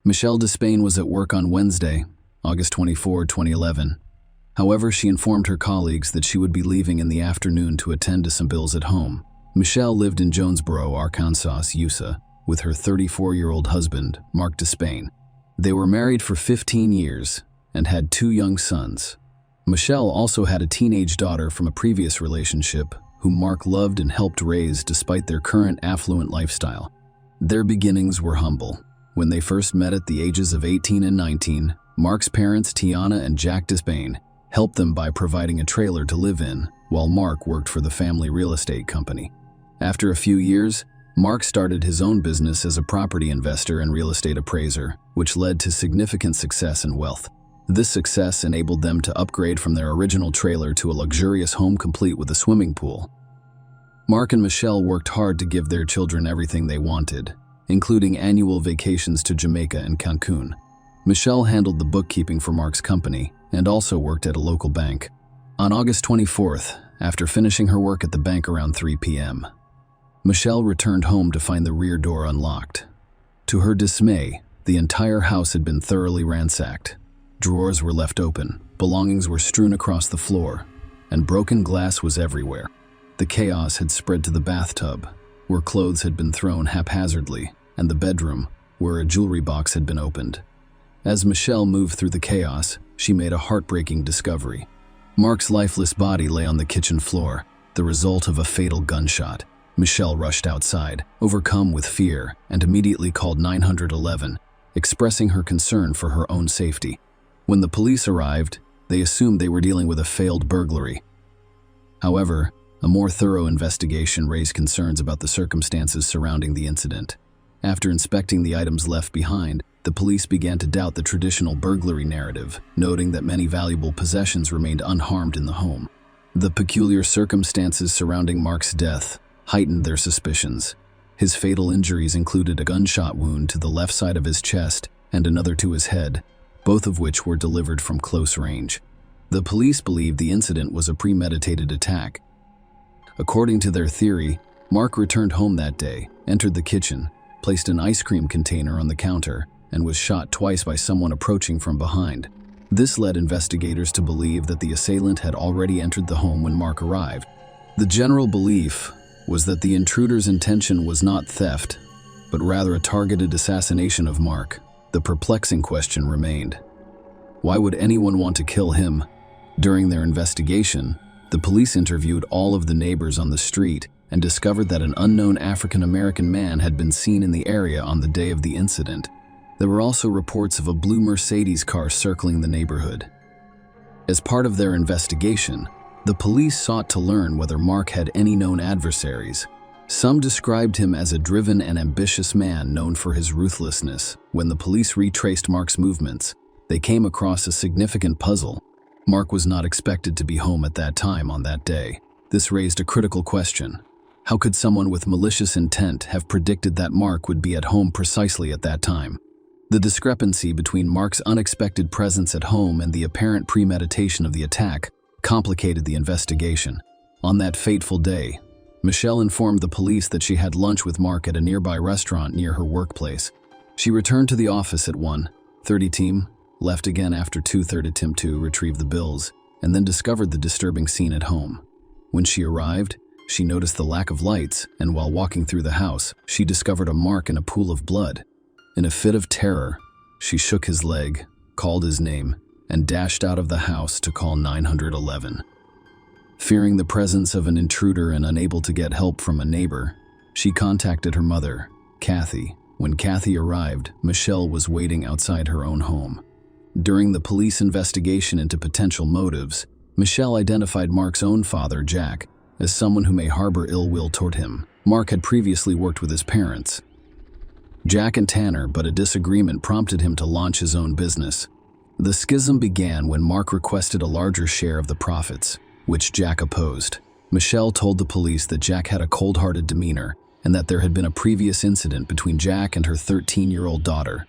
Michelle Despain was at work on Wednesday, August 24, 2011. However, she informed her colleagues that she would be leaving in the afternoon to attend to some bills at home. Michelle lived in Jonesboro, Arkansas, USA, with her 34-year-old husband, Mark Despain. They were married for 15 years and had 2 young sons. Michelle also had a teenage daughter from a previous relationship whom Mark loved and helped raise despite their current affluent lifestyle. Their beginnings were humble. When they first met at the ages of 18 and 19, Mark's parents, Tiana and Jack Despain, helped them by providing a trailer to live in, while Mark worked for the family real estate company. After a few years, Mark started his own business as a property investor and real estate appraiser, which led to significant success and wealth. This success enabled them to upgrade from their original trailer to a luxurious home complete with a swimming pool. Mark and Michelle worked hard to give their children everything they wanted, including annual vacations to Jamaica and Cancun. Michelle handled the bookkeeping for Mark's company and also worked at a local bank. On August 24th, after finishing her work at the bank around 3 p.m., Michelle returned home to find the rear door unlocked. To her dismay, the entire house had been thoroughly ransacked. Drawers were left open, belongings were strewn across the floor, and broken glass was everywhere. The chaos had spread to the bathtub, where clothes had been thrown haphazardly, and the bedroom, where a jewelry box had been opened. As Michelle moved through the chaos, she made a heartbreaking discovery. Mark's lifeless body lay on the kitchen floor, the result of a fatal gunshot. Michelle rushed outside, overcome with fear, and immediately called 911, expressing her concern for her own safety. When the police arrived, they assumed they were dealing with a failed burglary. However, a more thorough investigation raised concerns about the circumstances surrounding the incident. After inspecting the items left behind, the police began to doubt the traditional burglary narrative, noting that many valuable possessions remained unharmed in the home. The peculiar circumstances surrounding Mark's death heightened their suspicions. His fatal injuries included a gunshot wound to the left side of his chest and another to his head, both of which were delivered from close range. The police believed the incident was a premeditated attack. According to their theory, Mark returned home that day, entered the kitchen, placed an ice cream container on the counter, and was shot twice by someone approaching from behind. This led investigators to believe that the assailant had already entered the home when Mark arrived. The general belief was that the intruder's intention was not theft, but rather a targeted assassination of Mark. The perplexing question remained: why would anyone want to kill him? During their investigation, the police interviewed all of the neighbors on the street and discovered that an unknown African-American man had been seen in the area on the day of the incident. There were also reports of a blue Mercedes car circling the neighborhood. As part of their investigation, the police sought to learn whether Mark had any known adversaries. Some described him as a driven and ambitious man known for his ruthlessness. When the police retraced Mark's movements, they came across a significant puzzle. Mark was not expected to be home at that time on that day. This raised a critical question. How could someone with malicious intent have predicted that Mark would be at home precisely at that time? The discrepancy between Mark's unexpected presence at home and the apparent premeditation of the attack complicated the investigation. On that fateful day, Michelle informed the police that she had lunch with Mark at a nearby restaurant near her workplace. She returned to the office at 1:30 p.m., left again after 2:30 p.m. to retrieve the bills, and then discovered the disturbing scene at home. When she arrived, she noticed the lack of lights, and while walking through the house, she discovered a mark in a pool of blood. In a fit of terror, she shook his leg, called his name, and dashed out of the house to call 911. Fearing the presence of an intruder and unable to get help from a neighbor, she contacted her mother, Kathy. When Kathy arrived, Michelle was waiting outside her own home. During the police investigation into potential motives, Michelle identified Mark's own father, Jack, as someone who may harbor ill will toward him. Mark had previously worked with his parents, Jack and Tanner, but a disagreement prompted him to launch his own business. The schism began when Mark requested a larger share of the profits, which Jack opposed. Michelle told the police that Jack had a cold-hearted demeanor and that there had been a previous incident between Jack and her 13-year-old daughter.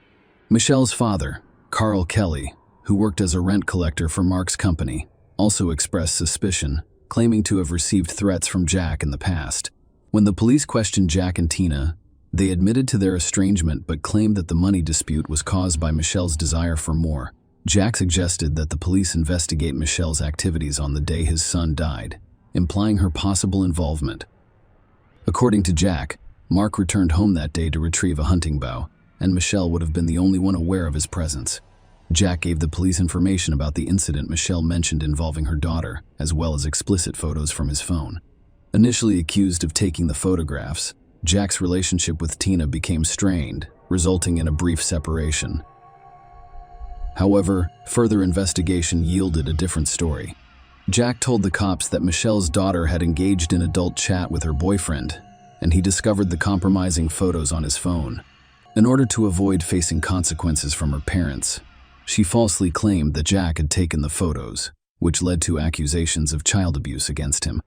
Michelle's father, Carl Kelly, who worked as a rent collector for Mark's company, also expressed suspicion, claiming to have received threats from Jack in the past. When the police questioned Jack and Tina, They admitted to their estrangement but claimed that the money dispute was caused by Michelle's desire for more. Jack suggested that the police investigate Michelle's activities on the day his son died, implying her possible involvement. According to Jack, Mark returned home that day to retrieve a hunting bow, and Michelle would have been the only one aware of his presence. Jack gave the police information about the incident Michelle mentioned involving her daughter, as well as explicit photos from his phone. Initially accused of taking the photographs, Jack's relationship with Tina became strained, resulting in a brief separation. However, further investigation yielded a different story. Jack told the cops that Michelle's daughter had engaged in adult chat with her boyfriend, and he discovered the compromising photos on his phone. In order to avoid facing consequences from her parents, she falsely claimed that Jack had taken the photos, which led to accusations of child abuse against him.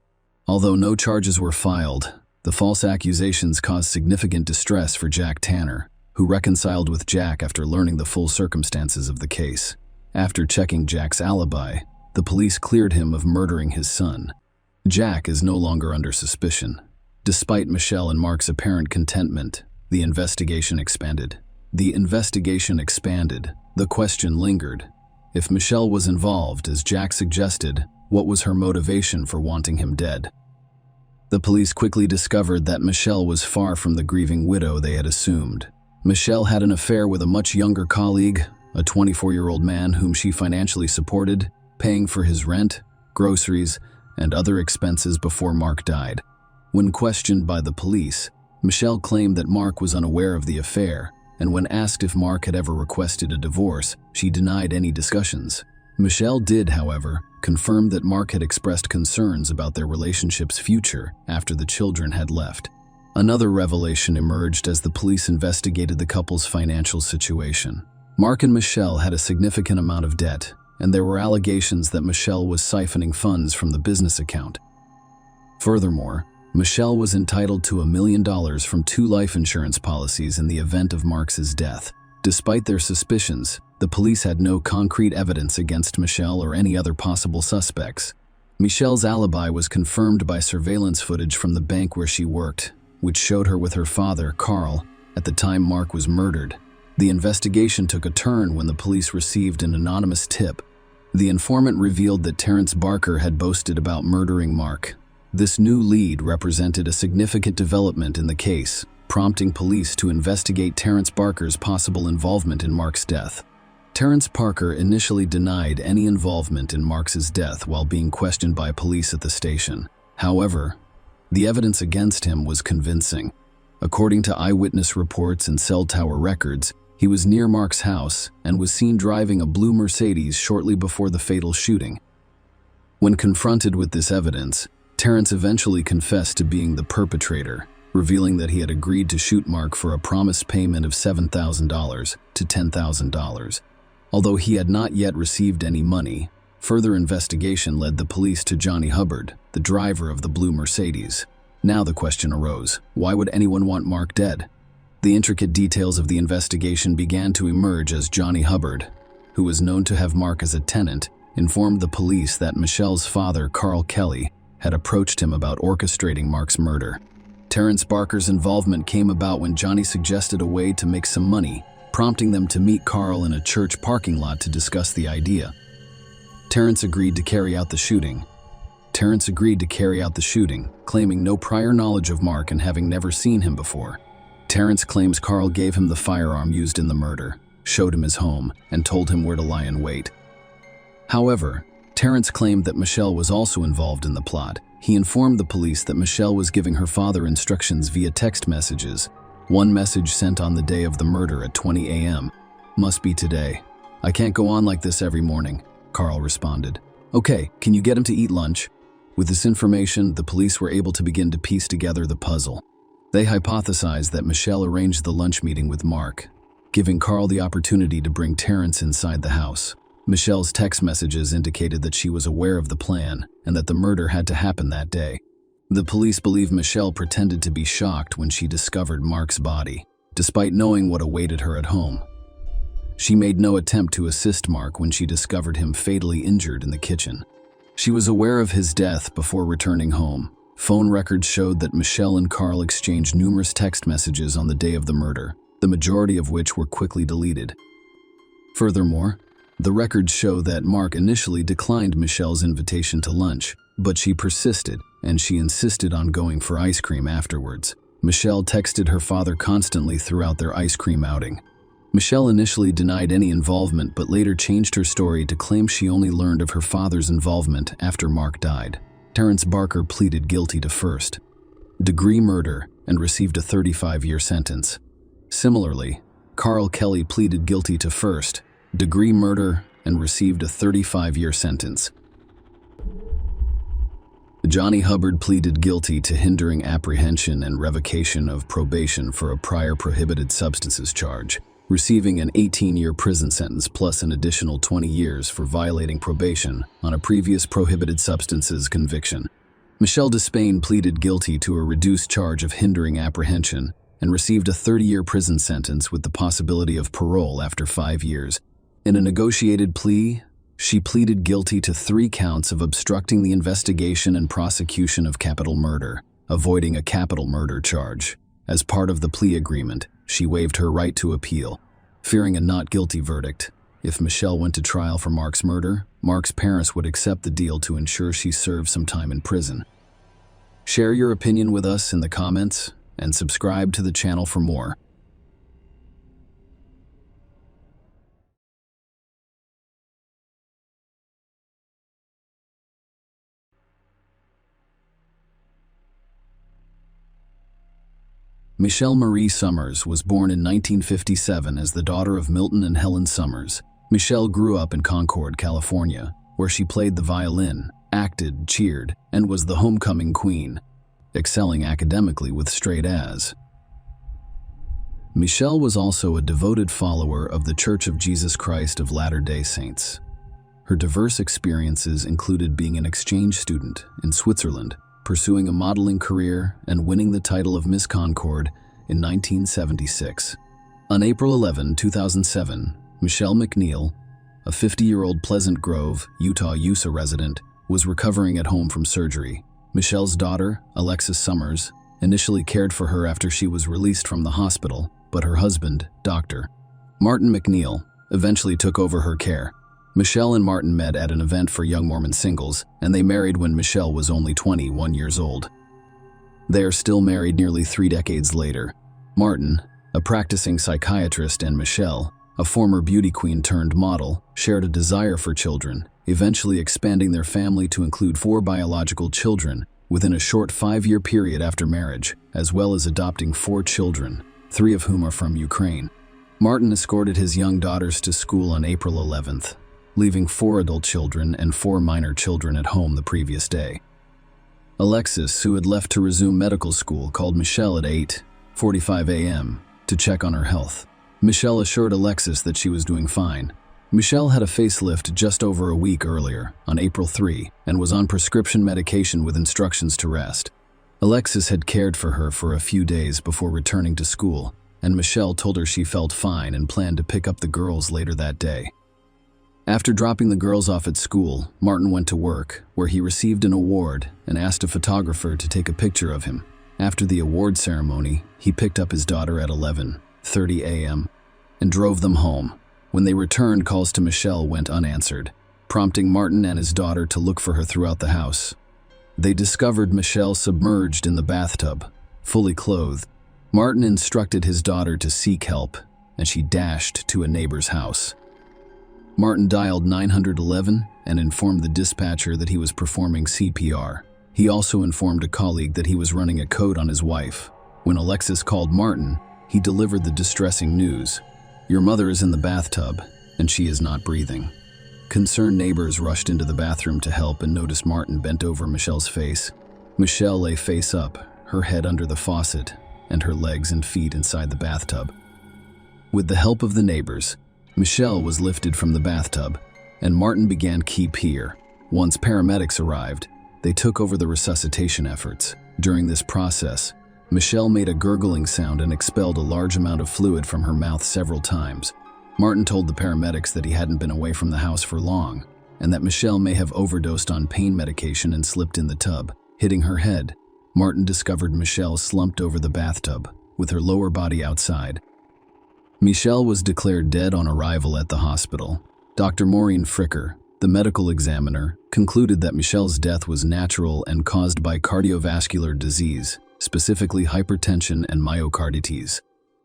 Although no charges were filed, the false accusations caused significant distress for Jack Tanner, who reconciled with Jack after learning the full circumstances of the case. After checking Jack's alibi, the police cleared him of murdering his son. Jack is no longer under suspicion. Despite Michelle and Mark's apparent contentment, the investigation expanded. The question lingered. If Michelle was involved, as Jack suggested, what was her motivation for wanting him dead? The police quickly discovered that Michelle was far from the grieving widow they had assumed. Michelle had an affair with a much younger colleague, a 24-year-old man whom she financially supported, paying for his rent, groceries, and other expenses before Mark died. When questioned by the police, Michelle claimed that Mark was unaware of the affair, and when asked if Mark had ever requested a divorce, she denied any discussions. Michelle did, however, confirm that Mark had expressed concerns about their relationship's future after the children had left. Another revelation emerged as the police investigated the couple's financial situation. Mark and Michelle had a significant amount of debt, and there were allegations that Michelle was siphoning funds from the business account. Furthermore, Michelle was entitled to $1 million from 2 life insurance policies in the event of Mark's death. Despite their suspicions, the police had no concrete evidence against Michelle or any other possible suspects. Michelle's alibi was confirmed by surveillance footage from the bank where she worked, which showed her with her father, Carl, at the time Mark was murdered. The investigation took a turn when the police received an anonymous tip. The informant revealed that Terrence Barker had boasted about murdering Mark. This new lead represented a significant development in the case, prompting police to investigate Terrence Barker's possible involvement in Mark's death. Terrence Barker initially denied any involvement in Mark's death while being questioned by police at the station. However, the evidence against him was convincing. According to eyewitness reports and cell tower records, he was near Mark's house and was seen driving a blue Mercedes shortly before the fatal shooting. When confronted with this evidence, Terrence eventually confessed to being the perpetrator, revealing that he had agreed to shoot Mark for a promised payment of $7,000 to $10,000. Although he had not yet received any money, further investigation led the police to Johnny Hubbard, the driver of the blue Mercedes. Now the question arose, why would anyone want Mark dead? The intricate details of the investigation began to emerge as Johnny Hubbard, who was known to have Mark as a tenant, informed the police that Michelle's father, Carl Kelly, had approached him about orchestrating Mark's murder. Terrence Barker's involvement came about when Johnny suggested a way to make some money, prompting them to meet Carl in a church parking lot to discuss the idea. Terrence agreed to carry out the shooting, claiming no prior knowledge of Mark and having never seen him before. Terrence claims Carl gave him the firearm used in the murder, showed him his home, and told him where to lie in wait. However, Terrence claimed that Michelle was also involved in the plot. He informed the police that Michelle was giving her father instructions via text messages. One message sent on the day of the murder at 20 a.m. "Must be today. I can't go on like this every morning," Carl responded. "Okay, can you get him to eat lunch?" With this information, the police were able to begin to piece together the puzzle. They hypothesized that Michelle arranged the lunch meeting with Mark, giving Carl the opportunity to bring Terrence inside the house. Michelle's text messages indicated that she was aware of the plan and that the murder had to happen that day. The police believe Michelle pretended to be shocked when she discovered Mark's body, despite knowing what awaited her at home. She made no attempt to assist Mark when she discovered him fatally injured in the kitchen. She was aware of his death before returning home, Phone records showed that Michelle and Carl exchanged numerous text messages on the day of the murder, the majority of which were quickly deleted. Furthermore, the records show that Mark initially declined Michelle's invitation to lunch, but she persisted, and she insisted on going for ice cream afterwards. Michelle texted her father constantly throughout their ice cream outing. Michelle initially denied any involvement but later changed her story to claim she only learned of her father's involvement after Mark died. Terrence Barker pleaded guilty to first-degree murder and received a 35-year sentence. Similarly, Carl Kelly pleaded guilty to first-degree murder and received a 35-year sentence. Johnny Hubbard pleaded guilty to hindering apprehension and revocation of probation for a prior prohibited substances charge, receiving an 18-year prison sentence plus an additional 20 years for violating probation on a previous prohibited substances conviction. Michelle Despain pleaded guilty to a reduced charge of hindering apprehension and received a 30-year prison sentence with the possibility of parole after 5 years. In a negotiated plea, she pleaded guilty to 3 counts of obstructing the investigation and prosecution of capital murder, avoiding a capital murder charge. As part of the plea agreement, she waived her right to appeal, fearing a not guilty verdict. If Michelle went to trial for Mark's murder, Mark's parents would accept the deal to ensure she served some time in prison. Share your opinion with us in the comments and subscribe to the channel for more. Michelle Marie Summers was born in 1957 as the daughter of Milton and Helen Summers. Michelle grew up in Concord, California, where she played the violin, acted, cheered, and was the homecoming queen, excelling academically with straight A's. Michelle was also a devoted follower of the Church of Jesus Christ of Latter-day Saints. Her diverse experiences included being an exchange student in Switzerland, pursuing a modeling career, and winning the title of Miss Concord in 1976. On April 11, 2007, Michelle McNeil, a 50-year-old Pleasant Grove, Utah USA resident, was recovering at home from surgery. Michelle's daughter, Alexis Summers, initially cared for her after she was released from the hospital, but her husband, Dr. Martin McNeil, eventually took over her care. Michelle and Martin met at an event for young Mormon singles, and they married when Michelle was only 21 years old. They are still married nearly 3 decades later. Martin, a practicing psychiatrist, and Michelle, a former beauty queen turned model, shared a desire for children, eventually expanding their family to include 4 biological children within a short 5-year period after marriage, as well as adopting 4 children, 3 of whom are from Ukraine. Martin escorted his young daughters to school on April 11th, leaving 4 adult children and 4 minor children at home the previous day. Alexis, who had left to resume medical school, called Michelle at 8:45 a.m. to check on her health. Michelle assured Alexis that she was doing fine. Michelle had a facelift just over a week earlier, on April 3, and was on prescription medication with instructions to rest. Alexis had cared for her for a few days before returning to school, and Michelle told her she felt fine and planned to pick up the girls later that day. After dropping the girls off at school, Martin went to work, where he received an award and asked a photographer to take a picture of him. After the award ceremony, he picked up his daughter at 11:30 a.m. and drove them home. When they returned, calls to Michelle went unanswered, prompting Martin and his daughter to look for her throughout the house. They discovered Michelle submerged in the bathtub, fully clothed. Martin instructed his daughter to seek help, and she dashed to a neighbor's house. Martin dialed 911 and informed the dispatcher that he was performing CPR. He also informed a colleague that he was running a code on his wife. When Alexis called Martin, he delivered the distressing news: "Your mother is in the bathtub, and she is not breathing." Concerned neighbors rushed into the bathroom to help and noticed Martin bent over Michelle's face. Michelle lay face up, her head under the faucet, and her legs and feet inside the bathtub. With the help of the neighbors, Michelle was lifted from the bathtub, and Martin began keep here. Once paramedics arrived, they took over the resuscitation efforts. During this process, Michelle made a gurgling sound and expelled a large amount of fluid from her mouth several times. Martin told the paramedics that he hadn't been away from the house for long, and that Michelle may have overdosed on pain medication and slipped in the tub, hitting her head. Martin discovered Michelle slumped over the bathtub, with her lower body outside. Michelle was declared dead on arrival at the hospital. Dr. Maureen Fricker, the medical examiner, concluded that Michelle's death was natural and caused by cardiovascular disease, specifically hypertension and myocarditis.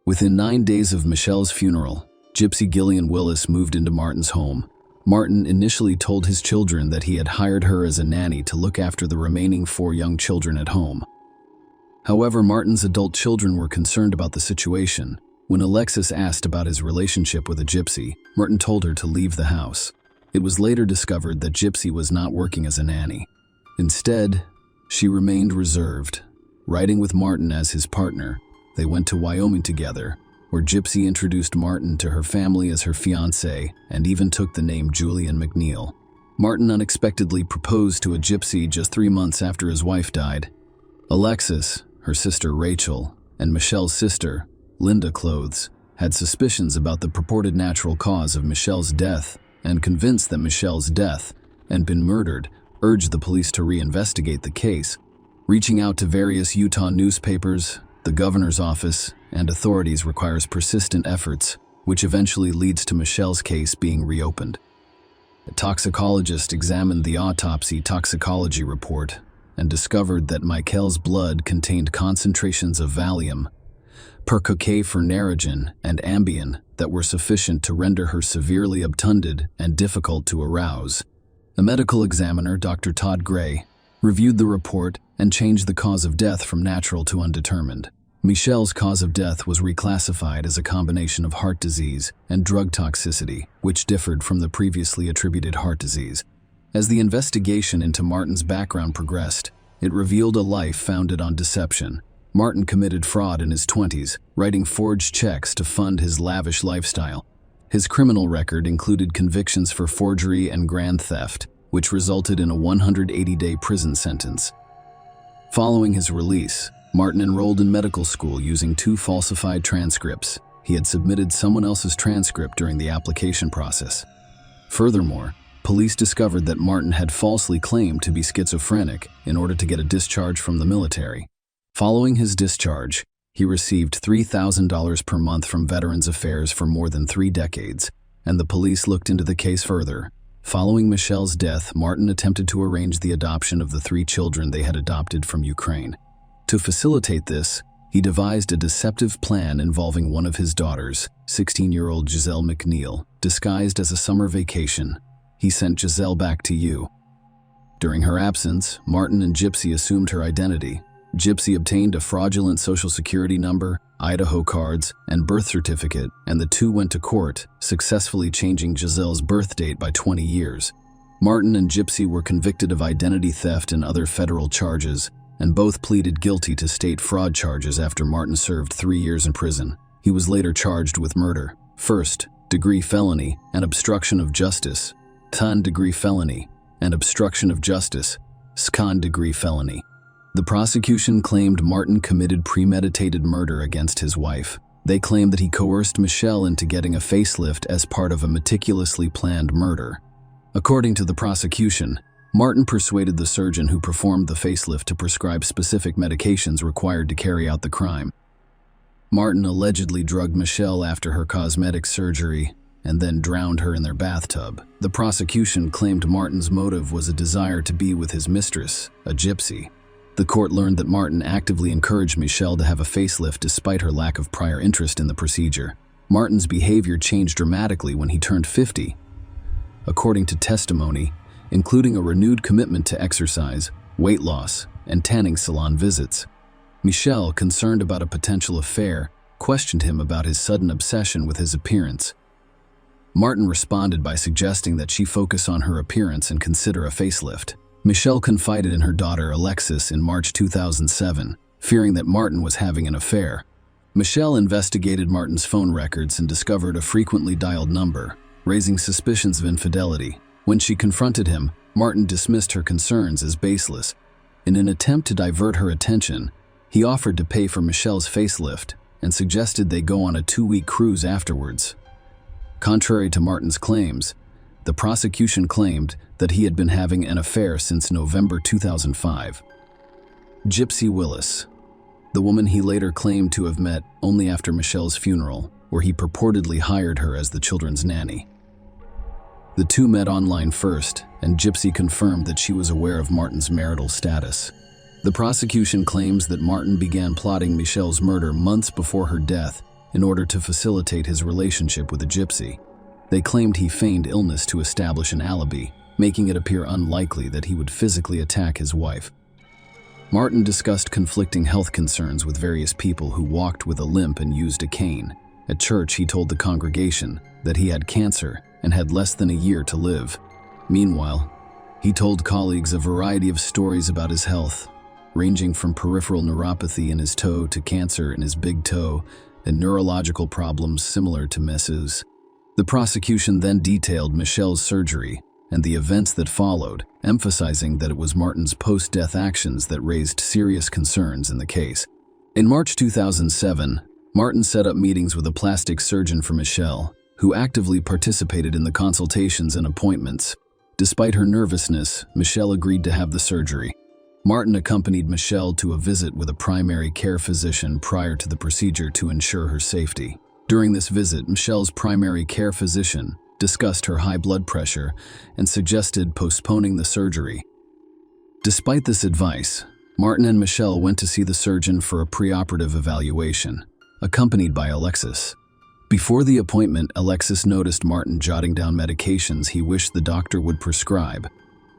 Within 9 days of Michelle's funeral, Gypsy Gillian Willis moved into Martin's home. Martin initially told his children that he had hired her as a nanny to look after the remaining 4 young children at home. However, Martin's adult children were concerned about the situation. When Alexis asked about his relationship with a gypsy, Martin told her to leave the house. It was later discovered that Gypsy was not working as a nanny. Instead, she remained reserved. Riding with Martin as his partner, they went to Wyoming together, where Gypsy introduced Martin to her family as her fiancé and even took the name Julian McNeil. Martin unexpectedly proposed to a gypsy just 3 months after his wife died. Alexis, her sister Rachel, and Michelle's sister, Linda Clothes, had suspicions about the purported natural cause of Michelle's death and convinced that Michelle's death had been murdered, urged the police to reinvestigate the case. Reaching out to various Utah newspapers, the governor's office, and authorities requires persistent efforts, which eventually leads to Michelle's case being reopened. A toxicologist examined the autopsy toxicology report and discovered that Michael's blood contained concentrations of Valium, percocet-phenergen, and Ambien that were sufficient to render her severely obtunded and difficult to arouse. A medical examiner, Dr. Todd Gray, reviewed the report and changed the cause of death from natural to undetermined. Michelle's cause of death was reclassified as a combination of heart disease and drug toxicity, which differed from the previously attributed heart disease. As the investigation into Martin's background progressed, it revealed a life founded on deception. Martin committed fraud in his 20s, writing forged checks to fund his lavish lifestyle. His criminal record included convictions for forgery and grand theft, which resulted in a 180-day prison sentence. Following his release, Martin enrolled in medical school using 2 falsified transcripts. He had submitted someone else's transcript during the application process. Furthermore, police discovered that Martin had falsely claimed to be schizophrenic in order to get a discharge from the military. Following his discharge, he received $3,000 per month from Veterans Affairs for more than 3 decades, and the police looked into the case further. Following Michelle's death, Martin attempted to arrange the adoption of the 3 children they had adopted from Ukraine. To facilitate this, he devised a deceptive plan involving one of his daughters, 16-year-old Giselle McNeil, disguised as a summer vacation. He sent Giselle back to you. During her absence, Martin and Gypsy assumed her identity. Gypsy obtained a fraudulent Social Security number, Idaho cards, and birth certificate, and the 2 went to court, successfully changing Giselle's birth date by 20 years. Martin and Gypsy were convicted of identity theft and other federal charges, and both pleaded guilty to state fraud charges after Martin served 3 years in prison. He was later charged with murder, first-degree felony, and obstruction of justice, second-degree felony, and obstruction of justice, second-degree felony. The prosecution claimed Martin committed premeditated murder against his wife. They claimed that he coerced Michelle into getting a facelift as part of a meticulously planned murder. According to the prosecution, Martin persuaded the surgeon who performed the facelift to prescribe specific medications required to carry out the crime. Martin allegedly drugged Michelle after her cosmetic surgery and then drowned her in their bathtub. The prosecution claimed Martin's motive was a desire to be with his mistress, a gypsy. The court learned that Martin actively encouraged Michelle to have a facelift despite her lack of prior interest in the procedure. Martin's behavior changed dramatically when he turned 50. According to testimony, including a renewed commitment to exercise, weight loss, and tanning salon visits. Michelle, concerned about a potential affair, questioned him about his sudden obsession with his appearance. Martin responded by suggesting that she focus on her appearance and consider a facelift. Michelle confided in her daughter Alexis in March 2007, fearing that Martin was having an affair. Michelle investigated Martin's phone records and discovered a frequently dialed number, raising suspicions of infidelity. When she confronted him, Martin dismissed her concerns as baseless. In an attempt to divert her attention, he offered to pay for Michelle's facelift and suggested they go on a 2-week cruise afterwards. Contrary to Martin's claims, the prosecution claimed that he had been having an affair since November 2005. Gypsy Willis, the woman he later claimed to have met only after Michelle's funeral, where he purportedly hired her as the children's nanny. The two met online first, and Gypsy confirmed that she was aware of Martin's marital status. The prosecution claims that Martin began plotting Michelle's murder months before her death in order to facilitate his relationship with a gypsy. They claimed he feigned illness to establish an alibi, making it appear unlikely that he would physically attack his wife. Martin discussed conflicting health concerns with various people who walked with a limp and used a cane. At church, he told the congregation that he had cancer and had less than a year to live. Meanwhile, he told colleagues a variety of stories about his health, ranging from peripheral neuropathy in his toe to cancer in his big toe and neurological problems similar to Mess's. The prosecution then detailed Michelle's surgery and the events that followed, emphasizing that it was Martin's post-death actions that raised serious concerns in the case. In March 2007, Martin set up meetings with a plastic surgeon for Michelle, who actively participated in the consultations and appointments. Despite her nervousness, Michelle agreed to have the surgery. Martin accompanied Michelle to a visit with a primary care physician prior to the procedure to ensure her safety. During this visit, Michelle's primary care physician discussed her high blood pressure and suggested postponing the surgery. Despite this advice, Martin and Michelle went to see the surgeon for a preoperative evaluation, accompanied by Alexis. Before the appointment, Alexis noticed Martin jotting down medications he wished the doctor would prescribe.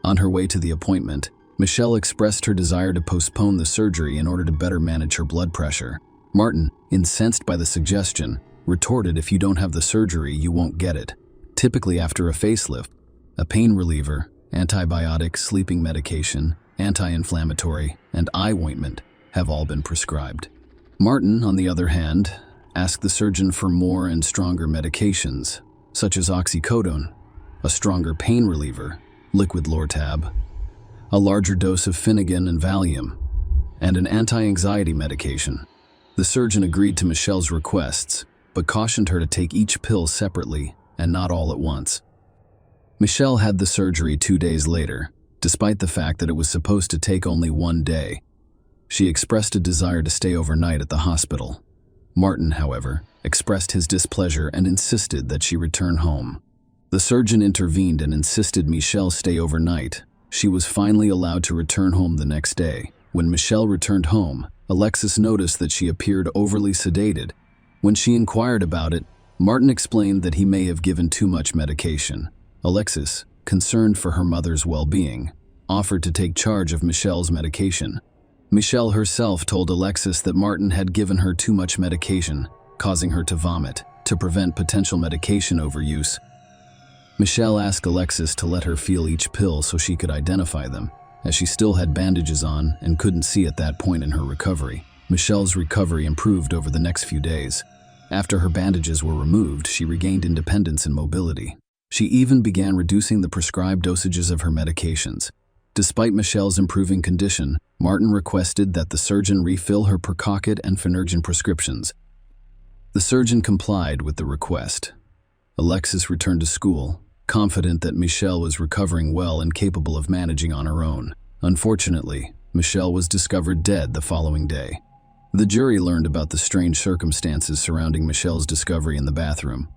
On her way to the appointment, Michelle expressed her desire to postpone the surgery in order to better manage her blood pressure. Martin, incensed by the suggestion, retorted, "If you don't have the surgery, you won't get it." Typically after a facelift, a pain reliever, antibiotic, sleeping medication, anti-inflammatory, and eye ointment have all been prescribed. Martin, on the other hand, asked the surgeon for more and stronger medications, such as oxycodone, a stronger pain reliever, liquid Lortab, a larger dose of Finnegan and Valium, and an anti-anxiety medication. The surgeon agreed to Michelle's requests, but cautioned her to take each pill separately and not all at once. Michelle had the surgery 2 days later, despite the fact that it was supposed to take only 1 day. She expressed a desire to stay overnight at the hospital. Martin, however, expressed his displeasure and insisted that she return home. The surgeon intervened and insisted Michelle stay overnight. She was finally allowed to return home the next day. When Michelle returned home, Alexis noticed that she appeared overly sedated. When she inquired about it, Martin explained that he may have given too much medication. Alexis, concerned for her mother's well-being, offered to take charge of Michelle's medication. Michelle herself told Alexis that Martin had given her too much medication, causing her to vomit, to prevent potential medication overuse. Michelle asked Alexis to let her feel each pill so she could identify them, as she still had bandages on and couldn't see at that point in her recovery. Michelle's recovery improved over the next few days. After her bandages were removed, she regained independence and mobility. She even began reducing the prescribed dosages of her medications. Despite Michelle's improving condition, Martin requested that the surgeon refill her Percocet and Phenergen prescriptions. The surgeon complied with the request. Alexis returned to school, confident that Michelle was recovering well and capable of managing on her own. Unfortunately, Michelle was discovered dead the following day. The jury learned about the strange circumstances surrounding Michelle's discovery in the bathroom.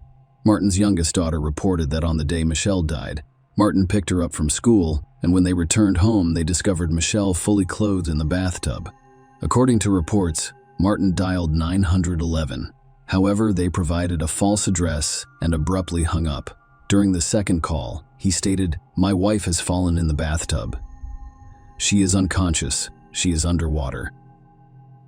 Martin's youngest daughter reported that on the day Michelle died, Martin picked her up from school, and when they returned home, they discovered Michelle fully clothed in the bathtub. According to reports, Martin dialed 911. However, they provided a false address and abruptly hung up. During the second call, he stated, "My wife has fallen in the bathtub. She is unconscious. She is underwater."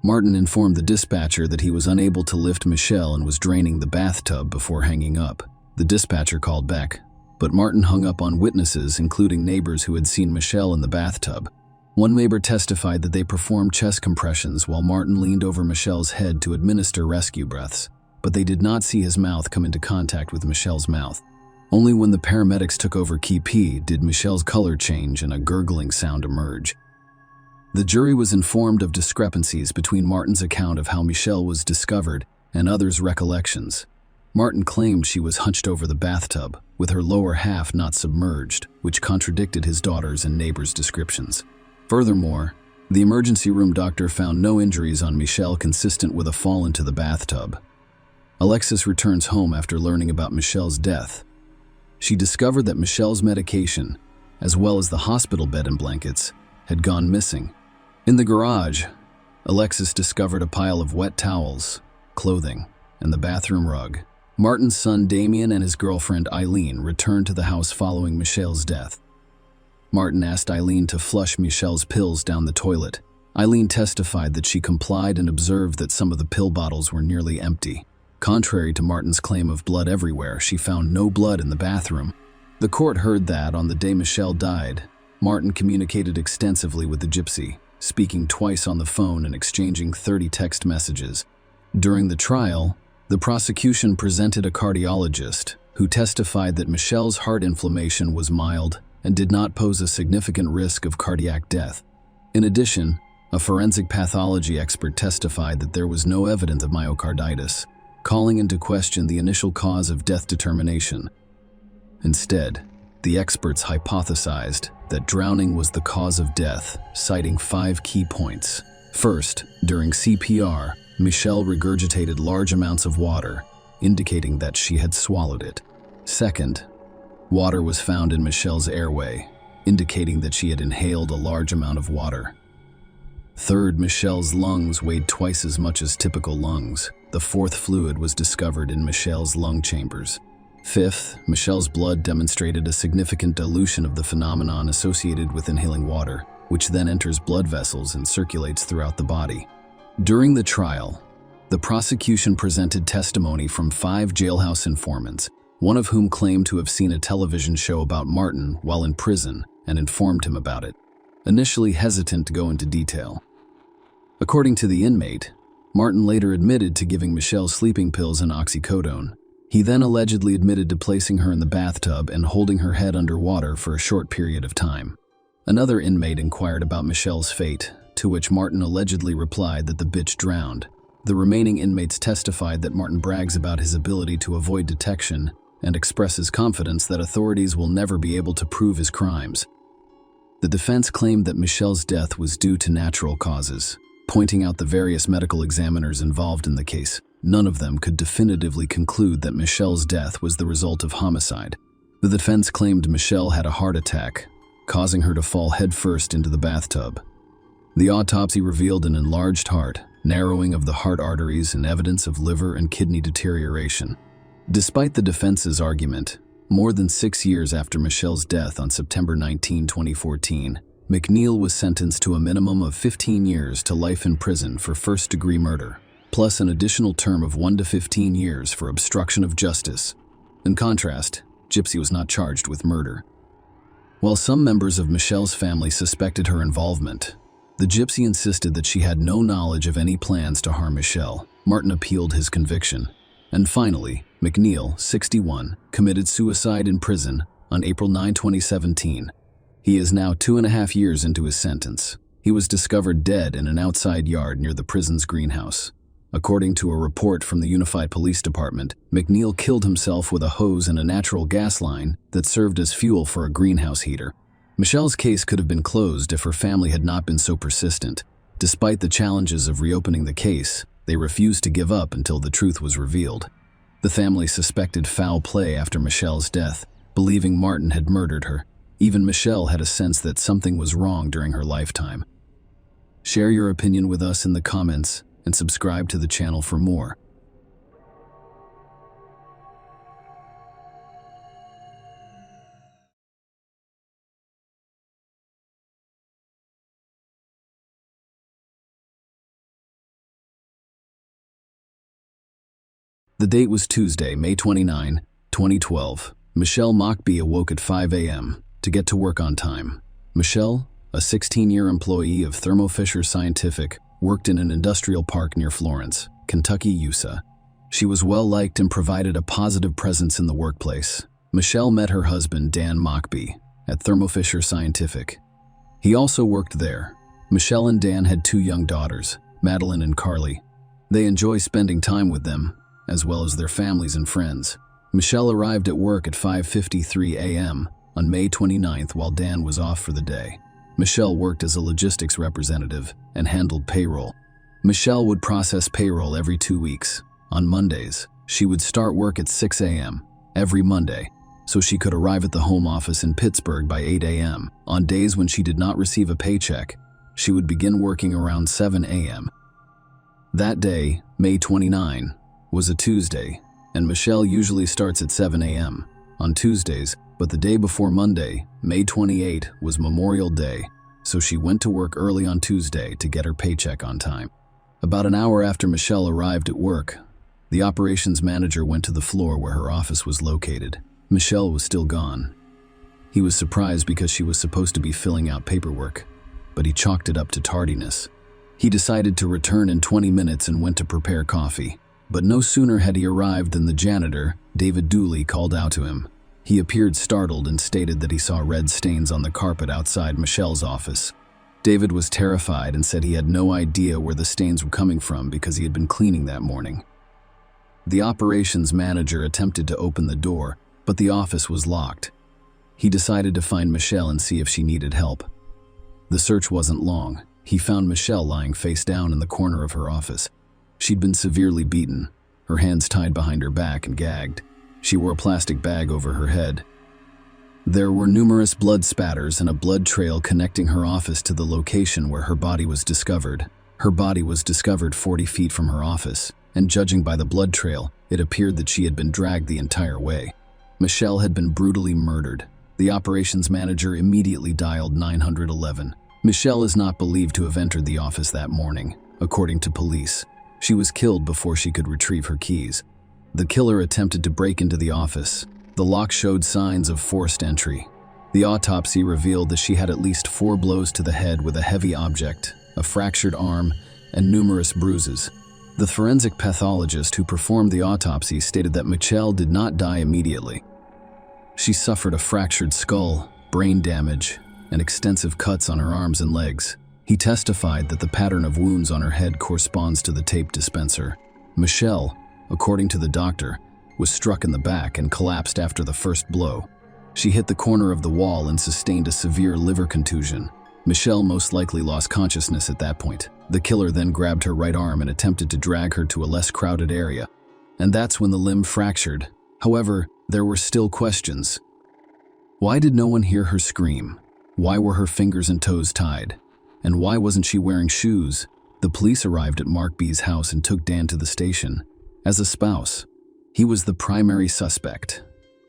Martin informed the dispatcher that he was unable to lift Michelle and was draining the bathtub before hanging up. The dispatcher called back, but Martin hung up on witnesses, including neighbors who had seen Michelle in the bathtub. One neighbor testified that they performed chest compressions while Martin leaned over Michelle's head to administer rescue breaths, but they did not see his mouth come into contact with Michelle's mouth. Only when the paramedics took over Key P did Michelle's color change and a gurgling sound emerge. The jury was informed of discrepancies between Martin's account of how Michelle was discovered and others' recollections. Martin claimed she was hunched over the bathtub, with her lower half not submerged, which contradicted his daughter's and neighbors' descriptions. Furthermore, The emergency room doctor found no injuries on Michelle consistent with a fall into the bathtub. Alexis returns home after learning about Michelle's death. She discovered that Michelle's medication, as well as the hospital bed and blankets, had gone missing. In the garage, Alexis discovered a pile of wet towels, clothing, and the bathroom rug. Martin's son Damien and his girlfriend Eileen returned to the house following Michelle's death. Martin asked Eileen to flush Michelle's pills down the toilet. Eileen testified that she complied and observed that some of the pill bottles were nearly empty. Contrary to Martin's claim of blood everywhere, she found no blood in the bathroom. The court heard that on the day Michelle died, Martin communicated extensively with the gypsy, speaking twice on the phone and exchanging 30 text messages. During the trial, the prosecution presented a cardiologist who testified that Michelle's heart inflammation was mild and did not pose a significant risk of cardiac death. In addition, a forensic pathology expert testified that there was no evidence of myocarditis, calling into question the initial cause of death determination. Instead, the experts hypothesized that drowning was the cause of death, citing 5 key points. First, during CPR, Michelle regurgitated large amounts of water, indicating that she had swallowed it. Second, water was found in Michelle's airway, indicating that she had inhaled a large amount of water. Third, Michelle's lungs weighed twice as much as typical lungs. The fourth fluid was discovered in Michelle's lung chambers. Fifth, Michelle's blood demonstrated a significant dilution of the phenomenon associated with inhaling water, which then enters blood vessels and circulates throughout the body. During the trial, the prosecution presented testimony from 5 jailhouse informants, one of whom claimed to have seen a television show about Martin while in prison and informed him about it, initially hesitant to go into detail. According to the inmate, Martin later admitted to giving Michelle sleeping pills and oxycodone. He then allegedly admitted to placing her in the bathtub and holding her head under water for a short period of time. Another inmate inquired about Michelle's fate, to which Martin allegedly replied that the bitch drowned. The remaining inmates testified that Martin brags about his ability to avoid detection and expresses confidence that authorities will never be able to prove his crimes. The defense claimed that Michelle's death was due to natural causes, pointing out the various medical examiners involved in the case. None of them could definitively conclude that Michelle's death was the result of homicide. The defense claimed Michelle had a heart attack, causing her to fall headfirst into the bathtub. The autopsy revealed an enlarged heart, narrowing of the heart arteries, and evidence of liver and kidney deterioration. Despite the defense's argument, more than 6 years after Michelle's death on September 19, 2014, McNeil was sentenced to a minimum of 15 years to life in prison for first-degree murder, plus an additional term of 1 to 15 years for obstruction of justice. In contrast, Gypsy was not charged with murder. While some members of Michelle's family suspected her involvement, the Gypsy insisted that she had no knowledge of any plans to harm Michelle. Martin appealed his conviction. And finally, McNeil, 61, committed suicide in prison on April 9, 2017. He is now 2.5 years into his sentence. He was discovered dead in an outside yard near the prison's greenhouse. According to a report from the Unified Police Department, McNeil killed himself with a hose and a natural gas line that served as fuel for a greenhouse heater. Michelle's case could have been closed if her family had not been so persistent. Despite the challenges of reopening the case, they refused to give up until the truth was revealed. The family suspected foul play after Michelle's death, believing Martin had murdered her. Even Michelle had a sense that something was wrong during her lifetime. Share your opinion with us in the comments and subscribe to the channel for more. The date was Tuesday, May 29, 2012. Michelle Mockbee awoke at 5 a.m. to get to work on time. Michelle, a 16-year employee of Thermo Fisher Scientific, worked in an industrial park near Florence, Kentucky, USA. She was well-liked and provided a positive presence in the workplace. Michelle met her husband, Dan Mockbee, at Thermo Fisher Scientific. He also worked there. Michelle and Dan had 2 young daughters, Madeline and Carly. They enjoy spending time with them, as well as their families and friends. Michelle arrived at work at 5:53 a.m. on May 29th while Dan was off for the day. Michelle worked as a logistics representative and handled payroll. Michelle would process payroll every 2 weeks. On Mondays, she would start work at 6 a.m. every Monday, so she could arrive at the home office in Pittsburgh by 8 a.m. On days when she did not receive a paycheck, she would begin working around 7 a.m. That day, May 29, was a Tuesday, and Michelle usually starts at 7 a.m. on Tuesdays, but the day before Monday, May 28, was Memorial Day, so she went to work early on Tuesday to get her paycheck on time. About an hour after Michelle arrived at work, the operations manager went to the floor where her office was located. Michelle was still gone. He was surprised because she was supposed to be filling out paperwork, but he chalked it up to tardiness. He decided to return in 20 minutes and went to prepare coffee. But no sooner had he arrived than the janitor, David Dooley, called out to him. He appeared startled and stated that he saw red stains on the carpet outside Michelle's office. David was terrified and said he had no idea where the stains were coming from because he had been cleaning that morning. The operations manager attempted to open the door, but the office was locked. He decided to find Michelle and see if she needed help. The search wasn't long. He found Michelle lying face down in the corner of her office. She'd been severely beaten, her hands tied behind her back and gagged. She wore a plastic bag over her head. There were numerous blood spatters and a blood trail connecting her office to the location where her body was discovered. Her body was discovered 40 feet from her office, and judging by the blood trail, it appeared that she had been dragged the entire way. Michelle had been brutally murdered. The operations manager immediately dialed 911. Michelle is not believed to have entered the office that morning, according to police. She was killed before she could retrieve her keys. The killer attempted to break into the office. The lock showed signs of forced entry. The autopsy revealed that she had at least 4 blows to the head with a heavy object, a fractured arm, and numerous bruises. The forensic pathologist who performed the autopsy stated that Michelle did not die immediately. She suffered a fractured skull, brain damage, and extensive cuts on her arms and legs. He testified that the pattern of wounds on her head corresponds to the tape dispenser. Michelle, according to the doctor, was struck in the back and collapsed after the first blow. She hit the corner of the wall and sustained a severe liver contusion. Michelle most likely lost consciousness at that point. The killer then grabbed her right arm and attempted to drag her to a less crowded area. And that's when the limb fractured. However, there were still questions. Why did no one hear her scream? Why were her fingers and toes tied? And why wasn't she wearing shoes? The police arrived at Mark B's house and took Dan to the station. As a spouse, he was the primary suspect.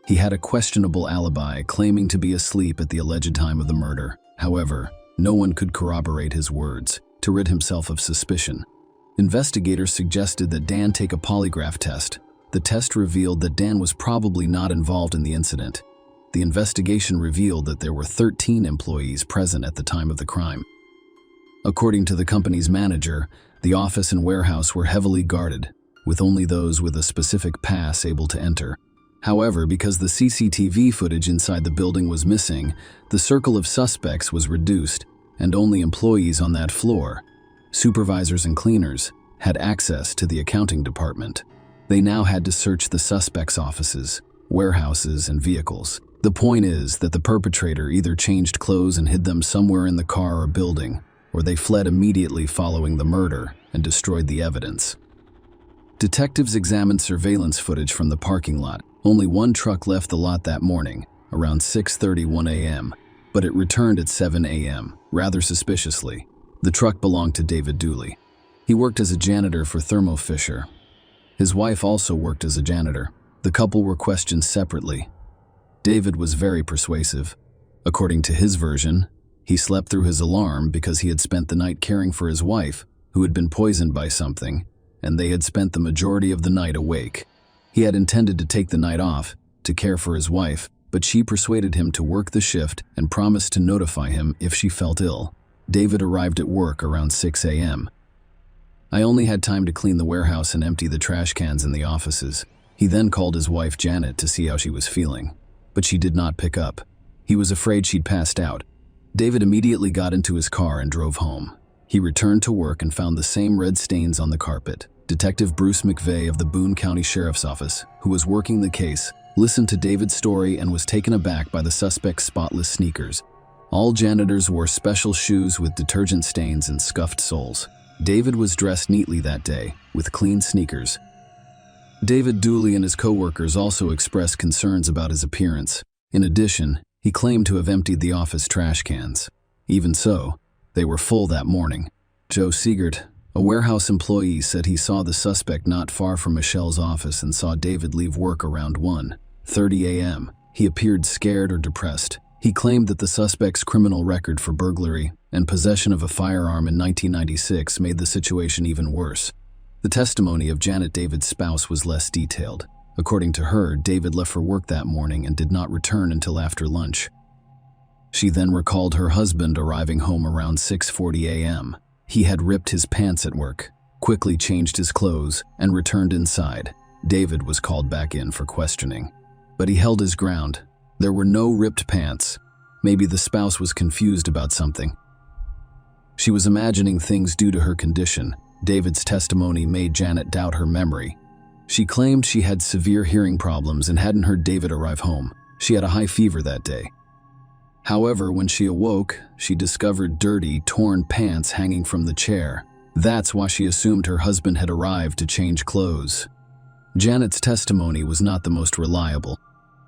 He had a questionable alibi, claiming to be asleep at the alleged time of the murder. However, no one could corroborate his words to rid himself of suspicion. Investigators suggested that Dan take a polygraph test. The test revealed that Dan was probably not involved in the incident. The investigation revealed that there were 13 employees present at the time of the crime. According to the company's manager, the office and warehouse were heavily guarded, with only those with a specific pass able to enter. However, because the CCTV footage inside the building was missing, the circle of suspects was reduced, and only employees on that floor, supervisors and cleaners, had access to the accounting department. They now had to search the suspects' offices, warehouses, and vehicles. The point is that the perpetrator either changed clothes and hid them somewhere in the car or building, or they fled immediately following the murder and destroyed the evidence. Detectives examined surveillance footage from the parking lot. Only one truck left the lot that morning, around 6:31 a.m., but it returned at 7 a.m., rather suspiciously. The truck belonged to David Dooley. He worked as a janitor for Thermo Fisher. His wife also worked as a janitor. The couple were questioned separately. David was very persuasive. According to his version, he slept through his alarm because he had spent the night caring for his wife, who had been poisoned by something, and they had spent the majority of the night awake. He had intended to take the night off to care for his wife, but she persuaded him to work the shift and promised to notify him if she felt ill. David arrived at work around 6 a.m. I only had time to clean the warehouse and empty the trash cans in the offices. He then called his wife Janet to see how she was feeling, but she did not pick up. He was afraid she'd passed out. David immediately got into his car and drove home. He returned to work and found the same red stains on the carpet. Detective Bruce McVeigh of the Boone County Sheriff's Office, who was working the case, listened to David's story and was taken aback by the suspect's spotless sneakers. All janitors wore special shoes with detergent stains and scuffed soles. David was dressed neatly that day, with clean sneakers. David Dooley and his co-workers also expressed concerns about his appearance. In addition, he claimed to have emptied the office trash cans. Even so, they were full that morning. Joe Siegert, a warehouse employee, said he saw the suspect not far from Michelle's office and saw David leave work around 1:30 a.m. He appeared scared or depressed. He claimed that the suspect's criminal record for burglary and possession of a firearm in 1996 made the situation even worse. The testimony of Janet, David's spouse, was less detailed. According to her, David left for work that morning and did not return until after lunch. She then recalled her husband arriving home around 6:40 a.m. He had ripped his pants at work, quickly changed his clothes, and returned inside. David was called back in for questioning, but he held his ground. There were no ripped pants. Maybe the spouse was confused about something. She was imagining things due to her condition. David's testimony made Janet doubt her memory. She claimed she had severe hearing problems and hadn't heard David arrive home. She had a high fever that day. However, when she awoke, she discovered dirty, torn pants hanging from the chair. That's why she assumed her husband had arrived to change clothes. Janet's testimony was not the most reliable.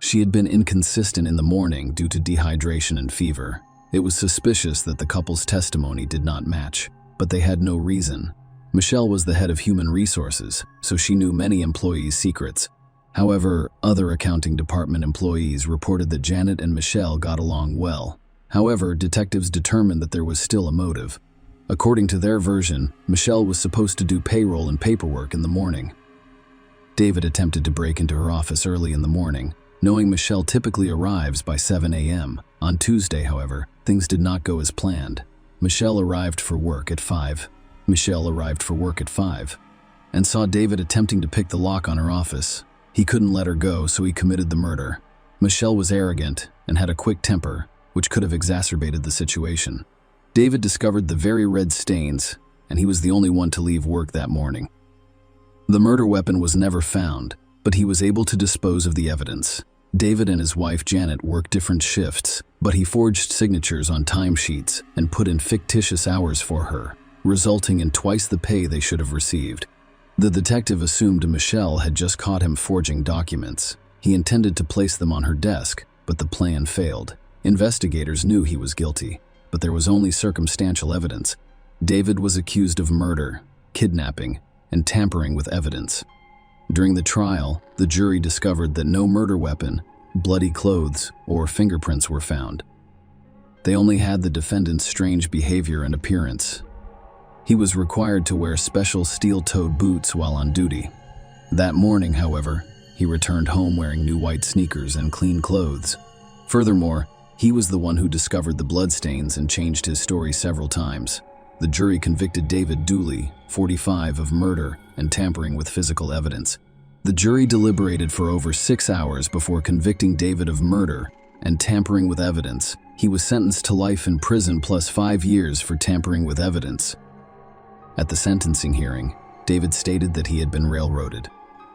She had been inconsistent in the morning due to dehydration and fever. It was suspicious that the couple's testimony did not match, but they had no reason. Michelle was the head of human resources, so she knew many employees' secrets. However, other accounting department employees reported that Janet and Michelle got along well. However, detectives determined that there was still a motive. According to their version, Michelle was supposed to do payroll and paperwork in the morning. David attempted to break into her office early in the morning, knowing Michelle typically arrives by 7 a.m. On Tuesday, however, things did not go as planned. Michelle arrived for work at 5, and saw David attempting to pick the lock on her office. He couldn't let her go, so he committed the murder. Michelle was arrogant and had a quick temper, which could have exacerbated the situation. David discovered the very red stains, and he was the only one to leave work that morning. The murder weapon was never found, but he was able to dispose of the evidence. David and his wife Janet worked different shifts, but he forged signatures on timesheets and put in fictitious hours for her, resulting in twice the pay they should have received. The detective assumed Michelle had just caught him forging documents. He intended to place them on her desk, but the plan failed. Investigators knew he was guilty, but there was only circumstantial evidence. David was accused of murder, kidnapping, and tampering with evidence. During the trial, the jury discovered that no murder weapon, bloody clothes, or fingerprints were found. They only had the defendant's strange behavior and appearance. He was required to wear special steel-toed boots while on duty. That morning, however, he returned home wearing new white sneakers and clean clothes. Furthermore, he was the one who discovered the bloodstains and changed his story several times. The jury convicted David Dooley, 45, of murder and tampering with physical evidence. The jury deliberated for over 6 hours before convicting David of murder and tampering with evidence. He was sentenced to life in prison plus 5 years for tampering with evidence. At the sentencing hearing, David stated that he had been railroaded.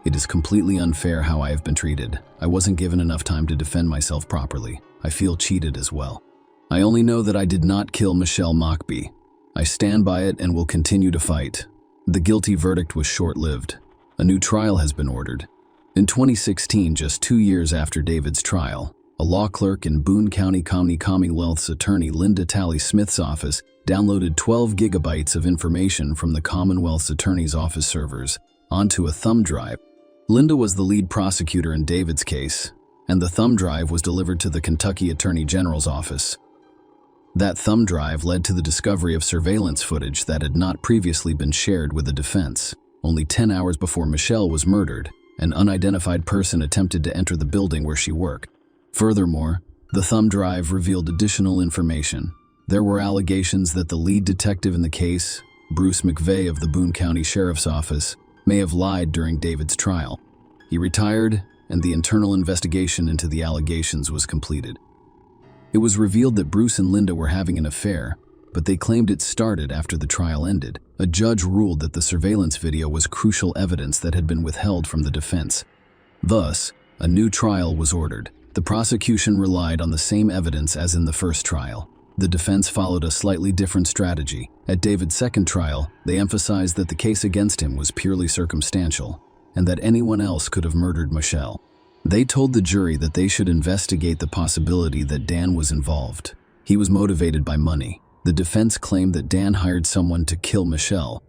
"It is completely unfair how I have been treated. I wasn't given enough time to defend myself properly. I feel cheated as well. I only know that I did not kill Michelle Mockbee. I stand by it and will continue to fight." The guilty verdict was short-lived. A new trial has been ordered. In 2016, just 2 years after David's trial, a law clerk in Boone County Commonwealth's attorney Linda Talley Smith's office downloaded 12 gigabytes of information from the Commonwealth's attorney's office servers onto a thumb drive. Linda was the lead prosecutor in David's case, and the thumb drive was delivered to the Kentucky Attorney General's office. That thumb drive led to the discovery of surveillance footage that had not previously been shared with the defense. Only 10 hours before Michelle was murdered, an unidentified person attempted to enter the building where she worked. Furthermore, the thumb drive revealed additional information. There were allegations that the lead detective in the case, Bruce McVeigh of the Boone County Sheriff's Office, may have lied during David's trial. He retired, and the internal investigation into the allegations was completed. It was revealed that Bruce and Linda were having an affair, but they claimed it started after the trial ended. A judge ruled that the surveillance video was crucial evidence that had been withheld from the defense. Thus, a new trial was ordered. The prosecution relied on the same evidence as in the first trial. The defense followed a slightly different strategy. At David's second trial, they emphasized that the case against him was purely circumstantial, and that anyone else could have murdered Michelle. They told the jury that they should investigate the possibility that Dan was involved. He was motivated by money. The defense claimed that Dan hired someone to kill Michelle.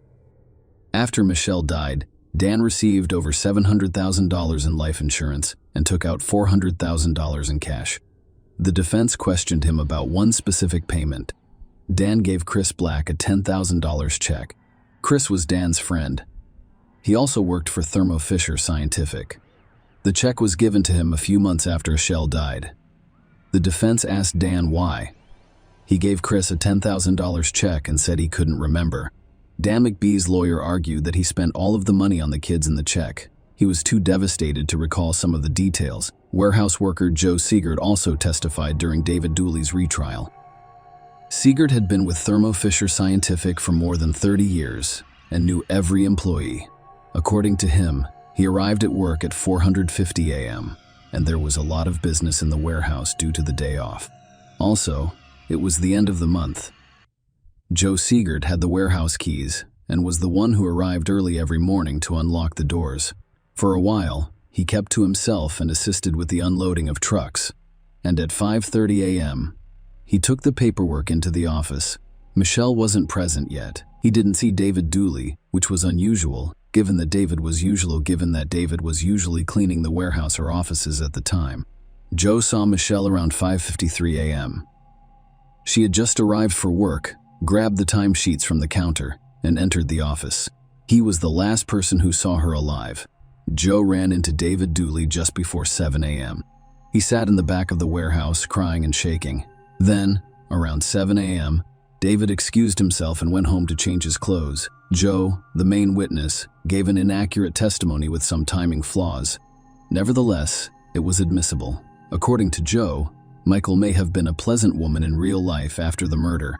After Michelle died, Dan received over $700,000 in life insurance and took out $400,000 in cash. The defense questioned him about one specific payment. Dan gave Chris Black a $10,000 check. Chris was Dan's friend. He also worked for Thermo Fisher Scientific. The check was given to him a few months after Michelle died. The defense asked Dan why. He gave Chris a $10,000 check and said he couldn't remember. Dan McBee's lawyer argued that he spent all of the money on the kids in the check. He was too devastated to recall some of the details. Warehouse worker Joe Seegert also testified during David Dooley's retrial. Seegert had been with Thermo Fisher Scientific for more than 30 years and knew every employee. According to him, he arrived at work at 4:50 a.m., and there was a lot of business in the warehouse due to the day off. Also, it was the end of the month. Joe Seegert had the warehouse keys and was the one who arrived early every morning to unlock the doors. For a while, he kept to himself and assisted with the unloading of trucks. And at 5:30 a.m., he took the paperwork into the office. Michelle wasn't present yet. He didn't see David Dooley, which was unusual, given that David was usually cleaning the warehouse or offices at the time. Joe saw Michelle around 5:53 a.m. She had just arrived for work, grabbed the timesheets from the counter, and entered the office. He was the last person who saw her alive. Joe ran into David Dooley just before 7 a.m. He sat in the back of the warehouse, crying and shaking. Then, around 7 a.m., David excused himself and went home to change his clothes. Joe, the main witness, gave an inaccurate testimony with some timing flaws. Nevertheless, it was admissible. According to Joe, Michael may have been a pleasant woman in real life after the murder,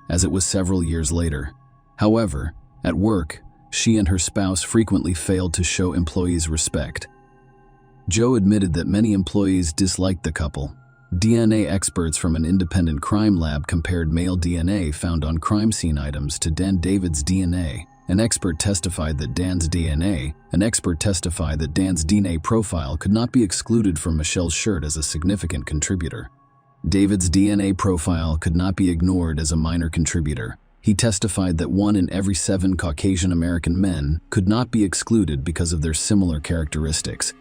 as it was several years later. However, at work, she and her spouse frequently failed to show employees respect. Joe admitted that many employees disliked the couple. DNA experts from an independent crime lab compared male DNA found on crime scene items to David's DNA. An expert testified that Dan's DNA profile could not be excluded from Michelle's shirt as a significant contributor. David's DNA profile could not be ignored as a minor contributor. He testified that 1 in every 7 Caucasian American men could not be excluded because of their similar characteristics.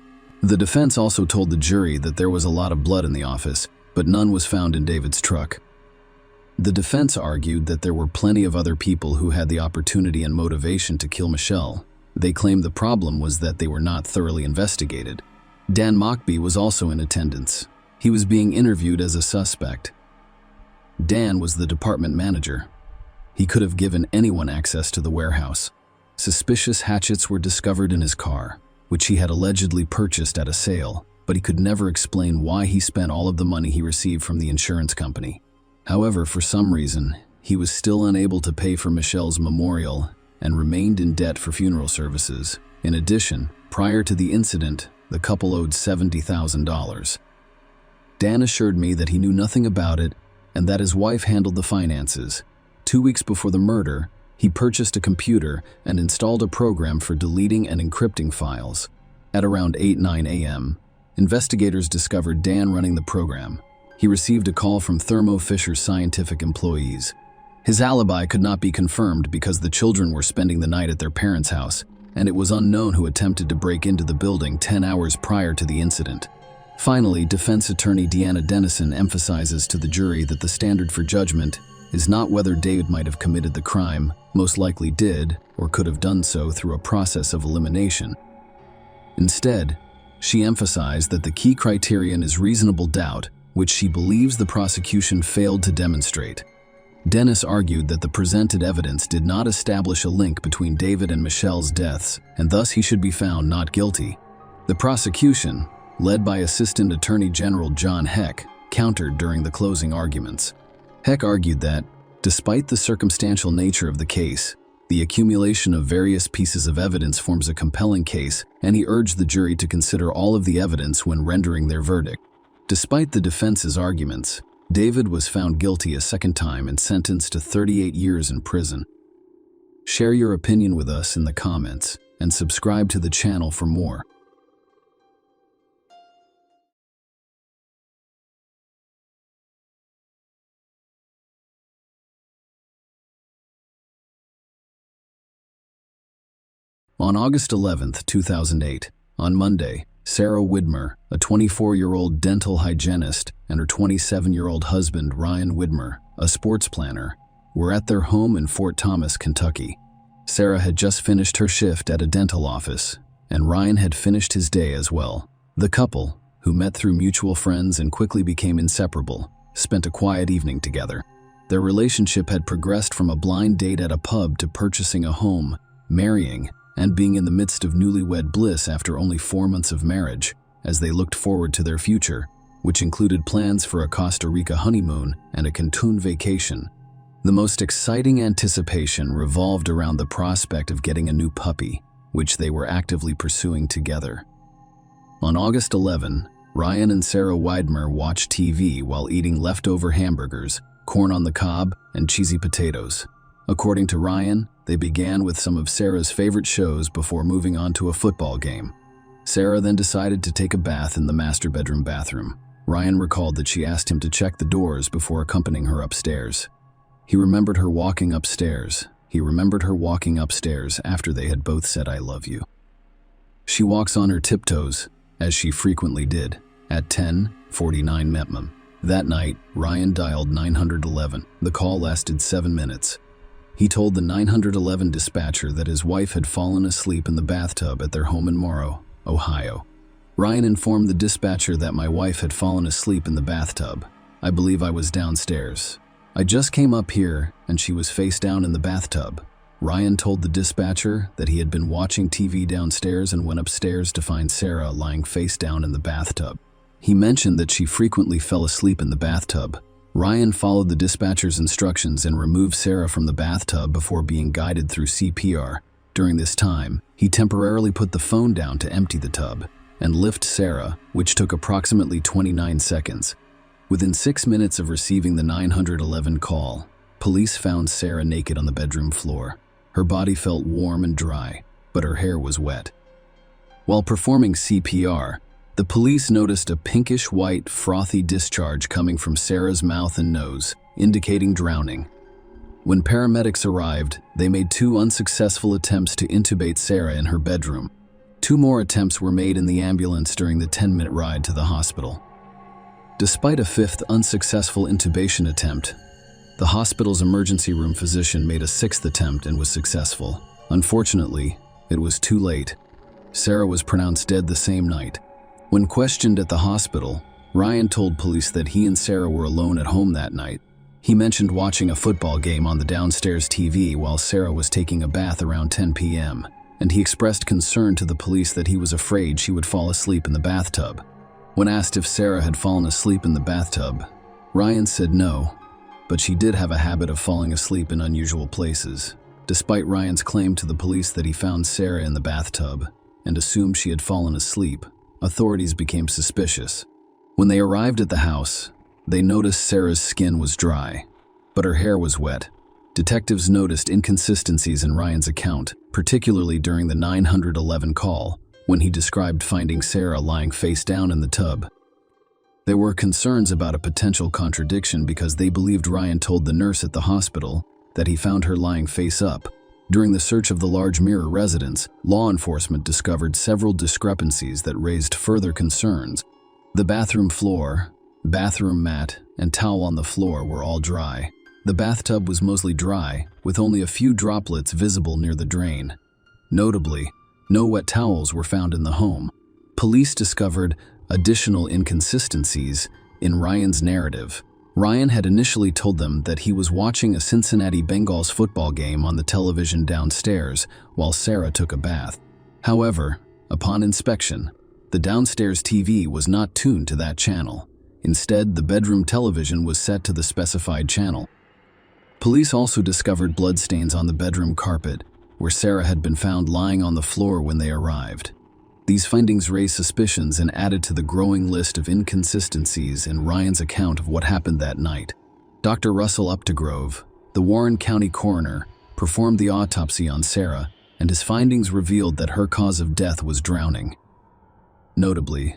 The defense also told the jury that there was a lot of blood in the office, but none was found in David's truck. The defense argued that there were plenty of other people who had the opportunity and motivation to kill Michelle. They claimed the problem was that they were not thoroughly investigated. Dan Mockbee was also in attendance. He was being interviewed as a suspect. Dan was the department manager. He could have given anyone access to the warehouse. Suspicious hatchets were discovered in his car, which he had allegedly purchased at a sale, but he could never explain why he spent all of the money he received from the insurance company. However, for some reason, he was still unable to pay for Michelle's memorial and remained in debt for funeral services. In addition, prior to the incident, the couple owed $70,000. Dan assured me that he knew nothing about it and that his wife handled the finances. 2 weeks before the murder, he purchased a computer and installed a program for deleting and encrypting files. At around 8-9 a.m., investigators discovered Dan running the program. He received a call from Thermo Fisher Scientific employees. His alibi could not be confirmed because the children were spending the night at their parents' house, and it was unknown who attempted to break into the building 10 hours prior to the incident. Finally, defense attorney Deanna Dennison emphasizes to the jury that the standard for judgment is not whether David might have committed the crime, most likely did, or could have done so through a process of elimination. Instead, she emphasized that the key criterion is reasonable doubt, which she believes the prosecution failed to demonstrate. Dennis argued that the presented evidence did not establish a link between David and Michelle's deaths, and thus he should be found not guilty. The prosecution, led by Assistant Attorney General John Heck, countered during the closing arguments. Heck argued that, despite the circumstantial nature of the case, the accumulation of various pieces of evidence forms a compelling case, and he urged the jury to consider all of the evidence when rendering their verdict. Despite the defense's arguments, David was found guilty a second time and sentenced to 38 years in prison. Share your opinion with us in the comments and subscribe to the channel for more. On August 11, 2008, on Monday, Sarah Widmer, a 24-year-old dental hygienist, and her 27-year-old husband, Ryan Widmer, a sports planner, were at their home in Fort Thomas, Kentucky. Sarah had just finished her shift at a dental office, and Ryan had finished his day as well. The couple, who met through mutual friends and quickly became inseparable, spent a quiet evening together. Their relationship had progressed from a blind date at a pub to purchasing a home, marrying, and being in the midst of newlywed bliss after only 4 months of marriage, as they looked forward to their future, which included plans for a Costa Rica honeymoon and a Cancun vacation. The most exciting anticipation revolved around the prospect of getting a new puppy, which they were actively pursuing together. On August 11, Ryan and Sarah Widmer watched TV while eating leftover hamburgers, corn on the cob, and cheesy potatoes. According to Ryan, they began with some of Sarah's favorite shows before moving on to a football game. Sarah then decided to take a bath in the master bedroom bathroom. Ryan recalled that she asked him to check the doors before accompanying her upstairs. He remembered her walking upstairs. He remembered her walking upstairs after they had both said, "I love you." She walks on her tiptoes, as she frequently did, at 10:49 p.m. That night, Ryan dialed 911. The call lasted 7 minutes. He told the 911 dispatcher that his wife had fallen asleep in the bathtub at their home in Morrow, Ohio. Ryan informed the dispatcher that my wife had fallen asleep in the bathtub. I believe I was downstairs. I just came up here and she was face down in the bathtub. Ryan told the dispatcher that he had been watching TV downstairs and went upstairs to find Sarah lying face down in the bathtub. He mentioned that she frequently fell asleep in the bathtub. Ryan followed the dispatcher's instructions and removed Sarah from the bathtub before being guided through CPR. During this time, he temporarily put the phone down to empty the tub and lift Sarah, which took approximately 29 seconds. Within 6 minutes of receiving the 911 call, police found Sarah naked on the bedroom floor. Her body felt warm and dry, but her hair was wet. While performing CPR, the police noticed a pinkish-white, frothy discharge coming from Sarah's mouth and nose, indicating drowning. When paramedics arrived, they made 2 unsuccessful attempts to intubate Sarah in her bedroom. 2 more attempts were made in the ambulance during the 10-minute ride to the hospital. Despite a 5th unsuccessful intubation attempt, the hospital's emergency room physician made a 6th attempt and was successful. Unfortunately, it was too late. Sarah was pronounced dead the same night. When questioned at the hospital, Ryan told police that he and Sarah were alone at home that night. He mentioned watching a football game on the downstairs TV while Sarah was taking a bath around 10 p.m., and he expressed concern to the police that he was afraid she would fall asleep in the bathtub. When asked if Sarah had fallen asleep in the bathtub, Ryan said no, but she did have a habit of falling asleep in unusual places. Despite Ryan's claim to the police that he found Sarah in the bathtub and assumed she had fallen asleep, authorities became suspicious. When they arrived at the house, they noticed Sarah's skin was dry, but her hair was wet. Detectives noticed inconsistencies in Ryan's account, particularly during the 911 call, when he described finding Sarah lying face down in the tub. There were concerns about a potential contradiction because they believed Ryan told the nurse at the hospital that he found her lying face up. During the search of the large mirror residence, law enforcement discovered several discrepancies that raised further concerns. The bathroom floor, bathroom mat, and towel on the floor were all dry. The bathtub was mostly dry, with only a few droplets visible near the drain. Notably, no wet towels were found in the home. Police discovered additional inconsistencies in Ryan's narrative. Ryan had initially told them that he was watching a Cincinnati Bengals football game on the television downstairs while Sarah took a bath. However, upon inspection, the downstairs TV was not tuned to that channel. Instead, the bedroom television was set to the specified channel. Police also discovered bloodstains on the bedroom carpet, where Sarah had been found lying on the floor when they arrived. These findings raised suspicions and added to the growing list of inconsistencies in Ryan's account of what happened that night. Dr. Russell Updegrove, the Warren County coroner, performed the autopsy on Sarah, and his findings revealed that her cause of death was drowning. Notably,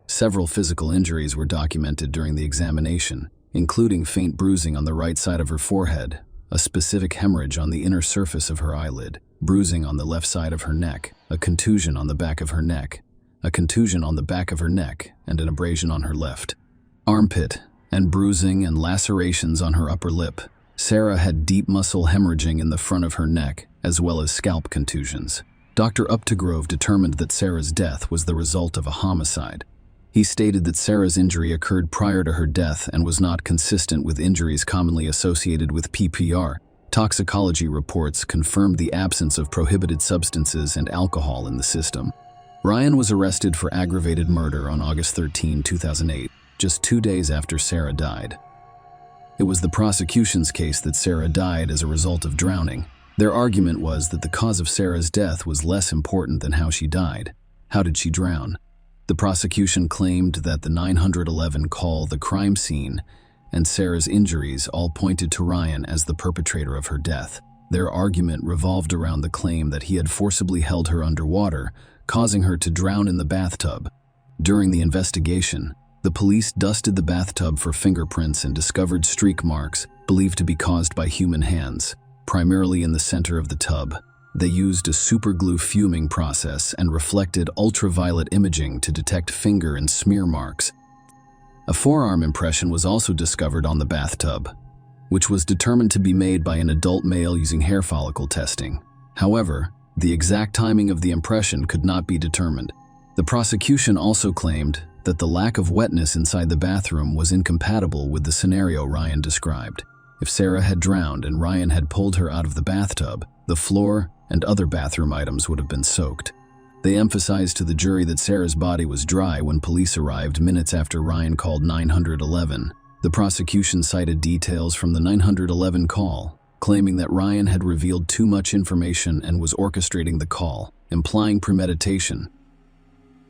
several physical injuries were documented during the examination, including faint bruising on the right side of her forehead, a specific hemorrhage on the inner surface of her eyelid, bruising on the left side of her neck, a contusion on the back of her neck, a contusion on the back of her neck, and an abrasion on her left armpit, and bruising and lacerations on her upper lip. Sarah had deep muscle hemorrhaging in the front of her neck, as well as scalp contusions. Dr. Updegrove determined that Sarah's death was the result of a homicide. He stated that Sarah's injury occurred prior to her death and was not consistent with injuries commonly associated with PPR. Toxicology reports confirmed the absence of prohibited substances and alcohol in the system. Ryan was arrested for aggravated murder on August 13, 2008, just 2 days after Sarah died. It was the prosecution's case that Sarah died as a result of drowning. Their argument was that the cause of Sarah's death was less important than how she died. How did she drown? The prosecution claimed that the 911 call, the crime scene, and Sarah's injuries all pointed to Ryan as the perpetrator of her death. Their argument revolved around the claim that he had forcibly held her underwater, causing her to drown in the bathtub. During the investigation, the police dusted the bathtub for fingerprints and discovered streak marks believed to be caused by human hands, primarily in the center of the tub. They used a superglue fuming process and reflected ultraviolet imaging to detect finger and smear marks. A forearm impression was also discovered on the bathtub, which was determined to be made by an adult male using hair follicle testing. However, the exact timing of the impression could not be determined. The prosecution also claimed that the lack of wetness inside the bathroom was incompatible with the scenario Ryan described. If Sarah had drowned and Ryan had pulled her out of the bathtub, the floor and other bathroom items would have been soaked. They emphasized to the jury that Sarah's body was dry when police arrived minutes after Ryan called 911. The prosecution cited details from the 911 call, claiming that Ryan had revealed too much information and was orchestrating the call, implying premeditation.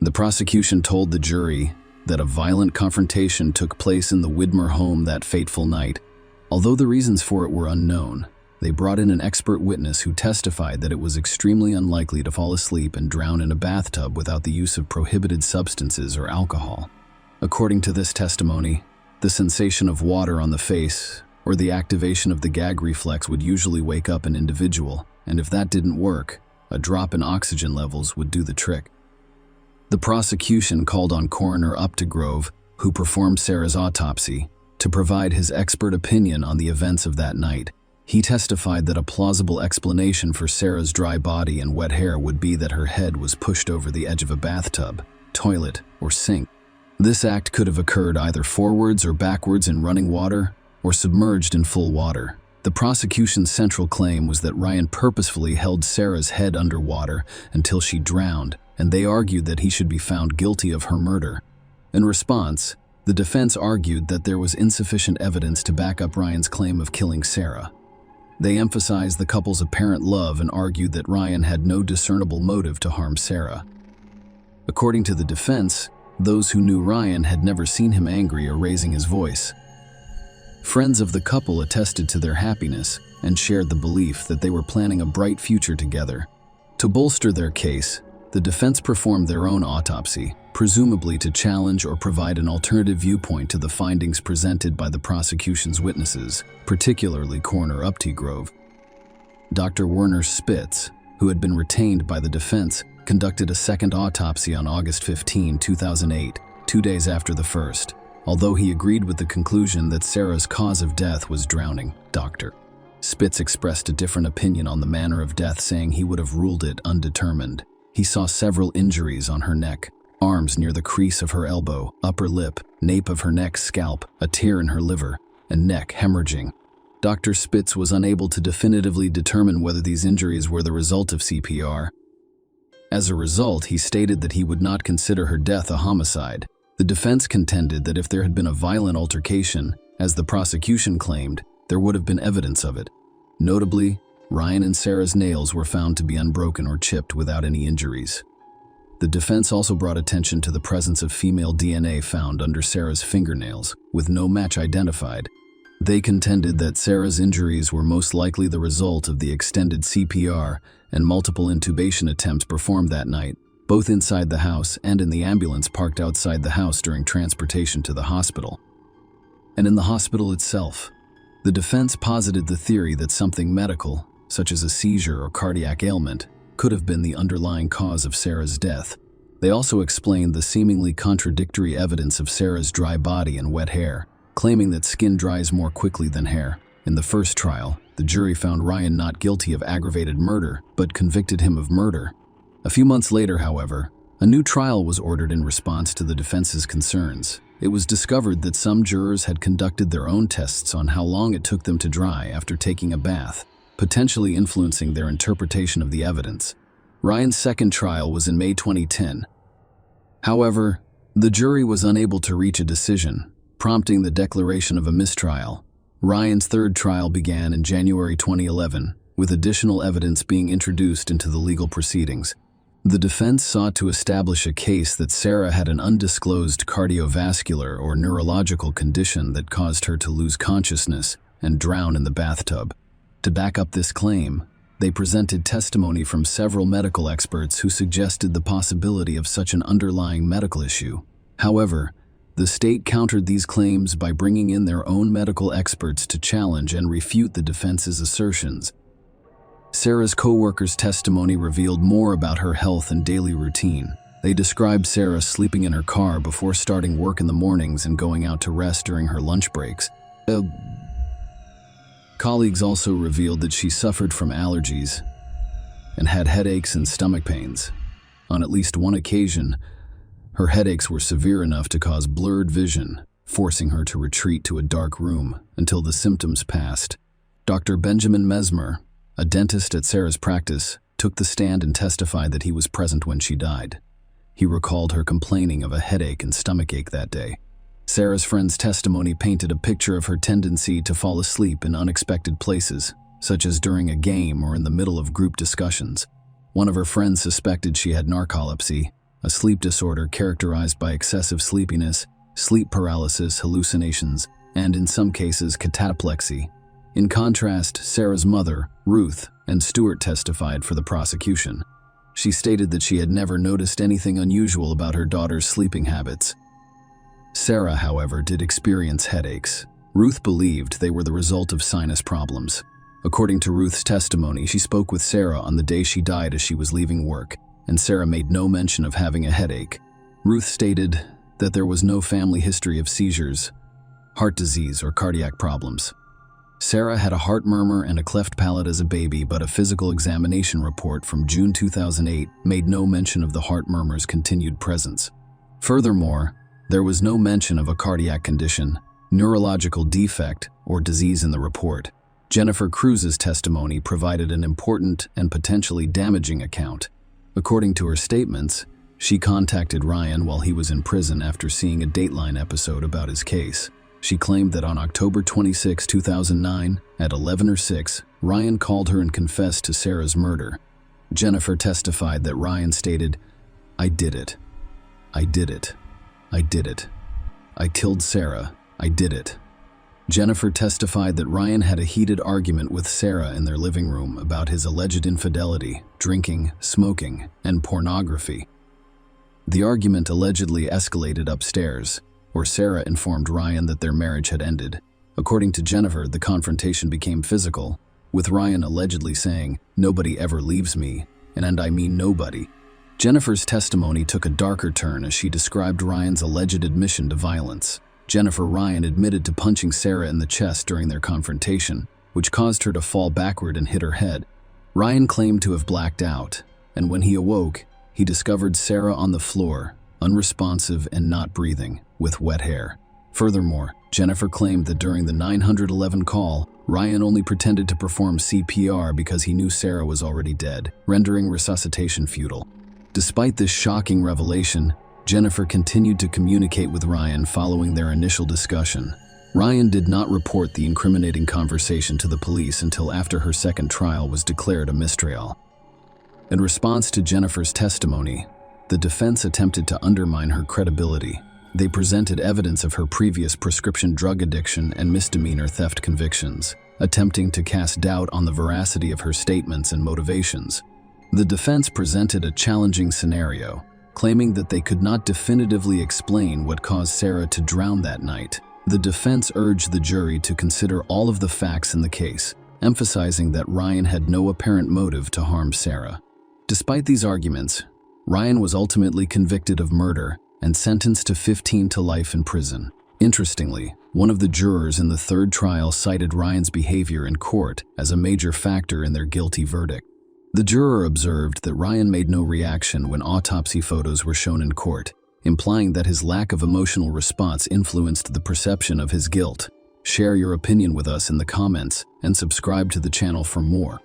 The prosecution told the jury that a violent confrontation took place in the Widmer home that fateful night. Although the reasons for it were unknown, they brought in an expert witness who testified that it was extremely unlikely to fall asleep and drown in a bathtub without the use of prohibited substances or alcohol. According to this testimony, the sensation of water on the face or the activation of the gag reflex would usually wake up an individual, and if that didn't work, a drop in oxygen levels would do the trick. The prosecution called on Coroner Updegrove, who performed Sarah's autopsy, to provide his expert opinion on the events of that night. He testified that a plausible explanation for Sarah's dry body and wet hair would be that her head was pushed over the edge of a bathtub, toilet, or sink. This act could have occurred either forwards or backwards in running water, or submerged in full water. The prosecution's central claim was that Ryan purposefully held Sarah's head underwater until she drowned, and they argued that he should be found guilty of her murder. In response, the defense argued that there was insufficient evidence to back up Ryan's claim of killing Sarah. They emphasized the couple's apparent love and argued that Ryan had no discernible motive to harm Sarah. According to the defense, those who knew Ryan had never seen him angry or raising his voice. Friends of the couple attested to their happiness and shared the belief that they were planning a bright future together. To bolster their case, the defense performed their own autopsy, presumably to challenge or provide an alternative viewpoint to the findings presented by the prosecution's witnesses, particularly Coroner Updegrove. Dr. Werner Spitz, who had been retained by the defense, conducted a second autopsy on August 15, 2008, 2 days after the first. Although he agreed with the conclusion that Sarah's cause of death was drowning, Dr. Spitz expressed a different opinion on the manner of death, saying he would have ruled it undetermined. He saw several injuries on her neck, arms near the crease of her elbow, upper lip, nape of her neck, scalp, a tear in her liver, and neck hemorrhaging. Dr. Spitz was unable to definitively determine whether these injuries were the result of CPR. As a result, he stated that he would not consider her death a homicide. The defense contended that if there had been a violent altercation, as the prosecution claimed, there would have been evidence of it. Notably, Ryan and Sarah's nails were found to be unbroken or chipped without any injuries. The defense also brought attention to the presence of female DNA found under Sarah's fingernails, with no match identified. They contended that Sarah's injuries were most likely the result of the extended CPR and multiple intubation attempts performed that night, both inside the house and in the ambulance parked outside the house during transportation to the hospital. And in the hospital itself, the defense posited the theory that something medical, such as a seizure or cardiac ailment, could have been the underlying cause of Sarah's death. They also explained the seemingly contradictory evidence of Sarah's dry body and wet hair, claiming that skin dries more quickly than hair. In the first trial, the jury found Ryan not guilty of aggravated murder, but convicted him of murder. A few months later, however, a new trial was ordered in response to the defense's concerns. It was discovered that some jurors had conducted their own tests on how long it took them to dry after taking a bath, potentially influencing their interpretation of the evidence. Ryan's second trial was in May 2010. However, the jury was unable to reach a decision, prompting the declaration of a mistrial. Ryan's third trial began in January 2011, with additional evidence being introduced into the legal proceedings. The defense sought to establish a case that Sarah had an undisclosed cardiovascular or neurological condition that caused her to lose consciousness and drown in the bathtub. To back up this claim, they presented testimony from several medical experts who suggested the possibility of such an underlying medical issue. However, the state countered these claims by bringing in their own medical experts to challenge and refute the defense's assertions. Sarah's co-workers' testimony revealed more about her health and daily routine. They described Sarah sleeping in her car before starting work in the mornings and going out to rest during her lunch breaks. Colleagues also revealed that she suffered from allergies and had headaches and stomach pains. On at least one occasion, her headaches were severe enough to cause blurred vision, forcing her to retreat to a dark room until the symptoms passed. Dr. Benjamin Mesmer, a dentist at Sarah's practice, took the stand and testified that he was present when she died. He recalled her complaining of a headache and stomachache that day. Sarah's friend's testimony painted a picture of her tendency to fall asleep in unexpected places, such as during a game or in the middle of group discussions. One of her friends suspected she had narcolepsy, a sleep disorder characterized by excessive sleepiness, sleep paralysis, hallucinations, and in some cases cataplexy. In contrast, Sarah's mother, Ruth, and Stuart testified for the prosecution. She stated that she had never noticed anything unusual about her daughter's sleeping habits. Sarah, however, did experience headaches. Ruth believed they were the result of sinus problems. According to Ruth's testimony, she spoke with Sarah on the day she died as she was leaving work, and Sarah made no mention of having a headache. Ruth stated that there was no family history of seizures, heart disease, or cardiac problems. Sarah had a heart murmur and a cleft palate as a baby, but a physical examination report from June 2008 made no mention of the heart murmur's continued presence. Furthermore, there was no mention of a cardiac condition, neurological defect, or disease in the report. Jennifer Cruz's testimony provided an important and potentially damaging account. According to her statements, she contacted Ryan while he was in prison after seeing a Dateline episode about his case. She claimed that on October 26, 2009, at 11:06, Ryan called her and confessed to Sarah's murder. Jennifer testified that Ryan stated, "I did it. I did it. I did it. I killed Sarah. I did it." Jennifer testified that Ryan had a heated argument with Sarah in their living room about his alleged infidelity, drinking, smoking, and pornography. The argument allegedly escalated upstairs, where Sarah informed Ryan that their marriage had ended. According to Jennifer, the confrontation became physical, with Ryan allegedly saying, "Nobody ever leaves me, and I mean nobody." Jennifer's testimony took a darker turn as she described Ryan's alleged admission to violence. Ryan admitted to punching Sarah in the chest during their confrontation, which caused her to fall backward and hit her head. Ryan claimed to have blacked out, and when he awoke, he discovered Sarah on the floor, unresponsive and not breathing, with wet hair. Furthermore, Jennifer claimed that during the 911 call, Ryan only pretended to perform CPR because he knew Sarah was already dead, rendering resuscitation futile. Despite this shocking revelation, Jennifer continued to communicate with Ryan following their initial discussion. Ryan did not report the incriminating conversation to the police until after her second trial was declared a mistrial. In response to Jennifer's testimony, The defense attempted to undermine her credibility. They presented evidence of her previous prescription drug addiction and misdemeanor theft convictions, attempting to cast doubt on the veracity of her statements and motivations. The defense presented a challenging scenario, claiming that they could not definitively explain what caused Sarah to drown that night. The defense urged the jury to consider all of the facts in the case, emphasizing that Ryan had no apparent motive to harm Sarah. Despite these arguments, Ryan was ultimately convicted of murder and sentenced to 15 to life in prison. Interestingly, one of the jurors in the third trial cited Ryan's behavior in court as a major factor in their guilty verdict. The juror observed that Ryan made no reaction when autopsy photos were shown in court, implying that his lack of emotional response influenced the perception of his guilt. Share your opinion with us in the comments and subscribe to the channel for more.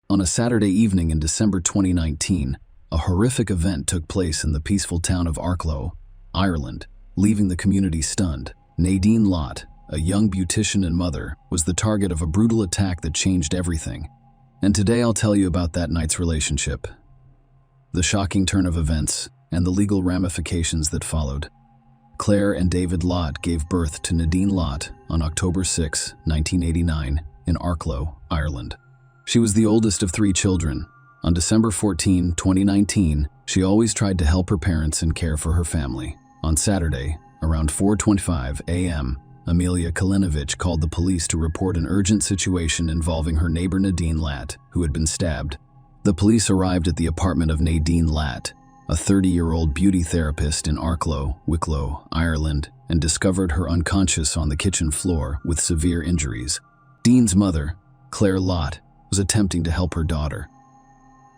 On a Saturday evening in December 2019, a horrific event took place in the peaceful town of Arklow, Ireland, leaving the community stunned. Nadine Lott, a young beautician and mother, was the target of a brutal attack that changed everything. And today I'll tell you about that night's relationship, the shocking turn of events, and the legal ramifications that followed. Claire and David Lott gave birth to Nadine Lott on October 6, 1989, in Arklow, Ireland. She was the oldest of 3 children. On December 14, 2019, she always tried to help her parents and care for her family. On Saturday, around 4:25 a.m., Amelia Kalinovich called the police to report an urgent situation involving her neighbor Nadine Lott, who had been stabbed. The police arrived at the apartment of Nadine Lott, a 30-year-old beauty therapist in Arklow, Wicklow, Ireland, and discovered her unconscious on the kitchen floor with severe injuries. Dean's mother, Claire Lott, was attempting to help her daughter.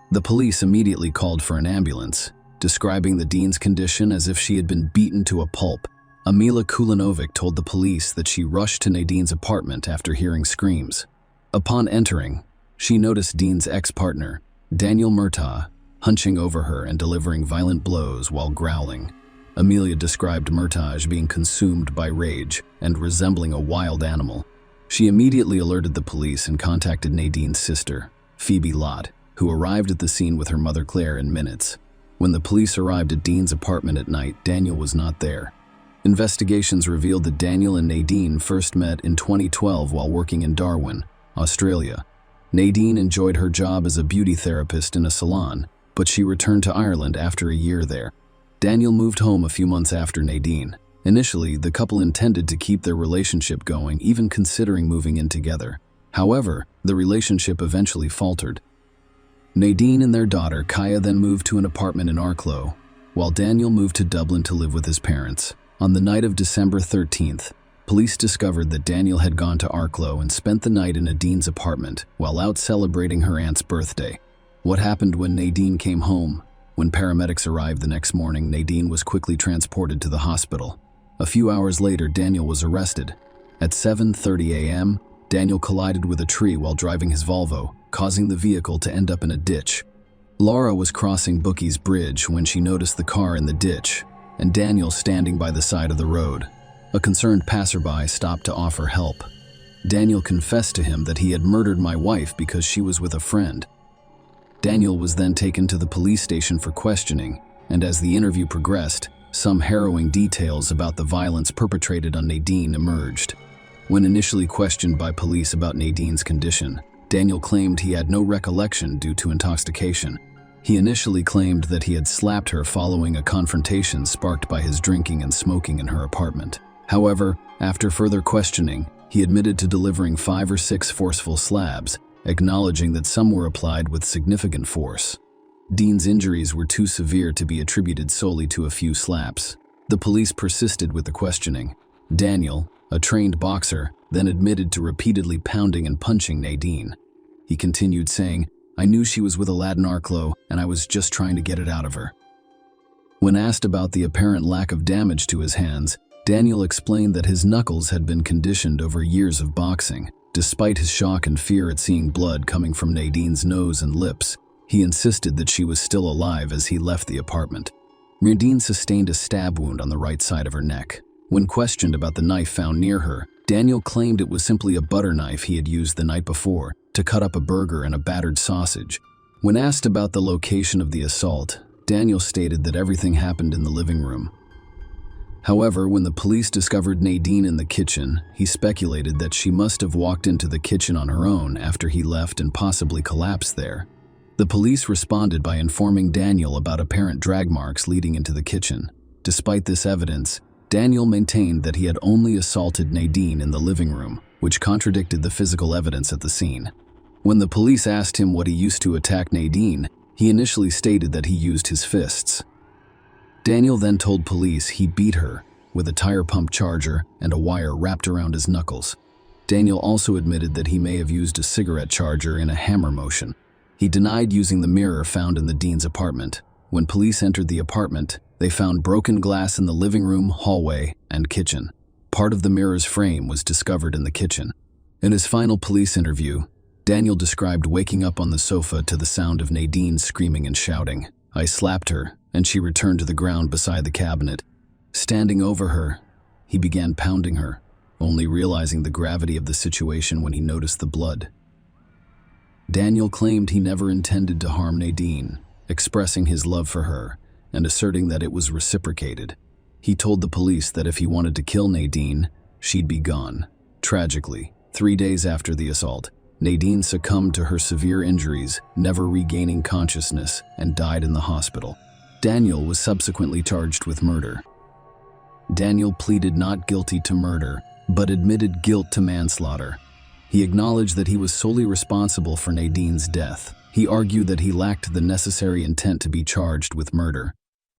The police immediately called for an ambulance, describing the Dean's condition as if she had been beaten to a pulp. Amelia Kulinovic told the police that she rushed to Nadine's apartment after hearing screams. Upon entering, she noticed Dean's ex-partner, Daniel Murtaugh, hunching over her and delivering violent blows while growling. Amelia described Murtaugh as being consumed by rage and resembling a wild animal. She immediately alerted the police and contacted Nadine's sister, Phoebe Lott, who arrived at the scene with her mother Claire in minutes. When the police arrived at Dean's apartment at night, Daniel was not there. Investigations revealed that Daniel and Nadine first met in 2012 while working in Darwin, Australia. Nadine enjoyed her job as a beauty therapist in a salon, but she returned to Ireland after a year there. Daniel moved home a few months after Nadine. Initially, the couple intended to keep their relationship going, even considering moving in together. However, the relationship eventually faltered. Nadine and their daughter Kaya then moved to an apartment in Arklow, while Daniel moved to Dublin to live with his parents. On the night of December 13th, police discovered that Daniel had gone to Arklow and spent the night in Nadine's apartment while out celebrating her aunt's birthday. What happened when Nadine came home? When paramedics arrived the next morning, Nadine was quickly transported to the hospital. A few hours later, Daniel was arrested. At 7:30 a.m., Daniel collided with a tree while driving his Volvo, causing the vehicle to end up in a ditch. Laura was crossing Bookie's Bridge when she noticed the car in the ditch, and Daniel standing by the side of the road. A concerned passerby stopped to offer help. Daniel confessed to him that he had murdered my wife because she was with a friend. Daniel was then taken to the police station for questioning, and as the interview progressed, some harrowing details about the violence perpetrated on Nadine emerged. When initially questioned by police about Nadine's condition, Daniel claimed he had no recollection due to intoxication. He initially claimed that he had slapped her following a confrontation sparked by his drinking and smoking in her apartment. However, after further questioning, he admitted to delivering 5 or 6 forceful slabs, acknowledging that some were applied with significant force. Dean's injuries were too severe to be attributed solely to a few slaps. The police persisted with the questioning. Daniel, a trained boxer, then admitted to repeatedly pounding and punching Nadine. He continued saying, "I knew she was with a lad in Arklow, and I was just trying to get it out of her." When asked about the apparent lack of damage to his hands, Daniel explained that his knuckles had been conditioned over years of boxing. Despite his shock and fear at seeing blood coming from Nadine's nose and lips, he insisted that she was still alive as he left the apartment. Nadine sustained a stab wound on the right side of her neck. When questioned about the knife found near her, Daniel claimed it was simply a butter knife he had used the night before to cut up a burger and a battered sausage. When asked about the location of the assault, Daniel stated that everything happened in the living room. However, when the police discovered Nadine in the kitchen, he speculated that she must have walked into the kitchen on her own after he left and possibly collapsed there. The police responded by informing Daniel about apparent drag marks leading into the kitchen. Despite this evidence, Daniel maintained that he had only assaulted Nadine in the living room, which contradicted the physical evidence at the scene. When the police asked him what he used to attack Nadine, he initially stated that he used his fists. Daniel then told police he beat her with a tire pump charger and a wire wrapped around his knuckles. Daniel also admitted that he may have used a cigarette charger in a hammer motion. He denied using the mirror found in the Dean's apartment. When police entered the apartment, they found broken glass in the living room, hallway, and kitchen. Part of the mirror's frame was discovered in the kitchen. In his final police interview, Daniel described waking up on the sofa to the sound of Nadine screaming and shouting. "I slapped her, and she returned to the ground beside the cabinet. Standing over her, he began pounding her, only realizing the gravity of the situation when he noticed the blood." Daniel claimed he never intended to harm Nadine, expressing his love for her and asserting that it was reciprocated. He told the police that if he wanted to kill Nadine, she'd be gone. Tragically, 3 days after the assault, Nadine succumbed to her severe injuries, never regaining consciousness, and died in the hospital. Daniel was subsequently charged with murder. Daniel pleaded not guilty to murder, but admitted guilt to manslaughter. He acknowledged that he was solely responsible for Nadine's death. He argued that he lacked the necessary intent to be charged with murder.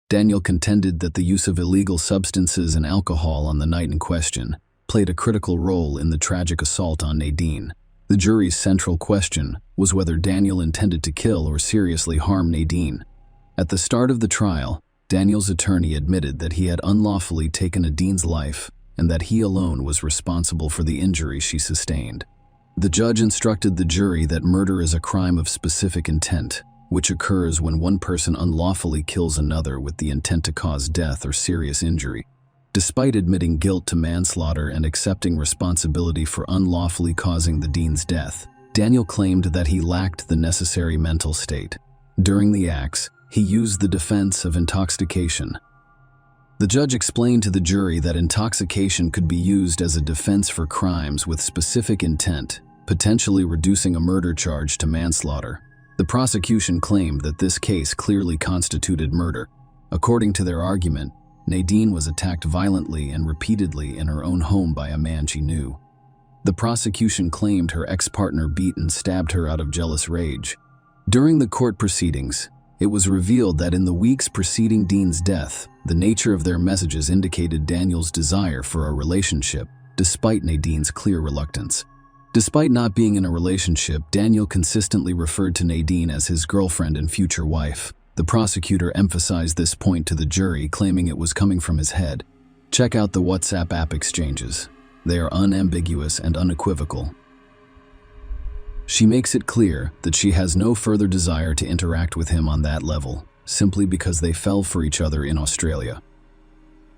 Daniel contended that the use of illegal substances and alcohol on the night in question played a critical role in the tragic assault on Nadine. The jury's central question was whether Daniel intended to kill or seriously harm Nadine. At the start of the trial, Daniel's attorney admitted that he had unlawfully taken Nadine's life and that he alone was responsible for the injury she sustained. The judge instructed the jury that murder is a crime of specific intent, which occurs when one person unlawfully kills another with the intent to cause death or serious injury. Despite admitting guilt to manslaughter and accepting responsibility for unlawfully causing Nadine's death, Daniel claimed that he lacked the necessary mental state. During the acts, he used the defense of intoxication. The judge explained to the jury that intoxication could be used as a defense for crimes with specific intent, potentially reducing a murder charge to manslaughter. The prosecution claimed that this case clearly constituted murder. According to their argument, Nadine was attacked violently and repeatedly in her own home by a man she knew. The prosecution claimed her ex-partner beat and stabbed her out of jealous rage. During the court proceedings, it was revealed that in the weeks preceding Dean's death, the nature of their messages indicated Daniel's desire for a relationship, despite Nadine's clear reluctance. Despite not being in a relationship, Daniel consistently referred to Nadine as his girlfriend and future wife. The prosecutor emphasized this point to the jury, claiming it was coming from his head. Check out the WhatsApp app exchanges. They are unambiguous and unequivocal. She makes it clear that she has no further desire to interact with him on that level, simply because they fell for each other in Australia.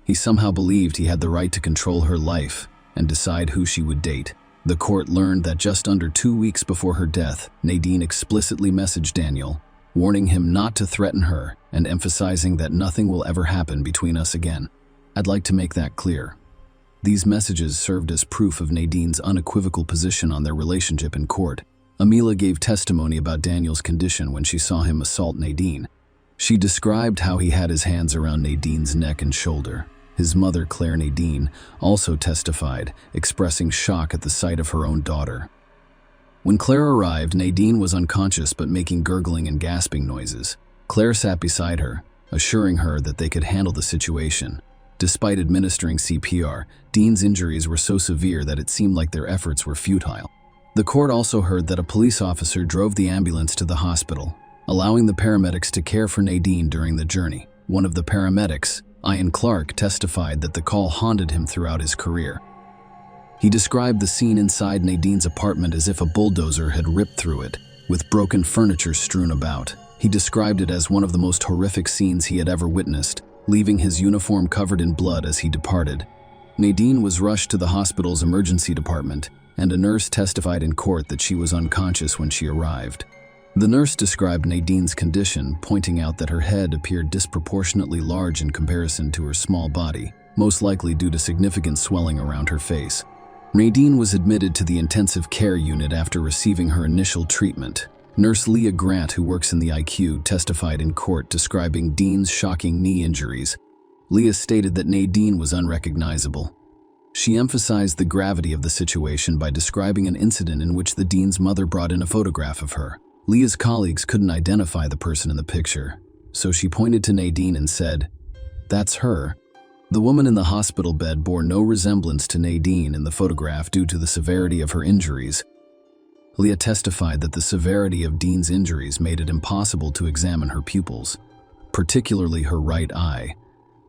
He somehow believed he had the right to control her life and decide who she would date. The court learned that just under 2 weeks before her death, Nadine explicitly messaged Daniel, warning him not to threaten her and emphasizing that nothing will ever happen between us again. I'd like to make that clear. These messages served as proof of Nadine's unequivocal position on their relationship in court. Amila gave testimony about Daniel's condition when she saw him assault Nadine. She described how he had his hands around Nadine's neck and shoulder. His mother, Claire Nadine, also testified, expressing shock at the sight of her own daughter. When Claire arrived, Nadine was unconscious but making gurgling and gasping noises. Claire sat beside her, assuring her that they could handle the situation. Despite administering CPR, Dean's injuries were so severe that it seemed like their efforts were futile. The court also heard that a police officer drove the ambulance to the hospital, allowing the paramedics to care for Nadine during the journey. One of the paramedics, Ian Clark, testified that the call haunted him throughout his career. He described the scene inside Nadine's apartment as if a bulldozer had ripped through it, with broken furniture strewn about. He described it as one of the most horrific scenes he had ever witnessed, leaving his uniform covered in blood as he departed. Nadine was rushed to the hospital's emergency department, and a nurse testified in court that she was unconscious when she arrived. The nurse described Nadine's condition, pointing out that her head appeared disproportionately large in comparison to her small body, most likely due to significant swelling around her face. Nadine was admitted to the intensive care unit after receiving her initial treatment. Nurse Leah Grant, who works in the IQ, testified in court describing Dean's shocking knee injuries. Leah stated that Nadine was unrecognizable. She emphasized the gravity of the situation by describing an incident in which the Dean's mother brought in a photograph of her. Leah's colleagues couldn't identify the person in the picture, so she pointed to Nadine and said, "That's her." The woman in the hospital bed bore no resemblance to Nadine in the photograph due to the severity of her injuries. Leah testified that the severity of Dean's injuries made it impossible to examine her pupils, particularly her right eye,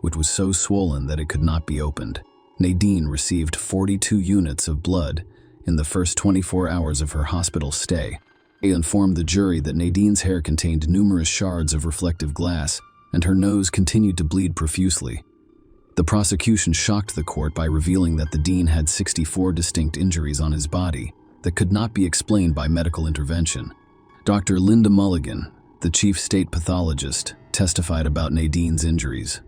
which was so swollen that it could not be opened. Nadine received 42 units of blood in the first 24 hours of her hospital stay. They informed the jury that Nadine's hair contained numerous shards of reflective glass, and her nose continued to bleed profusely. The prosecution shocked the court by revealing that the Dean had 64 distinct injuries on his body that could not be explained by medical intervention. Dr. Linda Mulligan, the chief state pathologist, testified about Nadine's injuries.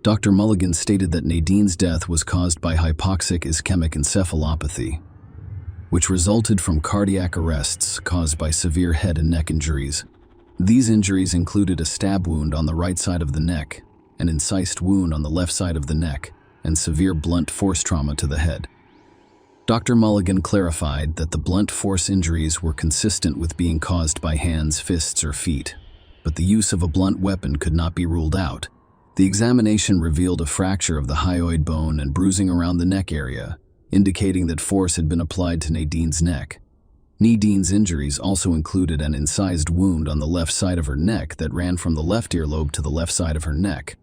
Dr. Mulligan stated that Nadine's death was caused by hypoxic ischemic encephalopathy, which resulted from cardiac arrests caused by severe head and neck injuries. These injuries included a stab wound on the right side of the neck, an incised wound on the left side of the neck, and severe blunt force trauma to the head. Dr. Mulligan clarified that the blunt force injuries were consistent with being caused by hands, fists, or feet, but the use of a blunt weapon could not be ruled out. The examination revealed a fracture of the hyoid bone and bruising around the neck area, indicating that force had been applied to Nadine's neck. Nadine's injuries also included an incised wound on the left side of her neck that ran from the left earlobe to the left side of her neck,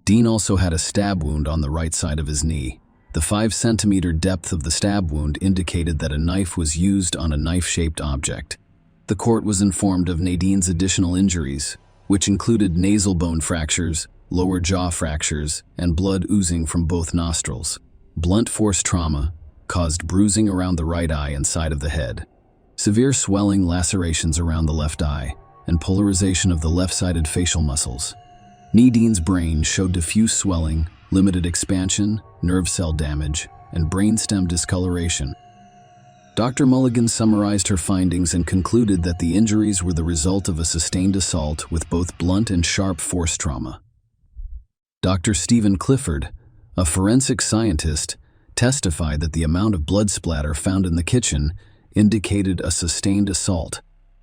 Dean also had a stab wound on the right side of his knee. The 5-centimeter depth of the stab wound indicated that a knife was used on a knife-shaped object. The court was informed of Nadine's additional injuries, which included nasal bone fractures, lower jaw fractures, and blood oozing from both nostrils. Blunt force trauma caused bruising around the right eye and side of the head, severe swelling, lacerations around the left eye, and polarization of the left-sided facial muscles. Nadine's brain showed diffuse swelling, limited expansion, nerve cell damage, and brainstem discoloration. Dr. Mulligan summarized her findings and concluded that the injuries were the result of a sustained assault with both blunt and sharp force trauma. Dr. Stephen Clifford, a forensic scientist, testified that the amount of blood splatter found in the kitchen indicated a sustained assault.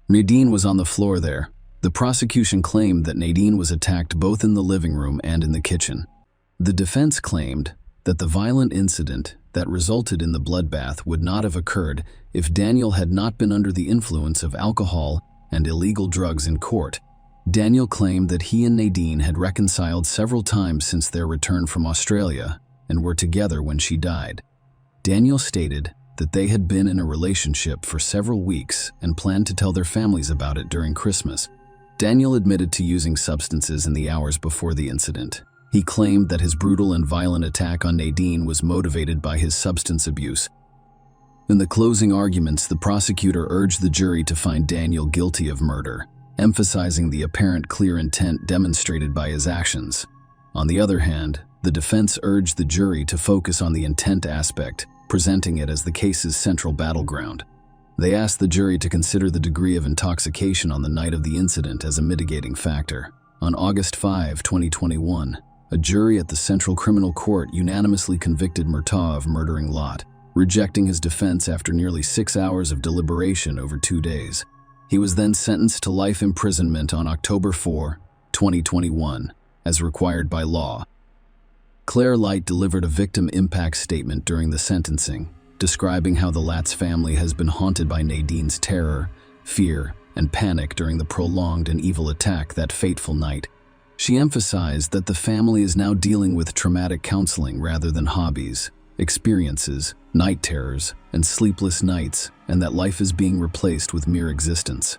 Nadine was on the floor there. The prosecution claimed that Nadine was attacked both in the living room and in the kitchen. The defense claimed that the violent incident that resulted in the bloodbath would not have occurred if Daniel had not been under the influence of alcohol and illegal drugs in court. Daniel claimed that he and Nadine had reconciled several times since their return from Australia and were together when she died. Daniel stated that they had been in a relationship for several weeks and planned to tell their families about it during Christmas. Daniel admitted to using substances in the hours before the incident. He claimed that his brutal and violent attack on Nadine was motivated by his substance abuse. In the closing arguments, the prosecutor urged the jury to find Daniel guilty of murder, emphasizing the apparent clear intent demonstrated by his actions. On the other hand, the defense urged the jury to focus on the intent aspect, presenting it as the case's central battleground. They asked the jury to consider the degree of intoxication on the night of the incident as a mitigating factor. On August 5, 2021, a jury at the Central Criminal Court unanimously convicted Murtaugh of murdering Lot, rejecting his defense after nearly 6 hours of deliberation over 2 days. He was then sentenced to life imprisonment on October 4, 2021, as required by law. Claire Light delivered a victim impact statement during the sentencing, describing how the Latz family has been haunted by Nadine's terror, fear, and panic during the prolonged and evil attack that fateful night. She emphasized that the family is now dealing with traumatic counseling rather than hobbies, experiences, night terrors, and sleepless nights, and that life is being replaced with mere existence.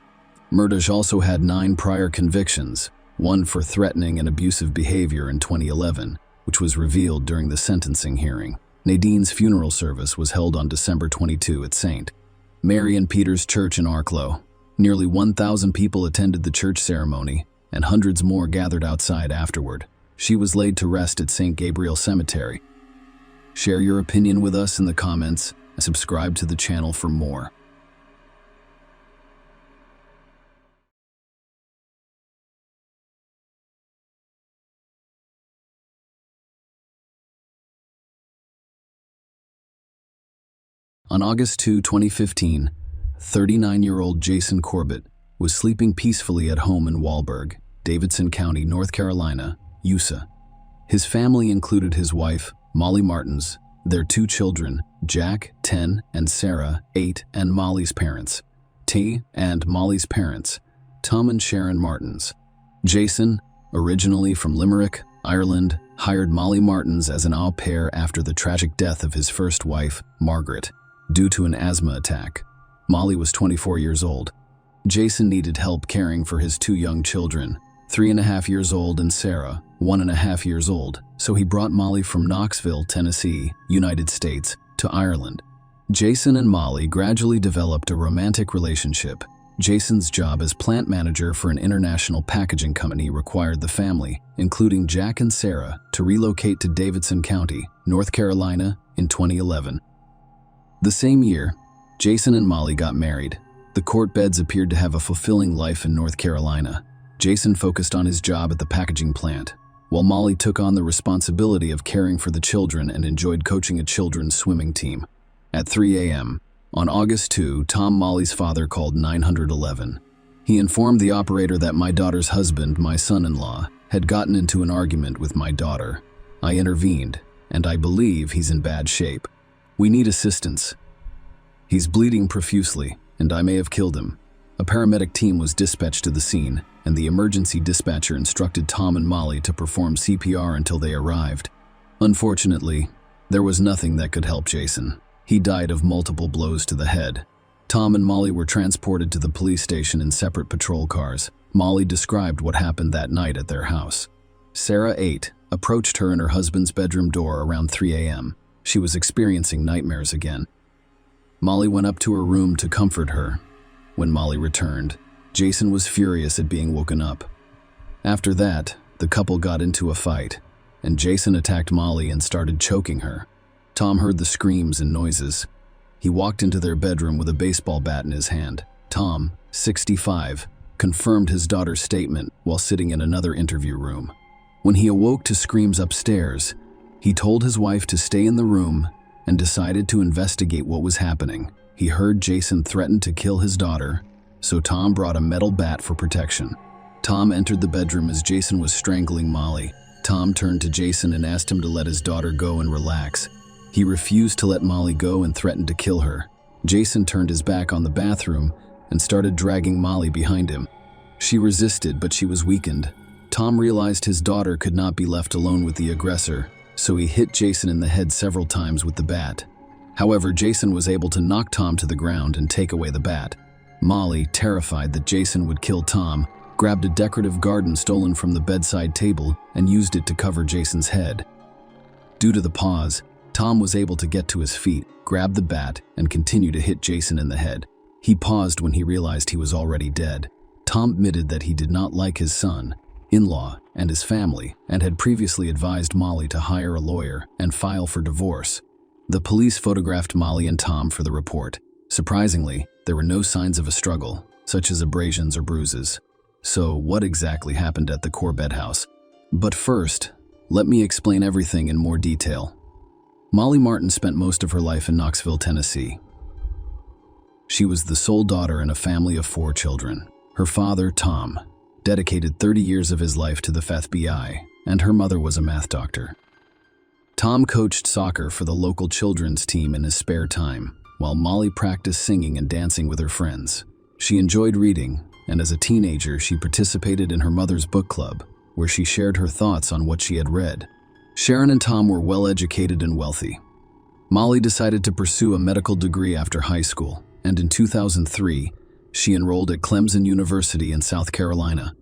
Murtaugh also had 9 prior convictions, one for threatening and abusive behavior in 2011, which was revealed during the sentencing hearing. Nadine's funeral service was held on December 22 at St. Mary and Peter's Church in Arklow. Nearly 1,000 people attended the church ceremony, and hundreds more gathered outside afterward. She was laid to rest at St. Gabriel Cemetery. Share your opinion with us in the comments and subscribe to the channel for more. On August 2, 2015, 39-year-old Jason Corbett was sleeping peacefully at home in Wahlberg, Davidson County, North Carolina, USA. His family included his wife, Molly Martins, their 2 children, Jack, 10, and Sarah, 8, and Molly's parents, Tom and Sharon Martins. Jason, originally from Limerick, Ireland, hired Molly Martins as an au pair after the tragic death of his first wife, Margaret, due to an asthma attack. Molly was 24 years old. Jason needed help caring for his 2 young children, 3.5 years old and Sarah, 1.5 years old, so he brought Molly from Knoxville, Tennessee, United States, to Ireland. Jason and Molly gradually developed a romantic relationship. Jason's job as plant manager for an international packaging company required the family, including Jack and Sarah, to relocate to Davidson County, North Carolina, in 2011. The same year, Jason and Molly got married. The court beds appeared to have a fulfilling life in North Carolina. Jason focused on his job at the packaging plant, while Molly took on the responsibility of caring for the children and enjoyed coaching a children's swimming team. At 3 a.m., on August 2, Tom, Molly's father, called 911. He informed the operator that my daughter's husband, my son-in-law, had gotten into an argument with my daughter. I intervened, and I believe he's in bad shape. We need assistance. He's bleeding profusely, and I may have killed him. A paramedic team was dispatched to the scene, and the emergency dispatcher instructed Tom and Molly to perform CPR until they arrived. Unfortunately, there was nothing that could help Jason. He died of multiple blows to the head. Tom and Molly were transported to the police station in separate patrol cars. Molly described what happened that night at their house. Sarah, 8, approached her in her husband's bedroom door around 3 a.m. She was experiencing nightmares again. Molly went up to her room to comfort her. When Molly returned, Jason was furious at being woken up. After that, the couple got into a fight, and Jason attacked Molly and started choking her. Tom heard the screams and noises. He walked into their bedroom with a baseball bat in his hand. Tom, 65, confirmed his daughter's statement while sitting in another interview room. When he awoke to screams upstairs, he told his wife to stay in the room and decided to investigate what was happening. He heard Jason threaten to kill his daughter, so Tom brought a metal bat for protection. Tom entered the bedroom as Jason was strangling Molly. Tom turned to Jason and asked him to let his daughter go and relax. He refused to let Molly go and threatened to kill her. Jason turned his back on the bathroom and started dragging Molly behind him. She resisted, but she was weakened. Tom realized his daughter could not be left alone with the aggressor, so he hit Jason in the head several times with the bat. However, Jason was able to knock Tom to the ground and take away the bat. Molly, terrified that Jason would kill Tom, grabbed a decorative garden stolen from the bedside table and used it to cover Jason's head. Due to the pause, Tom was able to get to his feet, grab the bat, and continue to hit Jason in the head. He paused when he realized he was already dead. Tom admitted that he did not like his son-in-law and his family, and had previously advised Molly to hire a lawyer and file for divorce. The police photographed Molly and Tom for the report. Surprisingly, there were no signs of a struggle, such as abrasions or bruises. So, what exactly happened at the Corbett house? But first, let me explain everything in more detail. Molly Martin spent most of her life in Knoxville, Tennessee. She was the sole daughter in a family of 4 children. Her father, Tom, dedicated 30 years of his life to the FBI, and her mother was a math doctor. Tom coached soccer for the local children's team in his spare time, while Molly practiced singing and dancing with her friends. She enjoyed reading, and as a teenager, she participated in her mother's book club, where she shared her thoughts on what she had read. Sharon and Tom were well-educated and wealthy. Molly decided to pursue a medical degree after high school, and in 2003, she enrolled at Clemson University in South Carolina.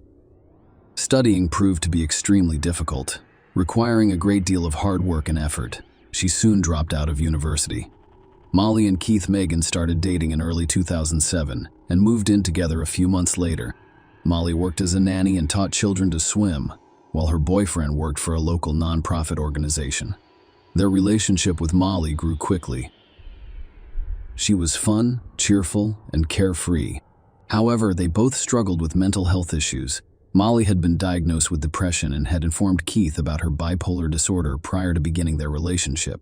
Studying proved to be extremely difficult, requiring a great deal of hard work and effort. She soon dropped out of university. Molly and Keith Megan started dating in early 2007 and moved in together a few months later. Molly worked as a nanny and taught children to swim, while her boyfriend worked for a local nonprofit organization. Their relationship with Molly grew quickly. She was fun, cheerful, and carefree. However, they both struggled with mental health issues. Molly had been diagnosed with depression and had informed Keith about her bipolar disorder prior to beginning their relationship.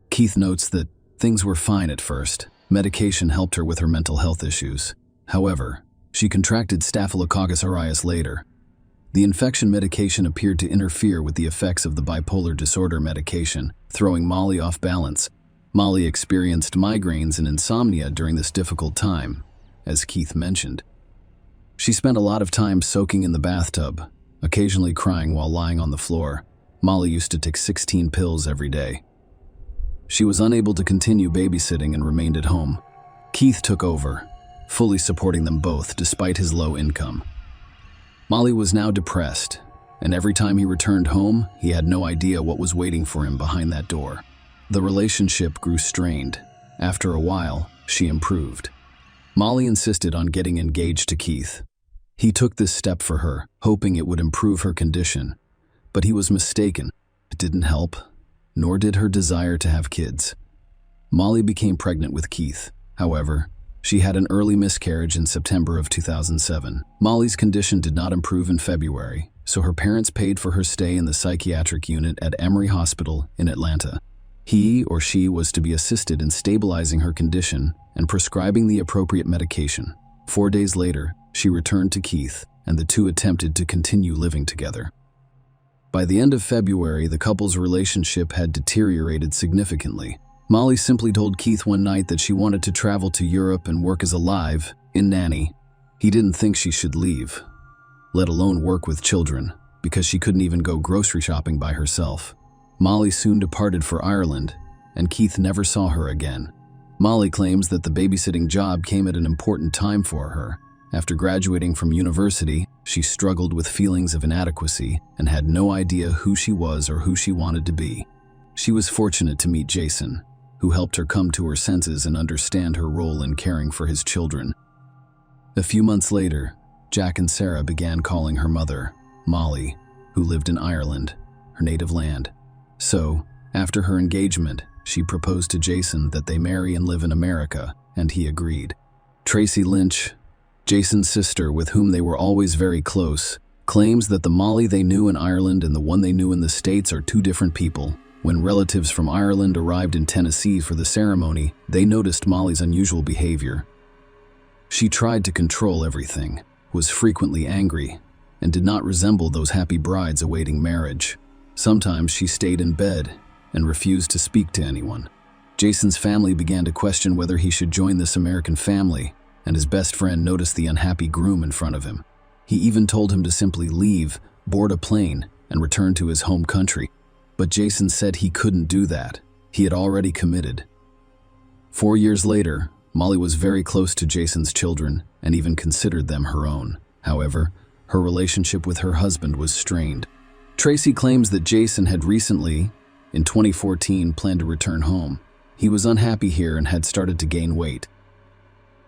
Keith notes that things were fine at first. Medication helped her with her mental health issues. However, she contracted Staphylococcus aureus later. The infection medication appeared to interfere with the effects of the bipolar disorder medication, throwing Molly off balance. Molly experienced migraines and insomnia during this difficult time, as Keith mentioned. She spent a lot of time soaking in the bathtub, occasionally crying while lying on the floor. Molly used to take 16 pills every day. She was unable to continue babysitting and remained at home. Keith took over, fully supporting them both despite his low income. Molly was now depressed, and every time he returned home, he had no idea what was waiting for him behind that door. The relationship grew strained. After a while, she improved. Molly insisted on getting engaged to Keith. He took this step for her, hoping it would improve her condition, but he was mistaken. It didn't help, nor did her desire to have kids. Molly became pregnant with Keith. However, she had an early miscarriage in September of 2007. Molly's condition did not improve in February, so her parents paid for her stay in the psychiatric unit at Emory Hospital in Atlanta. He or she was to be assisted in stabilizing her condition and prescribing the appropriate medication. 4 days later, she returned to Keith, and the two attempted to continue living together. By the end of February, the couple's relationship had deteriorated significantly. Molly simply told Keith one night that she wanted to travel to Europe and work as a live-in nanny. He didn't think she should leave, let alone work with children, because she couldn't even go grocery shopping by herself. Molly soon departed for Ireland, and Keith never saw her again. Molly claims that the babysitting job came at an important time for her. After graduating from university, she struggled with feelings of inadequacy and had no idea who she was or who she wanted to be. She was fortunate to meet Jason, who helped her come to her senses and understand her role in caring for his children. A few months later, Jack and Sarah began calling her mother, Molly, who lived in Ireland, her native land. So, after her engagement, she proposed to Jason that they marry and live in America, and he agreed. Tracy Lynch, Jason's sister, with whom they were always very close, claims that the Molly they knew in Ireland and the one they knew in the States are two different people. When relatives from Ireland arrived in Tennessee for the ceremony, they noticed Molly's unusual behavior. She tried to control everything, was frequently angry, and did not resemble those happy brides awaiting marriage. Sometimes she stayed in bed and refused to speak to anyone. Jason's family began to question whether he should join this American family, and his best friend noticed the unhappy groom in front of him. He even told him to simply leave, board a plane, and return to his home country. But Jason said he couldn't do that. He had already committed. 4 years later, Molly was very close to Jason's children and even considered them her own. However, her relationship with her husband was strained. Tracy claims that Jason had recently, in 2014, planned to return home. He was unhappy here and had started to gain weight.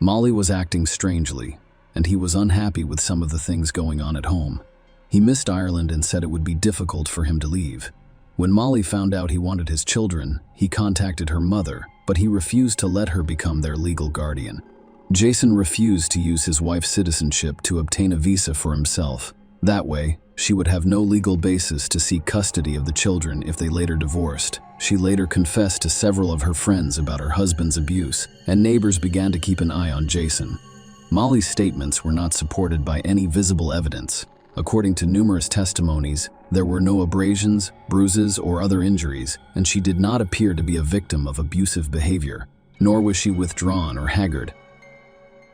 Molly was acting strangely, and he was unhappy with some of the things going on at home. He missed Ireland and said it would be difficult for him to leave. When Molly found out he wanted his children, he contacted her mother, but he refused to let her become their legal guardian. Jason refused to use his wife's citizenship to obtain a visa for himself. That way, she would have no legal basis to seek custody of the children if they later divorced. She later confessed to several of her friends about her husband's abuse, and neighbors began to keep an eye on Jason. Molly's statements were not supported by any visible evidence. According to numerous testimonies, there were no abrasions, bruises, or other injuries, and she did not appear to be a victim of abusive behavior, nor was she withdrawn or haggard.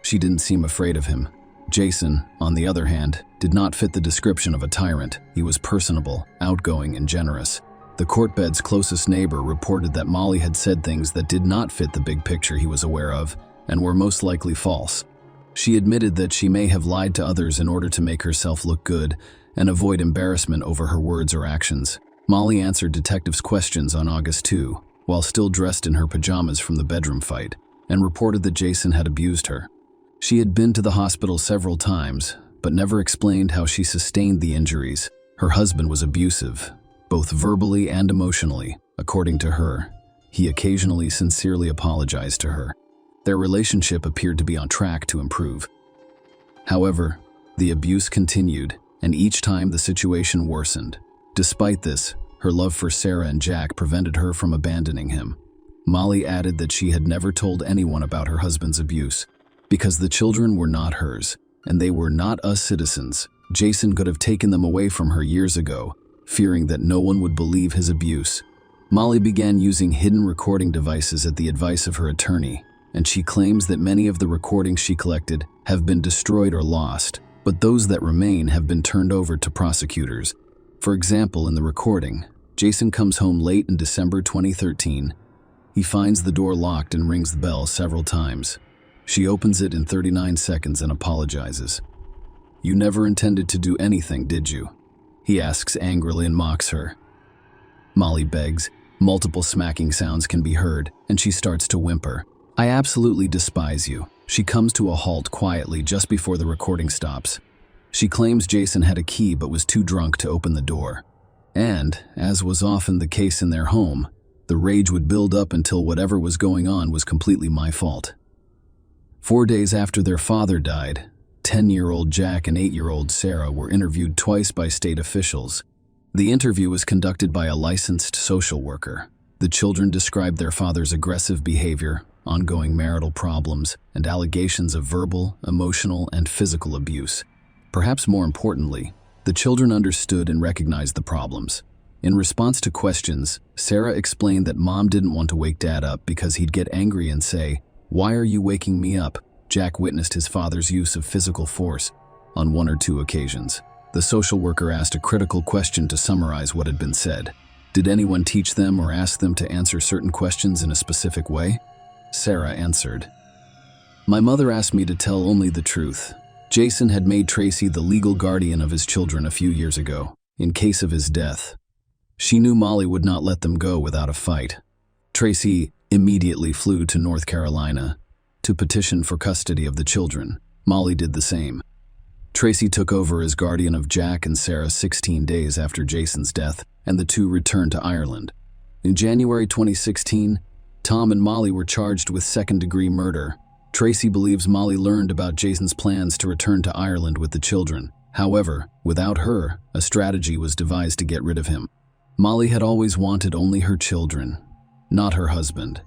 She didn't seem afraid of him. Jason, on the other hand, did not fit the description of a tyrant. He was personable, outgoing, and generous. The courtbed's closest neighbor reported that Molly had said things that did not fit the big picture he was aware of, and were most likely false. She admitted that she may have lied to others in order to make herself look good, and avoid embarrassment over her words or actions. Molly answered detectives' questions on August 2, while still dressed in her pajamas from the bedroom fight, and reported that Jason had abused her. She had been to the hospital several times, but never explained how she sustained the injuries. Her husband was abusive, both verbally and emotionally, according to her. He occasionally sincerely apologized to her. Their relationship appeared to be on track to improve. However, the abuse continued, and each time the situation worsened. Despite this, her love for Sarah and Jack prevented her from abandoning him. Molly added that she had never told anyone about her husband's abuse, because the children were not hers, and they were not us citizens. Jason could have taken them away from her years ago, fearing that no one would believe his abuse. Molly began using hidden recording devices at the advice of her attorney, and she claims that many of the recordings she collected have been destroyed or lost, but those that remain have been turned over to prosecutors. For example, in the recording, Jason comes home late in December 2013. He finds the door locked and rings the bell several times. She opens it in 39 seconds and apologizes. "You never intended to do anything, did you?" he asks angrily and mocks her. Molly begs. Multiple smacking sounds can be heard, and she starts to whimper. "I absolutely despise you." She comes to a halt quietly just before the recording stops. She claims Jason had a key but was too drunk to open the door. And, as was often the case in their home, the rage would build up until whatever was going on was completely my fault. 4 days after their father died, 10-year-old Jack and 8-year-old Sarah were interviewed twice by state officials. The interview was conducted by a licensed social worker. The children described their father's aggressive behavior, ongoing marital problems, and allegations of verbal, emotional, and physical abuse. Perhaps more importantly, the children understood and recognized the problems. In response to questions, Sarah explained that Mom didn't want to wake Dad up because he'd get angry and say, "Why are you waking me up?" Jack witnessed his father's use of physical force on 1 or 2 occasions. The social worker asked a critical question to summarize what had been said. Did anyone teach them or ask them to answer certain questions in a specific way? Sarah answered, "My mother asked me to tell only the truth. Jason had made Tracy the legal guardian of his children a few years ago, in case of his death. She knew Molly would not let them go without a fight. Tracy immediately flew to North Carolina to petition for custody of the children. Molly did the same. Tracy took over as guardian of Jack and Sarah 16 days after Jason's death, and the two returned to Ireland. In January 2016, Tom and Molly were charged with second-degree murder. Tracy believes Molly learned about Jason's plans to return to Ireland with the children. However, without her, a strategy was devised to get rid of him. Molly had always wanted only her children, not her husband.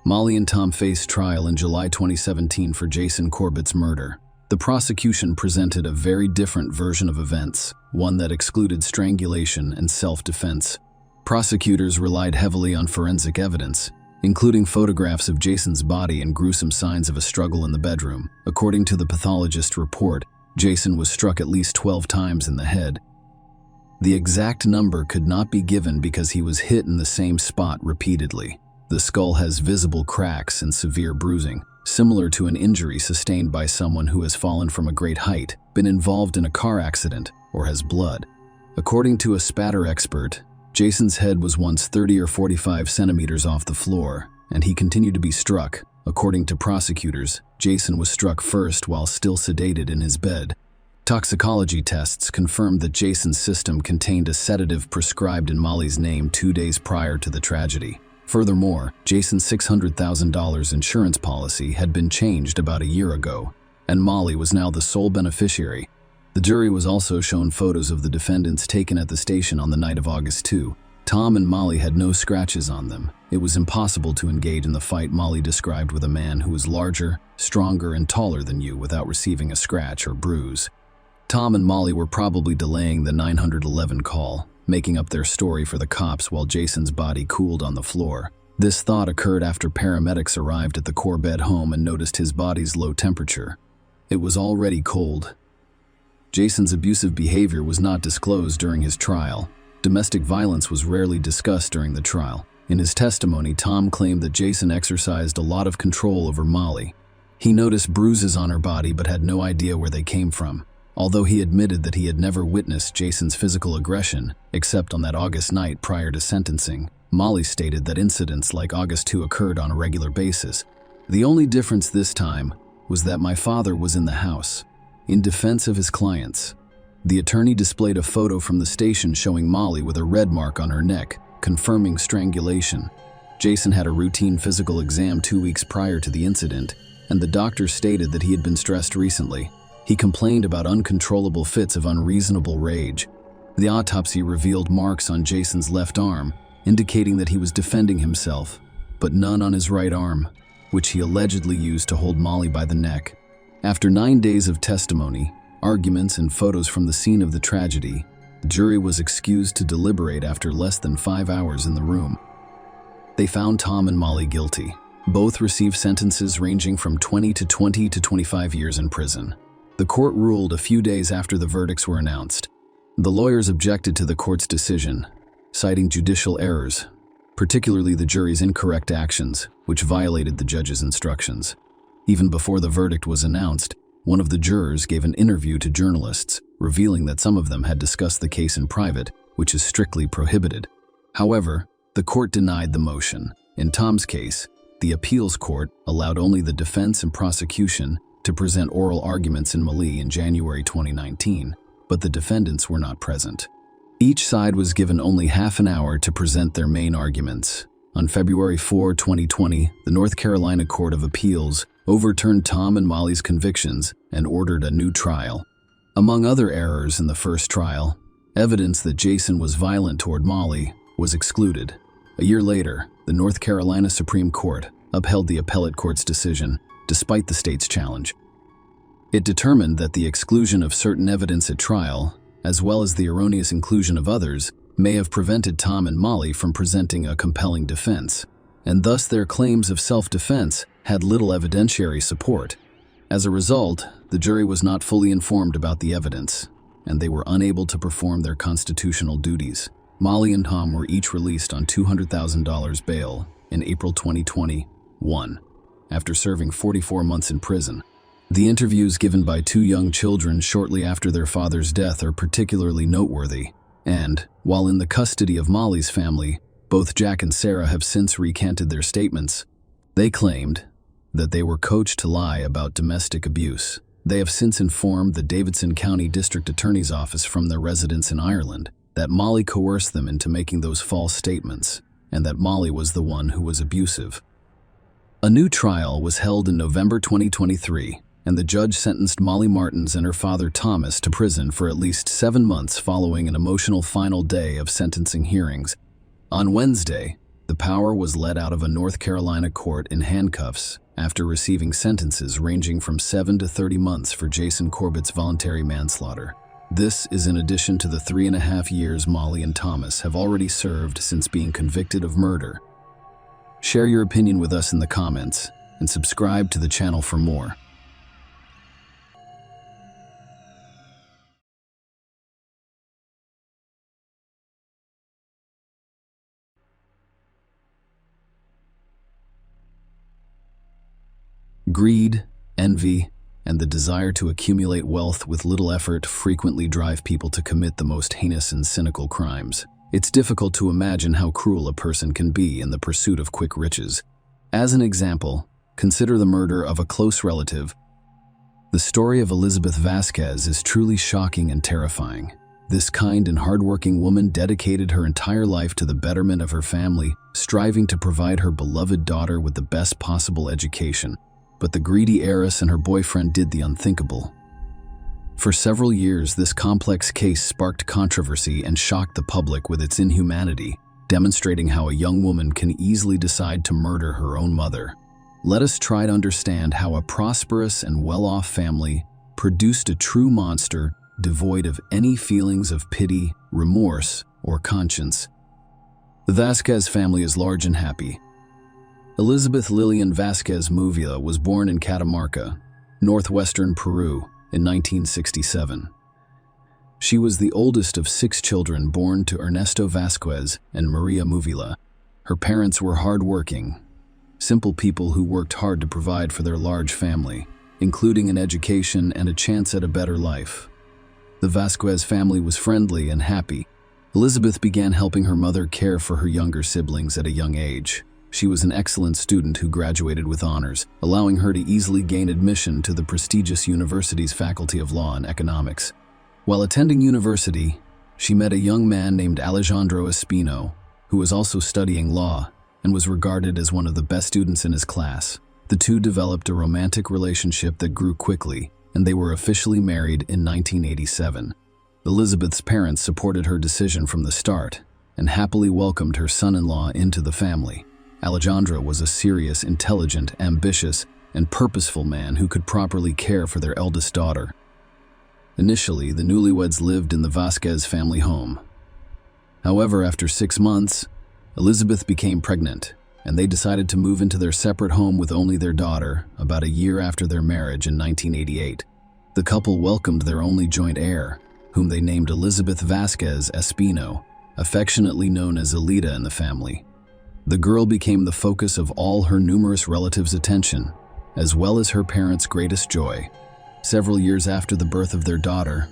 Molly and Tom faced trial in July 2017 for Jason Corbett's murder. The prosecution presented a very different version of events, one that excluded strangulation and self-defense. Prosecutors relied heavily on forensic evidence, including photographs of Jason's body and gruesome signs of a struggle in the bedroom. According to the pathologist's report, Jason was struck at least 12 times in the head. The exact number could not be given because he was hit in the same spot repeatedly. The skull has visible cracks and severe bruising, similar to an injury sustained by someone who has fallen from a great height, been involved in a car accident, or has blood. According to a spatter expert, Jason's head was once 30 or 45 centimeters off the floor, and he continued to be struck. According to prosecutors, Jason was struck first while still sedated in his bed. Toxicology tests confirmed that Jason's system contained a sedative prescribed in Molly's name 2 days prior to the tragedy. Furthermore, Jason's $600,000 insurance policy had been changed about a year ago, and Molly was now the sole beneficiary. The jury was also shown photos of the defendants taken at the station on the night of August 2. Tom and Molly had no scratches on them. It was impossible to engage in the fight Molly described with a man who was larger, stronger, and taller than you without receiving a scratch or bruise. Tom and Molly were probably delaying the 911 call, making up their story for the cops while Jason's body cooled on the floor. This thought occurred after paramedics arrived at the Corbett home and noticed his body's low temperature. It was already cold. Jason's abusive behavior was not disclosed during his trial. Domestic violence was rarely discussed during the trial. In his testimony, Tom claimed that Jason exercised a lot of control over Molly. He noticed bruises on her body but had no idea where they came from. Although he admitted that he had never witnessed Jason's physical aggression, except on that August night prior to sentencing, Molly stated that incidents like August 2 occurred on a regular basis. The only difference this time was that my father was in the house. In defense of his clients, the attorney displayed a photo from the station showing Molly with a red mark on her neck, confirming strangulation. Jason had a routine physical exam 2 weeks prior to the incident, and the doctor stated that he had been stressed recently. He complained about uncontrollable fits of unreasonable rage. The autopsy revealed marks on Jason's left arm, indicating that he was defending himself, but none on his right arm, which he allegedly used to hold Molly by the neck. After 9 days of testimony, arguments, and photos from the scene of the tragedy, the jury was excused to deliberate after less than 5 hours in the room. They found Tom and Molly guilty. Both received sentences ranging from 20 to 25 years in prison. The court ruled a few days after the verdicts were announced. The lawyers objected to the court's decision, citing judicial errors, particularly the jury's incorrect actions, which violated the judge's instructions. Even before the verdict was announced, one of the jurors gave an interview to journalists, revealing that some of them had discussed the case in private, which is strictly prohibited. However, the court denied the motion. In Tom's case, the appeals court allowed only the defense and prosecution to present oral arguments in Mali in January 2019, but the defendants were not present. Each side was given only half an hour to present their main arguments. On February 4, 2020, the North Carolina Court of Appeals overturned Tom and Molly's convictions and ordered a new trial. Among other errors in the first trial, evidence that Jason was violent toward Molly was excluded. A year later, the North Carolina Supreme Court upheld the appellate court's decision, despite the state's challenge. It determined that the exclusion of certain evidence at trial, as well as the erroneous inclusion of others, may have prevented Tom and Molly from presenting a compelling defense, and thus their claims of self-defense had little evidentiary support. As a result, the jury was not fully informed about the evidence, and they were unable to perform their constitutional duties. Molly and Tom were each released on $200,000 bail in April 2021, after serving 44 months in prison. The interviews given by two young children shortly after their father's death are particularly noteworthy, and, while in the custody of Molly's family, both Jack and Sarah have since recanted their statements. They claimed that they were coached to lie about domestic abuse. They have since informed the Davidson County District Attorney's Office from their residence in Ireland that Molly coerced them into making those false statements, and that Molly was the one who was abusive. A new trial was held in November 2023, and the judge sentenced Molly Martins and her father Thomas to prison for at least 7 months following an emotional final day of sentencing hearings. On Wednesday, the power was led out of a North Carolina court in handcuffs after receiving sentences ranging from 7 to 30 months for Jason Corbett's voluntary manslaughter. This is in addition to the 3.5 years Molly and Thomas have already served since being convicted of murder. Share your opinion with us in the comments, and subscribe to the channel for more. Greed, envy, and the desire to accumulate wealth with little effort frequently drive people to commit the most heinous and cynical crimes. It's difficult to imagine how cruel a person can be in the pursuit of quick riches. As an example, consider the murder of a close relative. The story of Elizabeth Vasquez is truly shocking and terrifying. This kind and hardworking woman dedicated her entire life to the betterment of her family, striving to provide her beloved daughter with the best possible education. But the greedy heiress and her boyfriend did the unthinkable. For several years, this complex case sparked controversy and shocked the public with its inhumanity, demonstrating how a young woman can easily decide to murder her own mother. Let us try to understand how a prosperous and well-off family produced a true monster devoid of any feelings of pity, remorse, or conscience. The Vasquez family is large and happy. Elizabeth Lillian Vasquez Muvia was born in Catamarca, northwestern Peru, in 1967. She was the oldest of 6 children born to Ernesto Vasquez and Maria Muvila. Her parents were hardworking, simple people who worked hard to provide for their large family, including an education and a chance at a better life. The Vasquez family was friendly and happy. Elizabeth began helping her mother care for her younger siblings at a young age. She was an excellent student who graduated with honors, allowing her to easily gain admission to the prestigious university's Faculty of Law and Economics. While attending university, she met a young man named Alejandro Espino, who was also studying law and was regarded as one of the best students in his class. The two developed a romantic relationship that grew quickly, and they were officially married in 1987. Elizabeth's parents supported her decision from the start and happily welcomed her son-in-law into the family. Alejandro was a serious, intelligent, ambitious, and purposeful man who could properly care for their eldest daughter. Initially, the newlyweds lived in the Vasquez family home. However, after 6 months, Elizabeth became pregnant, and they decided to move into their separate home with only their daughter about a year after their marriage in 1988. The couple welcomed their only joint heir, whom they named Elizabeth Vasquez Espino, affectionately known as Alida in the family. The girl became the focus of all her numerous relatives' attention, as well as her parents' greatest joy. Several years after the birth of their daughter,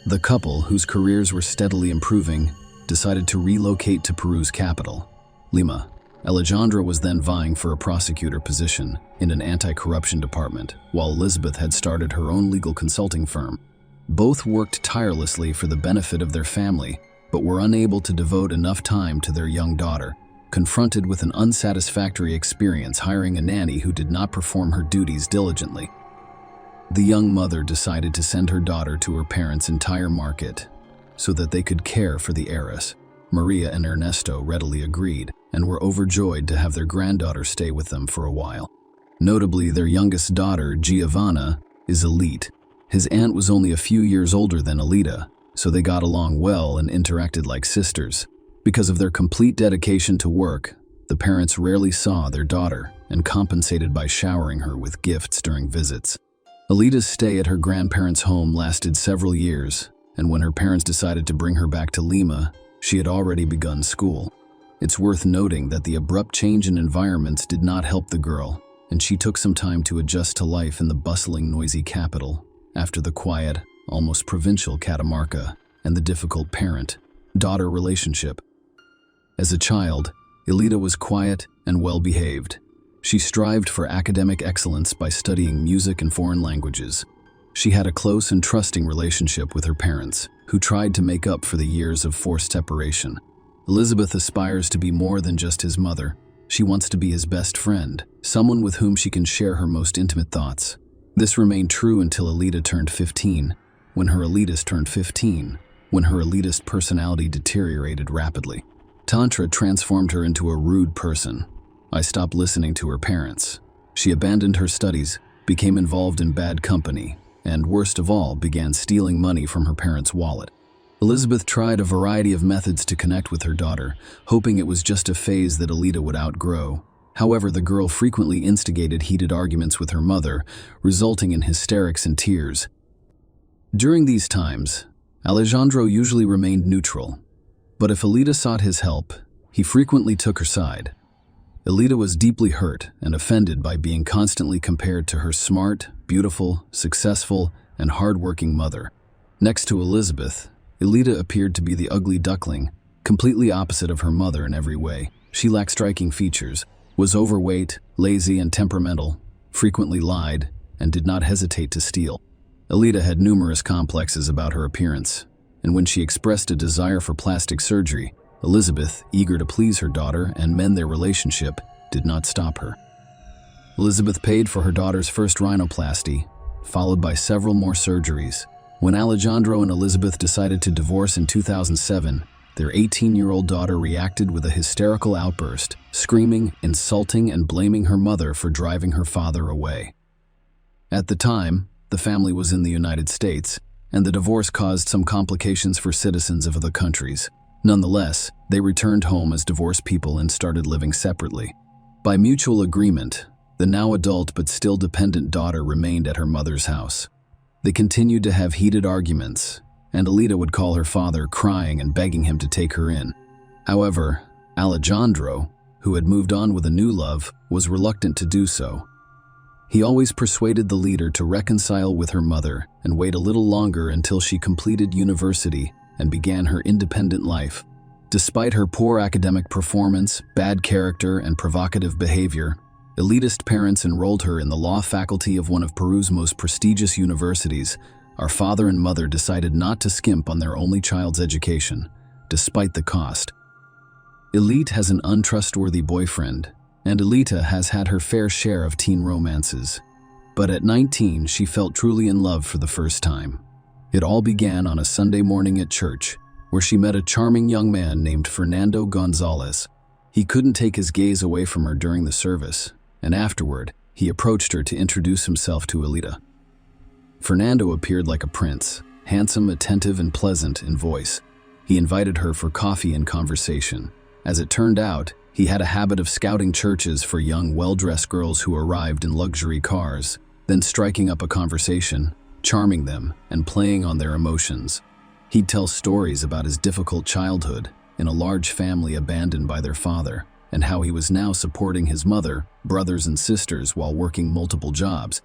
the couple, whose careers were steadily improving, decided to relocate to Peru's capital, Lima. Alejandro was then vying for a prosecutor position in an anti-corruption department, while Elizabeth had started her own legal consulting firm. Both worked tirelessly for the benefit of their family, but were unable to devote enough time to their young daughter, confronted with an unsatisfactory experience hiring a nanny who did not perform her duties diligently. The young mother decided to send her daughter to her parents' entire market so that they could care for the heiress. Maria and Ernesto readily agreed and were overjoyed to have their granddaughter stay with them for a while. Notably, their youngest daughter, Giovanna, is elite. His aunt was only a few years older than Alida, so they got along well and interacted like sisters. Because of their complete dedication to work, the parents rarely saw their daughter and compensated by showering her with gifts during visits. Alida's stay at her grandparents' home lasted several years, and when her parents decided to bring her back to Lima, she had already begun school. It's worth noting that the abrupt change in environments did not help the girl, and she took some time to adjust to life in the bustling, noisy capital after the quiet, almost provincial Catamarca and the difficult parent-daughter relationship. As a child, Alida was quiet and well-behaved. She strived for academic excellence by studying music and foreign languages. She had a close and trusting relationship with her parents, who tried to make up for the years of forced separation. Elizabeth aspires to be more than just his mother. She wants to be his best friend, someone with whom she can share her most intimate thoughts. This remained true until Alida turned 15, when her elitist personality deteriorated rapidly. Tantra transformed her into a rude person. I stopped listening to her parents. She abandoned her studies, became involved in bad company, and worst of all, began stealing money from her parents' wallet. Elizabeth tried a variety of methods to connect with her daughter, hoping it was just a phase that Alida would outgrow. However, the girl frequently instigated heated arguments with her mother, resulting in hysterics and tears. During these times, Alejandro usually remained neutral, but if Alida sought his help, he frequently took her side. Alida was deeply hurt and offended by being constantly compared to her smart, beautiful, successful, and hard-working mother. Next to Elizabeth, Alida appeared to be the ugly duckling, completely opposite of her mother in every way. She lacked striking features, was overweight, lazy, and temperamental, frequently lied, and did not hesitate to steal. Alida had numerous complexes about her appearance, and when she expressed a desire for plastic surgery, Elizabeth, eager to please her daughter and mend their relationship, did not stop her. Elizabeth paid for her daughter's first rhinoplasty, followed by several more surgeries. When Alejandro and Elizabeth decided to divorce in 2007, their 18-year-old daughter reacted with a hysterical outburst, screaming, insulting, and blaming her mother for driving her father away. At the time, the family was in the United States, and the divorce caused some complications for citizens of other countries. Nonetheless, they returned home as divorced people and started living separately. By mutual agreement, the now adult but still dependent daughter remained at her mother's house. They continued to have heated arguments, and Alida would call her father crying and begging him to take her in. However, Alejandro, who had moved on with a new love, was reluctant to do so. He always persuaded the leader to reconcile with her mother and wait a little longer until she completed university and began her independent life. Despite her poor academic performance, bad character, and provocative behavior, elitist parents enrolled her in the law faculty of one of Peru's most prestigious universities. Our father and mother decided not to skimp on their only child's education, despite the cost. Elite has an untrustworthy boyfriend, and Elita has had her fair share of teen romances. But at 19, she felt truly in love for the first time. It all began on a Sunday morning at church, where she met a charming young man named Fernando Gonzalez. He couldn't take his gaze away from her during the service, and afterward, he approached her to introduce himself to Elita. Fernando appeared like a prince, handsome, attentive, and pleasant in voice. He invited her for coffee and conversation. As it turned out, he had a habit of scouting churches for young, well-dressed girls who arrived in luxury cars, then striking up a conversation, charming them, and playing on their emotions. He'd tell stories about his difficult childhood in a large family abandoned by their father, and how he was now supporting his mother, brothers, and sisters while working multiple jobs.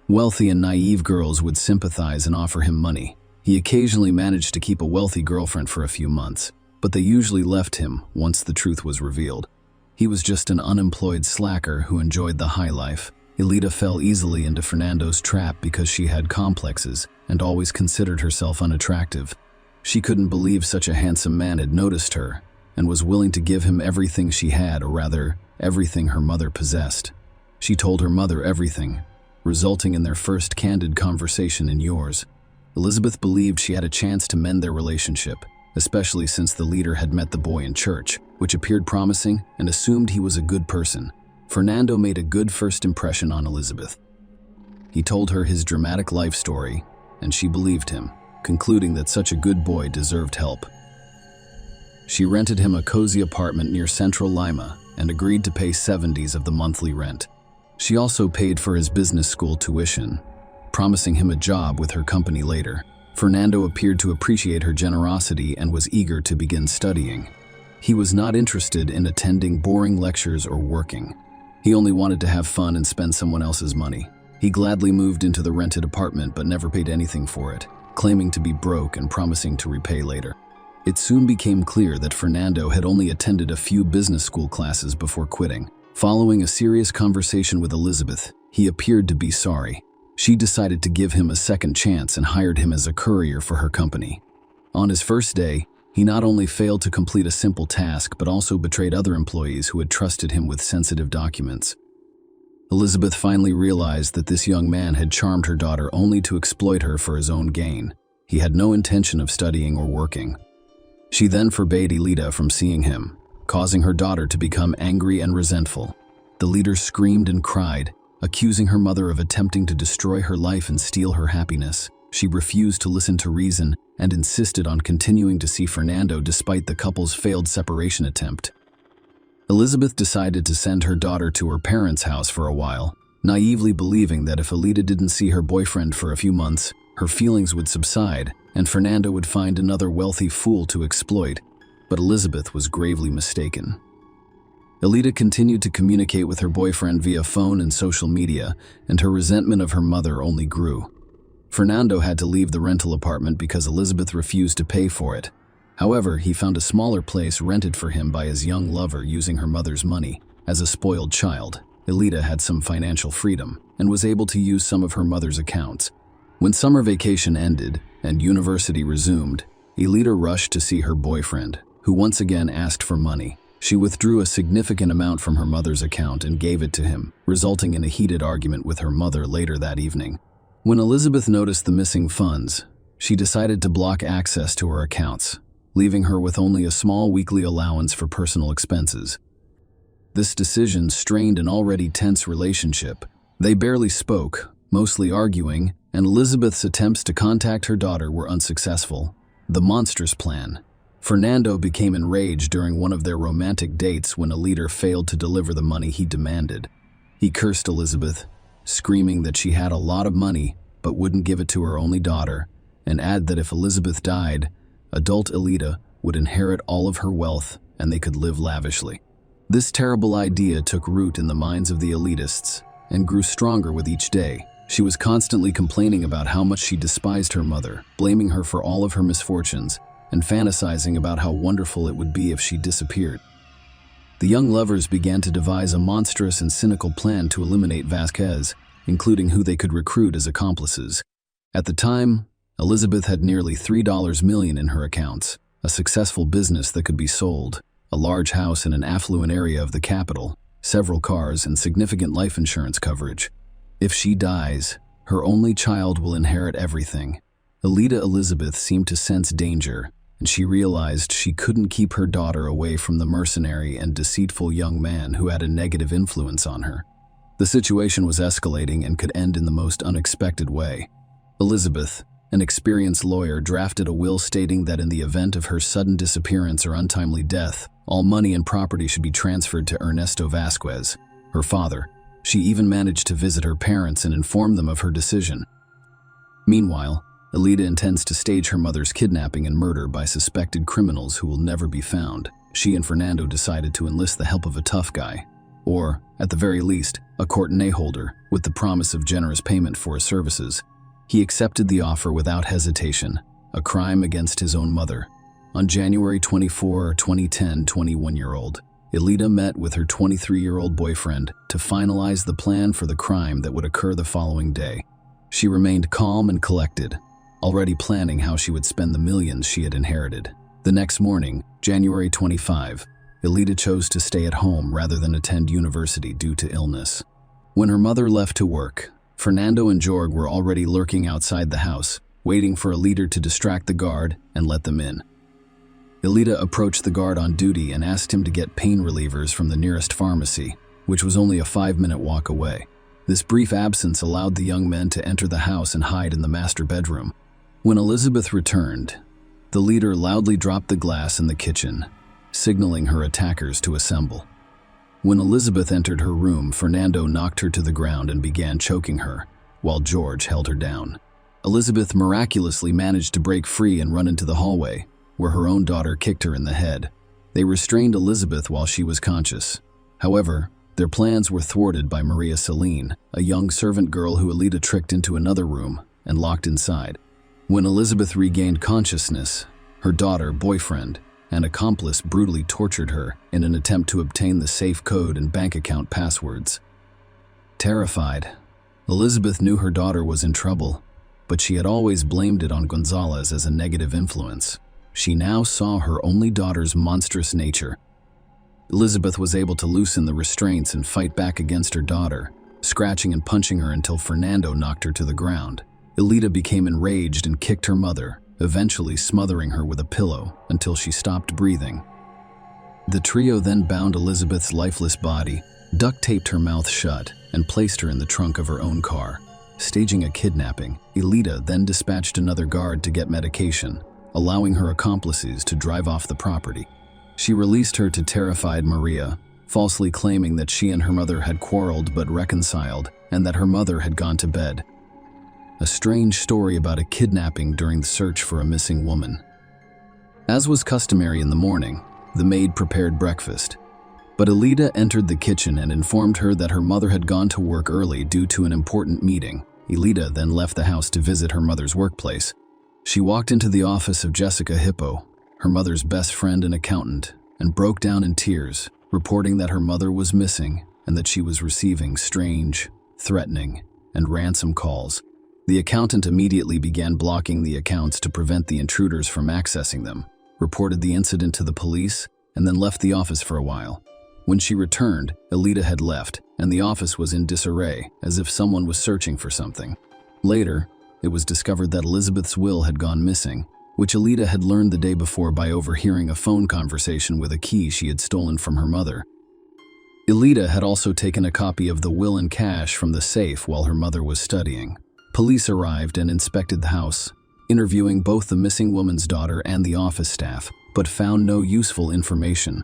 Wealthy and naive girls would sympathize and offer him money. He occasionally managed to keep a wealthy girlfriend for a few months, but they usually left him once the truth was revealed. He was just an unemployed slacker who enjoyed the high life. Elita fell easily into Fernando's trap because she had complexes and always considered herself unattractive. She couldn't believe such a handsome man had noticed her and was willing to give him everything she had, or rather, everything her mother possessed. She told her mother everything, resulting in their first candid conversation in years. Elizabeth believed she had a chance to mend their relationship, especially since the leader had met the boy in church, which appeared promising, and assumed he was a good person. Fernando made a good first impression on Elizabeth. He told her his dramatic life story, and she believed him, concluding that such a good boy deserved help. She rented him a cozy apartment near Central Lima and agreed to pay 70s of the monthly rent. She also paid for his business school tuition, promising him a job with her company later. Fernando appeared to appreciate her generosity and was eager to begin studying. He was not interested in attending boring lectures or working. He only wanted to have fun and spend someone else's money. He gladly moved into the rented apartment but never paid anything for it, claiming to be broke and promising to repay later. It soon became clear that Fernando had only attended a few business school classes before quitting. Following a serious conversation with Elizabeth, he appeared to be sorry. She decided to give him a second chance and hired him as a courier for her company. On his first day, he not only failed to complete a simple task but also betrayed other employees who had trusted him with sensitive documents. Elizabeth finally realized that this young man had charmed her daughter only to exploit her for his own gain. He had no intention of studying or working. She then forbade Elita from seeing him, causing her daughter to become angry and resentful. The leader screamed and cried, accusing her mother of attempting to destroy her life and steal her happiness. She refused to listen to reason and insisted on continuing to see Fernando despite the couple's failed separation attempt. Elizabeth decided to send her daughter to her parents' house for a while, naively believing that if Elita didn't see her boyfriend for a few months, her feelings would subside and Fernando would find another wealthy fool to exploit. But Elizabeth was gravely mistaken. Elita continued to communicate with her boyfriend via phone and social media, and her resentment of her mother only grew. Fernando had to leave the rental apartment because Elizabeth refused to pay for it. However, he found a smaller place rented for him by his young lover using her mother's money. As a spoiled child, Elita had some financial freedom and was able to use some of her mother's accounts. When summer vacation ended and university resumed, Elita rushed to see her boyfriend, who once again asked for money. She withdrew a significant amount from her mother's account and gave it to him, resulting in a heated argument with her mother later that evening. When Elizabeth noticed the missing funds, she decided to block access to her accounts, leaving her with only a small weekly allowance for personal expenses. This decision strained an already tense relationship. They barely spoke, mostly arguing, and Elizabeth's attempts to contact her daughter were unsuccessful. The monstrous plan. Fernando became enraged during one of their romantic dates when a leader failed to deliver the money he demanded. He cursed Elizabeth, screaming that she had a lot of money but wouldn't give it to her only daughter, and added that if Elizabeth died, adult Elita would inherit all of her wealth and they could live lavishly. This terrible idea took root in the minds of the elitists, and grew stronger with each day. She was constantly complaining about how much she despised her mother, blaming her for all of her misfortunes, and fantasizing about how wonderful it would be if she disappeared. The young lovers began to devise a monstrous and cynical plan to eliminate Vasquez, including who they could recruit as accomplices. At the time, Elizabeth had nearly $3 million in her accounts, a successful business that could be sold, a large house in an affluent area of the capital, several cars, and significant life insurance coverage. If she dies, her only child will inherit everything. Elida Elizabeth seemed to sense danger, and she realized she couldn't keep her daughter away from the mercenary and deceitful young man who had a negative influence on her. The situation was escalating and could end in the most unexpected way. Elizabeth, an experienced lawyer, drafted a will stating that in the event of her sudden disappearance or untimely death, all money and property should be transferred to Ernesto Vasquez, her father. She even managed to visit her parents and inform them of her decision. Meanwhile, Elida intends to stage her mother's kidnapping and murder by suspected criminals who will never be found. She and Fernando decided to enlist the help of a tough guy, or, at the very least, a courtenay holder, with the promise of generous payment for his services. He accepted the offer without hesitation, a crime against his own mother. On January 24, 2010, 21-year-old Elida met with her 23-year-old boyfriend to finalize the plan for the crime that would occur the following day. She remained calm and collected, already planning how she would spend the millions she had inherited. The next morning, January 25, Elida chose to stay at home rather than attend university due to illness. When her mother left to work, Fernando and Jorge were already lurking outside the house, waiting for Elida to distract the guard and let them in. Elida approached the guard on duty and asked him to get pain relievers from the nearest pharmacy, which was only a 5-minute walk away. This brief absence allowed the young men to enter the house and hide in the master bedroom. When Elizabeth returned, the leader loudly dropped the glass in the kitchen, signaling her attackers to assemble. When Elizabeth entered her room, Fernando knocked her to the ground and began choking her, while George held her down. Elizabeth miraculously managed to break free and run into the hallway, where her own daughter kicked her in the head. They restrained Elizabeth while she was conscious. However, their plans were thwarted by Maria Celine, a young servant girl who Elida tricked into another room and locked inside. When Elizabeth regained consciousness, her daughter, boyfriend, and accomplice brutally tortured her in an attempt to obtain the safe code and bank account passwords. Terrified, Elizabeth knew her daughter was in trouble, but she had always blamed it on Gonzalez as a negative influence. She now saw her only daughter's monstrous nature. Elizabeth was able to loosen the restraints and fight back against her daughter, scratching and punching her until Fernando knocked her to the ground. Elida became enraged and kicked her mother, eventually smothering her with a pillow until she stopped breathing. The trio then bound Elizabeth's lifeless body, duct-taped her mouth shut, and placed her in the trunk of her own car. Staging a kidnapping, Elida then dispatched another guard to get medication, allowing her accomplices to drive off the property. She released her to terrified Maria, falsely claiming that she and her mother had quarreled but reconciled, and that her mother had gone to bed. A strange story about a kidnapping during the search for a missing woman. As was customary in the morning, the maid prepared breakfast. But Elida entered the kitchen and informed her that her mother had gone to work early due to an important meeting. Elida then left the house to visit her mother's workplace. She walked into the office of Jessica Hippo, her mother's best friend and accountant, and broke down in tears, reporting that her mother was missing and that she was receiving strange, threatening, and ransom calls. The accountant immediately began blocking the accounts to prevent the intruders from accessing them, reported the incident to the police, and then left the office for a while. When she returned, Elida had left, and the office was in disarray, as if someone was searching for something. Later, it was discovered that Elizabeth's will had gone missing, which Elida had learned the day before by overhearing a phone conversation with a key she had stolen from her mother. Elida had also taken a copy of the will and cash from the safe while her mother was studying. Police arrived and inspected the house, interviewing both the missing woman's daughter and the office staff, but found no useful information.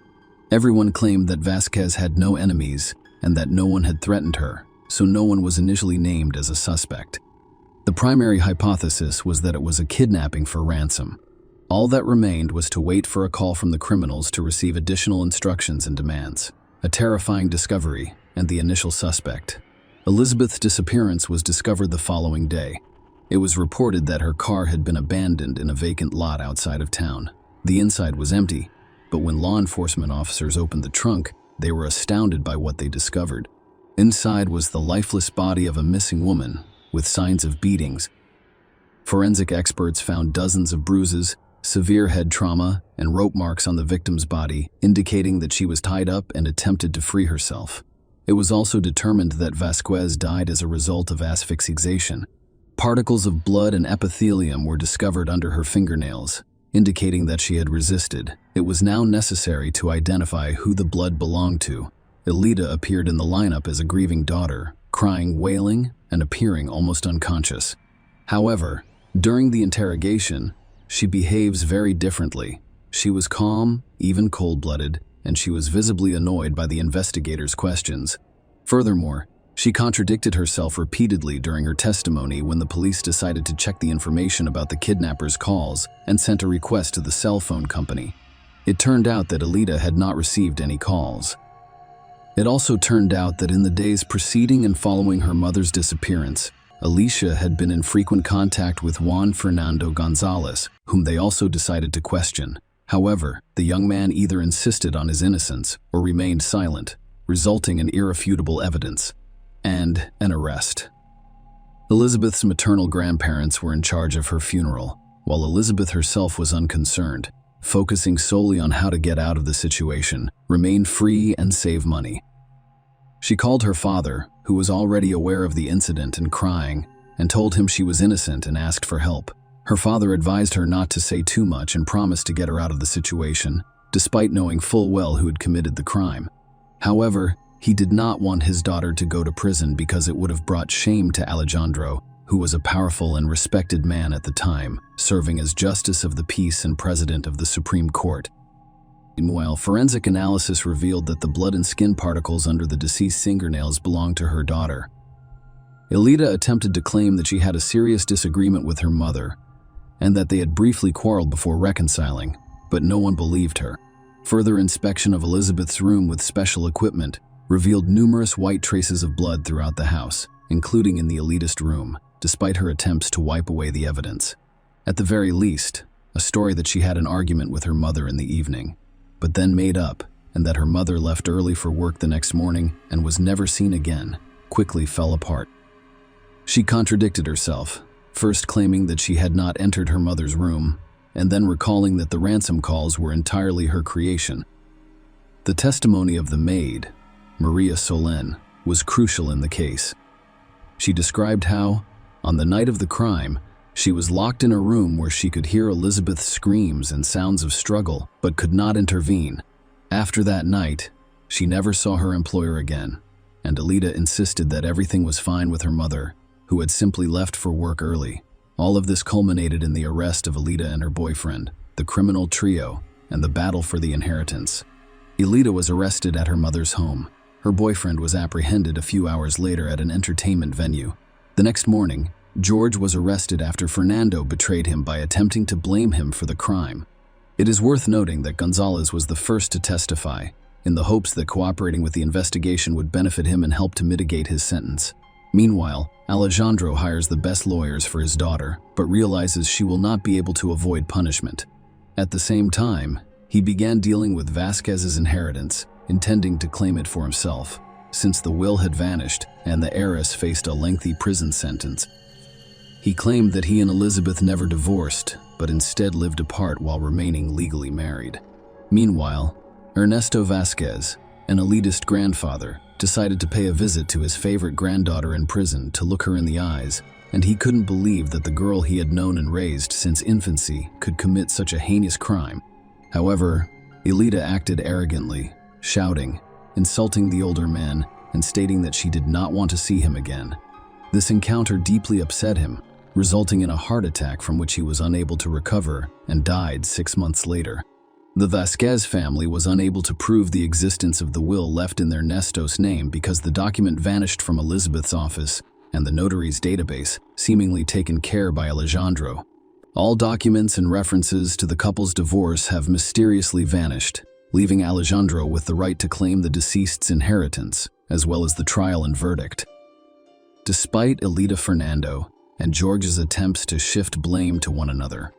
Everyone claimed that Vasquez had no enemies and that no one had threatened her, so no one was initially named as a suspect. The primary hypothesis was that it was a kidnapping for ransom. All that remained was to wait for a call from the criminals to receive additional instructions and demands. A terrifying discovery and the initial suspect, Elizabeth's disappearance was discovered the following day. It was reported that her car had been abandoned in a vacant lot outside of town. The inside was empty, but when law enforcement officers opened the trunk, they were astounded by what they discovered. Inside was the lifeless body of a missing woman, with signs of beatings. Forensic experts found dozens of bruises, severe head trauma, and rope marks on the victim's body, indicating that she was tied up and attempted to free herself. It was also determined that Vasquez died as a result of asphyxiation. Particles of blood and epithelium were discovered under her fingernails, indicating that she had resisted. It was now necessary to identify who the blood belonged to. Elida appeared in the lineup as a grieving daughter, crying, wailing, and appearing almost unconscious. However, during the interrogation, she behaves very differently. She was calm, even cold-blooded, and she was visibly annoyed by the investigators' questions. Furthermore, she contradicted herself repeatedly during her testimony when the police decided to check the information about the kidnappers' calls and sent a request to the cell phone company. It turned out that Elida had not received any calls. It also turned out that in the days preceding and following her mother's disappearance, Alicia had been in frequent contact with Juan Fernando Gonzalez, whom they also decided to question. However, the young man either insisted on his innocence or remained silent, resulting in irrefutable evidence and an arrest. Elizabeth's maternal grandparents were in charge of her funeral, while Elizabeth herself was unconcerned, focusing solely on how to get out of the situation, remain free, and save money. She called her father, who was already aware of the incident and crying, and told him she was innocent and asked for help. Her father advised her not to say too much and promised to get her out of the situation, despite knowing full well who had committed the crime. However, he did not want his daughter to go to prison because it would have brought shame to Alejandro, who was a powerful and respected man at the time, serving as Justice of the Peace and President of the Supreme Court. Meanwhile, forensic analysis revealed that the blood and skin particles under the deceased's fingernails belonged to her daughter. Elida attempted to claim that she had a serious disagreement with her mother, and that they had briefly quarreled before reconciling, but no one believed her. Further inspection of Elizabeth's room with special equipment revealed numerous white traces of blood throughout the house, including in the elitist room, despite her attempts to wipe away the evidence. At the very least, a story that she had an argument with her mother in the evening, but then made up, and that her mother left early for work the next morning and was never seen again, quickly fell apart. She contradicted herself, first claiming that she had not entered her mother's room, and then recalling that the ransom calls were entirely her creation. The testimony of the maid, Maria Solen, was crucial in the case. She described how, on the night of the crime, she was locked in a room where she could hear Elizabeth's screams and sounds of struggle, but could not intervene. After that night, she never saw her employer again, and Elida insisted that everything was fine with her mother, who had simply left for work early. All of this culminated in the arrest of Elida and her boyfriend, the criminal trio, and the battle for the inheritance. Elida was arrested at her mother's home. Her boyfriend was apprehended a few hours later at an entertainment venue. The next morning, George was arrested after Fernando betrayed him by attempting to blame him for the crime. It is worth noting that Gonzalez was the first to testify, in the hopes that cooperating with the investigation would benefit him and help to mitigate his sentence. Meanwhile, Alejandro hires the best lawyers for his daughter, but realizes she will not be able to avoid punishment. At the same time, he began dealing with Vasquez's inheritance, intending to claim it for himself, since the will had vanished and the heiress faced a lengthy prison sentence. He claimed that he and Elizabeth never divorced, but instead lived apart while remaining legally married. Meanwhile, Ernesto Vasquez, an elitist grandfather, decided to pay a visit to his favorite granddaughter in prison to look her in the eyes, and he couldn't believe that the girl he had known and raised since infancy could commit such a heinous crime. However, Elida acted arrogantly, shouting, insulting the older man, and stating that she did not want to see him again. This encounter deeply upset him, resulting in a heart attack from which he was unable to recover and died 6 months later. The Vasquez family was unable to prove the existence of the will left in their Ernesto's name because the document vanished from Elizabeth's office and the notary's database, seemingly taken care by Alejandro. All documents and references to the couple's divorce have mysteriously vanished, leaving Alejandro with the right to claim the deceased's inheritance, as well as the trial and verdict. despite Elida Fernando and George's attempts to shift blame to one another.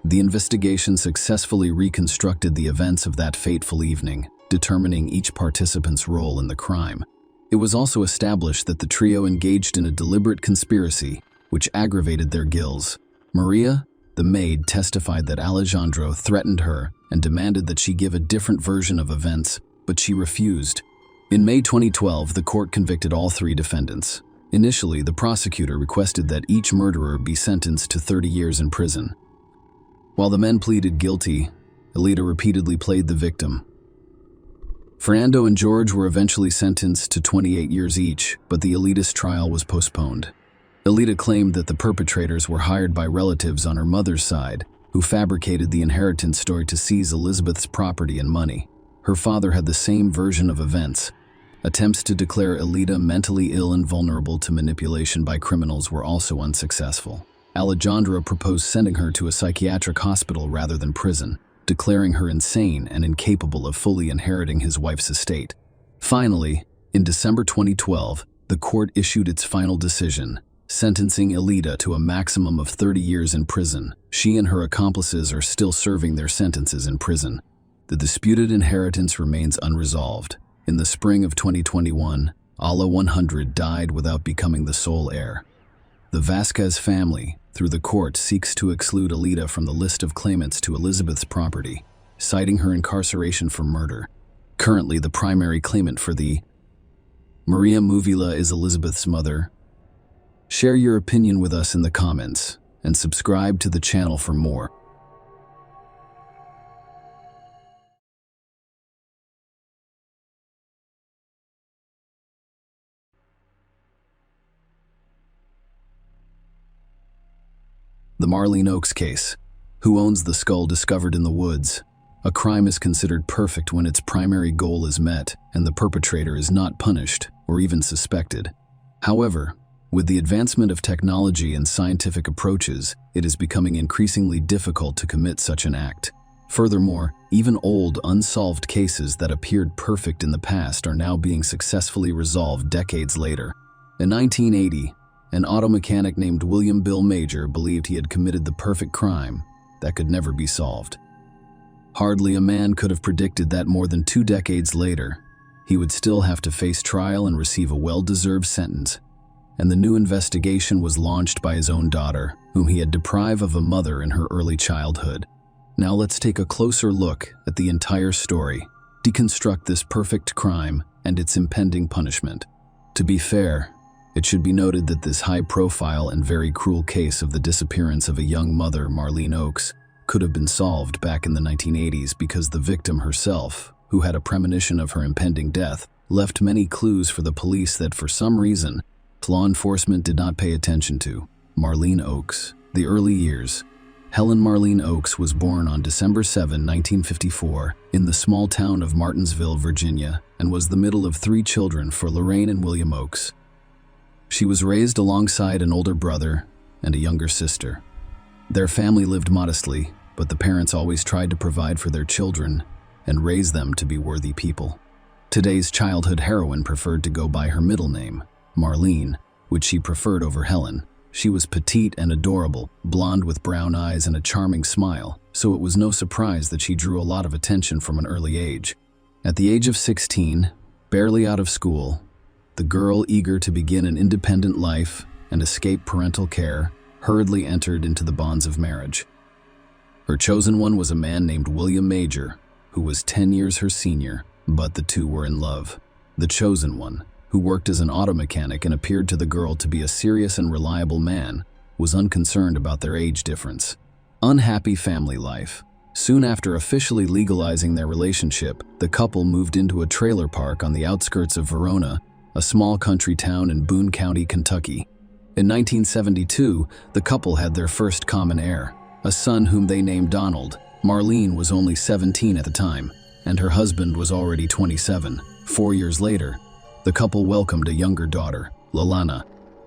The investigation successfully reconstructed the events of that fateful evening, determining each participant's role in the crime. It was also established that the trio engaged in a deliberate conspiracy, which aggravated their guilt. Maria, the maid, testified that Alejandro threatened her and demanded that she give a different version of events, but she refused. In May 2012, the court convicted all 3 defendants. Initially, the prosecutor requested that each murderer be sentenced to 30 years in prison. While the men pleaded guilty, Elida repeatedly played the victim. Fernando and George were eventually sentenced to 28 years each, but the Elida's trial was postponed. Elida claimed that the perpetrators were hired by relatives on her mother's side, who fabricated the inheritance story to seize Elizabeth's property and money. Her father had the same version of events. Attempts to declare Elida mentally ill and vulnerable to manipulation by criminals were also unsuccessful. Alejandro proposed sending her to a psychiatric hospital rather than prison, declaring her insane and incapable of fully inheriting his wife's estate. Finally, in December 2012, the court issued its final decision, sentencing Elida to a maximum of 30 years in prison. She and her accomplices are still serving their sentences in prison. The disputed inheritance remains unresolved. In the spring of 2021, Ala 100 died without becoming the sole heir. The Vasquez family, through the court, seeks to exclude Elida from the list of claimants to Elizabeth's property, citing her incarceration for murder. Currently, the primary claimant for the Maria Muvila is Elizabeth's mother. Share your opinion with us in the comments, and subscribe to the channel for more. The Marlene Oaks case. Who owns the skull discovered in the woods? A crime is considered perfect when its primary goal is met and the perpetrator is not punished or even suspected. However, with the advancement of technology and scientific approaches, it is becoming increasingly difficult to commit such an act. Furthermore, even old, unsolved cases that appeared perfect in the past are now being successfully resolved decades later. In 1980, an auto mechanic named William Bill Major believed he had committed the perfect crime that could never be solved. Hardly a man could have predicted that more than 2 decades later, he would still have to face trial and receive a well-deserved sentence. And the new investigation was launched by his own daughter, whom he had deprived of a mother in her early childhood. Now let's take a closer look at the entire story, deconstruct this perfect crime and its impending punishment. To be fair, it should be noted that this high-profile and very cruel case of the disappearance of a young mother, Marlene Oaks, could have been solved back in the 1980s because the victim herself, who had a premonition of her impending death, left many clues for the police that for some reason, law enforcement did not pay attention to. Marlene Oaks. The early years. Helen Marlene Oaks was born on December 7, 1954, in the small town of Martinsville, Virginia, and was the middle of 3 children for Lorraine and William Oaks. She was raised alongside an older brother and a younger sister. Their family lived modestly, but the parents always tried to provide for their children and raise them to be worthy people. Today's childhood heroine preferred to go by her middle name, Marlene, which she preferred over Helen. She was petite and adorable, blonde with brown eyes and a charming smile, so it was no surprise that she drew a lot of attention from an early age. At the age of 16, barely out of school, the girl, eager to begin an independent life and escape parental care, hurriedly entered into the bonds of marriage. Her chosen one was a man named William Major, who was 10 years her senior, but the two were in love. The chosen one, who worked as an auto mechanic and appeared to the girl to be a serious and reliable man, was unconcerned about their age difference. Unhappy family life. Soon after officially legalizing their relationship, the couple moved into a trailer park on the outskirts of Verona, a small country town in Boone County, Kentucky. In 1972, the couple had their first common heir, a son whom they named Donald. Marlene was only 17 at the time, and her husband was already 27. 4 years later, the couple welcomed a younger daughter, Lalana.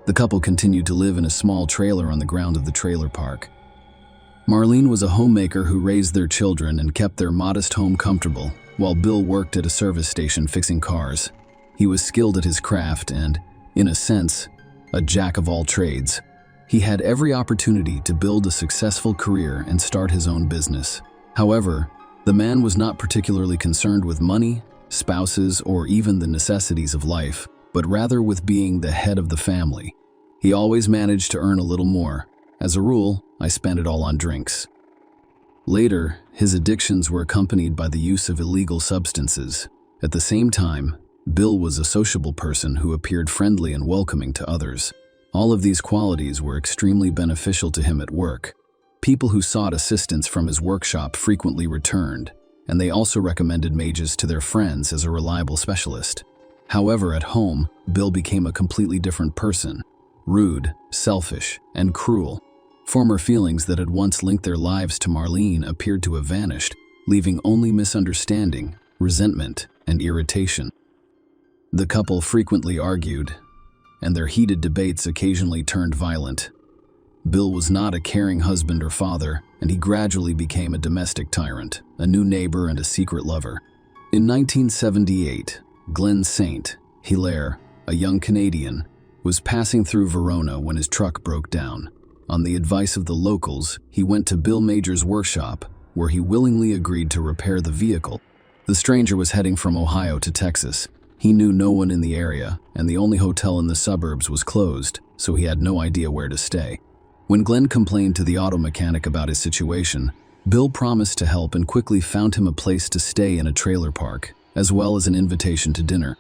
The couple continued to live in a small trailer on the ground of the trailer park. Marlene was a homemaker who raised their children and kept their modest home comfortable, while Bill worked at a service station fixing cars. He was skilled at his craft and, in a sense, a jack of all trades. He had every opportunity to build a successful career and start his own business. However, the man was not particularly concerned with money, spouses, or even the necessities of life, but rather with being the head of the family. He always managed to earn a little more. As a rule, I spent it all on drinks. Later, his addictions were accompanied by the use of illegal substances. At the same time, Bill was a sociable person who appeared friendly and welcoming to others. All of these qualities were extremely beneficial to him at work. People who sought assistance from his workshop frequently returned, and they also recommended mages to their friends as a reliable specialist. However, at home, Bill became a completely different person. Rude, selfish, and cruel. Former feelings that had once linked their lives to Marlene appeared to have vanished, leaving only misunderstanding, resentment, and irritation. The couple frequently argued, and their heated debates occasionally turned violent. Bill was not a caring husband or father, and he gradually became a domestic tyrant, a new neighbor, and a secret lover. In 1978, Glenn St. Hilaire, a young Canadian, was passing through Verona when his truck broke down. On the advice of the locals, he went to Bill Major's workshop, where he willingly agreed to repair the vehicle. The stranger was heading from Ohio to Texas. He knew no one in the area, and the only hotel in the suburbs was closed, so he had no idea where to stay. When Glenn complained to the auto mechanic about his situation, Bill promised to help and quickly found him a place to stay in a trailer park, as well as an invitation to dinner.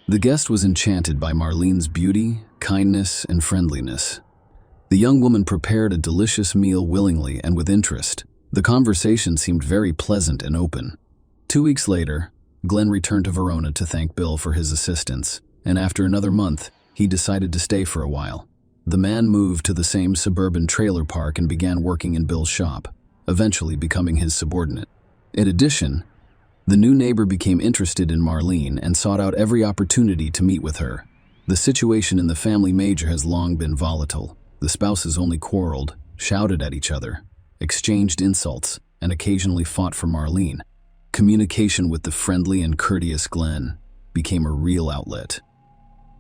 The guest was enchanted by Marlene's beauty, kindness, and friendliness. The young woman prepared a delicious meal willingly and with interest. The conversation seemed very pleasant and open. 2 weeks later, Glenn returned to Verona to thank Bill for his assistance, and after another month, he decided to stay for a while. The man moved to the same suburban trailer park and began working in Bill's shop, eventually becoming his subordinate. In addition, the new neighbor became interested in Marlene and sought out every opportunity to meet with her. The situation in the family major has long been volatile. The spouses only quarreled, shouted at each other, exchanged insults, and occasionally fought for Marlene. Communication with the friendly and courteous Glenn became a real outlet.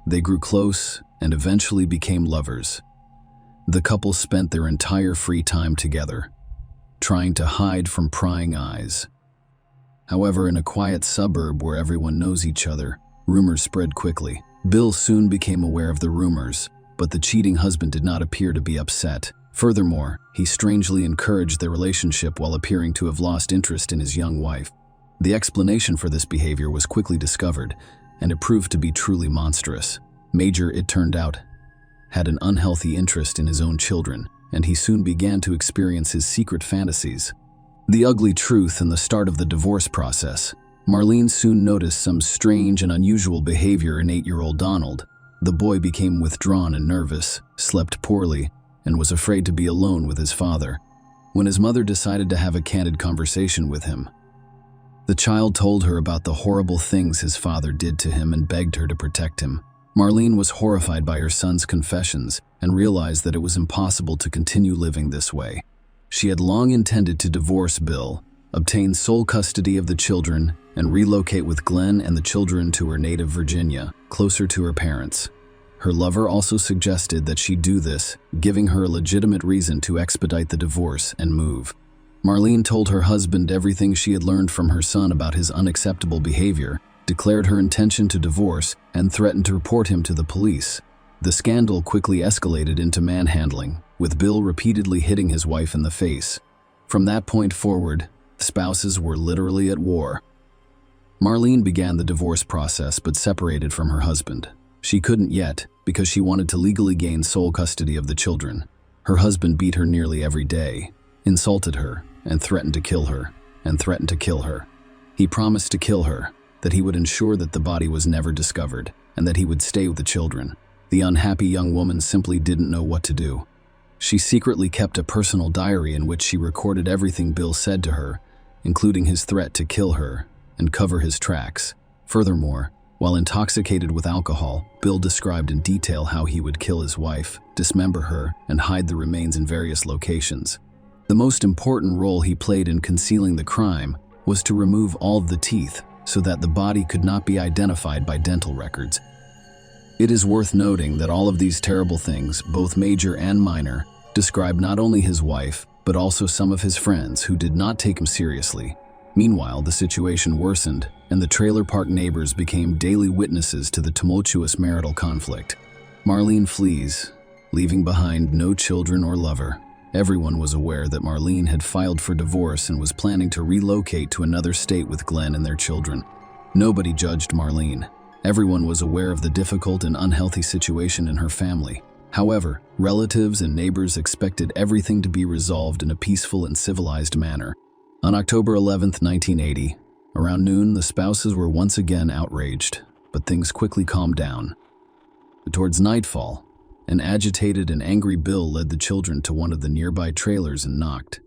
They grew close and eventually became lovers. The couple spent their entire free time together, trying to hide from prying eyes. However, in a quiet suburb where everyone knows each other, rumors spread quickly. Bill soon became aware of the rumors, but the cheating husband did not appear to be upset. Furthermore, he strangely encouraged their relationship while appearing to have lost interest in his young wife. The explanation for this behavior was quickly discovered, and it proved to be truly monstrous. Major, it turned out, had an unhealthy interest in his own children, and he soon began to experience his secret fantasies. The ugly truth and the start of the divorce process. Marlene soon noticed some strange and unusual behavior in 8-year-old Donald. The boy became withdrawn and nervous, slept poorly, and was afraid to be alone with his father. When his mother decided to have a candid conversation with him, the child told her about the horrible things his father did to him and begged her to protect him. Marlene was horrified by her son's confessions and realized that it was impossible to continue living this way. She had long intended to divorce Bill, obtain sole custody of the children, and relocate with Glenn and the children to her native Virginia, closer to her parents. Her lover also suggested that she do this, giving her a legitimate reason to expedite the divorce and move. Marlene told her husband everything she had learned from her son about his unacceptable behavior, declared her intention to divorce, and threatened to report him to the police. The scandal quickly escalated into manhandling, with Bill repeatedly hitting his wife in the face. From that point forward, spouses were literally at war. Marlene began the divorce process but separated from her husband. She couldn't yet, because she wanted to legally gain sole custody of the children. Her husband beat her nearly every day, insulted her, and threatened to kill her, and threatened to kill her. He promised to kill her, that he would ensure that the body was never discovered, and that he would stay with the children. The unhappy young woman simply didn't know what to do. She secretly kept a personal diary in which she recorded everything Bill said to her, including his threat to kill her and cover his tracks. Furthermore, while intoxicated with alcohol, Bill described in detail how he would kill his wife, dismember her, and hide the remains in various locations. The most important role he played in concealing the crime was to remove all of the teeth so that the body could not be identified by dental records. It is worth noting that all of these terrible things, both major and minor, describe not only his wife, but also some of his friends who did not take him seriously. Meanwhile, the situation worsened, and the trailer park neighbors became daily witnesses to the tumultuous marital conflict. Marlene flees, leaving behind no children or lover. Everyone was aware that Marlene had filed for divorce and was planning to relocate to another state with Glenn and their children. Nobody judged Marlene. Everyone was aware of the difficult and unhealthy situation in her family. However, relatives and neighbors expected everything to be resolved in a peaceful and civilized manner. On October 11, 1980, around noon, the spouses were once again outraged, but things quickly calmed down. Towards nightfall, an agitated and angry Bill led the children to one of the nearby trailers and knocked.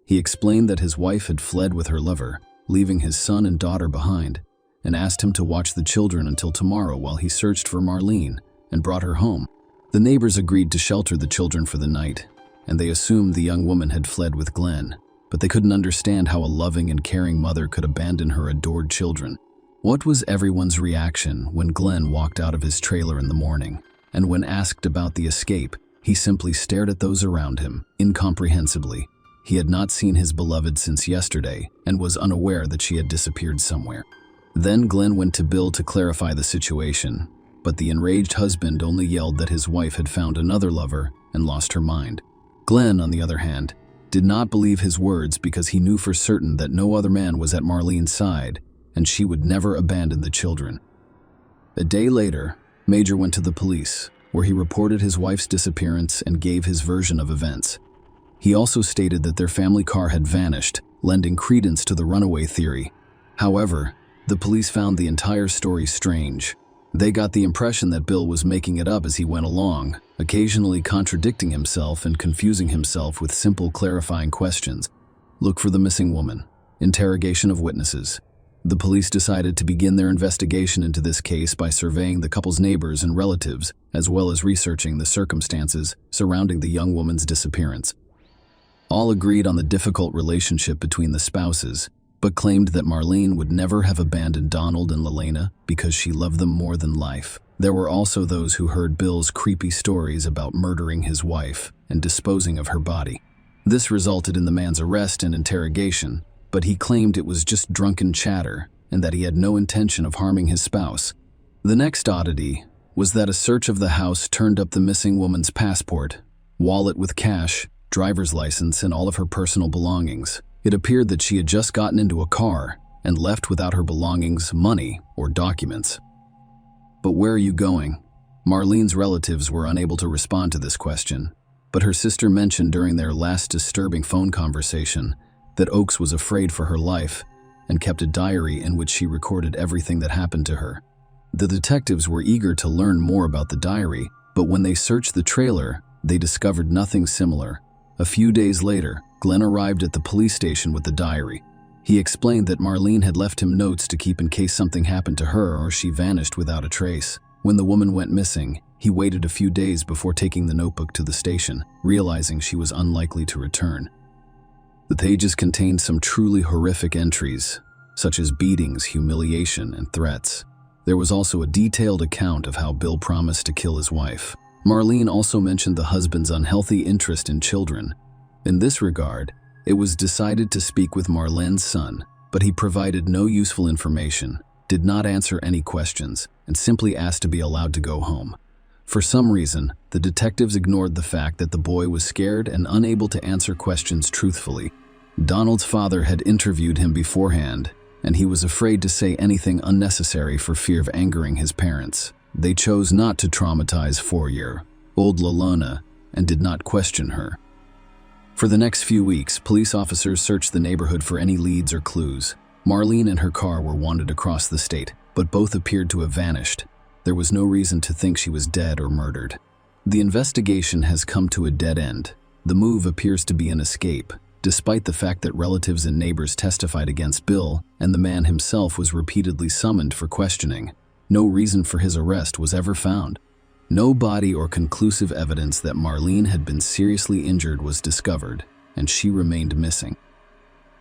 He explained that his wife had fled with her lover, leaving his son and daughter behind, and asked him to watch the children until tomorrow while he searched for Marlene and brought her home. The neighbors agreed to shelter the children for the night, and they assumed the young woman had fled with Glenn, but they couldn't understand how a loving and caring mother could abandon her adored children. What was everyone's reaction when Glenn walked out of his trailer in the morning? And when asked about the escape, he simply stared at those around him, incomprehensibly. He had not seen his beloved since yesterday and was unaware that she had disappeared somewhere. Then Glenn went to Bill to clarify the situation, but the enraged husband only yelled that his wife had found another lover and lost her mind. Glenn, on the other hand, did not believe his words because he knew for certain that no other man was at Marlene's side and she would never abandon the children. A day later, Major went to the police, where he reported his wife's disappearance and gave his version of events. He also stated that their family car had vanished, lending credence to the runaway theory. However, the police found the entire story strange. They got the impression that Bill was making it up as he went along, occasionally contradicting himself and confusing himself with simple clarifying questions. Look for the missing woman. Interrogation of witnesses. The police decided to begin their investigation into this case by surveying the couple's neighbors and relatives, as well as researching the circumstances surrounding the young woman's disappearance. All agreed on the difficult relationship between the spouses, but claimed that Marlene would never have abandoned Donald and Lelena because she loved them more than life. There were also those who heard Bill's creepy stories about murdering his wife and disposing of her body. This resulted in the man's arrest and interrogation, but he claimed it was just drunken chatter and that he had no intention of harming his spouse. The next oddity was that a search of the house turned up the missing woman's passport, wallet with cash, driver's license, and all of her personal belongings. It appeared that she had just gotten into a car and left without her belongings, money, or documents. But where are you going? Marlene's relatives were unable to respond to this question, but her sister mentioned during their last disturbing phone conversation that Oaks was afraid for her life and kept a diary in which she recorded everything that happened to her. The detectives were eager to learn more about the diary, but when they searched the trailer, they discovered nothing similar. A few days later, Glenn arrived at the police station with the diary. He explained that Marlene had left him notes to keep in case something happened to her or she vanished without a trace. When the woman went missing, he waited a few days before taking the notebook to the station, realizing she was unlikely to return. The pages contained some truly horrific entries, such as beatings, humiliation, and threats. There was also a detailed account of how Bill promised to kill his wife. Marlene also mentioned the husband's unhealthy interest in children. In this regard, it was decided to speak with Marlene's son, but he provided no useful information, did not answer any questions, and simply asked to be allowed to go home. For some reason, the detectives ignored the fact that the boy was scared and unable to answer questions truthfully. Donald's father had interviewed him beforehand, and he was afraid to say anything unnecessary for fear of angering his parents. They chose not to traumatize 4-year-old Lelena and did not question her. For the next few weeks, police officers searched the neighborhood for any leads or clues. Marlene and her car were wanted across the state, but both appeared to have vanished. There was no reason to think she was dead or murdered. The investigation has come to a dead end. The move appears to be an escape, despite the fact that relatives and neighbors testified against Bill, and the man himself was repeatedly summoned for questioning. No reason for his arrest was ever found. No body or conclusive evidence that Marlene had been seriously injured was discovered, and she remained missing.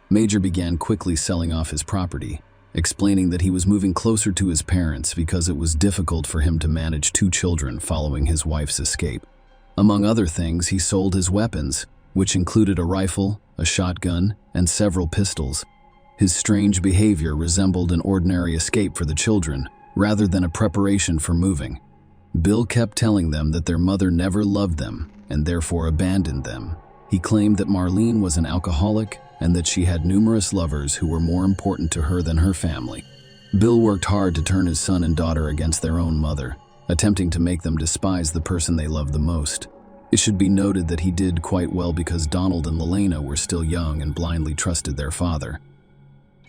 Major began quickly selling off his property. explaining that he was moving closer to his parents because it was difficult for him to manage 2 children following his wife's escape. Among other things, he sold his weapons, which included a rifle, a shotgun, and several pistols. His strange behavior resembled an ordinary escape for the children, rather than a preparation for moving. Bill kept telling them that their mother never loved them and therefore abandoned them. He claimed that Marlene was an alcoholic and that she had numerous lovers who were more important to her than her family. Bill worked hard to turn his son and daughter against their own mother, attempting to make them despise the person they loved the most. It should be noted that he did quite well because Donald and Lelena were still young and blindly trusted their father.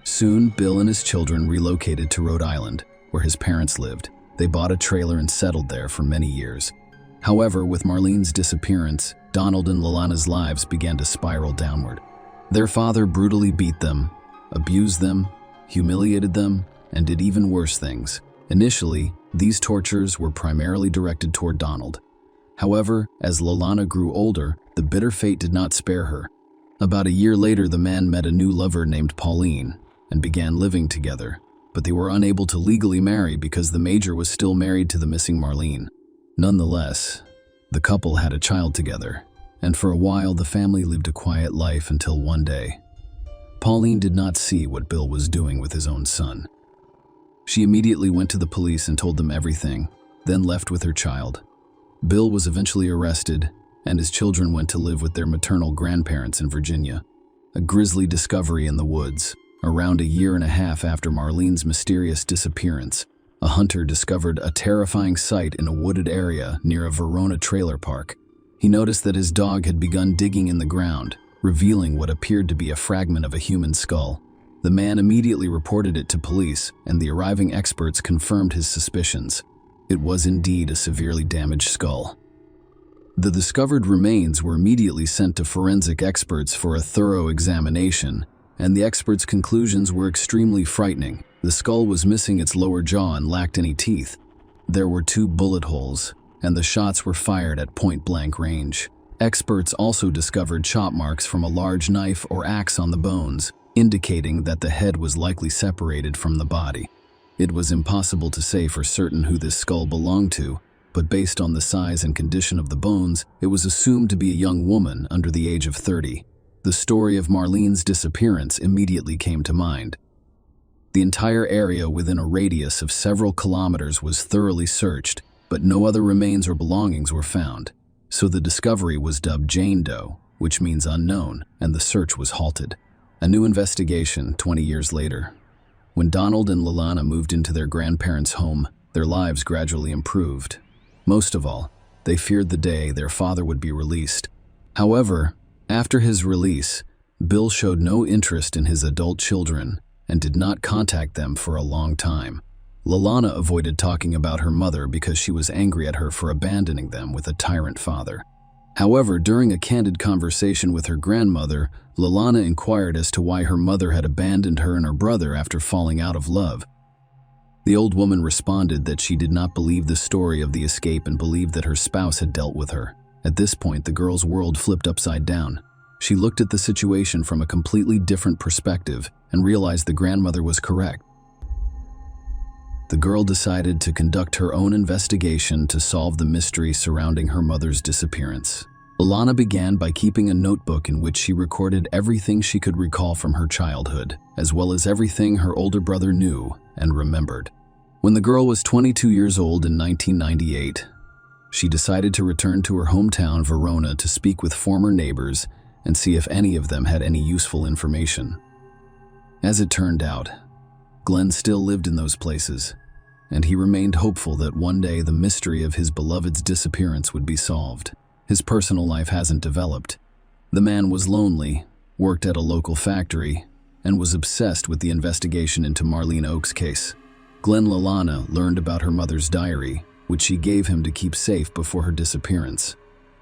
Soon, Bill and his children relocated to Rhode Island, where his parents lived. They bought a trailer and settled there for many years. However, with Marlene's disappearance, Donald and Lelena's lives began to spiral downward. Their father brutally beat them, abused them, humiliated them, and did even worse things. Initially, these tortures were primarily directed toward Donald. However, as Lelena grew older, the bitter fate did not spare her. About a year later, the man met a new lover named Pauline and began living together, but they were unable to legally marry because the major was still married to the missing Marlene. Nonetheless, the couple had a child together, and for a while the family lived a quiet life until one day. Pauline did not see what Bill was doing with his own son. She immediately went to the police and told them everything, then left with her child. Bill was eventually arrested, and his children went to live with their maternal grandparents in Virginia. A grisly discovery in the woods. Around a year and a half after Marlene's mysterious disappearance, a hunter discovered a terrifying sight in a wooded area near a Verona trailer park. He noticed that his dog had begun digging in the ground, revealing what appeared to be a fragment of a human skull. The man immediately reported it to police, and the arriving experts confirmed his suspicions. It was indeed a severely damaged skull. The discovered remains were immediately sent to forensic experts for a thorough examination, and the experts' conclusions were extremely frightening. The skull was missing its lower jaw and lacked any teeth. There were 2 bullet holes, and the shots were fired at point-blank range. Experts also discovered chop marks from a large knife or axe on the bones, indicating that the head was likely separated from the body. It was impossible to say for certain who this skull belonged to, but based on the size and condition of the bones, it was assumed to be a young woman under the age of 30. The story of Marlene's disappearance immediately came to mind. The entire area within a radius of several kilometers was thoroughly searched, but no other remains or belongings were found. So the discovery was dubbed Jane Doe, which means unknown, and the search was halted. A new investigation 20 years later. When Donald and Lelena moved into their grandparents' home, their lives gradually improved. Most of all, they feared the day their father would be released. However, after his release, Bill showed no interest in his adult children and did not contact them for a long time. Lelena avoided talking about her mother because she was angry at her for abandoning them with a tyrant father. However, during a candid conversation with her grandmother, Lelena inquired as to why her mother had abandoned her and her brother after falling out of love. The old woman responded that she did not believe the story of the escape and believed that her spouse had dealt with her. At this point, the girl's world flipped upside down. She looked at the situation from a completely different perspective and realized the grandmother was correct. The girl decided to conduct her own investigation to solve the mystery surrounding her mother's disappearance. Lelena began by keeping a notebook in which she recorded everything she could recall from her childhood, as well as everything her older brother knew and remembered. When the girl was 22 years old in 1998, she decided to return to her hometown, Verona, to speak with former neighbors and see if any of them had any useful information. As it turned out, Glenn still lived in those places, and he remained hopeful that one day the mystery of his beloved's disappearance would be solved. His personal life hasn't developed. The man was lonely, worked at a local factory, and was obsessed with the investigation into Marlene Oak's case. Glenn Lelena learned about her mother's diary, which she gave him to keep safe before her disappearance.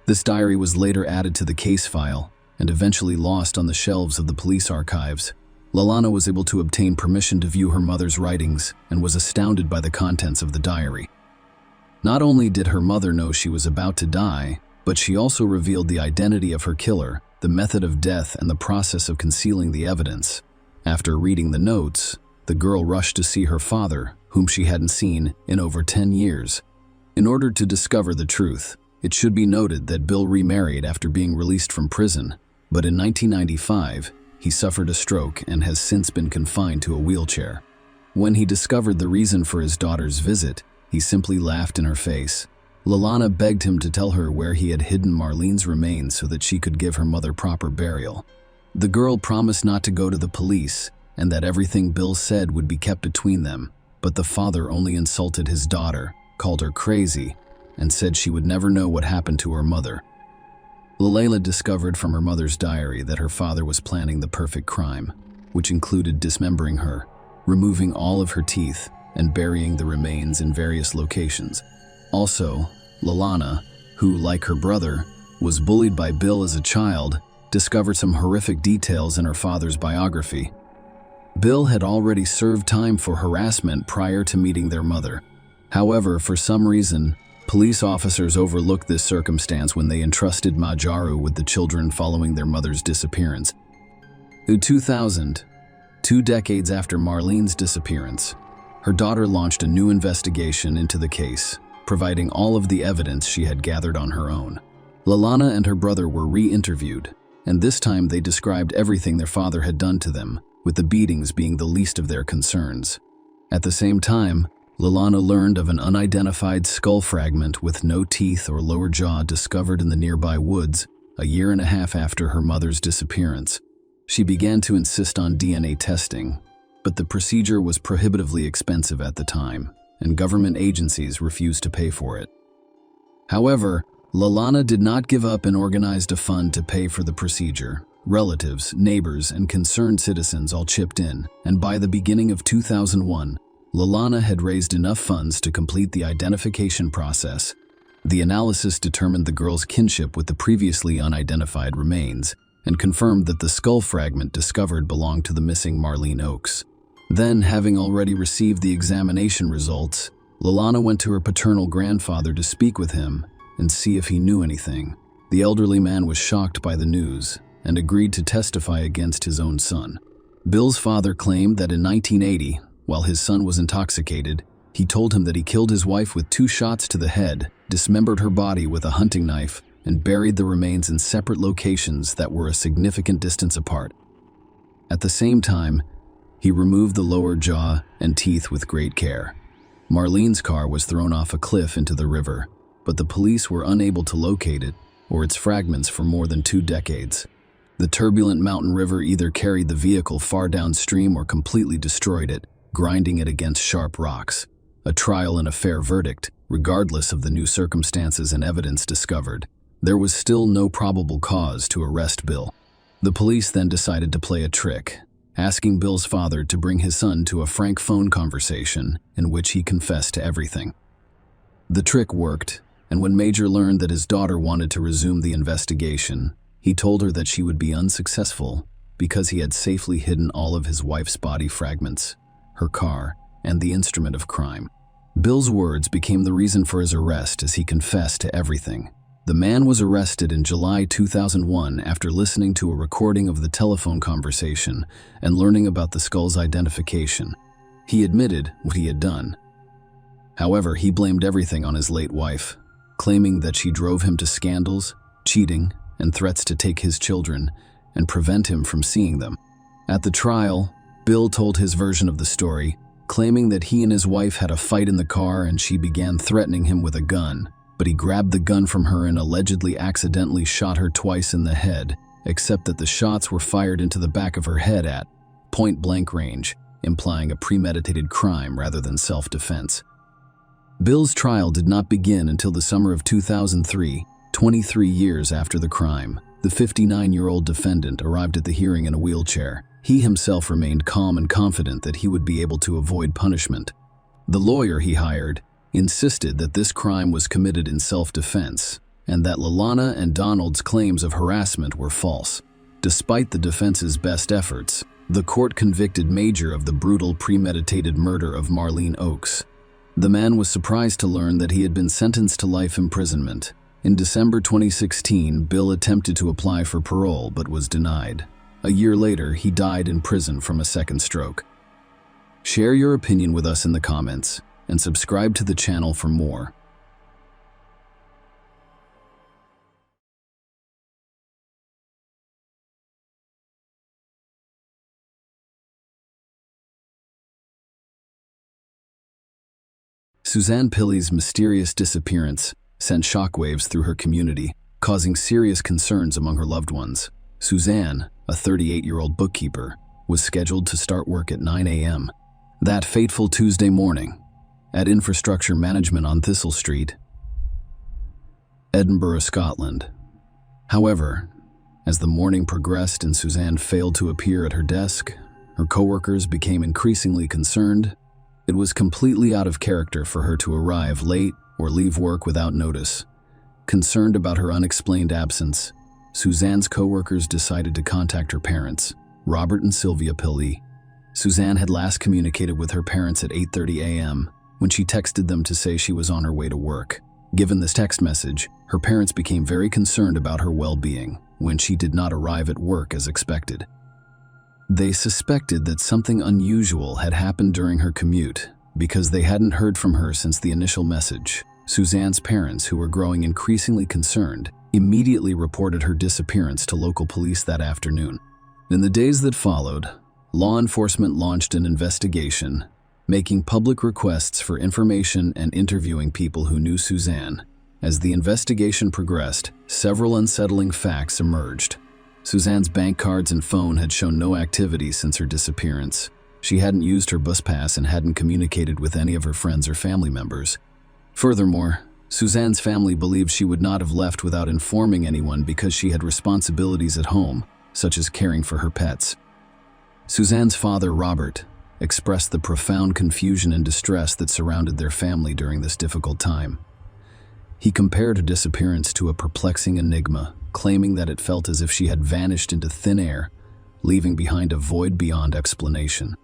This diary was later added to the case file and eventually lost on the shelves of the police archives. Lelena was able to obtain permission to view her mother's writings and was astounded by the contents of the diary. Not only did her mother know she was about to die, but she also revealed the identity of her killer, the method of death, and the process of concealing the evidence. After reading the notes, the girl rushed to see her father, whom she hadn't seen in over 10 years. In order to discover the truth, it should be noted that Bill remarried after being released from prison, but in 1995, he suffered a stroke and has since been confined to a wheelchair. When he discovered the reason for his daughter's visit, he simply laughed in her face. Lalana begged him to tell her where he had hidden Marlene's remains so that she could give her mother proper burial. The girl promised not to go to the police and that everything Bill said would be kept between them, but the father only insulted his daughter, called her crazy, and said she would never know what happened to her mother. Lalela discovered from her mother's diary that her father was planning the perfect crime, which included dismembering her, removing all of her teeth, and burying the remains in various locations. Also, Lalana, who, like her brother, was bullied by Bill as a child, discovered some horrific details in her father's biography. Bill had already served time for harassment prior to meeting their mother. However, for some reason, police officers overlooked this circumstance when they entrusted Majaru with the children following their mother's disappearance. In 2000, 2 decades after Marlene's disappearance, her daughter launched a new investigation into the case, providing all of the evidence she had gathered on her own. Lalana and her brother were re-interviewed, and this time they described everything their father had done to them, with the beatings being the least of their concerns. At the same time, Lalana learned of an unidentified skull fragment with no teeth or lower jaw discovered in the nearby woods a year and a half after her mother's disappearance. She began to insist on DNA testing, but the procedure was prohibitively expensive at the time, and government agencies refused to pay for it. However, Lalana did not give up and organized a fund to pay for the procedure. Relatives, neighbors, and concerned citizens all chipped in, and by the beginning of 2001, Lalana had raised enough funds to complete the identification process. The analysis determined the girl's kinship with the previously unidentified remains, and confirmed that the skull fragment discovered belonged to the missing Marlene Oakes. Then, having already received the examination results, Lalana went to her paternal grandfather to speak with him and see if he knew anything. The elderly man was shocked by the news and agreed to testify against his own son. Bill's father claimed that in 1980, while his son was intoxicated, he told him that he killed his wife with 2 shots to the head, dismembered her body with a hunting knife, and buried the remains in separate locations that were a significant distance apart. At the same time, he removed the lower jaw and teeth with great care. Marlene's car was thrown off a cliff into the river, but the police were unable to locate it or its fragments for more than 2 decades. The turbulent mountain river either carried the vehicle far downstream or completely destroyed it, grinding it against sharp rocks. A trial and a fair verdict, regardless of the new circumstances and evidence discovered. There was still no probable cause to arrest Bill. The police then decided to play a trick, asking Bill's father to bring his son to a frank phone conversation in which he confessed to everything. The trick worked, and when Major learned that his daughter wanted to resume the investigation, he told her that she would be unsuccessful because he had safely hidden all of his wife's body fragments, her car, and the instrument of crime. Bill's words became the reason for his arrest as he confessed to everything. The man was arrested in July 2001 after listening to a recording of the telephone conversation and learning about the skull's identification. He admitted what he had done. However, he blamed everything on his late wife, claiming that she drove him to scandals, cheating, and threats to take his children and prevent him from seeing them. At the trial, Bill told his version of the story, claiming that he and his wife had a fight in the car and she began threatening him with a gun, but he grabbed the gun from her and allegedly accidentally shot her twice in the head, except that the shots were fired into the back of her head at point-blank range, implying a premeditated crime rather than self-defense. Bill's trial did not begin until the summer of 2003, 23 years after the crime. The 59-year-old defendant arrived at the hearing in a wheelchair. He himself remained calm and confident that he would be able to avoid punishment. The lawyer he hired insisted that this crime was committed in self-defense and that Lalana and Donald's claims of harassment were false. Despite the defense's best efforts, the court convicted Major of the brutal premeditated murder of Marlene Oakes. The man was surprised to learn that he had been sentenced to life imprisonment. In December 2016, Bill attempted to apply for parole but was denied. A year later, he died in prison from a second stroke. Share your opinion with us in the comments and subscribe to the channel for more. Suzanne Pilley's mysterious disappearance sent shockwaves through her community, causing serious concerns among her loved ones. Suzanne, a 38-year-old bookkeeper, was scheduled to start work at 9 a.m. that fateful Tuesday morning at Infrastructure Management on Thistle Street, Edinburgh, Scotland. However, as the morning progressed and Suzanne failed to appear at her desk, her coworkers became increasingly concerned. It was completely out of character for her to arrive late or leave work without notice. Concerned about her unexplained absence, Suzanne's coworkers decided to contact her parents, Robert and Sylvia Pilley. Suzanne had last communicated with her parents at 8:30 a.m. when she texted them to say she was on her way to work. Given this text message, her parents became very concerned about her well-being when she did not arrive at work as expected. They suspected that something unusual had happened during her commute because they hadn't heard from her since the initial message. Suzanne's parents, who were growing increasingly concerned, immediately reported her disappearance to local police that afternoon. In the days that followed, law enforcement launched an investigation, making public requests for information and interviewing people who knew Suzanne. As the investigation progressed, several unsettling facts emerged. Suzanne's bank cards and phone had shown no activity since her disappearance. She hadn't used her bus pass and hadn't communicated with any of her friends or family members. Furthermore, Suzanne's family believed she would not have left without informing anyone because she had responsibilities at home, such as caring for her pets. Suzanne's father, Robert, expressed the profound confusion and distress that surrounded their family during this difficult time. He compared her disappearance to a perplexing enigma, claiming that it felt as if she had vanished into thin air, leaving behind a void beyond explanation.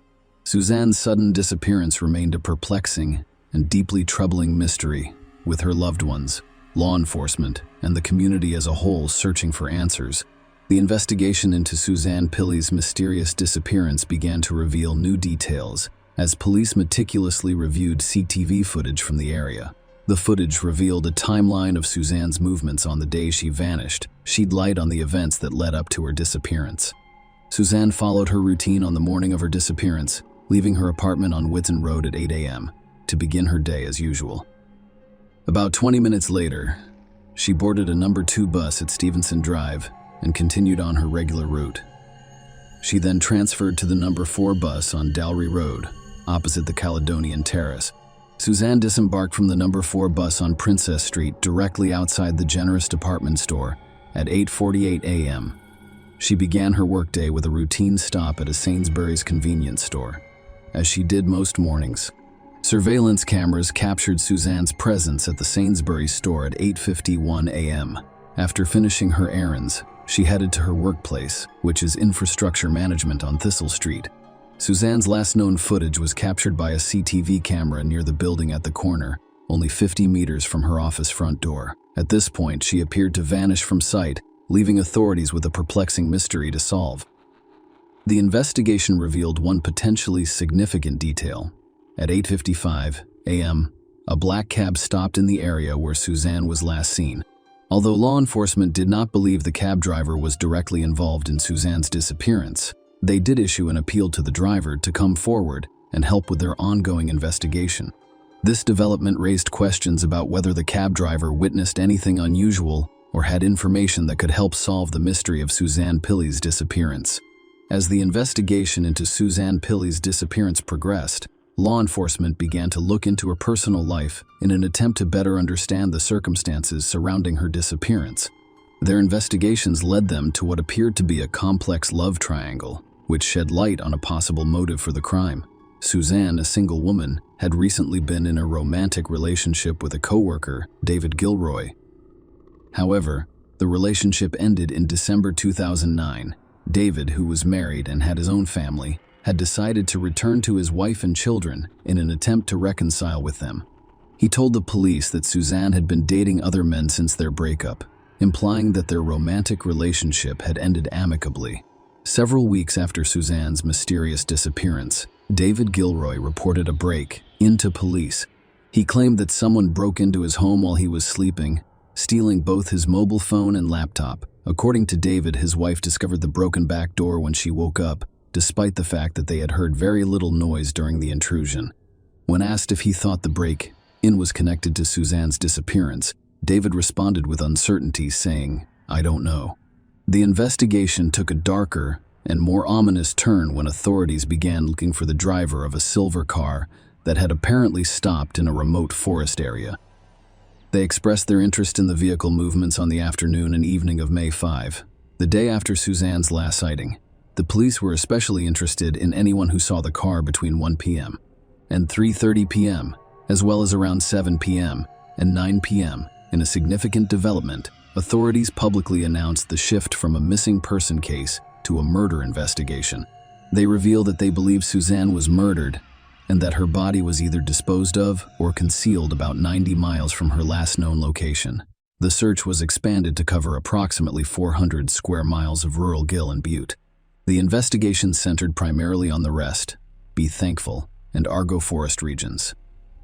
Suzanne's sudden disappearance remained a perplexing and deeply troubling mystery, with her loved ones, law enforcement, and the community as a whole searching for answers. The investigation into Suzanne Pilley's mysterious disappearance began to reveal new details as police meticulously reviewed CCTV footage from the area. The footage revealed a timeline of Suzanne's movements on the day she vanished, shed light on the events that led up to her disappearance. Suzanne followed her routine on the morning of her disappearance, leaving her apartment on Whitton Road at 8 a.m. to begin her day as usual. About 20 minutes later, she boarded a number 2 bus at Stevenson Drive and continued on her regular route. She then transferred to the number 4 bus on Dalry Road, opposite the Caledonian Terrace. Suzanne disembarked from the number 4 bus on Princess Street directly outside the Generous Department Store at 8:48 a.m. She began her workday with a routine stop at a Sainsbury's convenience store, as she did most mornings. Surveillance cameras captured Suzanne's presence at the Sainsbury's store at 8:51 a.m. After finishing her errands, she headed to her workplace, which is Infrastructure Management on Thistle Street. Suzanne's last known footage was captured by a CCTV camera near the building at the corner, only 50 meters from her office front door. At this point, she appeared to vanish from sight, leaving authorities with a perplexing mystery to solve. The investigation revealed one potentially significant detail. At 8:55 a.m., a black cab stopped in the area where Suzanne was last seen. Although law enforcement did not believe the cab driver was directly involved in Suzanne's disappearance, they did issue an appeal to the driver to come forward and help with their ongoing investigation. This development raised questions about whether the cab driver witnessed anything unusual or had information that could help solve the mystery of Suzanne Pilley's disappearance. As the investigation into Suzanne Pilley's disappearance progressed, law enforcement began to look into her personal life in an attempt to better understand the circumstances surrounding her disappearance. Their investigations led them to what appeared to be a complex love triangle, which shed light on a possible motive for the crime. Suzanne, a single woman, had recently been in a romantic relationship with a coworker, David Gilroy. However, the relationship ended in December 2009. David, who was married and had his own family, had decided to return to his wife and children in an attempt to reconcile with them. He told the police that Suzanne had been dating other men since their breakup, implying that their romantic relationship had ended amicably. Several weeks after Suzanne's mysterious disappearance, David Gilroy reported a break-in to police. He claimed that someone broke into his home while he was sleeping, stealing both his mobile phone and laptop. According to David, his wife discovered the broken back door when she woke up, despite the fact that they had heard very little noise during the intrusion. When asked if he thought the break-in was connected to Suzanne's disappearance, David responded with uncertainty, saying, "I don't know." The investigation took a darker and more ominous turn when authorities began looking for the driver of a silver car that had apparently stopped in a remote forest area. They expressed their interest in the vehicle movements on the afternoon and evening of May 5, the day after Suzanne's last sighting. The police were especially interested in anyone who saw the car between 1 p.m. and 3:30 p.m., as well as around 7 p.m. and 9 p.m. In a significant development, authorities publicly announced the shift from a missing person case to a murder investigation. They revealed that they believed Suzanne was murdered and that her body was either disposed of or concealed about 90 miles from her last known location. The search was expanded to cover approximately 400 square miles of rural Gill and Butte. The investigation centered primarily on the Rest, Be Thankful, and Argo Forest regions.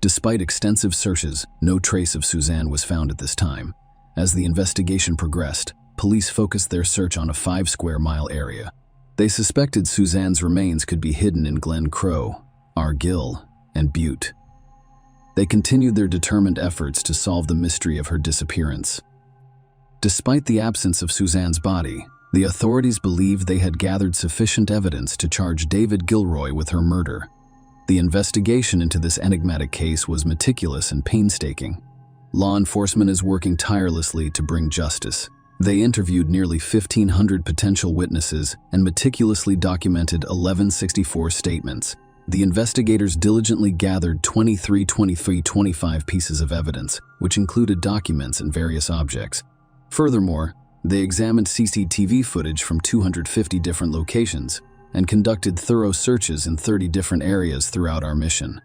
Despite extensive searches, no trace of Suzanne was found at this time. As the investigation progressed, police focused their search on a 5-square-mile area. They suspected Suzanne's remains could be hidden in Glen Crow, Argill, and Butte. They continued their determined efforts to solve the mystery of her disappearance. Despite the absence of Suzanne's body, the authorities believed they had gathered sufficient evidence to charge David Gilroy with her murder. The investigation into this enigmatic case was meticulous and painstaking. Law enforcement is working tirelessly to bring justice. They interviewed nearly 1,500 potential witnesses and meticulously documented 1164 statements. The investigators diligently gathered 25 pieces of evidence, which included documents and various objects. Furthermore, they examined CCTV footage from 250 different locations and conducted thorough searches in 30 different areas throughout our mission.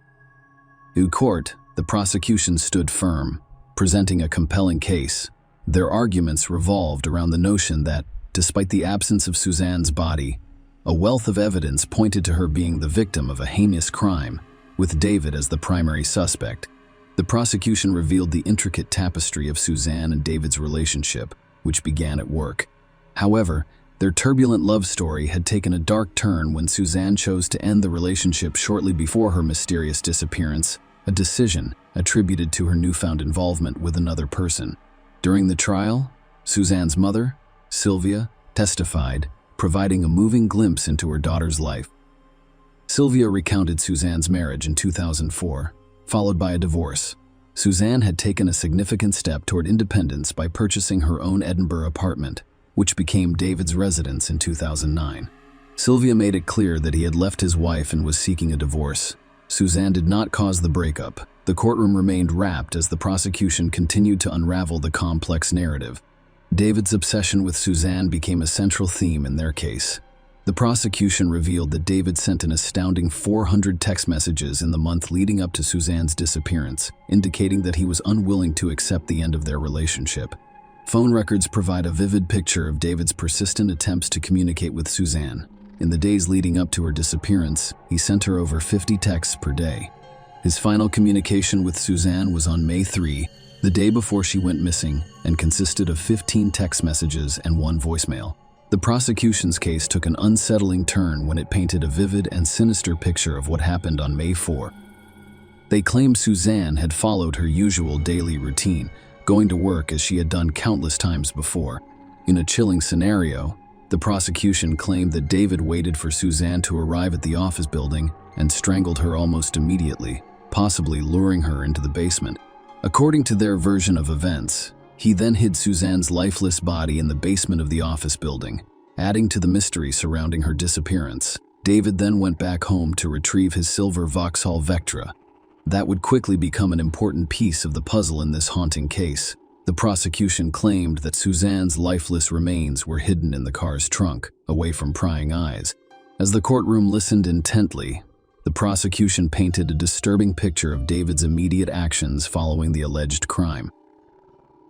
In court, the prosecution stood firm, presenting a compelling case. Their arguments revolved around the notion that, despite the absence of Suzanne's body, a wealth of evidence pointed to her being the victim of a heinous crime, with David as the primary suspect. The prosecution revealed the intricate tapestry of Suzanne and David's relationship, which began at work. However, their turbulent love story had taken a dark turn when Suzanne chose to end the relationship shortly before her mysterious disappearance, a decision attributed to her newfound involvement with another person. During the trial, Suzanne's mother, Sylvia, testified, providing a moving glimpse into her daughter's life. Sylvia recounted Suzanne's marriage in 2004, followed by a divorce. Suzanne had taken a significant step toward independence by purchasing her own Edinburgh apartment, which became David's residence in 2009. Sylvia made it clear that he had left his wife and was seeking a divorce. Suzanne did not cause the breakup. The courtroom remained wrapped as the prosecution continued to unravel the complex narrative. David's obsession with Suzanne became a central theme in their case. The prosecution revealed that David sent an astounding 400 text messages in the month leading up to Suzanne's disappearance, indicating that he was unwilling to accept the end of their relationship. Phone records provide a vivid picture of David's persistent attempts to communicate with Suzanne. In the days leading up to her disappearance, he sent her over 50 texts per day. His final communication with Suzanne was on May 3, the day before she went missing, and consisted of 15 text messages and 1 voicemail. The prosecution's case took an unsettling turn when it painted a vivid and sinister picture of what happened on May 4. They claimed Suzanne had followed her usual daily routine, going to work as she had done countless times before. In a chilling scenario, the prosecution claimed that David waited for Suzanne to arrive at the office building and strangled her almost immediately, possibly luring her into the basement. According to their version of events, he then hid Suzanne's lifeless body in the basement of the office building, adding to the mystery surrounding her disappearance. David then went back home to retrieve his silver Vauxhall Vectra. That would quickly become an important piece of the puzzle in this haunting case. The prosecution claimed that Suzanne's lifeless remains were hidden in the car's trunk, away from prying eyes. As the courtroom listened intently, the prosecution painted a disturbing picture of David's immediate actions following the alleged crime.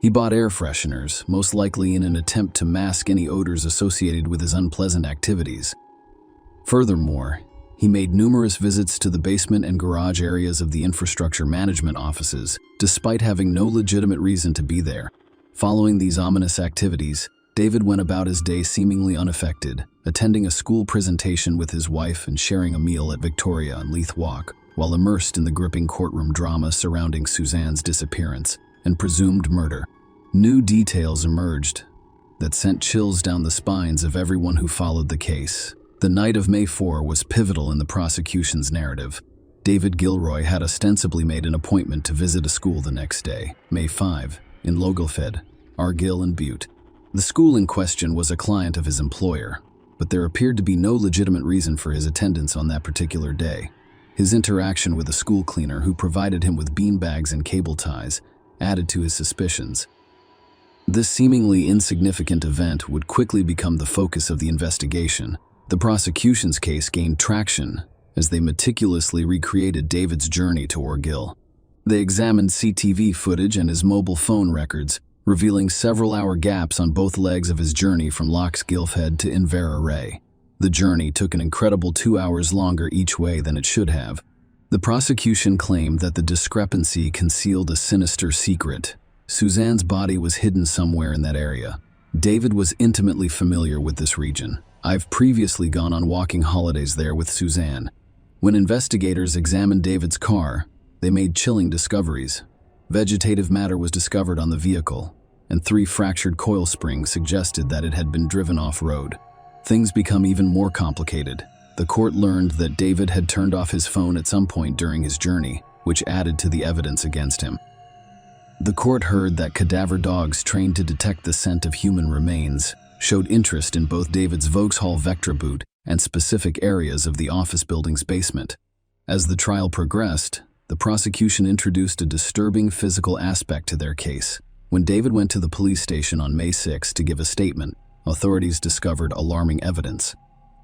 He bought air fresheners, most likely in an attempt to mask any odors associated with his unpleasant activities. Furthermore, He made numerous visits to the basement and garage areas of the infrastructure management offices, despite having no legitimate reason to be there. Following these ominous activities, David went about his day seemingly unaffected, attending a school presentation with his wife and sharing a meal at Victoria on Leith Walk, while immersed in the gripping courtroom drama surrounding Suzanne's disappearance and presumed murder. New details emerged that sent chills down the spines of everyone who followed the case. The night of May 4 was pivotal in the prosecution's narrative. David Gilroy had ostensibly made an appointment to visit a school the next day, May 5, in Logelfed, Argyll and Butte. The school in question was a client of his employer, but there appeared to be no legitimate reason for his attendance on that particular day. His interaction with a school cleaner who provided him with beanbags and cable ties added to his suspicions. This seemingly insignificant event would quickly become the focus of the investigation. The prosecution's case gained traction as they meticulously recreated David's journey to Argyll. They examined CCTV footage and his mobile phone records, revealing several-hour gaps on both legs of his journey from Lochs Gilfhead to Inverarray. The journey took an incredible 2 hours longer each way than it should have. The prosecution claimed that the discrepancy concealed a sinister secret. Suzanne's body was hidden somewhere in that area. David was intimately familiar with this region. I've previously gone on walking holidays there with Suzanne. When investigators examined David's car, they made chilling discoveries. Vegetative matter was discovered on the vehicle, and 3 fractured coil springs suggested that it had been driven off-road. Things become even more complicated. The court learned that David had turned off his phone at some point during his journey, which added to the evidence against him. The court heard that cadaver dogs trained to detect the scent of human remains showed interest in both David's Vauxhall Vectra boot and specific areas of the office building's basement. As the trial progressed, the prosecution introduced a disturbing physical aspect to their case. When David went to the police station on May 6 to give a statement, authorities discovered alarming evidence.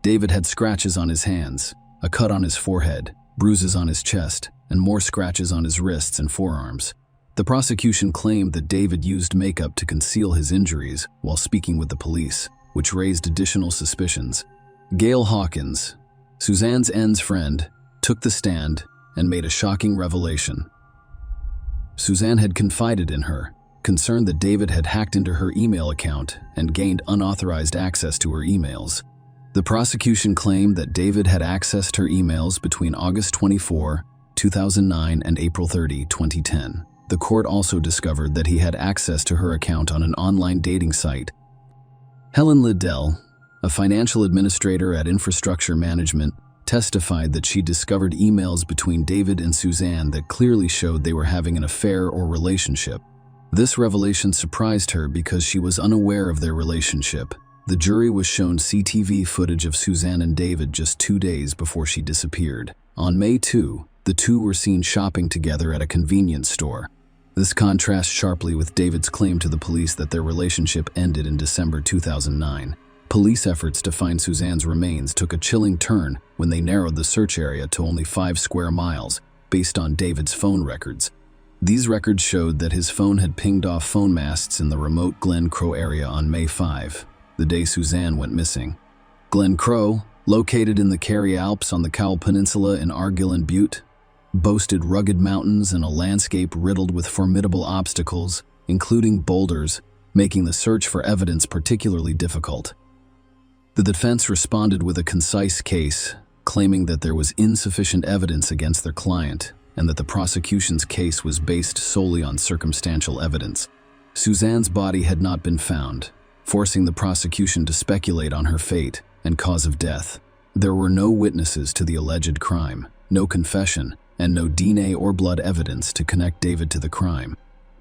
David had scratches on his hands, a cut on his forehead, bruises on his chest, and more scratches on his wrists and forearms. The prosecution claimed that David used makeup to conceal his injuries while speaking with the police, which raised additional suspicions. Gail Hawkins, Suzanne's N's friend, took the stand and made a shocking revelation. Suzanne had confided in her, concerned that David had hacked into her email account and gained unauthorized access to her emails. The prosecution claimed that David had accessed her emails between August 24, 2009 and April 30, 2010. The court also discovered that he had access to her account on an online dating site. Helen Liddell, a financial administrator at Infrastructure Management, testified that she discovered emails between David and Suzanne that clearly showed they were having an affair or relationship. This revelation surprised her because she was unaware of their relationship. The jury was shown CCTV footage of Suzanne and David just 2 days before she disappeared. On May 2, the two were seen shopping together at a convenience store. This contrasts sharply with David's claim to the police that their relationship ended in December 2009. Police efforts to find Suzanne's remains took a chilling turn when they narrowed the search area to only 5 square miles, based on David's phone records. These records showed that his phone had pinged off phone masts in the remote Glen Crow area on May 5, the day Suzanne went missing. Glen Crow, located in the Kerry Alps on the Cowell Peninsula in Argyll and Butte, boasted rugged mountains and a landscape riddled with formidable obstacles, including boulders, making the search for evidence particularly difficult. The defense responded with a concise case, claiming that there was insufficient evidence against their client and that the prosecution's case was based solely on circumstantial evidence. Suzanne's body had not been found, forcing the prosecution to speculate on her fate and cause of death. There were no witnesses to the alleged crime, no confession, and no DNA or blood evidence to connect David to the crime.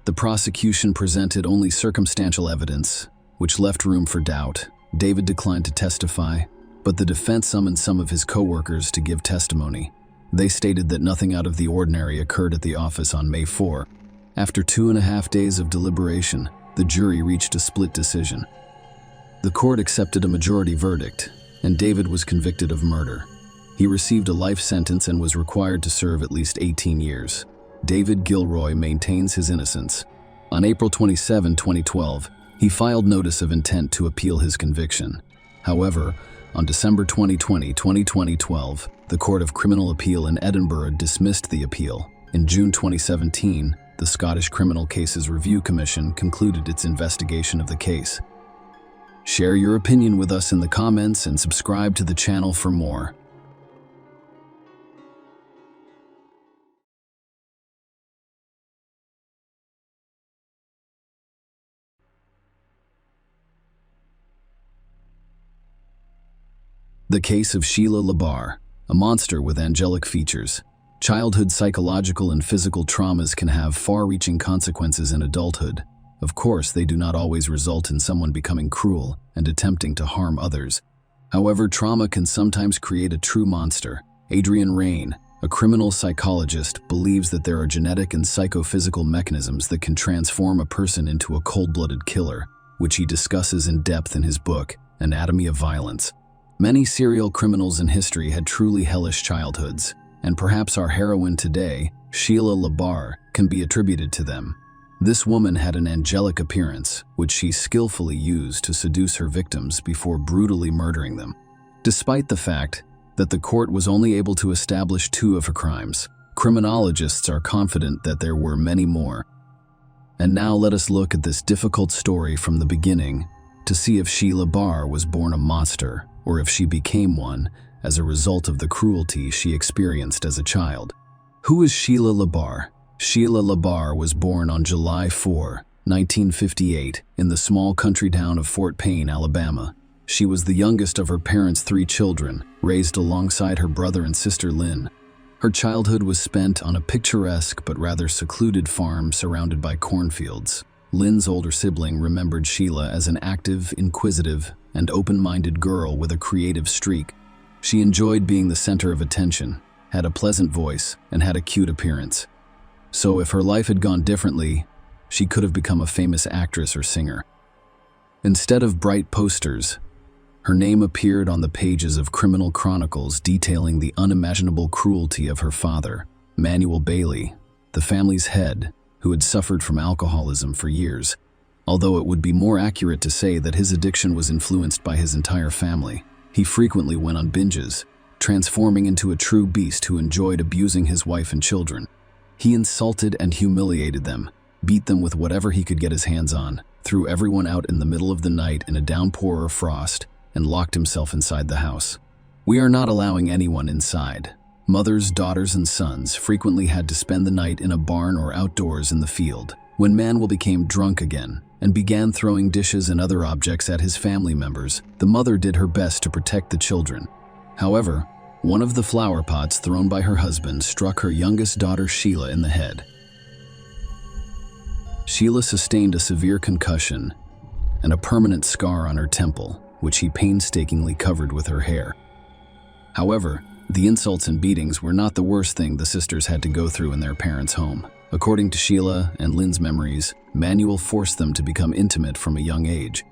The prosecution presented only circumstantial evidence, which left room for doubt. David declined to testify, but the defense summoned some of his co-workers to give testimony. They stated that nothing out of the ordinary occurred at the office on May 4. After 2.5 days of deliberation, the jury reached a split decision. The court accepted a majority verdict, and David was convicted of murder. He received a life sentence and was required to serve at least 18 years. David Gilroy maintains his innocence. On April 27, 2012, he filed notice of intent to appeal his conviction. However, On December 2012, the Court of Criminal Appeal in Edinburgh dismissed the appeal. In June 2017, the Scottish Criminal Cases Review Commission concluded its investigation of the case. Share your opinion with us in the comments and subscribe to the channel for more. The case of Sheila Labar, a monster with angelic features. Childhood psychological and physical traumas can have far-reaching consequences in adulthood. Of course, they do not always result in someone becoming cruel and attempting to harm others. However, trauma can sometimes create a true monster. Adrian Raine, a criminal psychologist, believes that there are genetic and psychophysical mechanisms that can transform a person into a cold-blooded killer, which he discusses in depth in his book, Anatomy of Violence. Many serial criminals in history had truly hellish childhoods, and perhaps our heroine today, Sheila Labar, can be attributed to them. This woman had an angelic appearance, which she skillfully used to seduce her victims before brutally murdering them. Despite the fact that the court was only able to establish 2 of her crimes, criminologists are confident that there were many more. And now let us look at this difficult story from the beginning to see if Sheila Labar was born a monster or if she became one as a result of the cruelty she experienced as a child. Who is Sheila Labar? Sheila Labar was born on July 4, 1958, in the small country town of Fort Payne, Alabama. She was the youngest of her parents' 3 children, raised alongside her brother and sister Lynn. Her childhood was spent on a picturesque but rather secluded farm surrounded by cornfields. Lynn's older sibling remembered Sheila as an active, inquisitive, and open-minded girl with a creative streak. She enjoyed being the center of attention, had a pleasant voice, and had a cute appearance. So if her life had gone differently, she could have become a famous actress or singer. Instead of bright posters, her name appeared on the pages of criminal chronicles detailing the unimaginable cruelty of her father, Manuel Bailey, the family's head, who had suffered from alcoholism for years, although it would be more accurate to say that his addiction was influenced by his entire family. He frequently went on binges, transforming into a true beast who enjoyed abusing his wife and children. He insulted and humiliated them, beat them with whatever he could get his hands on, threw everyone out in the middle of the night in a downpour or frost, and locked himself inside the house. We are not allowing anyone inside. Mothers, daughters, and sons frequently had to spend the night in a barn or outdoors in the field. When Manuel became drunk again and began throwing dishes and other objects at his family members, the mother did her best to protect the children. However, one of the flower pots thrown by her husband struck her youngest daughter Sheila in the head. Sheila sustained a severe concussion and a permanent scar on her temple, which he painstakingly covered with her hair. However, the insults and beatings were not the worst thing the sisters had to go through in their parents' home. According to Sheila and Lynn's memories, Manuel forced them to become intimate from a young age.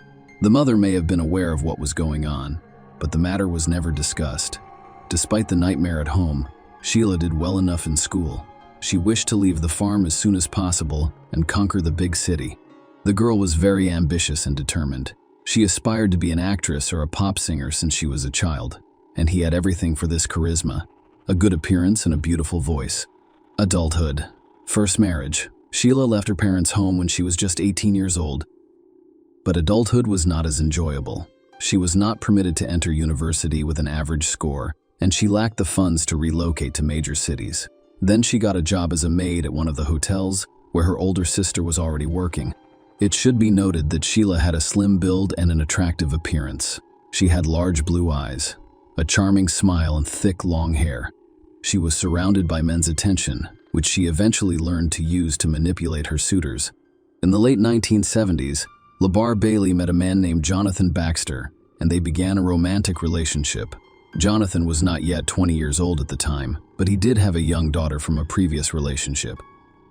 The mother may have been aware of what was going on, but the matter was never discussed. Despite the nightmare at home, Sheila did well enough in school. She wished to leave the farm as soon as possible and conquer the big city. The girl was very ambitious and determined. She aspired to be an actress or a pop singer since she was a child, and he had everything for this charisma: a good appearance and a beautiful voice. Adulthood. First marriage. Sheila left her parents' home when she was just 18 years old. But adulthood was not as enjoyable. She was not permitted to enter university with an average score, and she lacked the funds to relocate to major cities. Then she got a job as a maid at one of the hotels where her older sister was already working. It should be noted that Sheila had a slim build and an attractive appearance. She had large blue eyes, a charming smile, and thick, long hair. She was surrounded by men's attention, which she eventually learned to use to manipulate her suitors. In the late 1970s, Labar Bailey met a man named Jonathan Baxter, and they began a romantic relationship. Jonathan was not yet 20 years old at the time, but he did have a young daughter from a previous relationship.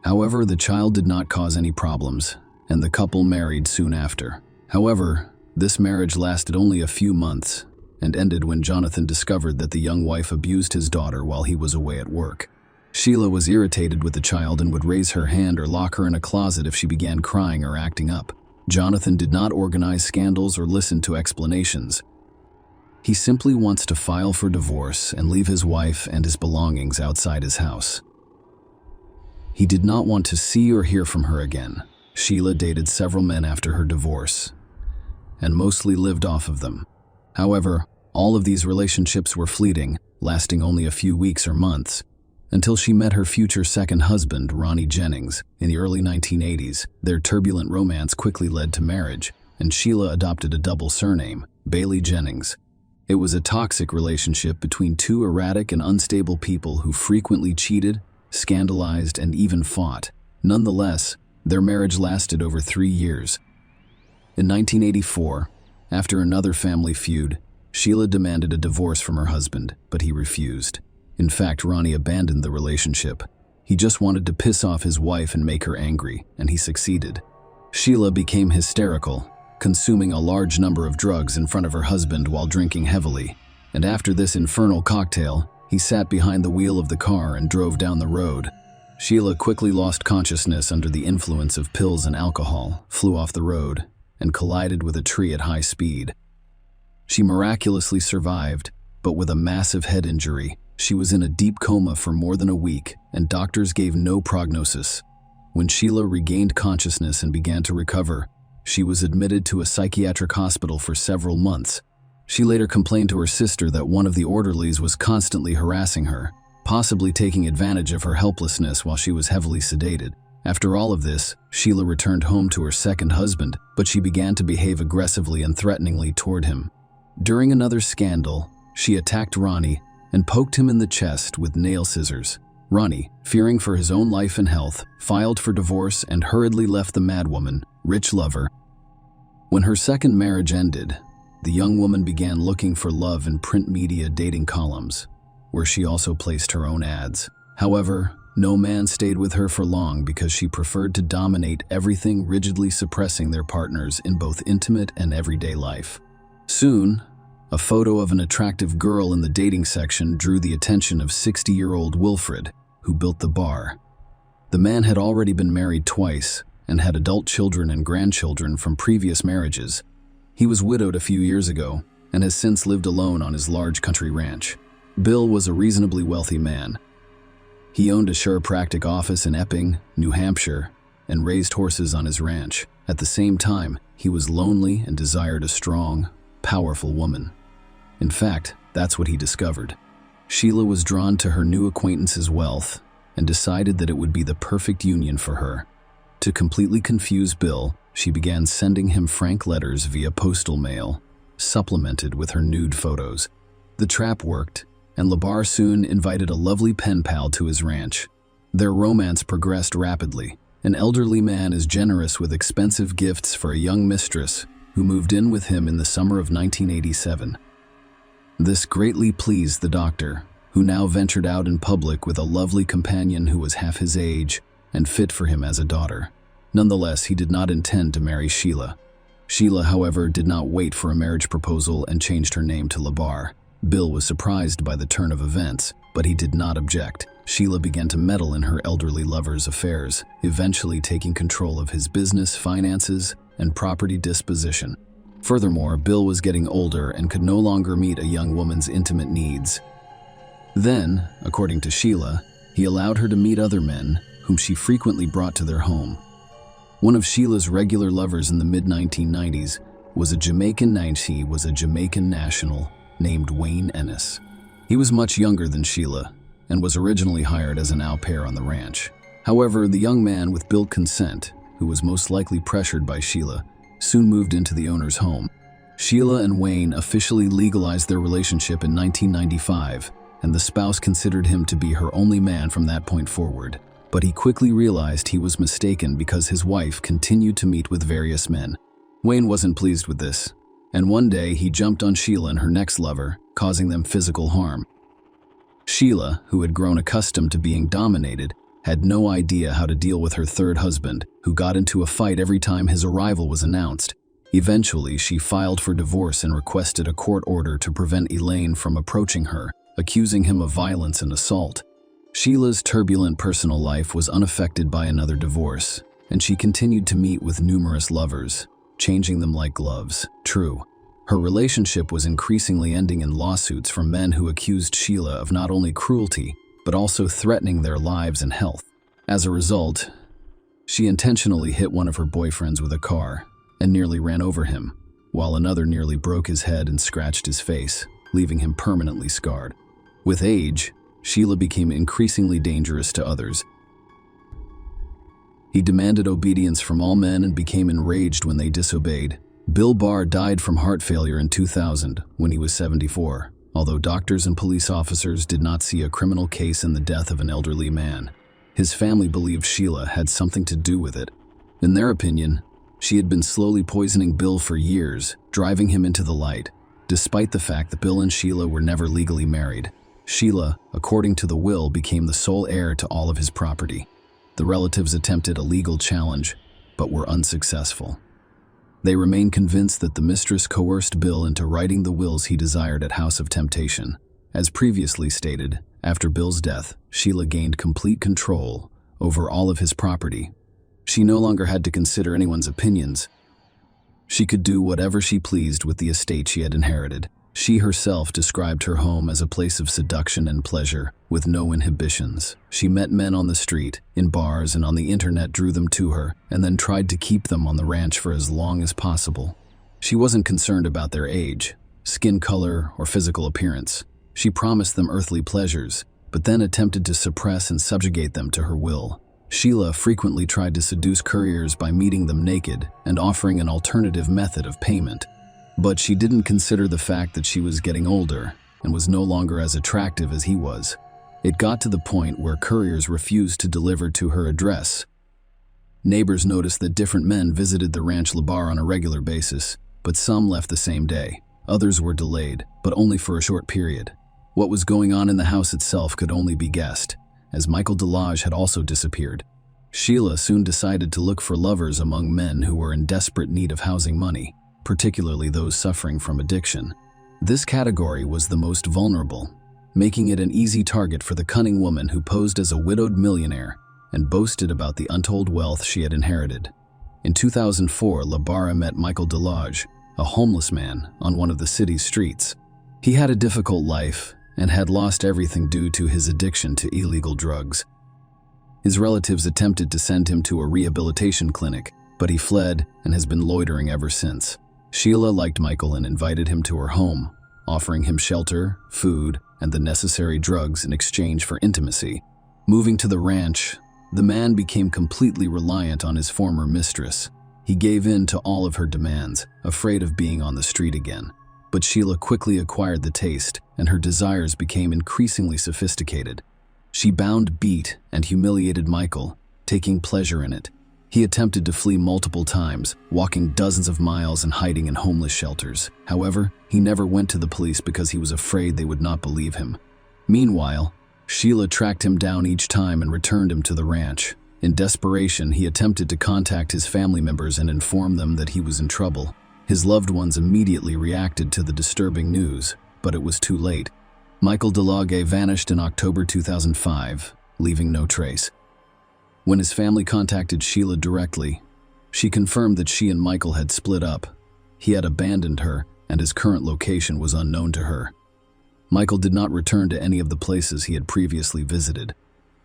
However, the child did not cause any problems, and the couple married soon after. However, this marriage lasted only a few months and ended when Jonathan discovered that the young wife abused his daughter while he was away at work. Sheila was irritated with the child and would raise her hand or lock her in a closet if she began crying or acting up. Jonathan did not organize scandals or listen to explanations. He simply wants to file for divorce and leave his wife and his belongings outside his house. He did not want to see or hear from her again. Sheila dated several men after her divorce, and mostly lived off of them. However, all of these relationships were fleeting, lasting only a few weeks or months, until she met her future second husband, Ronnie Jennings, in the early 1980s. Their turbulent romance quickly led to marriage, and Sheila adopted a double surname, Bailey Jennings. It was a toxic relationship between two erratic and unstable people who frequently cheated, scandalized, and even fought. Nonetheless, their marriage lasted over 3 years. In 1984, after another family feud, Sheila demanded a divorce from her husband, but he refused. In fact, Ronnie abandoned the relationship. He just wanted to piss off his wife and make her angry, and he succeeded. Sheila became hysterical, consuming a large number of drugs in front of her husband while drinking heavily, and after this infernal cocktail, he sat behind the wheel of the car and drove down the road. Sheila quickly lost consciousness under the influence of pills and alcohol, flew off the road, and collided with a tree at high speed. She miraculously survived, but with a massive head injury. She was in a deep coma for more than a week, and doctors gave no prognosis. When Sheila regained consciousness and began to recover, she was admitted to a psychiatric hospital for several months. She later complained to her sister that one of the orderlies was constantly harassing her, possibly taking advantage of her helplessness while she was heavily sedated. After all of this, Sheila returned home to her second husband, but she began to behave aggressively and threateningly toward him. During another scandal, she attacked Ronnie and poked him in the chest with nail scissors. Ronnie, fearing for his own life and health, filed for divorce and hurriedly left the madwoman, rich lover. When her second marriage ended, the young woman began looking for love in print media dating columns, where she also placed her own ads. However, no man stayed with her for long because she preferred to dominate everything, rigidly suppressing their partners in both intimate and everyday life. Soon, a photo of an attractive girl in the dating section drew the attention of 60-year-old Wilfred, who built the bar. The man had already been married twice and had adult children and grandchildren from previous marriages. He was widowed a few years ago and has since lived alone on his large country ranch. Bill was a reasonably wealthy man. He owned a chiropractic office in Epping, New Hampshire, and raised horses on his ranch. At the same time, he was lonely and desired a strong, powerful woman. In fact, that's what he discovered. Sheila was drawn to her new acquaintance's wealth and decided that it would be the perfect union for her. To completely confuse Bill, she began sending him frank letters via postal mail, supplemented with her nude photos. The trap worked, and Labar soon invited a lovely pen pal to his ranch. Their romance progressed rapidly. An elderly man is generous with expensive gifts for a young mistress who moved in with him in the summer of 1987. This greatly pleased the doctor, who now ventured out in public with a lovely companion who was half his age and fit for him as a daughter. Nonetheless, he did not intend to marry Sheila. Sheila, however, did not wait for a marriage proposal and changed her name to Labar. Bill was surprised by the turn of events, but he did not object. Sheila began to meddle in her elderly lover's affairs, eventually taking control of his business, finances, and property disposition. Furthermore, Bill was getting older and could no longer meet a young woman's intimate needs. Then, according to Sheila, he allowed her to meet other men, whom she frequently brought to their home. One of Sheila's regular lovers in the mid-1990s was a Jamaican national named Wayne Ennis. He was much younger than Sheila and was originally hired as an au pair on the ranch. However, the young man, with Bill's consent, who was most likely pressured by Sheila, soon moved into the owner's home. Sheila and Wayne officially legalized their relationship in 1995, and the spouse considered him to be her only man from that point forward. But he quickly realized he was mistaken because his wife continued to meet with various men. Wayne wasn't pleased with this, and one day he jumped on Sheila and her next lover, causing them physical harm. Sheila, who had grown accustomed to being dominated, had no idea how to deal with her third husband, who got into a fight every time his arrival was announced. Eventually, she filed for divorce and requested a court order to prevent Elaine from approaching her, accusing him of violence and assault. Sheila's turbulent personal life was unaffected by another divorce, and she continued to meet with numerous lovers, changing them like gloves. True, Her relationship was increasingly ending in lawsuits from men who accused Sheila of not only cruelty, but also threatening their lives and health. As a result, she intentionally hit one of her boyfriends with a car and nearly ran over him, while another nearly broke his head and scratched his face, leaving him permanently scarred. With age, Sheila became increasingly dangerous to others. He demanded obedience from all men and became enraged when they disobeyed. Bill Barr died from heart failure in 2000 when he was 74, although doctors and police officers did not see a criminal case in the death of an elderly man. His family believed Sheila had something to do with it. In their opinion, she had been slowly poisoning Bill for years, driving him into the light, despite the fact that Bill and Sheila were never legally married. Sheila, according to the will, became the sole heir to all of his property. The relatives attempted a legal challenge, but were unsuccessful. They remained convinced that the mistress coerced Bill into writing the wills he desired at House of Temptation. As previously stated, after Bill's death, Sheila gained complete control over all of his property. She no longer had to consider anyone's opinions. She could do whatever she pleased with the estate she had inherited. She herself described her home as a place of seduction and pleasure, with no inhibitions. She met men on the street, in bars, and on the internet, drew them to her, and then tried to keep them on the ranch for as long as possible. She wasn't concerned about their age, skin color, or physical appearance. She promised them earthly pleasures, but then attempted to suppress and subjugate them to her will. Sheila frequently tried to seduce couriers by meeting them naked and offering an alternative method of payment. But she didn't consider the fact that she was getting older and was no longer as attractive as he was. It got to the point where couriers refused to deliver to her address. Neighbors noticed that different men visited the Ranch Labar on a regular basis, but some left the same day. Others were delayed, but only for a short period. What was going on in the house itself could only be guessed, as Michael Delage had also disappeared. Sheila soon decided to look for lovers among men who were in desperate need of housing money, particularly those suffering from addiction. This category was the most vulnerable, making it an easy target for the cunning woman who posed as a widowed millionaire and boasted about the untold wealth she had inherited. In 2004, Labarra met Michael Delage, a homeless man, on one of the city's streets. He had a difficult life and had lost everything due to his addiction to illegal drugs. His relatives attempted to send him to a rehabilitation clinic, but he fled and has been loitering ever since. Sheila liked Michael and invited him to her home, offering him shelter, food, and the necessary drugs in exchange for intimacy. Moving to the ranch, the man became completely reliant on his former mistress. He gave in to all of her demands, afraid of being on the street again. But Sheila quickly acquired the taste, and her desires became increasingly sophisticated. She bound, beat, and humiliated Michael, taking pleasure in it. He attempted to flee multiple times, walking dozens of miles and hiding in homeless shelters. However, he never went to the police because he was afraid they would not believe him. Meanwhile, Sheila tracked him down each time and returned him to the ranch. In desperation, he attempted to contact his family members and inform them that he was in trouble. His loved ones immediately reacted to the disturbing news, but it was too late. Michael Delage vanished in October 2005, leaving no trace. When his family contacted Sheila directly, she confirmed that she and Michael had split up. He had abandoned her, and his current location was unknown to her. Michael did not return to any of the places he had previously visited.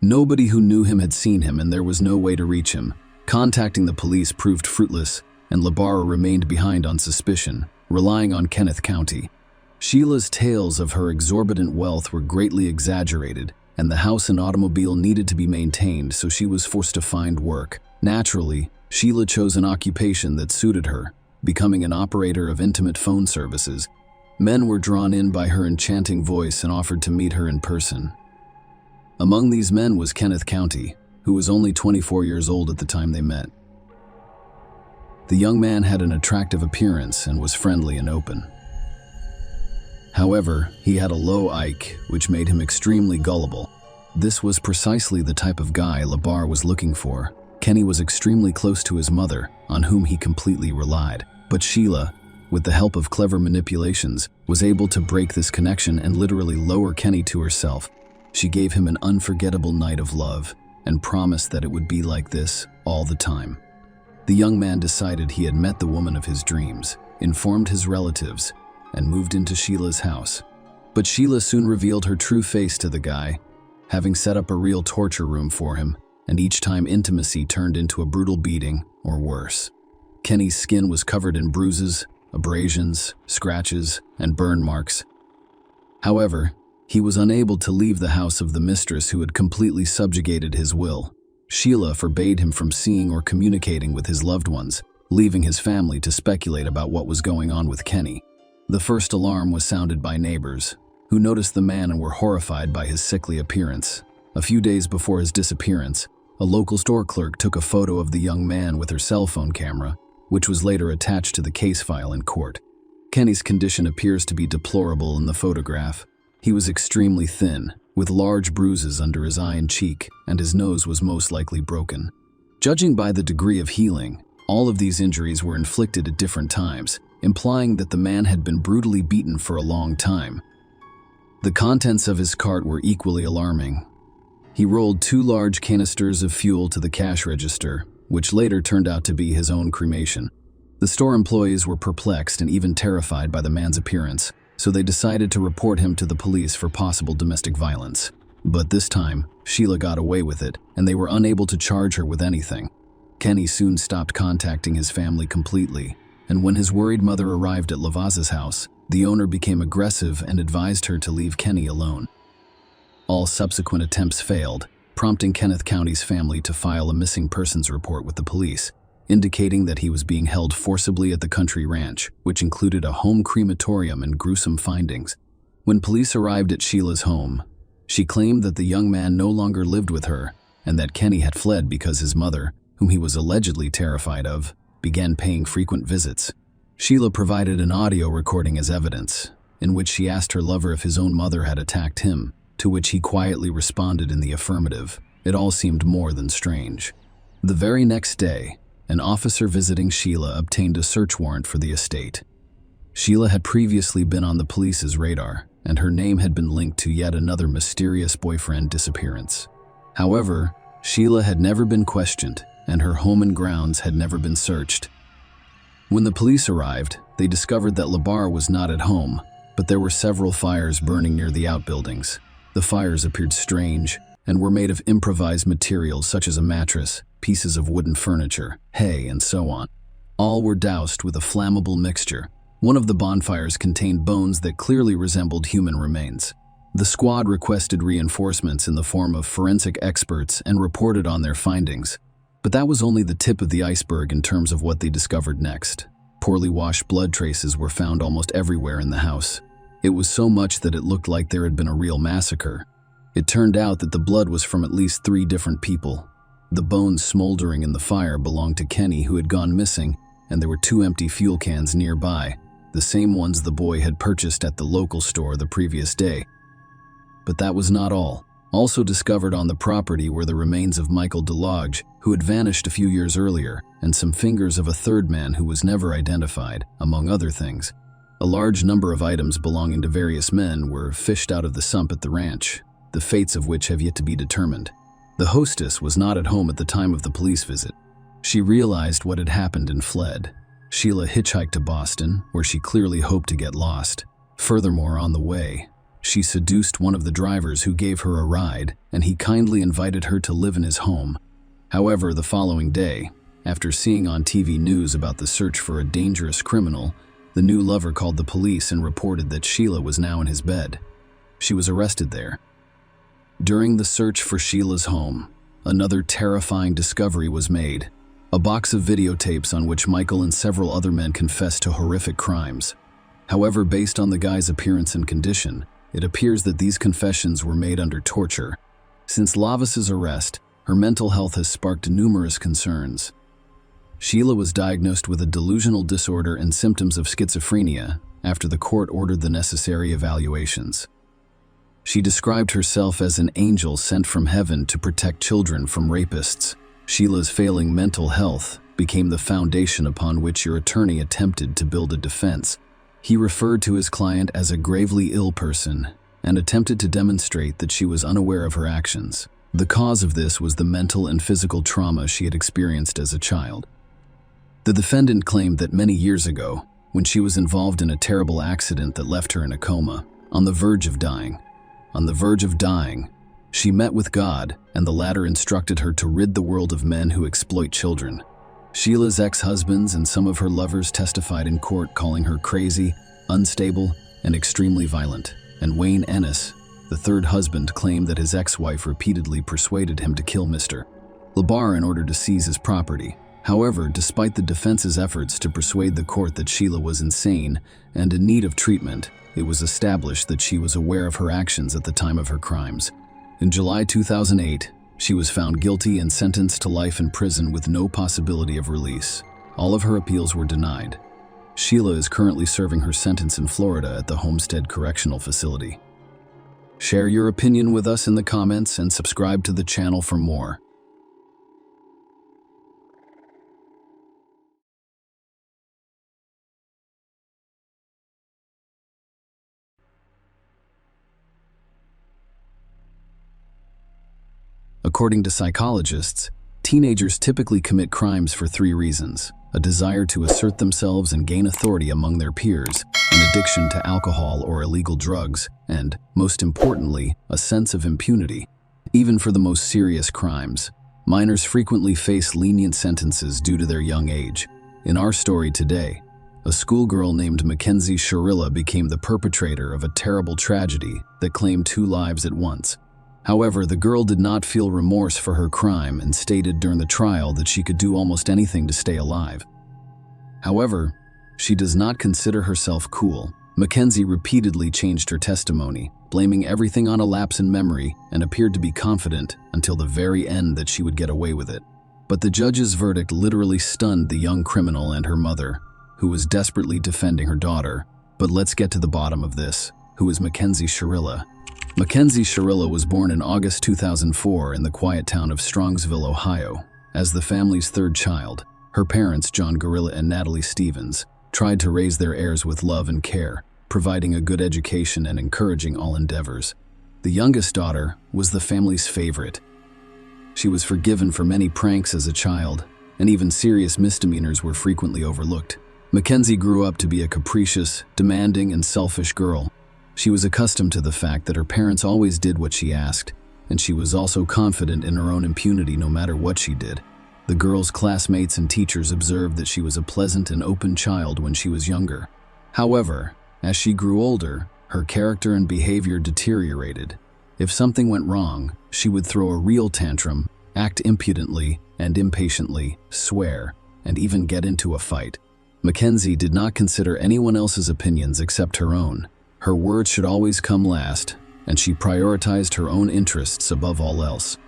Nobody who knew him had seen him, and there was no way to reach him. Contacting the police proved fruitless, and Labarra remained behind on suspicion, relying on Kenneth County. Sheila's tales of her exorbitant wealth were greatly exaggerated, and the house and automobile needed to be maintained, so she was forced to find work. Naturally, Sheila chose an occupation that suited her, becoming an operator of intimate phone services. Men were drawn in by her enchanting voice and offered to meet her in person. Among these men was Kenneth County, who was only 24 years old at the time they met. The young man had an attractive appearance and was friendly and open. However, he had a low IQ, which made him extremely gullible. This was precisely the type of guy Labarra was looking for. Kenny was extremely close to his mother, on whom he completely relied. But Sheila, with the help of clever manipulations, was able to break this connection and literally lower Kenny to herself. She gave him an unforgettable night of love and promised that it would be like this all the time. The young man decided he had met the woman of his dreams. informed his relatives, and moved into Sheila's house. But Sheila soon revealed her true face to the guy, having set up a real torture room for him, and each time intimacy turned into a brutal beating or worse. Kenny's skin was covered in bruises, abrasions, scratches, and burn marks. However, he was unable to leave the house of the mistress who had completely subjugated his will. Sheila forbade him from seeing or communicating with his loved ones, leaving his family to speculate about what was going on with Kenny. The first alarm was sounded by neighbors, who noticed the man and were horrified by his sickly appearance. A few days before his disappearance, a local store clerk took a photo of the young man with her cell phone camera, which was later attached to the case file in court. Kenny's condition appears to be deplorable in the photograph. He was extremely thin, with large bruises under his eye and cheek, and his nose was most likely broken. Judging by the degree of healing, all of these injuries were inflicted at different times, implying that the man had been brutally beaten for a long time. The contents of his cart were equally alarming. He rolled 2 large canisters of fuel to the cash register, which later turned out to be his own cremation. The store employees were perplexed and even terrified by the man's appearance, so they decided to report him to the police for possible domestic violence. But this time, Sheila got away with it, and they were unable to charge her with anything. Kenny soon stopped contacting his family completely, and when his worried mother arrived at Lavaz's house, the owner became aggressive and advised her to leave Kenny alone. All subsequent attempts failed, prompting Kenneth County's family to file a missing persons report with the police, indicating that he was being held forcibly at the country ranch, which included a home crematorium and gruesome findings. When police arrived at Sheila's home, she claimed that the young man no longer lived with her and that Kenny had fled because his mother, whom he was allegedly terrified of, began paying frequent visits. Sheila provided an audio recording as evidence, in which she asked her lover if his own mother had attacked him, to which he quietly responded in the affirmative. It all seemed more than strange. The very next day, an officer visiting Sheila obtained a search warrant for the estate. Sheila had previously been on the police's radar, and her name had been linked to yet another mysterious boyfriend disappearance. However, Sheila had never been questioned, and her home and grounds had never been searched. When the police arrived, they discovered that Labar was not at home, but there were several fires burning near the outbuildings. The fires appeared strange and were made of improvised materials such as a mattress, pieces of wooden furniture, hay, and so on. All were doused with a flammable mixture. One of the bonfires contained bones that clearly resembled human remains. The squad requested reinforcements in the form of forensic experts and reported on their findings. But that was only the tip of the iceberg in terms of what they discovered next. Poorly washed blood traces were found almost everywhere in the house. It was so much that it looked like there had been a real massacre. It turned out that the blood was from at least 3 different people. The bones smoldering in the fire belonged to Kenny, who had gone missing, and there were 2 empty fuel cans nearby, the same ones the boy had purchased at the local store the previous day. But that was not all. Also discovered on the property were the remains of Michael DeLodge, who had vanished a few years earlier, and some fingers of a third man who was never identified, among other things. A large number of items belonging to various men were fished out of the sump at the ranch, the fates of which have yet to be determined. The hostess was not at home at the time of the police visit. She realized what had happened and fled. Sheila hitchhiked to Boston, where she clearly hoped to get lost. Furthermore, on the way, she seduced one of the drivers who gave her a ride, and he kindly invited her to live in his home. However, the following day, after seeing on TV news about the search for a dangerous criminal, the new lover called the police and reported that Sheila was now in his bed. She was arrested there. During the search for Sheila's home, another terrifying discovery was made: a box of videotapes on which Michael and several other men confessed to horrific crimes. However, based on the guy's appearance and condition, it appears that these confessions were made under torture. Since Lavas's arrest, her mental health has sparked numerous concerns. Sheila was diagnosed with a delusional disorder and symptoms of schizophrenia after the court ordered the necessary evaluations. She described herself as an angel sent from heaven to protect children from rapists. Sheila's failing mental health became the foundation upon which your attorney attempted to build a defense. He referred to his client as a gravely ill person and attempted to demonstrate that she was unaware of her actions. The cause of this was the mental and physical trauma she had experienced as a child. The defendant claimed that many years ago, when she was involved in a terrible accident that left her in a coma, on the verge of dying. On the verge of dying, she met with God, and the latter instructed her to rid the world of men who exploit children. Sheila's ex-husbands and some of her lovers testified in court, calling her crazy, unstable, and extremely violent. And Wayne Ennis, the third husband, claimed that his ex-wife repeatedly persuaded him to kill Mr. LeBar in order to seize his property. However, despite the defense's efforts to persuade the court that Sheila was insane and in need of treatment, it was established that she was aware of her actions at the time of her crimes. In July 2008, she was found guilty and sentenced to life in prison with no possibility of release. All of her appeals were denied. Sheila is currently serving her sentence in Florida at the Homestead Correctional Facility. Share your opinion with us in the comments and subscribe to the channel for more. According to psychologists, teenagers typically commit crimes for 3 reasons: a desire to assert themselves and gain authority among their peers, an addiction to alcohol or illegal drugs, and, most importantly, a sense of impunity. Even for the most serious crimes, minors frequently face lenient sentences due to their young age. In our story today, a schoolgirl named Mackenzie Sharilla became the perpetrator of a terrible tragedy that claimed 2 lives at once. However, the girl did not feel remorse for her crime and stated during the trial that she could do almost anything to stay alive. However, she does not consider herself cool. Mackenzie repeatedly changed her testimony, blaming everything on a lapse in memory, and appeared to be confident until the very end that she would get away with it. But the judge's verdict literally stunned the young criminal and her mother, who was desperately defending her daughter. But let's get to the bottom of this. Who is Mackenzie Sharilla? Mackenzie Sharilla was born in August 2004 in the quiet town of Strongsville, Ohio. As the family's 3rd child, her parents, John Gorilla and Natalie Stevens, tried to raise their heirs with love and care, providing a good education and encouraging all endeavors. The youngest daughter was the family's favorite. She was forgiven for many pranks as a child, and even serious misdemeanors were frequently overlooked. Mackenzie grew up to be a capricious, demanding, and selfish girl. She was accustomed to the fact that her parents always did what she asked, and she was also confident in her own impunity no matter what she did. The girl's classmates and teachers observed that she was a pleasant and open child when she was younger. However, as she grew older, her character and behavior deteriorated. If something went wrong, she would throw a real tantrum, act impudently and impatiently, swear, and even get into a fight. Mackenzie did not consider anyone else's opinions except her own. Her words should always come last, and she prioritized her own interests above all else.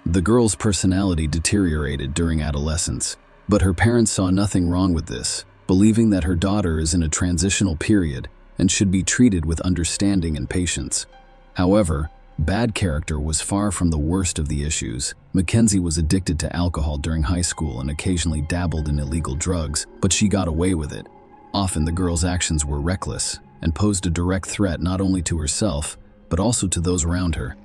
The girl's personality deteriorated during adolescence, but her parents saw nothing wrong with this, believing that her daughter is in a transitional period and should be treated with understanding and patience. However, bad character was far from the worst of the issues. Mackenzie was addicted to alcohol during high school and occasionally dabbled in illegal drugs, but she got away with it. Often the girl's actions were reckless and posed a direct threat not only to herself, but also to those around her.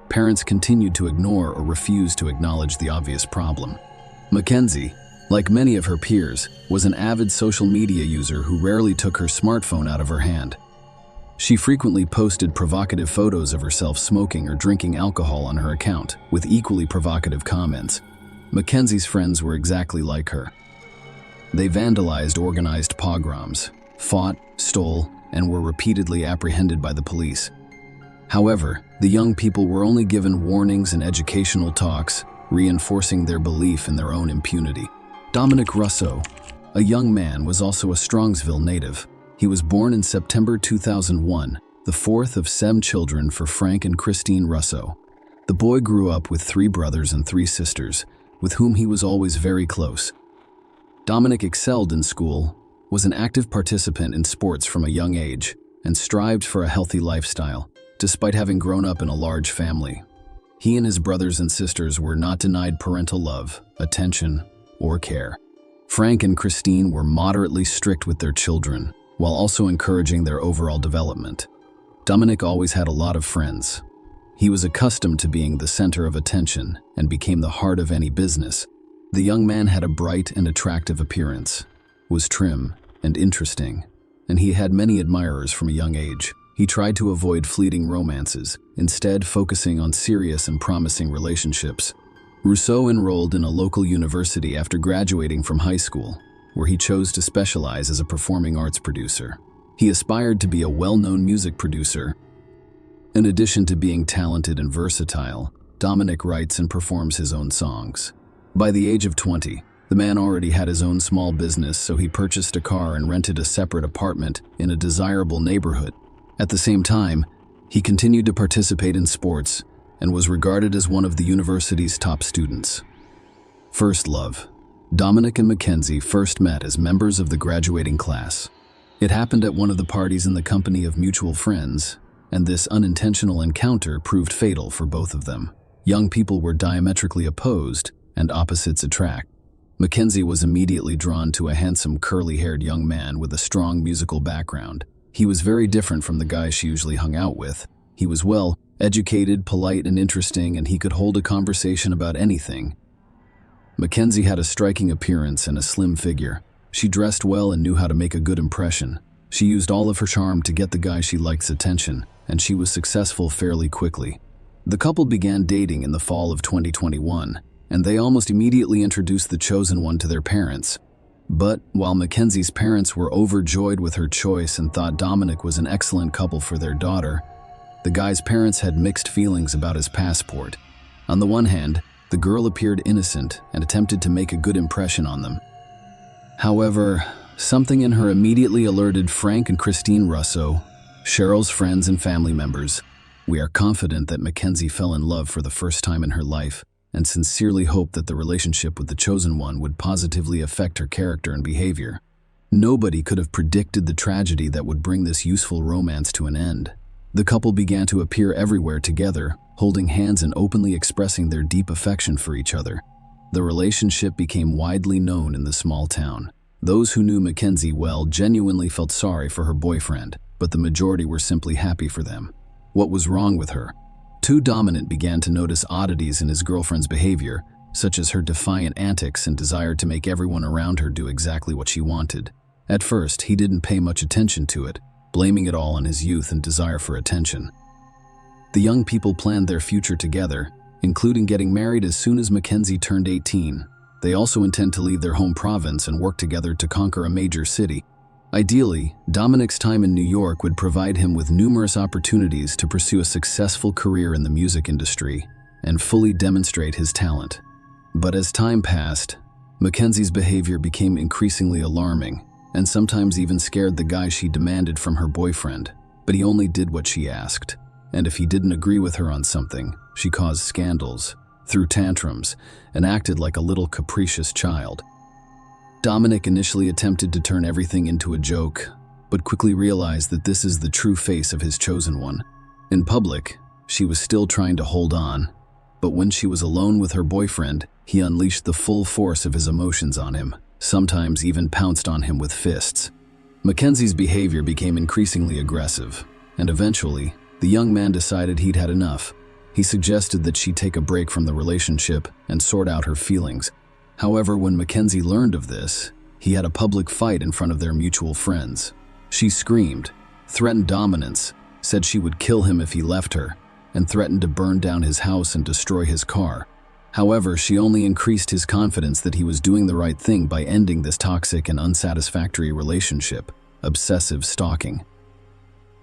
Parents continued to ignore or refuse to acknowledge the obvious problem. Mackenzie, like many of her peers, was an avid social media user who rarely took her smartphone out of her hand. She frequently posted provocative photos of herself smoking or drinking alcohol on her account, with equally provocative comments. Mackenzie's friends were exactly like her. They vandalized organized pogroms, fought, stole, and were repeatedly apprehended by the police. However, the young people were only given warnings and educational talks, reinforcing their belief in their own impunity. Dominic Russo, a young man, was also a Strongsville native. He was born in September 2001, the 4th of 7 children for Frank and Christine Russo. The boy grew up with 3 brothers and 3 sisters, with whom he was always very close. Dominic excelled in school, was an active participant in sports from a young age, and strived for a healthy lifestyle, despite having grown up in a large family. He and his brothers and sisters were not denied parental love, attention, or care. Frank and Christine were moderately strict with their children, while also encouraging their overall development. Dominic always had a lot of friends. He was accustomed to being the center of attention and became the heart of any business. The young man had a bright and attractive appearance, was trim, and interesting, and he had many admirers from a young age. He tried to avoid fleeting romances, instead focusing on serious and promising relationships. Rousseau enrolled in a local university after graduating from high school, where he chose to specialize as a performing arts producer. He aspired to be a well-known music producer. In addition to being talented and versatile, Dominic writes and performs his own songs. By the age of 20, the man already had his own small business, so he purchased a car and rented a separate apartment in a desirable neighborhood. At the same time, he continued to participate in sports and was regarded as one of the university's top students. First love. Dominic and Mackenzie first met as members of the graduating class. It happened at one of the parties in the company of mutual friends, and this unintentional encounter proved fatal for both of them. Young people were diametrically opposed, and opposites attract. Mackenzie was immediately drawn to a handsome, curly-haired young man with a strong musical background. He was very different from the guys she usually hung out with. He was well-educated, polite, and interesting, and he could hold a conversation about anything. Mackenzie had a striking appearance and a slim figure. She dressed well and knew how to make a good impression. She used all of her charm to get the guy she like's attention, and she was successful fairly quickly. The couple began dating in the fall of 2021, and they almost immediately introduced the chosen one to their parents. But while Mackenzie's parents were overjoyed with her choice and thought Dominic was an excellent couple for their daughter, the guy's parents had mixed feelings about his passport. On the one hand, the girl appeared innocent and attempted to make a good impression on them. However, something in her immediately alerted Frank and Christine Russo, Cheryl's friends and family members. We are confident that Mackenzie fell in love for the first time in her life, and sincerely hoped that the relationship with the chosen one would positively affect her character and behavior. Nobody could have predicted the tragedy that would bring this useful romance to an end. The couple began to appear everywhere together, holding hands and openly expressing their deep affection for each other. The relationship became widely known in the small town. Those who knew Mackenzie well genuinely felt sorry for her boyfriend, but the majority were simply happy for them. What was wrong with her? Dominic began to notice oddities in his girlfriend's behavior, such as her defiant antics and desire to make everyone around her do exactly what she wanted. At first, he didn't pay much attention to it, blaming it all on his youth and desire for attention. The young people planned their future together, including getting married as soon as Mackenzie turned 18. They also intend to leave their home province and work together to conquer a major city. Ideally, Dominic's time in New York would provide him with numerous opportunities to pursue a successful career in the music industry and fully demonstrate his talent. But as time passed, Mackenzie's behavior became increasingly alarming and sometimes even scared the guy she demanded from her boyfriend. But he only did what she asked, and if he didn't agree with her on something, she caused scandals, threw tantrums, and acted like a little capricious child. Dominic initially attempted to turn everything into a joke, but quickly realized that this is the true face of his chosen one. In public, she was still trying to hold on, but when she was alone with her boyfriend, he unleashed the full force of his emotions on him, sometimes even pounced on him with fists. Mackenzie's behavior became increasingly aggressive, and eventually, the young man decided he'd had enough. He suggested that she take a break from the relationship and sort out her feelings. However, when Mackenzie learned of this, he had a public fight in front of their mutual friends. She screamed, threatened dominance, said she would kill him if he left her, and threatened to burn down his house and destroy his car. However, she only increased his confidence that he was doing the right thing by ending this toxic and unsatisfactory relationship. Obsessive stalking.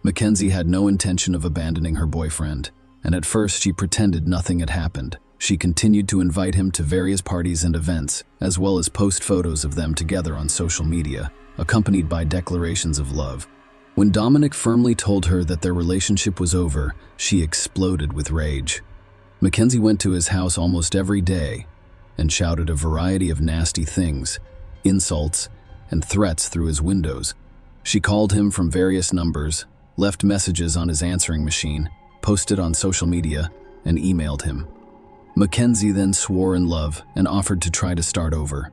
Mackenzie had no intention of abandoning her boyfriend, and at first she pretended nothing had happened. She continued to invite him to various parties and events, as well as post photos of them together on social media, accompanied by declarations of love. When Dominic firmly told her that their relationship was over, she exploded with rage. Mackenzie went to his house almost every day and shouted a variety of nasty things, insults, and threats through his windows. She called him from various numbers, left messages on his answering machine, posted on social media, and emailed him. Mackenzie then swore in love and offered to try to start over.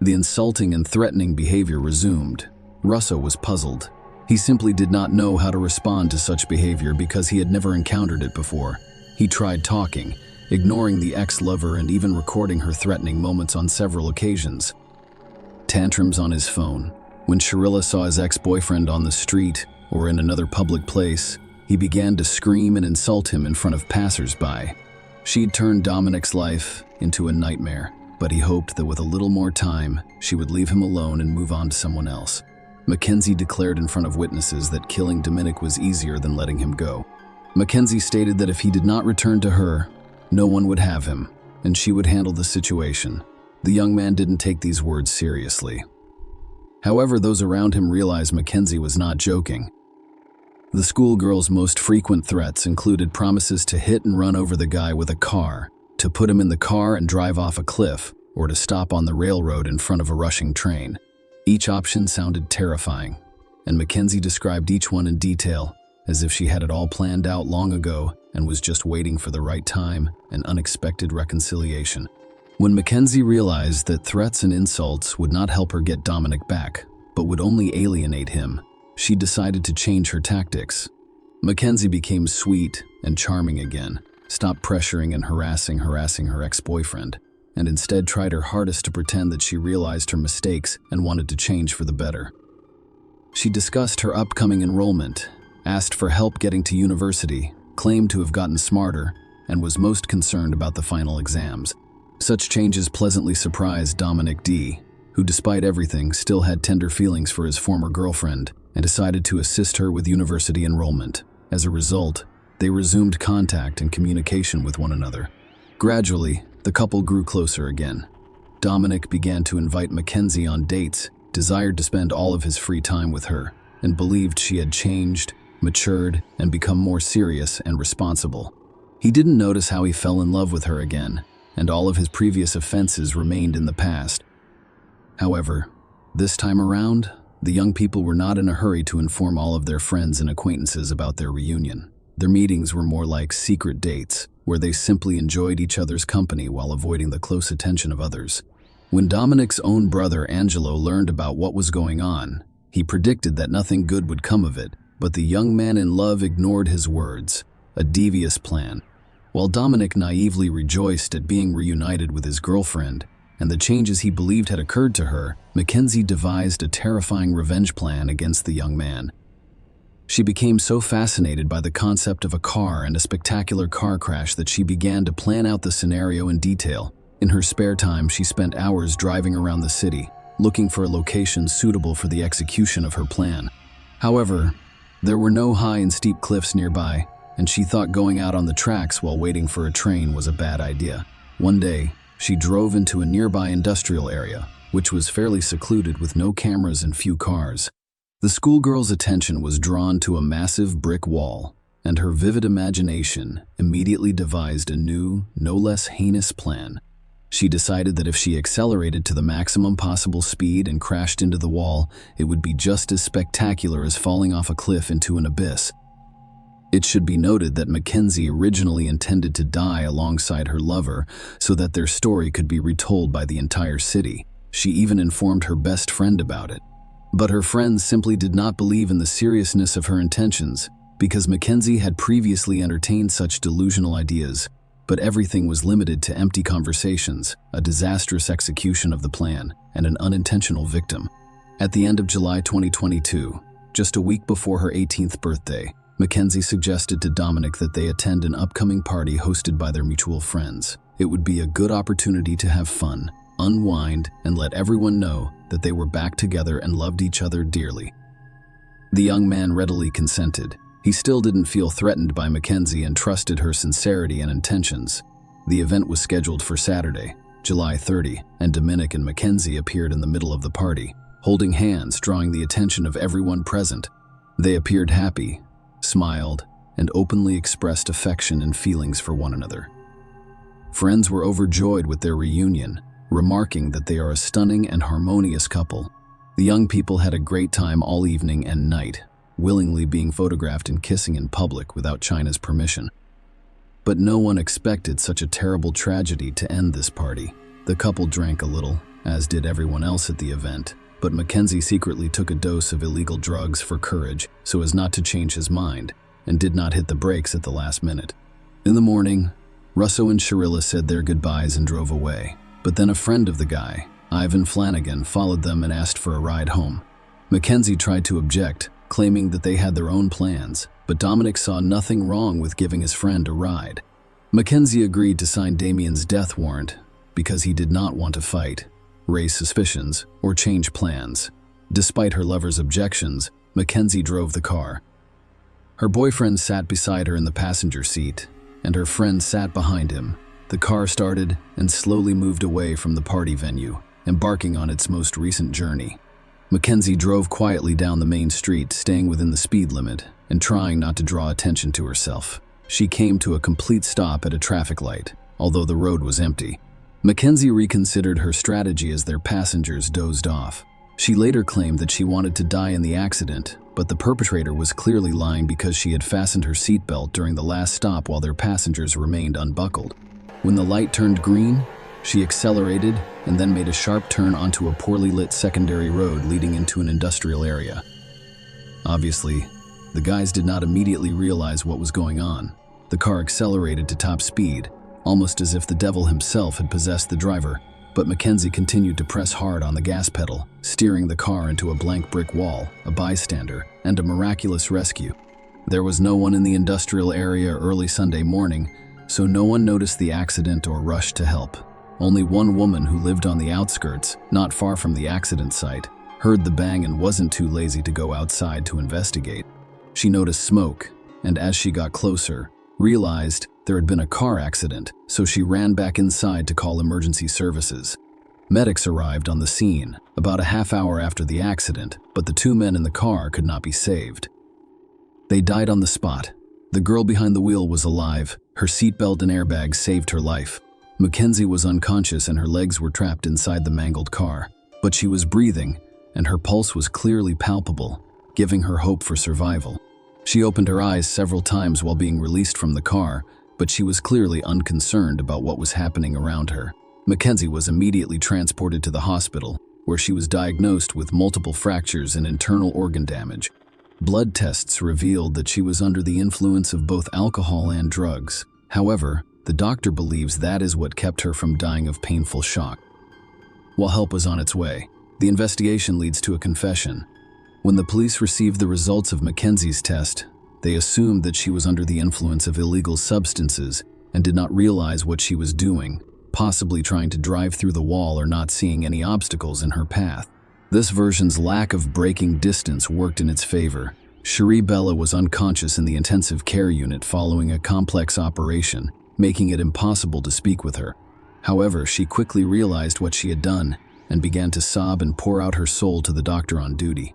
The insulting and threatening behavior resumed. Russo was puzzled. He simply did not know how to respond to such behavior because he had never encountered it before. He tried talking, ignoring the ex-lover and even recording her threatening moments on several occasions. Tantrums on his phone. When Sharilla saw his ex-boyfriend on the street or in another public place, he began to scream and insult him in front of passers-by. She'd turned Dominic's life into a nightmare, but he hoped that with a little more time, she would leave him alone and move on to someone else. Mackenzie declared in front of witnesses that killing Dominic was easier than letting him go. Mackenzie stated that if he did not return to her, no one would have him, and she would handle the situation. The young man didn't take these words seriously. However, those around him realized Mackenzie was not joking. The schoolgirl's most frequent threats included promises to hit and run over the guy with a car, to put him in the car and drive off a cliff, or to stop on the railroad in front of a rushing train. Each option sounded terrifying, and Mackenzie described each one in detail, as if she had it all planned out long ago and was just waiting for the right time and unexpected reconciliation. When Mackenzie realized that threats and insults would not help her get Dominic back, but would only alienate him, she decided to change her tactics. Mackenzie became sweet and charming again, stopped pressuring and harassing her ex-boyfriend, and instead tried her hardest to pretend that she realized her mistakes and wanted to change for the better. She discussed her upcoming enrollment, asked for help getting to university, claimed to have gotten smarter, and was most concerned about the final exams. Such changes pleasantly surprised Dominic D., who despite everything still had tender feelings for his former girlfriend and decided to assist her with university enrollment. As a result, they resumed contact and communication with one another. Gradually, the couple grew closer again. Dominic began to invite Mackenzie on dates, desired to spend all of his free time with her, and believed she had changed, matured, and become more serious and responsible. He didn't notice how he fell in love with her again, and all of his previous offenses remained in the past. However, this time around, the young people were not in a hurry to inform all of their friends and acquaintances about their reunion. Their meetings were more like secret dates, where they simply enjoyed each other's company while avoiding the close attention of others. When Dominic's own brother Angelo learned about what was going on, he predicted that nothing good would come of it, but the young man in love ignored his words, a devious plan. While Dominic naively rejoiced at being reunited with his girlfriend and the changes he believed had occurred to her, Mackenzie devised a terrifying revenge plan against the young man. She became so fascinated by the concept of a car and a spectacular car crash that she began to plan out the scenario in detail. In her spare time, she spent hours driving around the city, looking for a location suitable for the execution of her plan. However, there were no high and steep cliffs nearby, and she thought going out on the tracks while waiting for a train was a bad idea. One day, she drove into a nearby industrial area, which was fairly secluded with no cameras and few cars. The schoolgirl's attention was drawn to a massive brick wall, and her vivid imagination immediately devised a new, no less heinous plan. She decided that if she accelerated to the maximum possible speed and crashed into the wall, it would be just as spectacular as falling off a cliff into an abyss. It should be noted that Mackenzie originally intended to die alongside her lover so that their story could be retold by the entire city. She even informed her best friend about it. But her friends simply did not believe in the seriousness of her intentions because Mackenzie had previously entertained such delusional ideas, but everything was limited to empty conversations, a disastrous execution of the plan, and an unintentional victim. At the end of July 2022, just a week before her 18th birthday, Mackenzie suggested to Dominic that they attend an upcoming party hosted by their mutual friends. It would be a good opportunity to have fun, unwind, and let everyone know that they were back together and loved each other dearly. The young man readily consented. He still didn't feel threatened by Mackenzie and trusted her sincerity and intentions. The event was scheduled for Saturday, July 30, and Dominic and Mackenzie appeared in the middle of the party, holding hands, drawing the attention of everyone present. They appeared happy, smiled, and openly expressed affection and feelings for one another. Friends were overjoyed with their reunion, remarking that they are a stunning and harmonious couple. The young people had a great time all evening and night, willingly being photographed and kissing in public without China's permission. But no one expected such a terrible tragedy to end this party. The couple drank a little, as did everyone else at the event, but Mackenzie secretly took a dose of illegal drugs for courage so as not to change his mind, and did not hit the brakes at the last minute. In the morning, Russo and Sharilla said their goodbyes and drove away, but then a friend of the guy, Ivan Flanagan, followed them and asked for a ride home. Mackenzie tried to object, claiming that they had their own plans, but Dominic saw nothing wrong with giving his friend a ride. Mackenzie agreed to sign Damien's death warrant because he did not want to fight, raise suspicions, or change plans. Despite her lover's objections, Mackenzie drove the car. Her boyfriend sat beside her in the passenger seat, and her friend sat behind him. The car started and slowly moved away from the party venue, embarking on its most recent journey. Mackenzie drove quietly down the main street, staying within the speed limit and trying not to draw attention to herself. She came to a complete stop at a traffic light, although the road was empty. Mackenzie reconsidered her strategy as their passengers dozed off. She later claimed that she wanted to die in the accident, but the perpetrator was clearly lying because she had fastened her seatbelt during the last stop while their passengers remained unbuckled. When the light turned green, she accelerated and then made a sharp turn onto a poorly lit secondary road leading into an industrial area. Obviously, the guys did not immediately realize what was going on. The car accelerated to top speed, almost as if the devil himself had possessed the driver, but Mackenzie continued to press hard on the gas pedal, steering the car into a blank brick wall, a bystander, and a miraculous rescue. There was no one in the industrial area early Sunday morning, so no one noticed the accident or rushed to help. Only one woman who lived on the outskirts, not far from the accident site, heard the bang and wasn't too lazy to go outside to investigate. She noticed smoke, and as she got closer, realized there had been a car accident, so she ran back inside to call emergency services. Medics arrived on the scene about a half hour after the accident, but the two men in the car could not be saved. They died on the spot. The girl behind the wheel was alive. Her seatbelt and airbag saved her life. Mackenzie was unconscious and her legs were trapped inside the mangled car, but she was breathing, and her pulse was clearly palpable, giving her hope for survival. She opened her eyes several times while being released from the car, but she was clearly unconcerned about what was happening around her. Mackenzie was immediately transported to the hospital, where she was diagnosed with multiple fractures and internal organ damage. Blood tests revealed that she was under the influence of both alcohol and drugs. However, the doctor believes that is what kept her from dying of painful shock. While help was on its way, the investigation leads to a confession. When the police received the results of Mackenzie's test, they assumed that she was under the influence of illegal substances and did not realize what she was doing, possibly trying to drive through the wall or not seeing any obstacles in her path. This version's lack of braking distance worked in its favor. Cherie Bella was unconscious in the intensive care unit following a complex operation, making it impossible to speak with her. However, she quickly realized what she had done and began to sob and pour out her soul to the doctor on duty.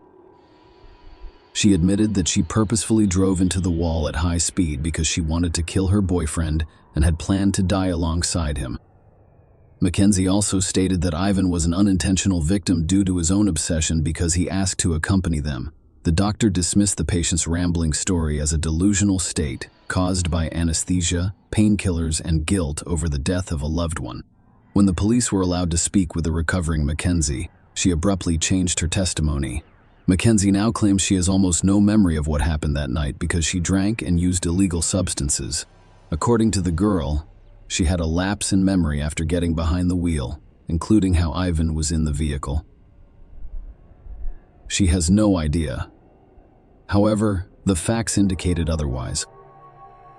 She admitted that she purposefully drove into the wall at high speed because she wanted to kill her boyfriend and had planned to die alongside him. Mackenzie also stated that Ivan was an unintentional victim due to his own obsession because he asked to accompany them. The doctor dismissed the patient's rambling story as a delusional state caused by anesthesia, painkillers, and guilt over the death of a loved one. When the police were allowed to speak with the recovering Mackenzie, she abruptly changed her testimony. Mackenzie now claims she has almost no memory of what happened that night because she drank and used illegal substances. According to the girl, she had a lapse in memory after getting behind the wheel, including how Ivan was in the vehicle. She has no idea. However, the facts indicated otherwise.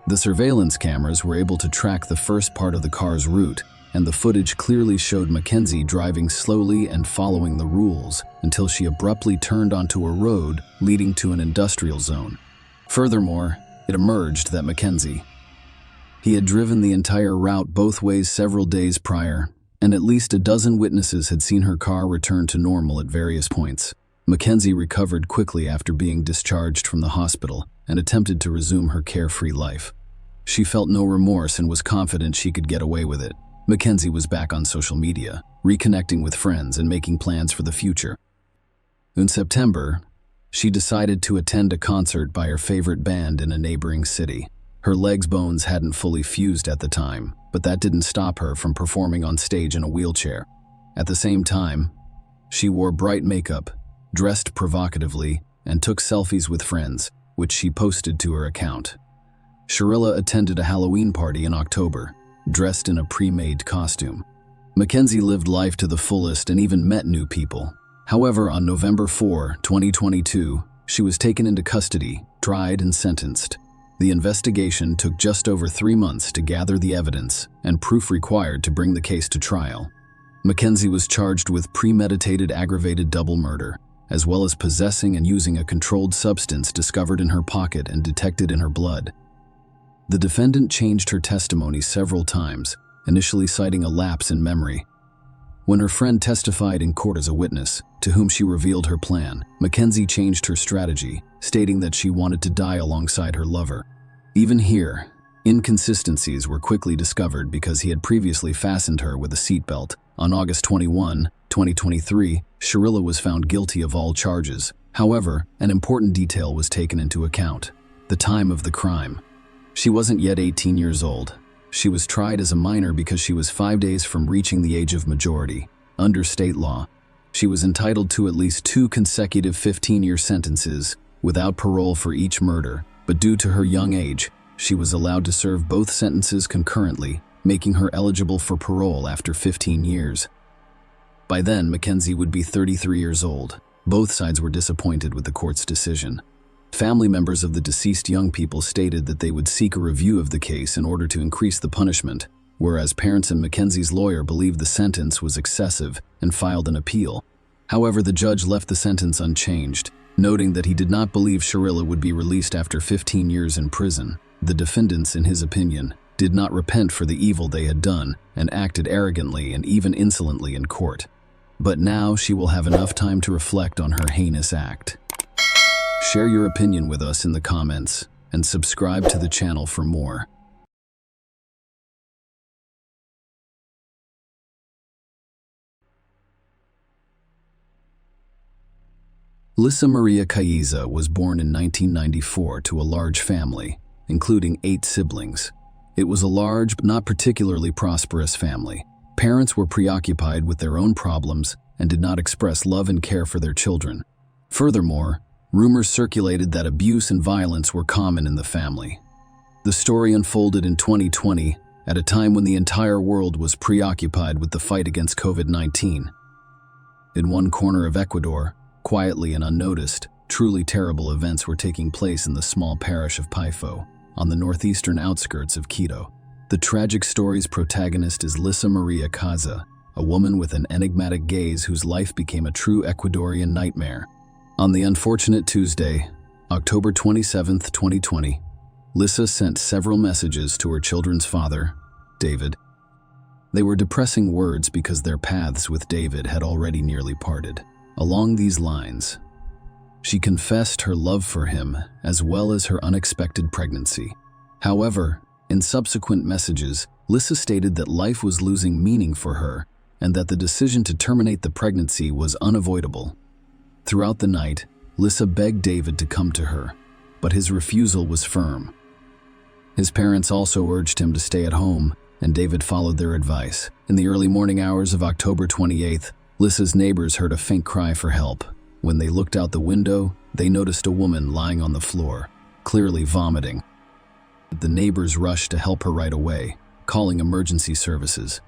The surveillance cameras were able to track the first part of the car's route, and the footage clearly showed Mackenzie driving slowly and following the rules until she abruptly turned onto a road leading to an industrial zone. Furthermore, it emerged that Mackenzie had driven the entire route both ways several days prior, and at least a dozen witnesses had seen her car return to normal at various points. Mackenzie recovered quickly after being discharged from the hospital and attempted to resume her carefree life. She felt no remorse and was confident she could get away with it. Mackenzie was back on social media, reconnecting with friends and making plans for the future. In September, she decided to attend a concert by her favorite band in a neighboring city. Her legs' bones hadn't fully fused at the time, but that didn't stop her from performing on stage in a wheelchair. At the same time, she wore bright makeup, dressed provocatively, and took selfies with friends, which she posted to her account. Sharilla attended a Halloween party in October, dressed in a pre-made costume. Mackenzie lived life to the fullest and even met new people. However, on November 4, 2022, she was taken into custody, tried, and sentenced. The investigation took just over 3 months to gather the evidence and proof required to bring the case to trial. Mackenzie was charged with premeditated aggravated double murder, as well as possessing and using a controlled substance discovered in her pocket and detected in her blood. The defendant changed her testimony several times, initially citing a lapse in memory. When her friend testified in court as a witness, to whom she revealed her plan, Mackenzie changed her strategy, stating that she wanted to die alongside her lover. Even here, inconsistencies were quickly discovered because he had previously fastened her with a seatbelt. On August 21, 2023, Sharilla was found guilty of all charges. However, an important detail was taken into account: the time of the crime. She wasn't yet 18 years old. She was tried as a minor because she was 5 days from reaching the age of majority. Under state law, she was entitled to at least 2 consecutive 15-year sentences without parole for each murder, but due to her young age, she was allowed to serve both sentences concurrently, making her eligible for parole after 15 years. By then, Mackenzie would be 33 years old. Both sides were disappointed with the court's decision. Family members of the deceased young people stated that they would seek a review of the case in order to increase the punishment, whereas parents and Mackenzie's lawyer believed the sentence was excessive and filed an appeal. However, the judge left the sentence unchanged, noting that he did not believe Sharilla would be released after 15 years in prison. The defendants, in his opinion, did not repent for the evil they had done and acted arrogantly and even insolently in court. But now she will have enough time to reflect on her heinous act. Share your opinion with us in the comments and subscribe to the channel for more. Lisa Maria Caiza was born in 1994 to a large family, including 8 siblings. It was a large but not particularly prosperous family. Parents were preoccupied with their own problems and did not express love and care for their children. Furthermore, rumors circulated that abuse and violence were common in the family. The story unfolded in 2020, at a time when the entire world was preoccupied with the fight against COVID-19. In one corner of Ecuador, quietly and unnoticed, truly terrible events were taking place in the small parish of Paifo, on the northeastern outskirts of Quito. The tragic story's protagonist is Lisa Maria Caiza, a woman with an enigmatic gaze whose life became a true Ecuadorian nightmare. On the unfortunate Tuesday, October 27, 2020, Lisa sent several messages to her children's father, David. They were depressing words because their paths with David had already nearly parted. Along these lines, she confessed her love for him as well as her unexpected pregnancy. However, in subsequent messages, Lisa stated that life was losing meaning for her and that the decision to terminate the pregnancy was unavoidable. Throughout the night, Lisa begged David to come to her, but his refusal was firm. His parents also urged him to stay at home, and David followed their advice. In the early morning hours of October 28th, Lisa's neighbors heard a faint cry for help. When they looked out the window, they noticed a woman lying on the floor, clearly vomiting. The neighbors rushed to help her right away, calling emergency services.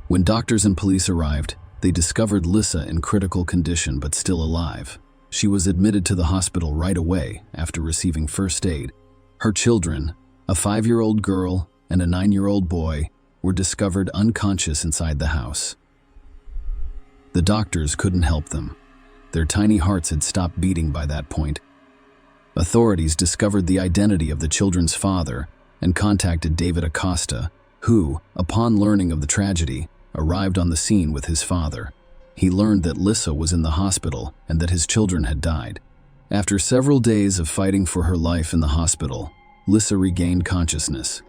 When doctors and police arrived, they discovered Lisa in critical condition but still alive. She was admitted to the hospital right away after receiving first aid. Her children, a 5-year-old girl and a 9-year-old boy, were discovered unconscious inside the house. The doctors couldn't help them. Their tiny hearts had stopped beating by that point. Authorities discovered the identity of the children's father and contacted David Acosta, who, upon learning of the tragedy, arrived on the scene with his father. He learned that Lisa was in the hospital and that his children had died. After several days of fighting for her life in the hospital, Lisa regained consciousness.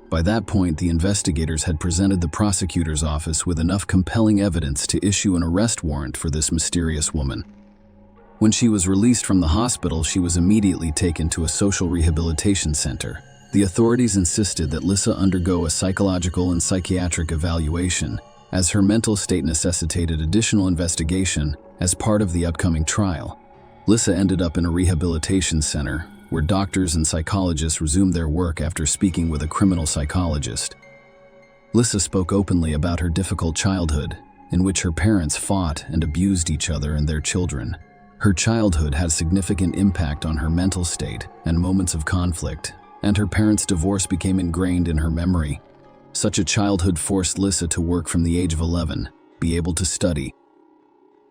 By that point, the investigators had presented the prosecutor's office with enough compelling evidence to issue an arrest warrant for this mysterious woman. When she was released from the hospital, she was immediately taken to a social rehabilitation center. The authorities insisted that Lisa undergo a psychological and psychiatric evaluation, as her mental state necessitated additional investigation as part of the upcoming trial. Lisa ended up in a rehabilitation center, where doctors and psychologists resumed their work after speaking with a criminal psychologist. Lisa spoke openly about her difficult childhood in which her parents fought and abused each other and their children. Her childhood had significant impact on her mental state and moments of conflict, and her parents' divorce became ingrained in her memory. Such a childhood forced Lissa to work from the age of 11, be able to study.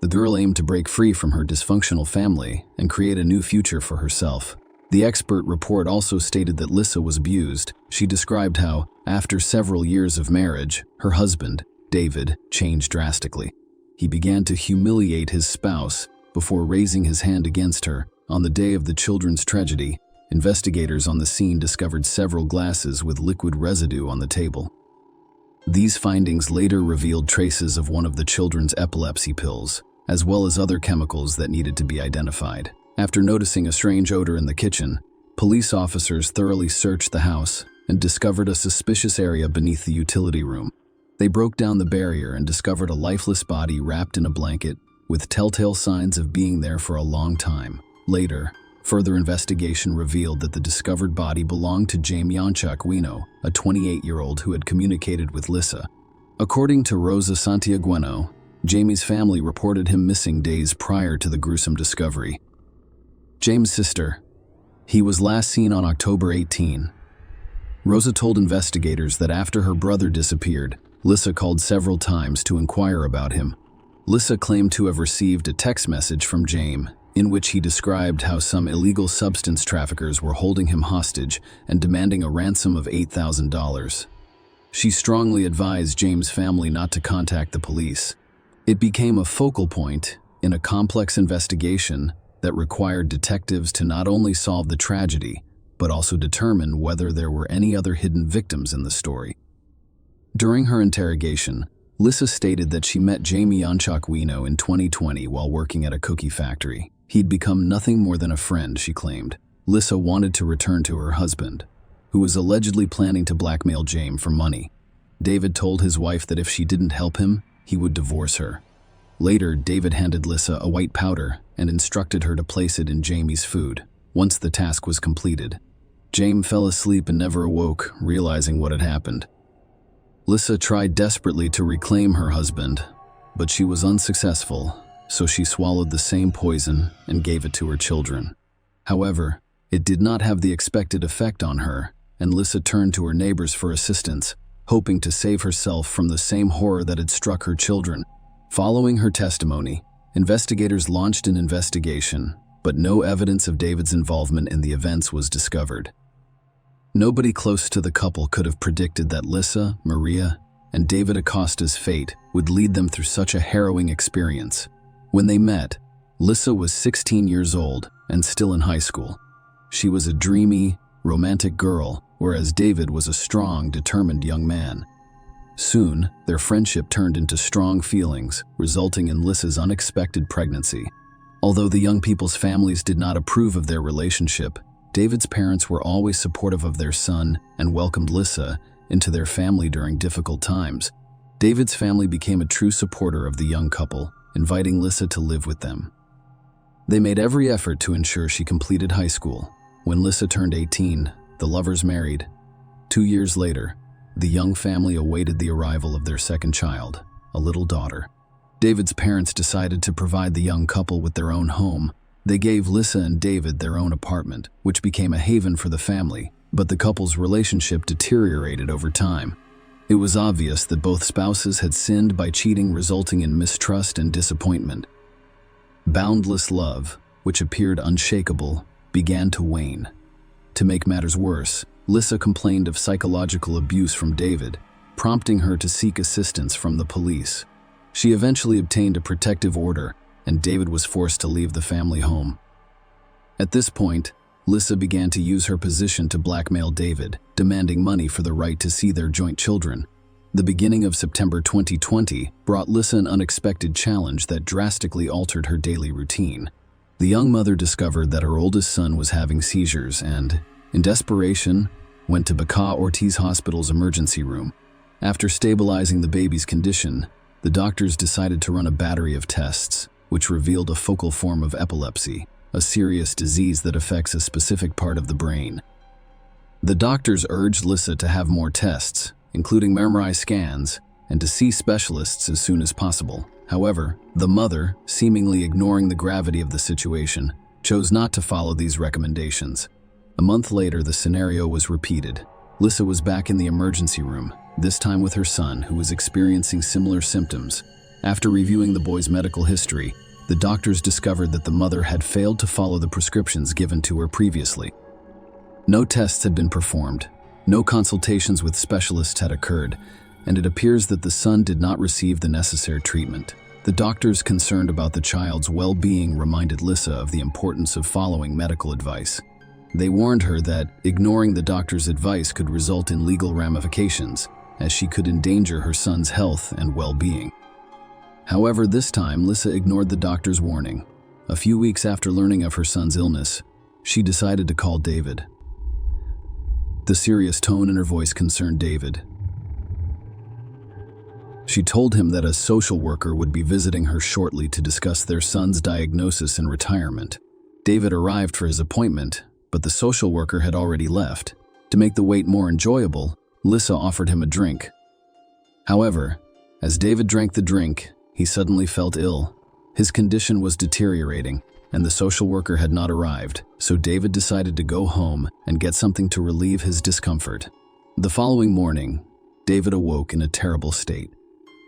The girl aimed to break free from her dysfunctional family and create a new future for herself. The expert report also stated that Lissa was abused. She described how, after several years of marriage, her husband, David, changed drastically. He began to humiliate his spouse before raising his hand against her. On the day of the children's tragedy, investigators on the scene discovered several glasses with liquid residue on the table. These findings later revealed traces of one of the children's epilepsy pills, as well as other chemicals that needed to be identified. After noticing a strange odor in the kitchen, police officers thoroughly searched the house and discovered a suspicious area beneath the utility room. They broke down the barrier and discovered a lifeless body wrapped in a blanket, with telltale signs of being there for a long time. Later, further investigation revealed that the discovered body belonged to Jaime Anchaquino, a 28-year-old who had communicated with Lissa. According to Rosa Santiagueno, Jamie's family reported him missing days prior to the gruesome discovery. James' sister. He was last seen on October 18. Rosa told investigators that after her brother disappeared, Lissa called several times to inquire about him. Lissa claimed to have received a text message from James, in which he described how some illegal substance traffickers were holding him hostage and demanding a ransom of $8,000. She strongly advised James' family not to contact the police. It became a focal point in a complex investigation that required detectives to not only solve the tragedy, but also determine whether there were any other hidden victims in the story. During her interrogation, Lissa stated that she met Jaime Anchaquino in 2020 while working at a cookie factory. He'd become nothing more than a friend, she claimed. Lissa wanted to return to her husband, who was allegedly planning to blackmail James for money. David told his wife that if she didn't help him, he would divorce her. Later, David handed Lissa a white powder and instructed her to place it in Jamie's food. Once the task was completed, James fell asleep and never awoke, realizing what had happened. Lissa tried desperately to reclaim her husband, but she was unsuccessful, so she swallowed the same poison and gave it to her children. However, it did not have the expected effect on her, and Lissa turned to her neighbors for assistance, hoping to save herself from the same horror that had struck her children. Following her testimony, investigators launched an investigation, but no evidence of David's involvement in the events was discovered. Nobody close to the couple could have predicted that Lissa, Maria, and David Acosta's fate would lead them through such a harrowing experience. When they met, Lissa was 16 years old and still in high school. She was a dreamy, romantic girl, whereas David was a strong, determined young man. Soon, their friendship turned into strong feelings, resulting in Lissa's unexpected pregnancy. Although the young people's families did not approve of their relationship, David's parents were always supportive of their son and welcomed Lissa into their family during difficult times. David's family became a true supporter of the young couple, inviting Lissa to live with them. They made every effort to ensure she completed high school. When Lissa turned 18, the lovers married. 2 years later, the young family awaited the arrival of their second child, a little daughter. David's parents decided to provide the young couple with their own home. They gave Lissa and David their own apartment, which became a haven for the family, but the couple's relationship deteriorated over time. It was obvious that both spouses had sinned by cheating, resulting in mistrust and disappointment. Boundless love, which appeared unshakable, began to wane. To make matters worse, Lissa complained of psychological abuse from David, prompting her to seek assistance from the police. She eventually obtained a protective order, and David was forced to leave the family home. At this point, Lissa began to use her position to blackmail David, demanding money for the right to see their joint children. The beginning of September 2020 brought Lissa an unexpected challenge that drastically altered her daily routine. The young mother discovered that her oldest son was having seizures and, in desperation, went to Baca Ortiz Hospital's emergency room. After stabilizing the baby's condition, the doctors decided to run a battery of tests, which revealed a focal form of epilepsy, a serious disease that affects a specific part of the brain. The doctors urged Lissa to have more tests, including MRI scans, and to see specialists as soon as possible. However, the mother, seemingly ignoring the gravity of the situation, chose not to follow these recommendations. A month later, the scenario was repeated. Lissa was back in the emergency room, this time with her son, who was experiencing similar symptoms. After reviewing the boy's medical history, the doctors discovered that the mother had failed to follow the prescriptions given to her previously. No tests had been performed, no consultations with specialists had occurred, and it appears that the son did not receive the necessary treatment. The doctors concerned about the child's well-being reminded Lissa of the importance of following medical advice. They warned her that ignoring the doctor's advice could result in legal ramifications, as she could endanger her son's health and well-being. However, this time, Lissa ignored the doctor's warning. A few weeks after learning of her son's illness, she decided to call David. The serious tone in her voice concerned David. She told him that a social worker would be visiting her shortly to discuss their son's diagnosis and retirement. David arrived for his appointment, but the social worker had already left. To make the wait more enjoyable, Lissa offered him a drink. However, as David drank the drink, he suddenly felt ill. His condition was deteriorating, and the social worker had not arrived, so David decided to go home and get something to relieve his discomfort. The following morning, David awoke in a terrible state.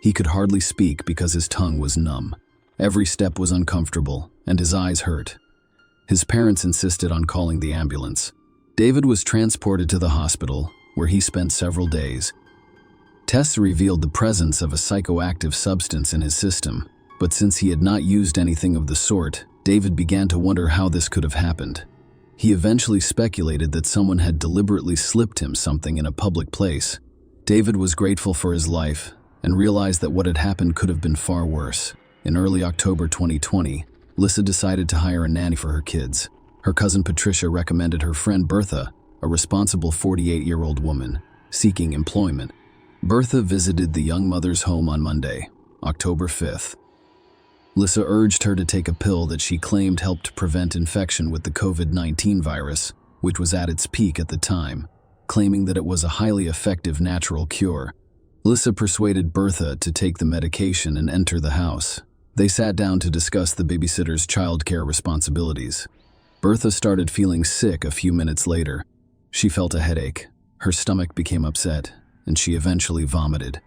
He could hardly speak because his tongue was numb. Every step was uncomfortable, and his eyes hurt. His parents insisted on calling the ambulance. David was transported to the hospital, where he spent several days. Tests revealed the presence of a psychoactive substance in his system, but since he had not used anything of the sort, David began to wonder how this could have happened. He eventually speculated that someone had deliberately slipped him something in a public place. David was grateful for his life and realized that what had happened could have been far worse. In early October 2020, Lissa decided to hire a nanny for her kids. Her cousin Patricia recommended her friend Bertha, a responsible 48-year-old woman, seeking employment. Bertha visited the young mother's home on Monday, October 5th. Lissa urged her to take a pill that she claimed helped prevent infection with the COVID-19 virus, which was at its peak at the time, claiming that it was a highly effective natural cure. Lissa persuaded Bertha to take the medication and enter the house. They sat down to discuss the babysitter's childcare responsibilities. Bertha started feeling sick a few minutes later. She felt a headache, her stomach became upset, and she eventually vomited.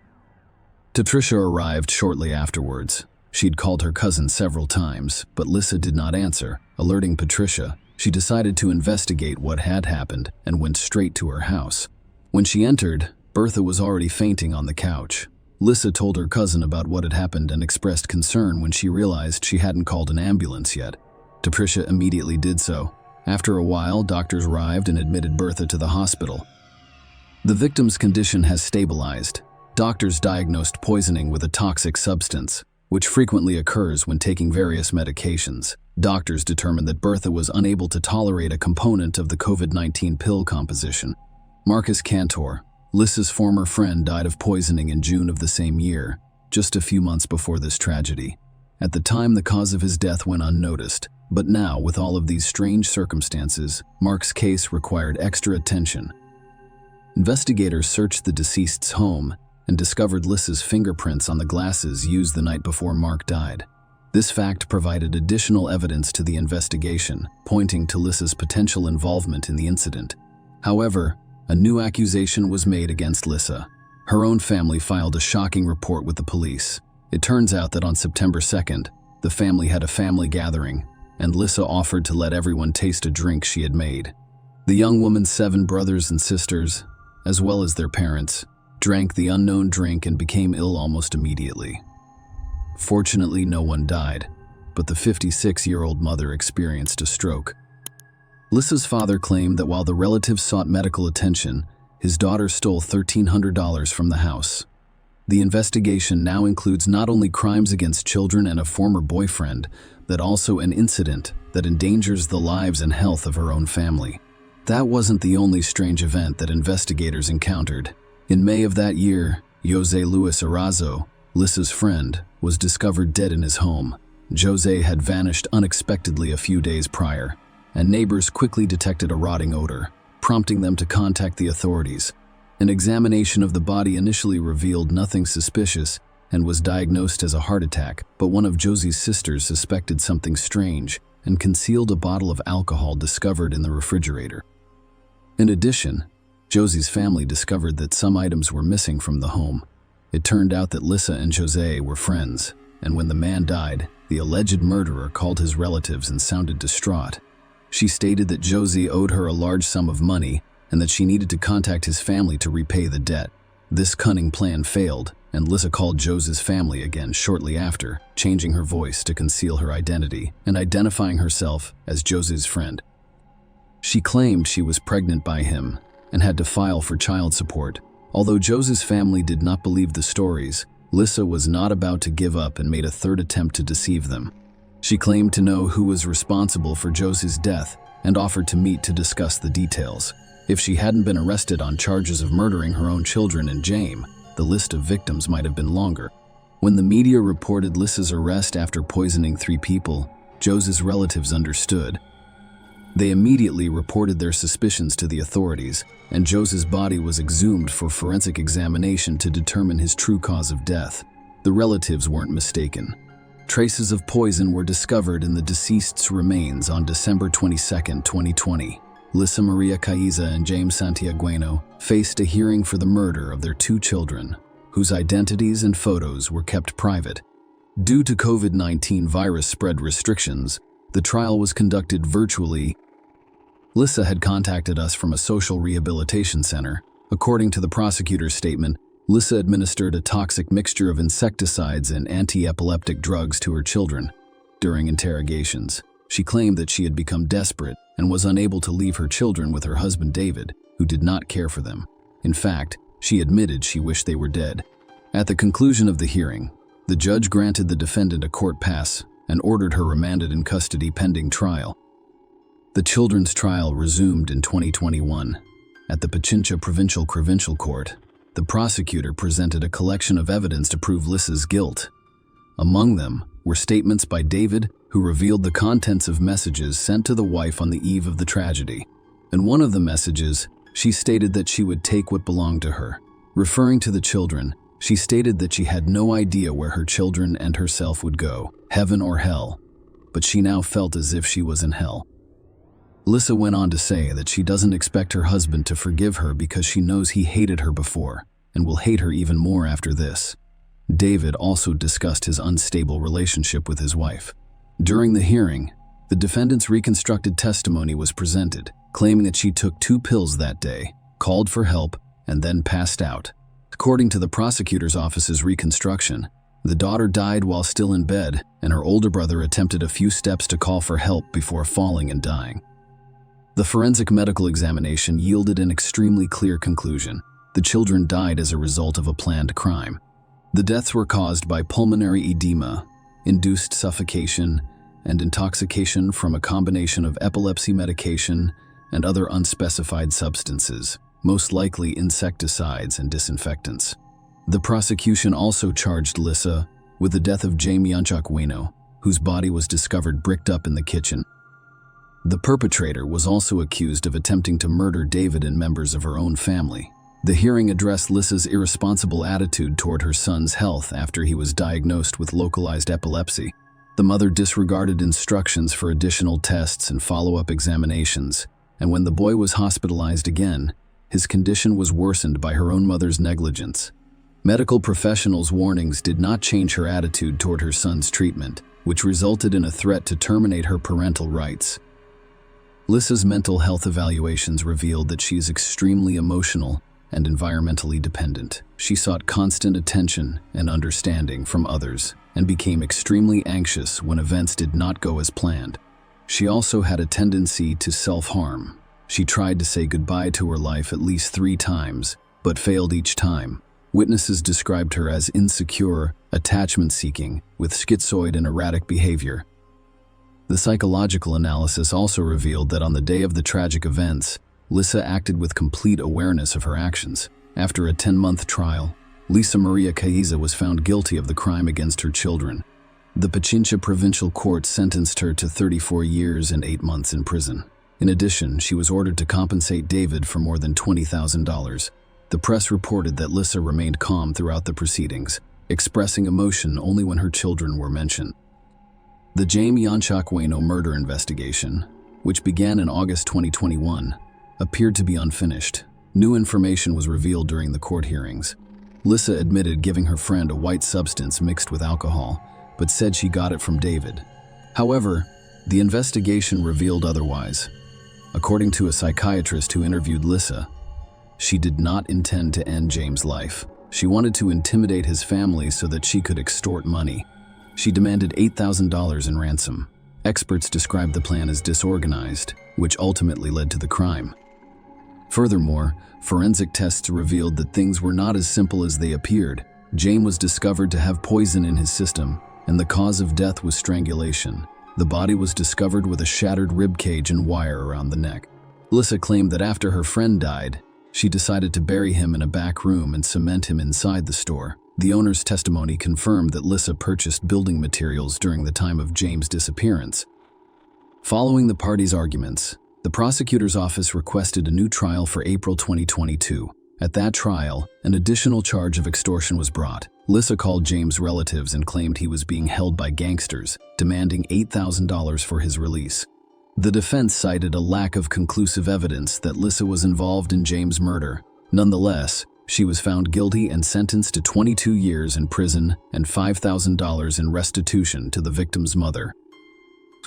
Patricia arrived shortly afterwards. She'd called her cousin several times, but Lissa did not answer. Alerting Patricia, she decided to investigate what had happened and went straight to her house. When she entered, Bertha was already fainting on the couch. Lissa told her cousin about what had happened and expressed concern when she realized she hadn't called an ambulance yet. Patricia immediately did so. After a while, doctors arrived and admitted Bertha to the hospital. The victim's condition has stabilized. Doctors diagnosed poisoning with a toxic substance, which frequently occurs when taking various medications. Doctors determined that Bertha was unable to tolerate a component of the COVID-19 pill composition. Marcus Cantor, Lissa's former friend, died of poisoning in June of the same year, just a few months before this tragedy. At the time, the cause of his death went unnoticed, but now, with all of these strange circumstances, Mark's case required extra attention. Investigators searched the deceased's home and discovered Lissa's fingerprints on the glasses used the night before Mark died. This fact provided additional evidence to the investigation, pointing to Lissa's potential involvement in the incident. However, a new accusation was made against Lissa. Her own family filed a shocking report with the police. It turns out that on September 2nd, the family had a family gathering, and Lissa offered to let everyone taste a drink she had made. The young woman's 7 brothers and sisters, as well as their parents, drank the unknown drink and became ill almost immediately. Fortunately, no one died, but the 56-year-old mother experienced a stroke. Lissa's father claimed that while the relatives sought medical attention, his daughter stole $1,300 from the house. The investigation now includes not only crimes against children and a former boyfriend, but also an incident that endangers the lives and health of her own family. That wasn't the only strange event that investigators encountered. In May of that year, Jose Luis Arazo, Lissa's friend, was discovered dead in his home. Jose had vanished unexpectedly a few days prior, and neighbors quickly detected a rotting odor, prompting them to contact the authorities. An examination of the body initially revealed nothing suspicious and was diagnosed as a heart attack, but one of Josie's sisters suspected something strange and concealed a bottle of alcohol discovered in the refrigerator. In addition, Josie's family discovered that some items were missing from the home. It turned out that Lissa and Jose were friends, and when the man died, the alleged murderer called his relatives and sounded distraught. She stated that Josie owed her a large sum of money and that she needed to contact his family to repay the debt. This cunning plan failed, and Lissa called Jose's family again shortly after, changing her voice to conceal her identity and identifying herself as Jose's friend. She claimed she was pregnant by him and had to file for child support. Although Jose's family did not believe the stories, Lissa was not about to give up and made a third attempt to deceive them. She claimed to know who was responsible for Jose's death and offered to meet to discuss the details. If she hadn't been arrested on charges of murdering her own children and James, the list of victims might have been longer. When the media reported Lissa's arrest after poisoning 3 people, Jose's relatives understood. They immediately reported their suspicions to the authorities, and Jose's body was exhumed for forensic examination to determine his true cause of death. The relatives weren't mistaken. Traces of poison were discovered in the deceased's remains on December 22, 2020. Lissa Maria Caiza and James Santiagueno faced a hearing for the murder of their 2 children, whose identities and photos were kept private. Due to COVID-19 virus spread restrictions, the trial was conducted virtually. Lissa had contacted us from a social rehabilitation center. According to the prosecutor's statement, Lissa administered a toxic mixture of insecticides and anti-epileptic drugs to her children. During interrogations, she claimed that she had become desperate and was unable to leave her children with her husband David, who did not care for them. In fact, she admitted she wished they were dead. At the conclusion of the hearing, the judge granted the defendant a court pass and ordered her remanded in custody pending trial. The children's trial resumed in 2021. At the Pichincha Provincial Court, the prosecutor presented a collection of evidence to prove Lissa's guilt. Among them were statements by David, who revealed the contents of messages sent to the wife on the eve of the tragedy. In one of the messages, she stated that she would take what belonged to her. Referring to the children, she stated that she had no idea where her children and herself would go, heaven or hell, but she now felt as if she was in hell. Lissa went on to say that she doesn't expect her husband to forgive her because she knows he hated her before and will hate her even more after this. David also discussed his unstable relationship with his wife. During the hearing, the defendant's reconstructed testimony was presented, claiming that she took 2 pills that day, called for help, and then passed out. According to the prosecutor's office's reconstruction, the daughter died while still in bed, and her older brother attempted a few steps to call for help before falling and dying. The forensic medical examination yielded an extremely clear conclusion. The children died as a result of a planned crime. The deaths were caused by pulmonary edema, induced suffocation, and intoxication from a combination of epilepsy medication and other unspecified substances, most likely insecticides and disinfectants. The prosecution also charged Lissa with the death of Jaime Santiagueno, whose body was discovered bricked up in the kitchen. The perpetrator was also accused of attempting to murder David and members of her own family. The hearing addressed Lissa's irresponsible attitude toward her son's health after he was diagnosed with localized epilepsy. The mother disregarded instructions for additional tests and follow-up examinations, and when the boy was hospitalized again, his condition was worsened by her own mother's negligence. Medical professionals' warnings did not change her attitude toward her son's treatment, which resulted in a threat to terminate her parental rights. Lissa's mental health evaluations revealed that she is extremely emotional and environmentally dependent. She sought constant attention and understanding from others and became extremely anxious when events did not go as planned. She also had a tendency to self-harm. She tried to say goodbye to her life at least 3 times, but failed each time. Witnesses described her as insecure, attachment-seeking, with schizoid and erratic behavior. The psychological analysis also revealed that on the day of the tragic events, Lissa acted with complete awareness of her actions. After a 10-month trial, Lissa Maria Caiza was found guilty of the crime against her children. The Pichincha Provincial Court sentenced her to 34 years and 8 months in prison. In addition, she was ordered to compensate David for more than $20,000. The press reported that Lissa remained calm throughout the proceedings, expressing emotion only when her children were mentioned. The Jaime Yanchacueno murder investigation, which began in August 2021, appeared to be unfinished. New information was revealed during the court hearings. Lissa admitted giving her friend a white substance mixed with alcohol, but said she got it from David. However, the investigation revealed otherwise. According to a psychiatrist who interviewed Lissa, she did not intend to end James' life. She wanted to intimidate his family so that she could extort money. She demanded $8,000 in ransom. Experts described the plan as disorganized, which ultimately led to the crime. Furthermore, forensic tests revealed that things were not as simple as they appeared. James was discovered to have poison in his system, and the cause of death was strangulation. The body was discovered with a shattered rib cage and wire around the neck. Lissa claimed that after her friend died, she decided to bury him in a back room and cement him inside the store. The owner's testimony confirmed that Lissa purchased building materials during the time of James' disappearance. Following the parties' arguments, the prosecutor's office requested a new trial for April 2022. At that trial, an additional charge of extortion was brought. Lissa called James' relatives and claimed he was being held by gangsters, demanding $8,000 for his release. The defense cited a lack of conclusive evidence that Lissa was involved in James' murder. Nonetheless, she was found guilty and sentenced to 22 years in prison and $5,000 in restitution to the victim's mother.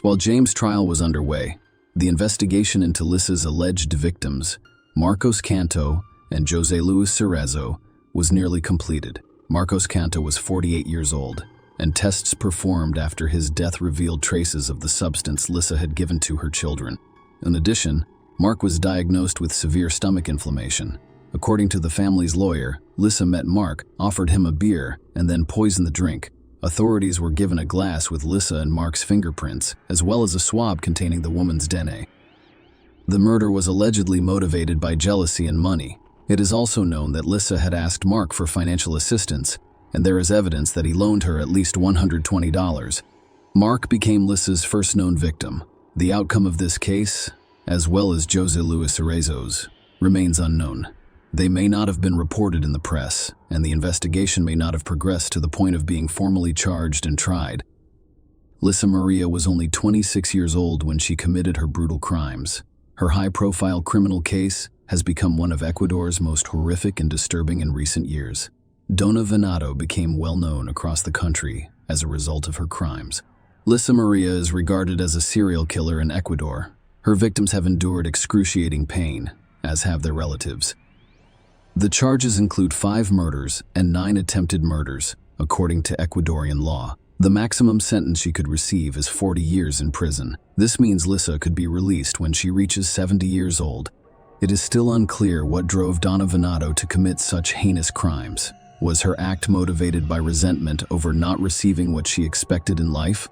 While James' trial was underway, the investigation into Lissa's alleged victims, Marcos Canto and Jose Luis Cerezo, was nearly completed. Marcos Canto was 48 years old, and tests performed after his death revealed traces of the substance Lissa had given to her children. In addition, Mark was diagnosed with severe stomach inflammation. According to the family's lawyer, Lissa met Mark, offered him a beer, and then poisoned the drink. Authorities were given a glass with Lissa and Mark's fingerprints, as well as a swab containing the woman's DNA. The murder was allegedly motivated by jealousy and money. It is also known that Lissa had asked Mark for financial assistance, and there is evidence that he loaned her at least $120. Mark became Lissa's first known victim. The outcome of this case, as well as Jose Luis Cerezo's, remains unknown. They may not have been reported in the press, and the investigation may not have progressed to the point of being formally charged and tried. Lissa Maria was only 26 years old when she committed her brutal crimes. Her high-profile criminal case has become one of Ecuador's most horrific and disturbing in recent years. Dona Venado became well-known across the country as a result of her crimes. Lissa Maria is regarded as a serial killer in Ecuador. Her victims have endured excruciating pain, as have their relatives. The charges include 5 murders and 9 attempted murders, according to Ecuadorian law. The maximum sentence she could receive is 40 years in prison. This means Lissa could be released when she reaches 70 years old. It is still unclear what drove Dona Venado to commit such heinous crimes. Was her act motivated by resentment over not receiving what she expected in life?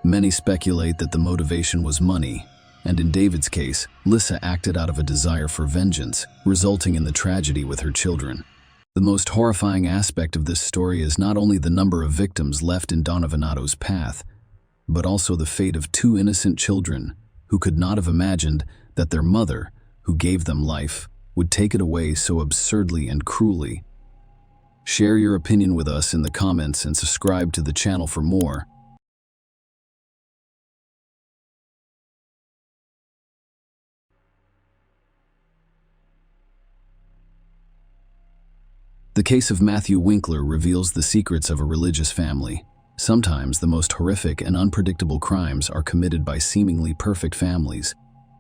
Many speculate that the motivation was money, and in David's case, Lissa acted out of a desire for vengeance, resulting in the tragedy with her children. The most horrifying aspect of this story is not only the number of victims left in Dona Venado's path, but also the fate of 2 innocent children who could not have imagined that their mother, who gave them life, would take it away so absurdly and cruelly. Share your opinion with us in the comments and subscribe to the channel for more. The case of Matthew Winkler reveals the secrets of a religious family. Sometimes the most horrific and unpredictable crimes are committed by seemingly perfect families.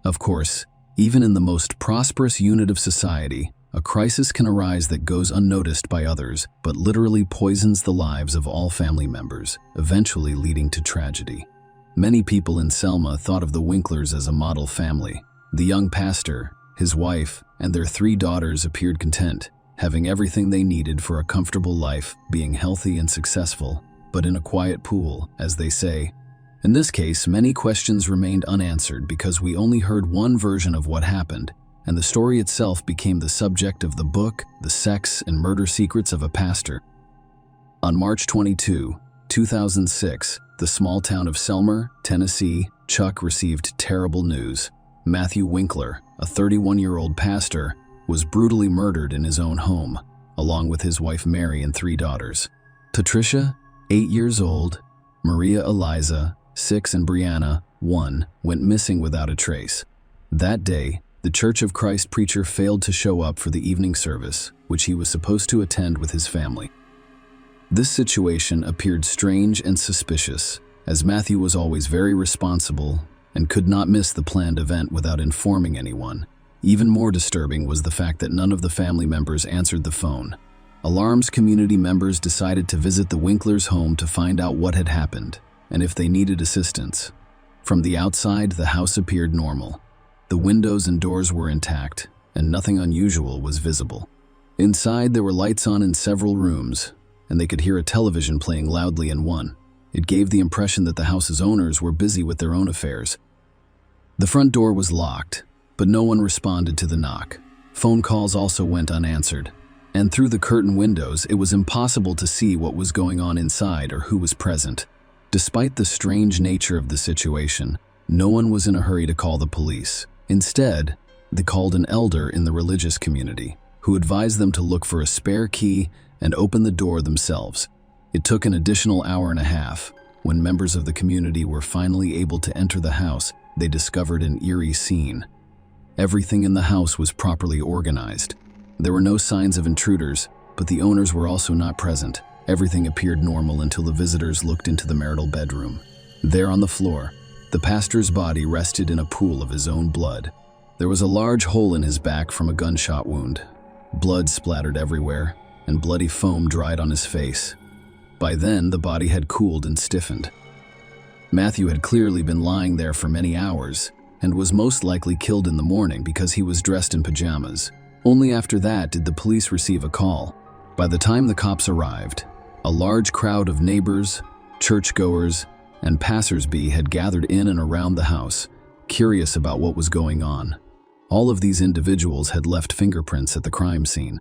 Of course, even in the most prosperous unit of society, a crisis can arise that goes unnoticed by others, but literally poisons the lives of all family members, eventually leading to tragedy. Many people in Selma thought of the Winklers as a model family. The young pastor, his wife, and their 3 daughters appeared content, having everything they needed for a comfortable life, being healthy and successful, but in a quiet pool, as they say. In this case, many questions remained unanswered because we only heard one version of what happened, and the story itself became the subject of the book, The Sex and Murder Secrets of a Pastor. On March 22, 2006, the small town of Selmer, Tennessee, Chuck received terrible news. Matthew Winkler, a 31-year-old pastor, was brutally murdered in his own home, along with his wife Mary and 3 daughters. Patricia, 8 years old, Maria Eliza, 6, and Brianna, 1, went missing without a trace. That day, the Church of Christ preacher failed to show up for the evening service, which he was supposed to attend with his family. This situation appeared strange and suspicious, as Matthew was always very responsible and could not miss the planned event without informing anyone. Even more disturbing was the fact that none of the family members answered the phone. Alarmed community members decided to visit the Winklers' home to find out what had happened and if they needed assistance. From the outside, the house appeared normal. The windows and doors were intact, and nothing unusual was visible. Inside, there were lights on in several rooms, and they could hear a television playing loudly in one. It gave the impression that the house's owners were busy with their own affairs. The front door was locked, but no one responded to the knock. Phone calls also went unanswered, and through the curtain windows, it was impossible to see what was going on inside or who was present. Despite the strange nature of the situation, no one was in a hurry to call the police. Instead, they called an elder in the religious community, who advised them to look for a spare key and open the door themselves. It took an additional hour and a half. When members of the community were finally able to enter the house, they discovered an eerie scene. Everything in the house was properly organized. There were no signs of intruders, but the owners were also not present. Everything appeared normal until the visitors looked into the marital bedroom. There on the floor, the pastor's body rested in a pool of his own blood. There was a large hole in his back from a gunshot wound. Blood splattered everywhere, and bloody foam dried on his face. By then, the body had cooled and stiffened. Matthew had clearly been lying there for many hours, and was most likely killed in the morning because he was dressed in pajamas. Only after that did the police receive a call. By the time the cops arrived, a large crowd of neighbors, churchgoers, and passers-by had gathered in and around the house, curious about what was going on. All of these individuals had left fingerprints at the crime scene.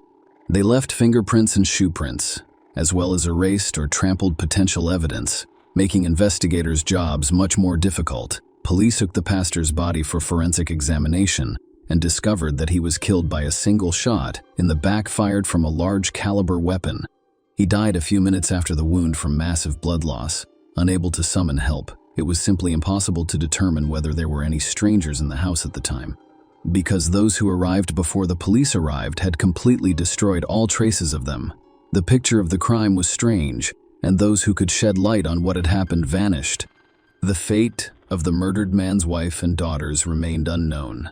They left fingerprints and shoe prints, as well as erased or trampled potential evidence, making investigators' jobs much more difficult. Police took the pastor's body for forensic examination and discovered that he was killed by a single shot in the back fired from a large caliber weapon. He died a few minutes after the wound from massive blood loss. Unable to summon help, it was simply impossible to determine whether there were any strangers in the house at the time, because those who arrived before the police arrived had completely destroyed all traces of them. The picture of the crime was strange, and those who could shed light on what had happened vanished. The fate of the murdered man's wife and daughters remained unknown.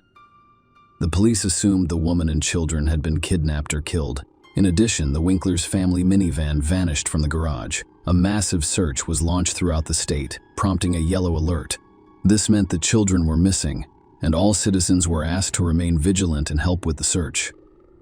The police assumed the woman and children had been kidnapped or killed. In addition, the Winklers' family minivan vanished from the garage. A massive search was launched throughout the state, prompting a yellow alert. This meant that children were missing, and all citizens were asked to remain vigilant and help with the search.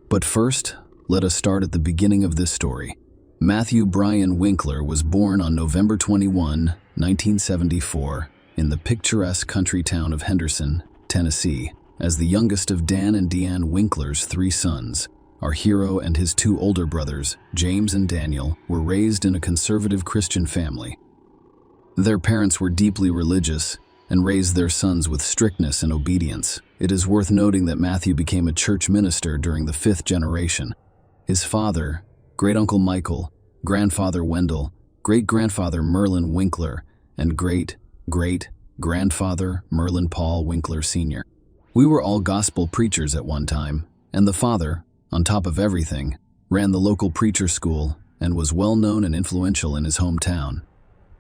But first, let us start at the beginning of this story. Matthew Brian Winkler was born on November 21, 1974, in the picturesque country town of Henderson, Tennessee, as the youngest of Dan and Deanne Winkler's 3 sons. Our hero and his 2 older brothers, James and Daniel, were raised in a conservative Christian family. Their parents were deeply religious and raised their sons with strictness and obedience. It is worth noting that Matthew became a church minister during the 5th generation. His father, great-uncle Michael, grandfather Wendell, great-grandfather Merlin Winkler, and great-great-grandfather Merlin Paul Winkler Sr. We were all gospel preachers at one time, and the father, on top of everything, ran the local preacher school and was well known and influential in his hometown.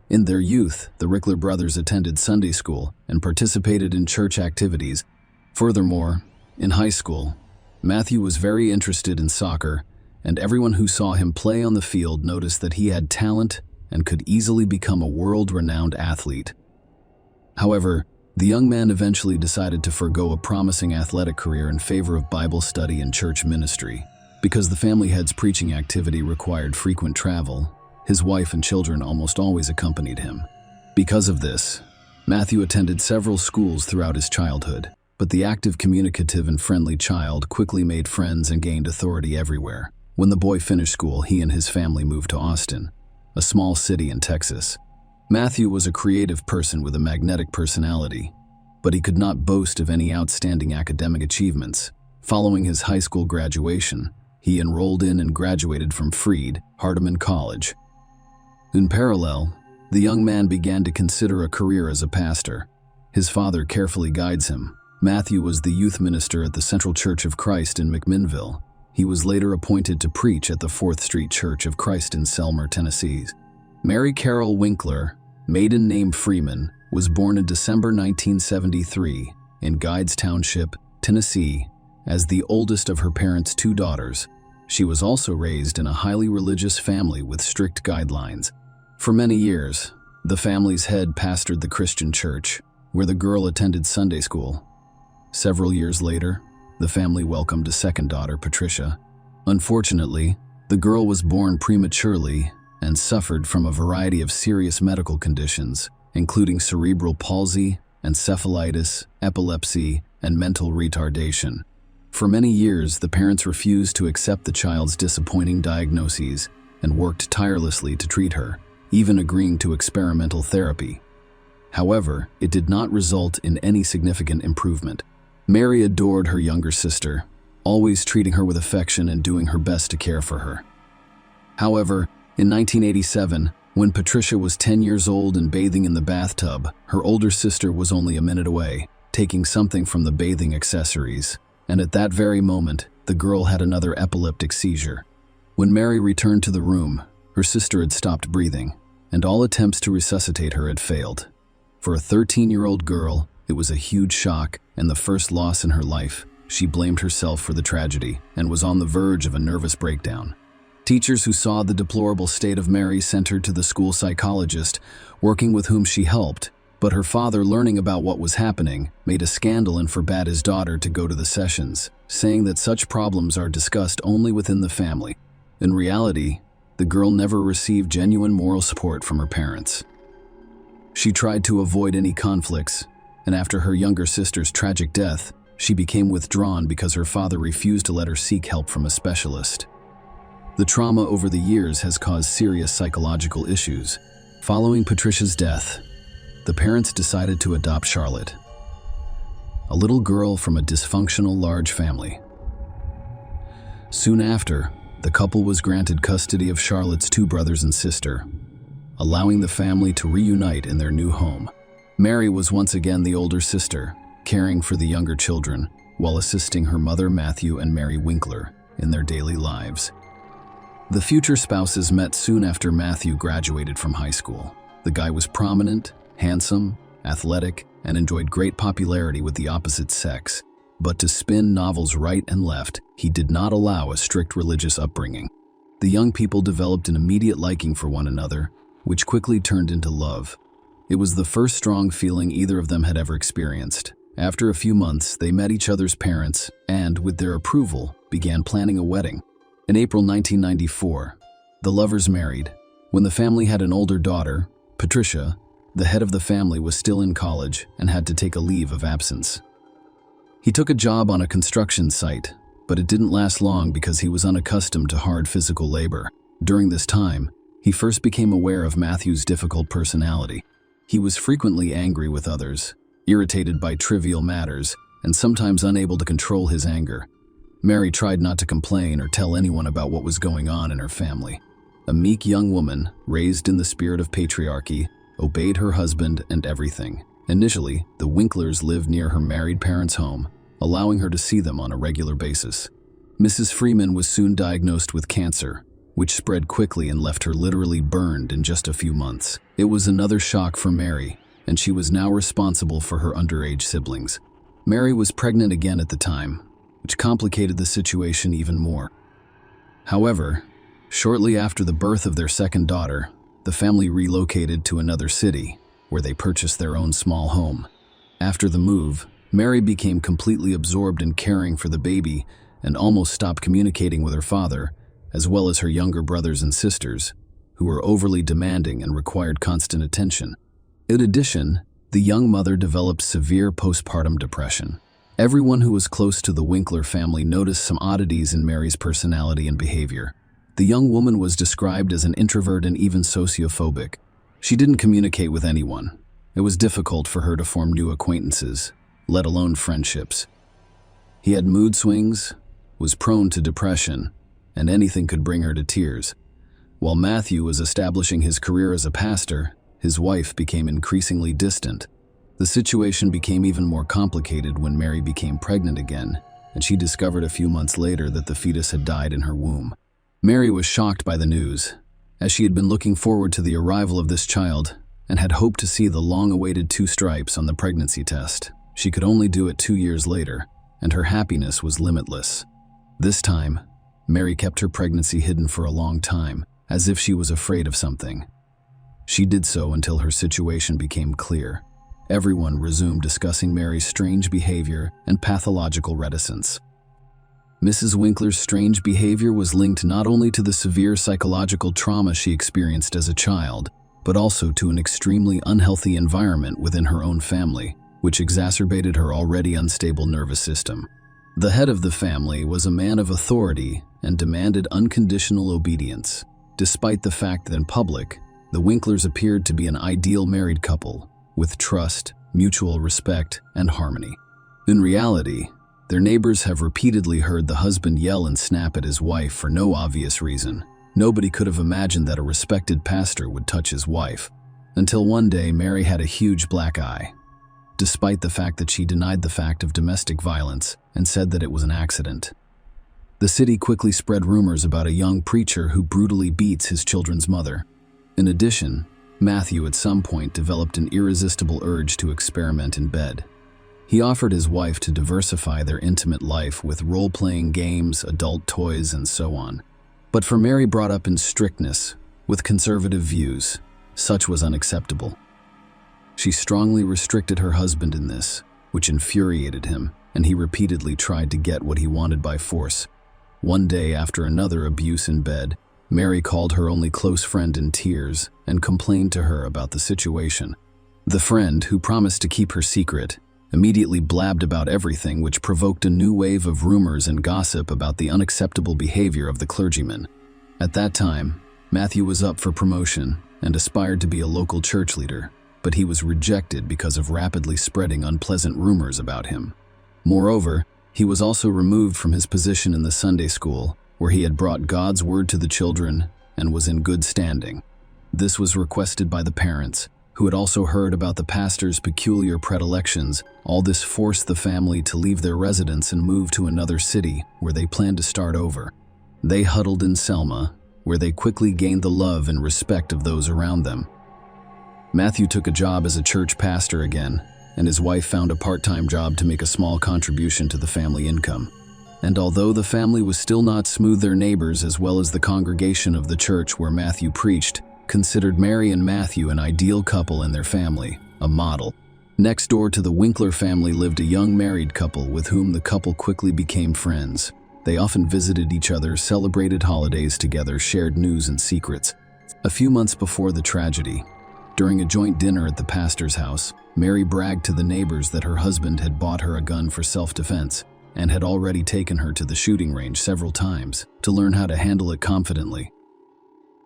In their youth, the Winkler brothers attended Sunday school and participated in church activities. Furthermore, in high school, Matthew was very interested in soccer, and everyone who saw him play on the field noticed that he had talent and could easily become a world-renowned athlete. However, the young man eventually decided to forego a promising athletic career in favor of Bible study and church ministry. Because the family head's preaching activity required frequent travel, his wife and children almost always accompanied him. Because of this, Matthew attended several schools throughout his childhood, but the active, communicative, and friendly child quickly made friends and gained authority everywhere. When the boy finished school, he and his family moved to Austin, a small city in Texas. Matthew was a creative person with a magnetic personality, but he could not boast of any outstanding academic achievements. Following his high school graduation, he enrolled in and graduated from Freed Hardeman College. In parallel, the young man began to consider a career as a pastor. His father carefully guides him. Matthew was the youth minister at the Central Church of Christ in McMinnville. He was later appointed to preach at the 4th Street Church of Christ in Selmer, Tennessee. Mary Carol Winkler, maiden name Freeman, was born in December 1973 in Guides Township, Tennessee, as the oldest of her parents' 2 daughters. She was also raised in a highly religious family with strict guidelines. For many years, the family's head pastored the Christian church, where the girl attended Sunday school. Several years later, the family welcomed a second daughter, Patricia. Unfortunately, the girl was born prematurely and suffered from a variety of serious medical conditions, including cerebral palsy, encephalitis, epilepsy, and mental retardation. For many years, the parents refused to accept the child's disappointing diagnoses and worked tirelessly to treat her, even agreeing to experimental therapy. However, it did not result in any significant improvement. Mary adored her younger sister, always treating her with affection and doing her best to care for her. However, in 1987, when Patricia was 10 years old and bathing in the bathtub, her older sister was only a minute away, taking something from the bathing accessories. And at that very moment, the girl had another epileptic seizure. When Mary returned to the room, her sister had stopped breathing, and all attempts to resuscitate her had failed. For a 13-year-old girl, it was a huge shock and the first loss in her life. She blamed herself for the tragedy and was on the verge of a nervous breakdown. Teachers who saw the deplorable state of Mary sent her to the school psychologist, working with whom she helped. But her father, learning about what was happening, made a scandal and forbade his daughter to go to the sessions, saying that such problems are discussed only within the family. In reality, the girl never received genuine moral support from her parents. She tried to avoid any conflicts, and after her younger sister's tragic death, she became withdrawn because her father refused to let her seek help from a specialist. The trauma over the years has caused serious psychological issues. Following Patricia's death, the parents decided to adopt Charlotte, a little girl from a dysfunctional large family. Soon after, the couple was granted custody of Charlotte's 2 brothers and sister, allowing the family to reunite in their new home. Mary was once again the older sister, caring for the younger children while assisting her mother Matthew and Mary Winkler in their daily lives. The future spouses met soon after Matthew graduated from high school. The guy was prominent, handsome, athletic, and enjoyed great popularity with the opposite sex. But to spin novels right and left, he did not allow a strict religious upbringing. The young people developed an immediate liking for one another, which quickly turned into love. It was the first strong feeling either of them had ever experienced. After a few months, they met each other's parents and, with their approval, began planning a wedding. In April 1994, the lovers married. When the family had an older daughter, Patricia, the head of the family, was still in college and had to take a leave of absence. He took a job on a construction site, but it didn't last long because he was unaccustomed to hard physical labor. During this time, he first became aware of Matthew's difficult personality. He was frequently angry with others, irritated by trivial matters, and sometimes unable to control his anger. Mary tried not to complain or tell anyone about what was going on in her family. A meek young woman, raised in the spirit of patriarchy, obeyed her husband and everything. Initially, the Winklers lived near her married parents' home, allowing her to see them on a regular basis. Mrs. Freeman was soon diagnosed with cancer, which spread quickly and left her literally burned in just a few months. It was another shock for Mary, and she was now responsible for her underage siblings. Mary was pregnant again at the time, which complicated the situation even more. However, shortly after the birth of their second daughter, the family relocated to another city, where they purchased their own small home. After the move, Mary became completely absorbed in caring for the baby and almost stopped communicating with her father, as well as her younger brothers and sisters, who were overly demanding and required constant attention. In addition, the young mother developed severe postpartum depression. Everyone who was close to the Winkler family noticed some oddities in Mary's personality and behavior. The young woman was described as an introvert and even sociophobic. She didn't communicate with anyone. It was difficult for her to form new acquaintances, let alone friendships. He had mood swings, was prone to depression, and anything could bring her to tears. While Matthew was establishing his career as a pastor, his wife became increasingly distant. The situation became even more complicated when Mary became pregnant again, and she discovered a few months later that the fetus had died in her womb. Mary was shocked by the news, as she had been looking forward to the arrival of this child and had hoped to see the long-awaited 2 stripes on the pregnancy test. She could only do it 2 years later, and her happiness was limitless. This time, Mary kept her pregnancy hidden for a long time, as if she was afraid of something. She did so until her situation became clear. Everyone resumed discussing Mary's strange behavior and pathological reticence. Mrs. Winkler's strange behavior was linked not only to the severe psychological trauma she experienced as a child, but also to an extremely unhealthy environment within her own family, which exacerbated her already unstable nervous system. The head of the family was a man of authority and demanded unconditional obedience, despite the fact that in public, the Winklers appeared to be an ideal married couple, with trust, mutual respect, and harmony. In reality, their neighbors have repeatedly heard the husband yell and snap at his wife for no obvious reason. Nobody could have imagined that a respected pastor would touch his wife, until one day Mary had a huge black eye. Despite the fact that she denied the fact of domestic violence and said that it was an accident. The city quickly spread rumors about a young preacher who brutally beats his children's mother. In addition, Matthew at some point developed an irresistible urge to experiment in bed. He offered his wife to diversify their intimate life with role-playing games, adult toys, and so on. But for Mary, brought up in strictness, with conservative views, such was unacceptable. She strongly restricted her husband in this, which infuriated him, and he repeatedly tried to get what he wanted by force. One day, after another abuse in bed, Mary called her only close friend in tears and complained to her about the situation. The friend, who promised to keep her secret, immediately blabbed about everything, which provoked a new wave of rumors and gossip about the unacceptable behavior of the clergyman. At that time, Matthew was up for promotion and aspired to be a local church leader, but he was rejected because of rapidly spreading unpleasant rumors about him. Moreover, he was also removed from his position in the Sunday school, where he had brought God's word to the children and was in good standing. This was requested by the parents, who had also heard about the pastor's peculiar predilections. All this forced the family to leave their residence and move to another city, where they planned to start over. They huddled in Selma, where they quickly gained the love and respect of those around them. Matthew took a job as a church pastor again, and his wife found a part-time job to make a small contribution to the family income. And although the family was still not smooth, their neighbors, as well as the congregation of the church where Matthew preached, considered Mary and Matthew an ideal couple in their family, a model. Next door to the Winkler family lived a young married couple with whom the couple quickly became friends. They often visited each other, celebrated holidays together, shared news and secrets. A few months before the tragedy, during a joint dinner at the pastor's house, Mary bragged to the neighbors that her husband had bought her a gun for self-defense and had already taken her to the shooting range several times to learn how to handle it confidently.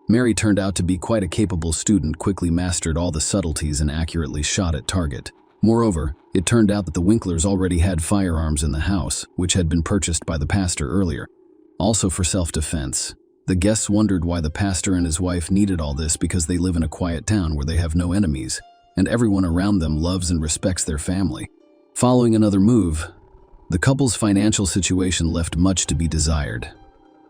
Mary turned out to be quite a capable student, quickly mastered all the subtleties and accurately shot at target. Moreover, it turned out that the Winklers already had firearms in the house, which had been purchased by the pastor earlier, also for self-defense. The guests wondered why the pastor and his wife needed all this, because they live in a quiet town where they have no enemies, and everyone around them loves and respects their family. Following another move, the couple's financial situation left much to be desired.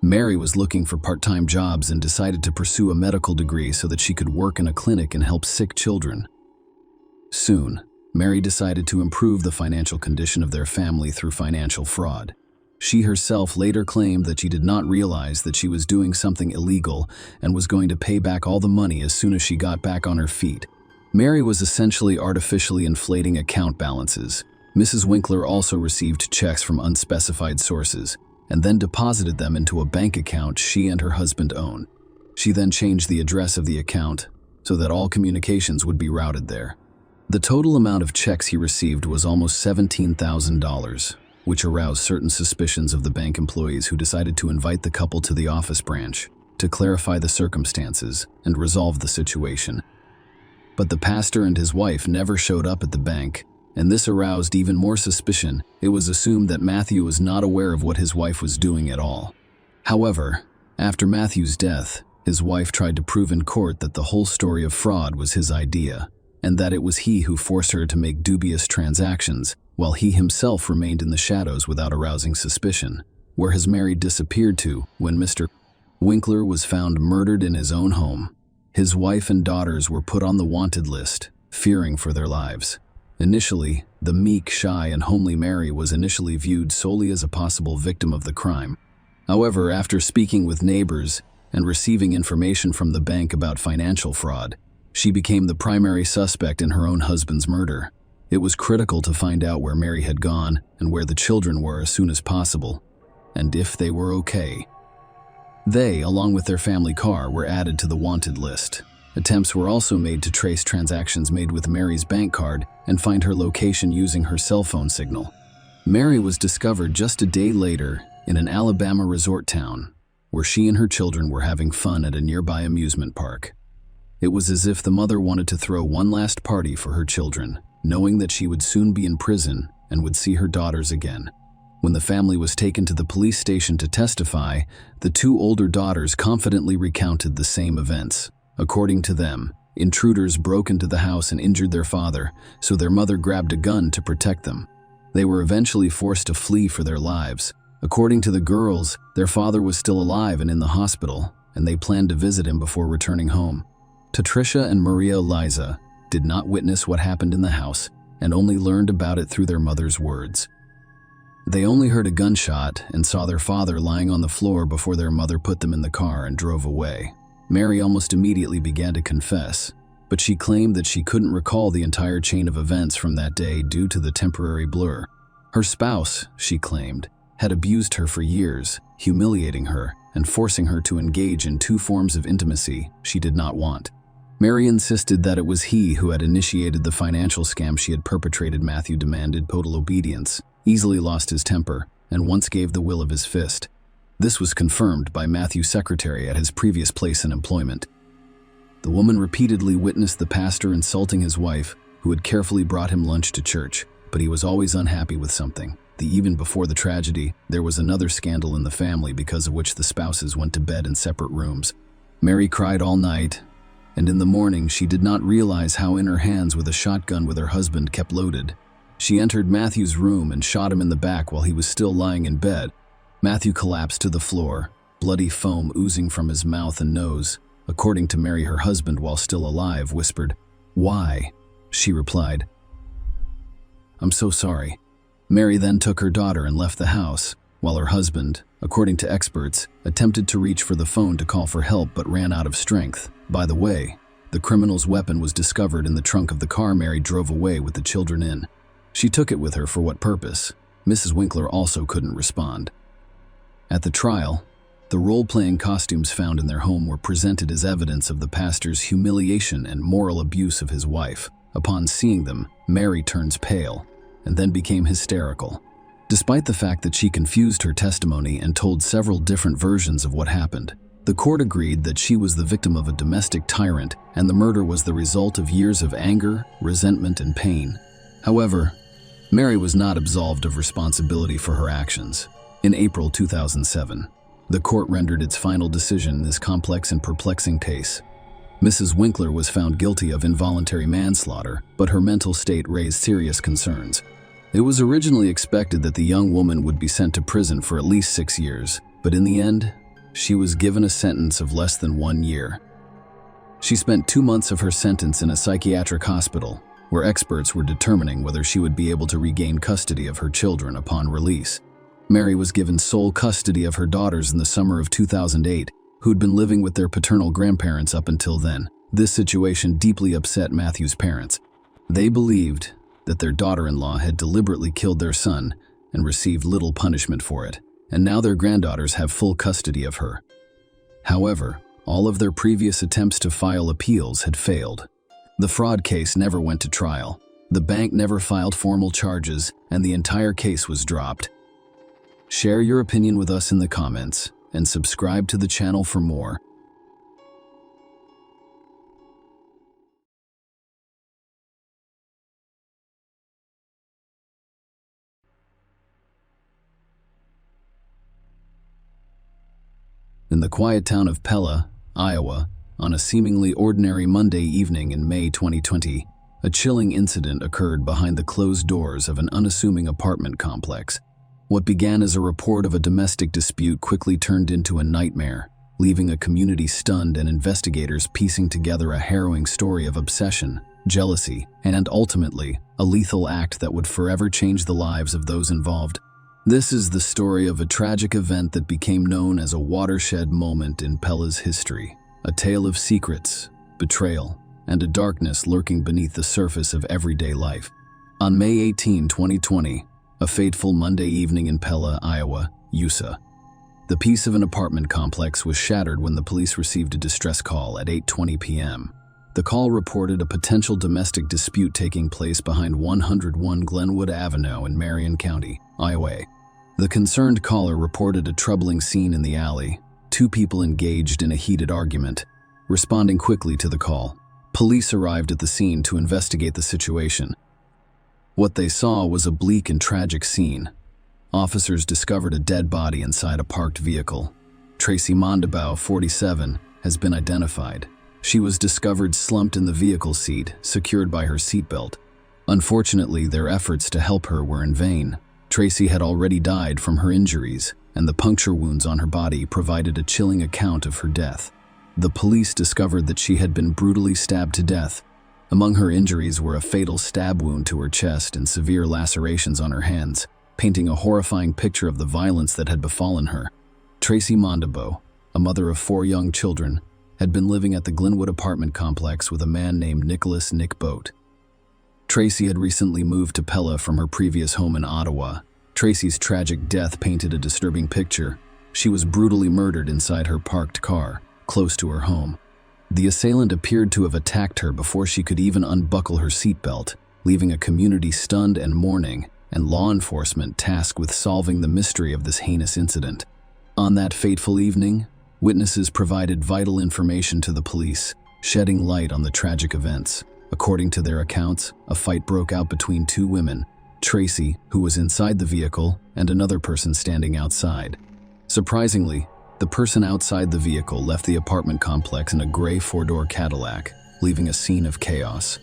Mary was looking for part-time jobs and decided to pursue a medical degree so that she could work in a clinic and help sick children. Soon, Mary decided to improve the financial condition of their family through financial fraud. She herself later claimed that she did not realize that she was doing something illegal and was going to pay back all the money as soon as she got back on her feet. Mary was essentially artificially inflating account balances. Mrs. Winkler also received checks from unspecified sources and then deposited them into a bank account she and her husband own. She then changed the address of the account so that all communications would be routed there. The total amount of checks he received was almost $17,000, which aroused certain suspicions of the bank employees, who decided to invite the couple to the office branch to clarify the circumstances and resolve the situation. But the pastor and his wife never showed up at the bank, and this aroused even more suspicion. It was assumed that Matthew was not aware of what his wife was doing at all. However, after Matthew's death, his wife tried to prove in court that the whole story of fraud was his idea, and that it was he who forced her to make dubious transactions, while he himself remained in the shadows without arousing suspicion. Where has Mary disappeared to when Mr. Winkler was found murdered in his own home? His wife and daughters were put on the wanted list, fearing for their lives. Initially, the meek, shy, and homely Mary was initially viewed solely as a possible victim of the crime. However, after speaking with neighbors and receiving information from the bank about financial fraud, she became the primary suspect in her own husband's murder. It was critical to find out where Mary had gone and where the children were as soon as possible, and if they were okay. They, along with their family car, were added to the wanted list. Attempts were also made to trace transactions made with Mary's bank card and find her location using her cell phone signal. Mary was discovered just a day later in an Alabama resort town, where she and her children were having fun at a nearby amusement park. It was as if the mother wanted to throw one last party for her children, knowing that she would soon be in prison and would see her daughters again. When the family was taken to the police station to testify, the two older daughters confidently recounted the same events. According to them, intruders broke into the house and injured their father, so their mother grabbed a gun to protect them. They were eventually forced to flee for their lives. According to the girls, their father was still alive and in the hospital, and they planned to visit him before returning home. Patricia and Maria Eliza did not witness what happened in the house and only learned about it through their mother's words. They only heard a gunshot and saw their father lying on the floor before their mother put them in the car and drove away. Mary almost immediately began to confess, but she claimed that she couldn't recall the entire chain of events from that day due to the temporary blur. Her spouse, she claimed, had abused her for years, humiliating her and forcing her to engage in two forms of intimacy she did not want. Mary insisted that it was he who had initiated the financial scam she had perpetrated. Matthew demanded total obedience, easily lost his temper, and once gave the will of his fist. This was confirmed by Matthew's secretary at his previous place in employment. The woman repeatedly witnessed the pastor insulting his wife, who had carefully brought him lunch to church, but he was always unhappy with something. Even before the tragedy, there was another scandal in the family because of which the spouses went to bed in separate rooms. Mary cried all night, and in the morning she did not realize how in her hands with a shotgun with her husband kept loaded. She entered Matthew's room and shot him in the back while he was still lying in bed. Matthew collapsed to the floor, bloody foam oozing from his mouth and nose. According to Mary, her husband, while still alive, whispered, "Why?" She replied, "I'm so sorry." Mary then took her daughter and left the house, while her husband, according to experts, attempted to reach for the phone to call for help but ran out of strength. By the way, the criminal's weapon was discovered in the trunk of the car Mary drove away with the children in. She took it with her for what purpose? Mrs. Winkler also couldn't respond. At the trial, the role-playing costumes found in their home were presented as evidence of the pastor's humiliation and moral abuse of his wife. Upon seeing them, Mary turns pale and then became hysterical. Despite the fact that she confused her testimony and told several different versions of what happened, the court agreed that she was the victim of a domestic tyrant and the murder was the result of years of anger, resentment, and pain. However, Mary was not absolved of responsibility for her actions. In April 2007, the court rendered its final decision in this complex and perplexing case. Mrs. Winkler was found guilty of involuntary manslaughter, but her mental state raised serious concerns. It was originally expected that the young woman would be sent to prison for at least 6 years, but in the end, she was given a sentence of less than 1 year. She spent 2 months of her sentence in a psychiatric hospital, where experts were determining whether she would be able to regain custody of her children upon release. Mary was given sole custody of her daughters in the summer of 2008, who'd been living with their paternal grandparents up until then. This situation deeply upset Matthew's parents. They believed that their daughter-in-law had deliberately killed their son and received little punishment for it, and now their granddaughters have full custody of her. However, all of their previous attempts to file appeals had failed. The fraud case never went to trial, the bank never filed formal charges, and the entire case was dropped. Share your opinion with us in the comments, and subscribe to the channel for more. In the quiet town of Pella, Iowa, on a seemingly ordinary Monday evening in May 2020, a chilling incident occurred behind the closed doors of an unassuming apartment complex. What began as a report of a domestic dispute quickly turned into a nightmare, leaving a community stunned and investigators piecing together a harrowing story of obsession, jealousy, and ultimately, a lethal act that would forever change the lives of those involved. This is the story of a tragic event that became known as a watershed moment in Pella's history, a tale of secrets, betrayal, and a darkness lurking beneath the surface of everyday life. On May 18, 2020, a fateful Monday evening in Pella, Iowa, USA, the peace of an apartment complex was shattered when the police received a distress call at 8:20 p.m. The call reported a potential domestic dispute taking place behind 101 Glenwood Avenue in Marion County, Iowa. The concerned caller reported a troubling scene in the alley, two people engaged in a heated argument. Responding quickly to the call, police arrived at the scene to investigate the situation. What they saw was a bleak and tragic scene. Officers discovered a dead body inside a parked vehicle. Tracy Mondabaugh, 47, has been identified. She was discovered slumped in the vehicle seat, secured by her seatbelt. Unfortunately, their efforts to help her were in vain. Tracy had already died from her injuries, and the puncture wounds on her body provided a chilling account of her death. The police discovered that she had been brutally stabbed to death. Among her injuries were a fatal stab wound to her chest and severe lacerations on her hands, painting a horrifying picture of the violence that had befallen her. Tracy Mondabaugh, a mother of 4 young children, had been living at the Glenwood apartment complex with a man named Nicholas "Nick" Boat. Tracy had recently moved to Pella from her previous home in Ottawa. Tracy's tragic death painted a disturbing picture. She was brutally murdered inside her parked car, close to her home. The assailant appeared to have attacked her before she could even unbuckle her seatbelt, leaving a community stunned and mourning, and law enforcement tasked with solving the mystery of this heinous incident. On that fateful evening, witnesses provided vital information to the police, shedding light on the tragic events. According to their accounts, a fight broke out between 2 women, Tracy, who was inside the vehicle, and another person standing outside. Surprisingly, the person outside the vehicle left the apartment complex in a gray 4-door Cadillac, leaving a scene of chaos.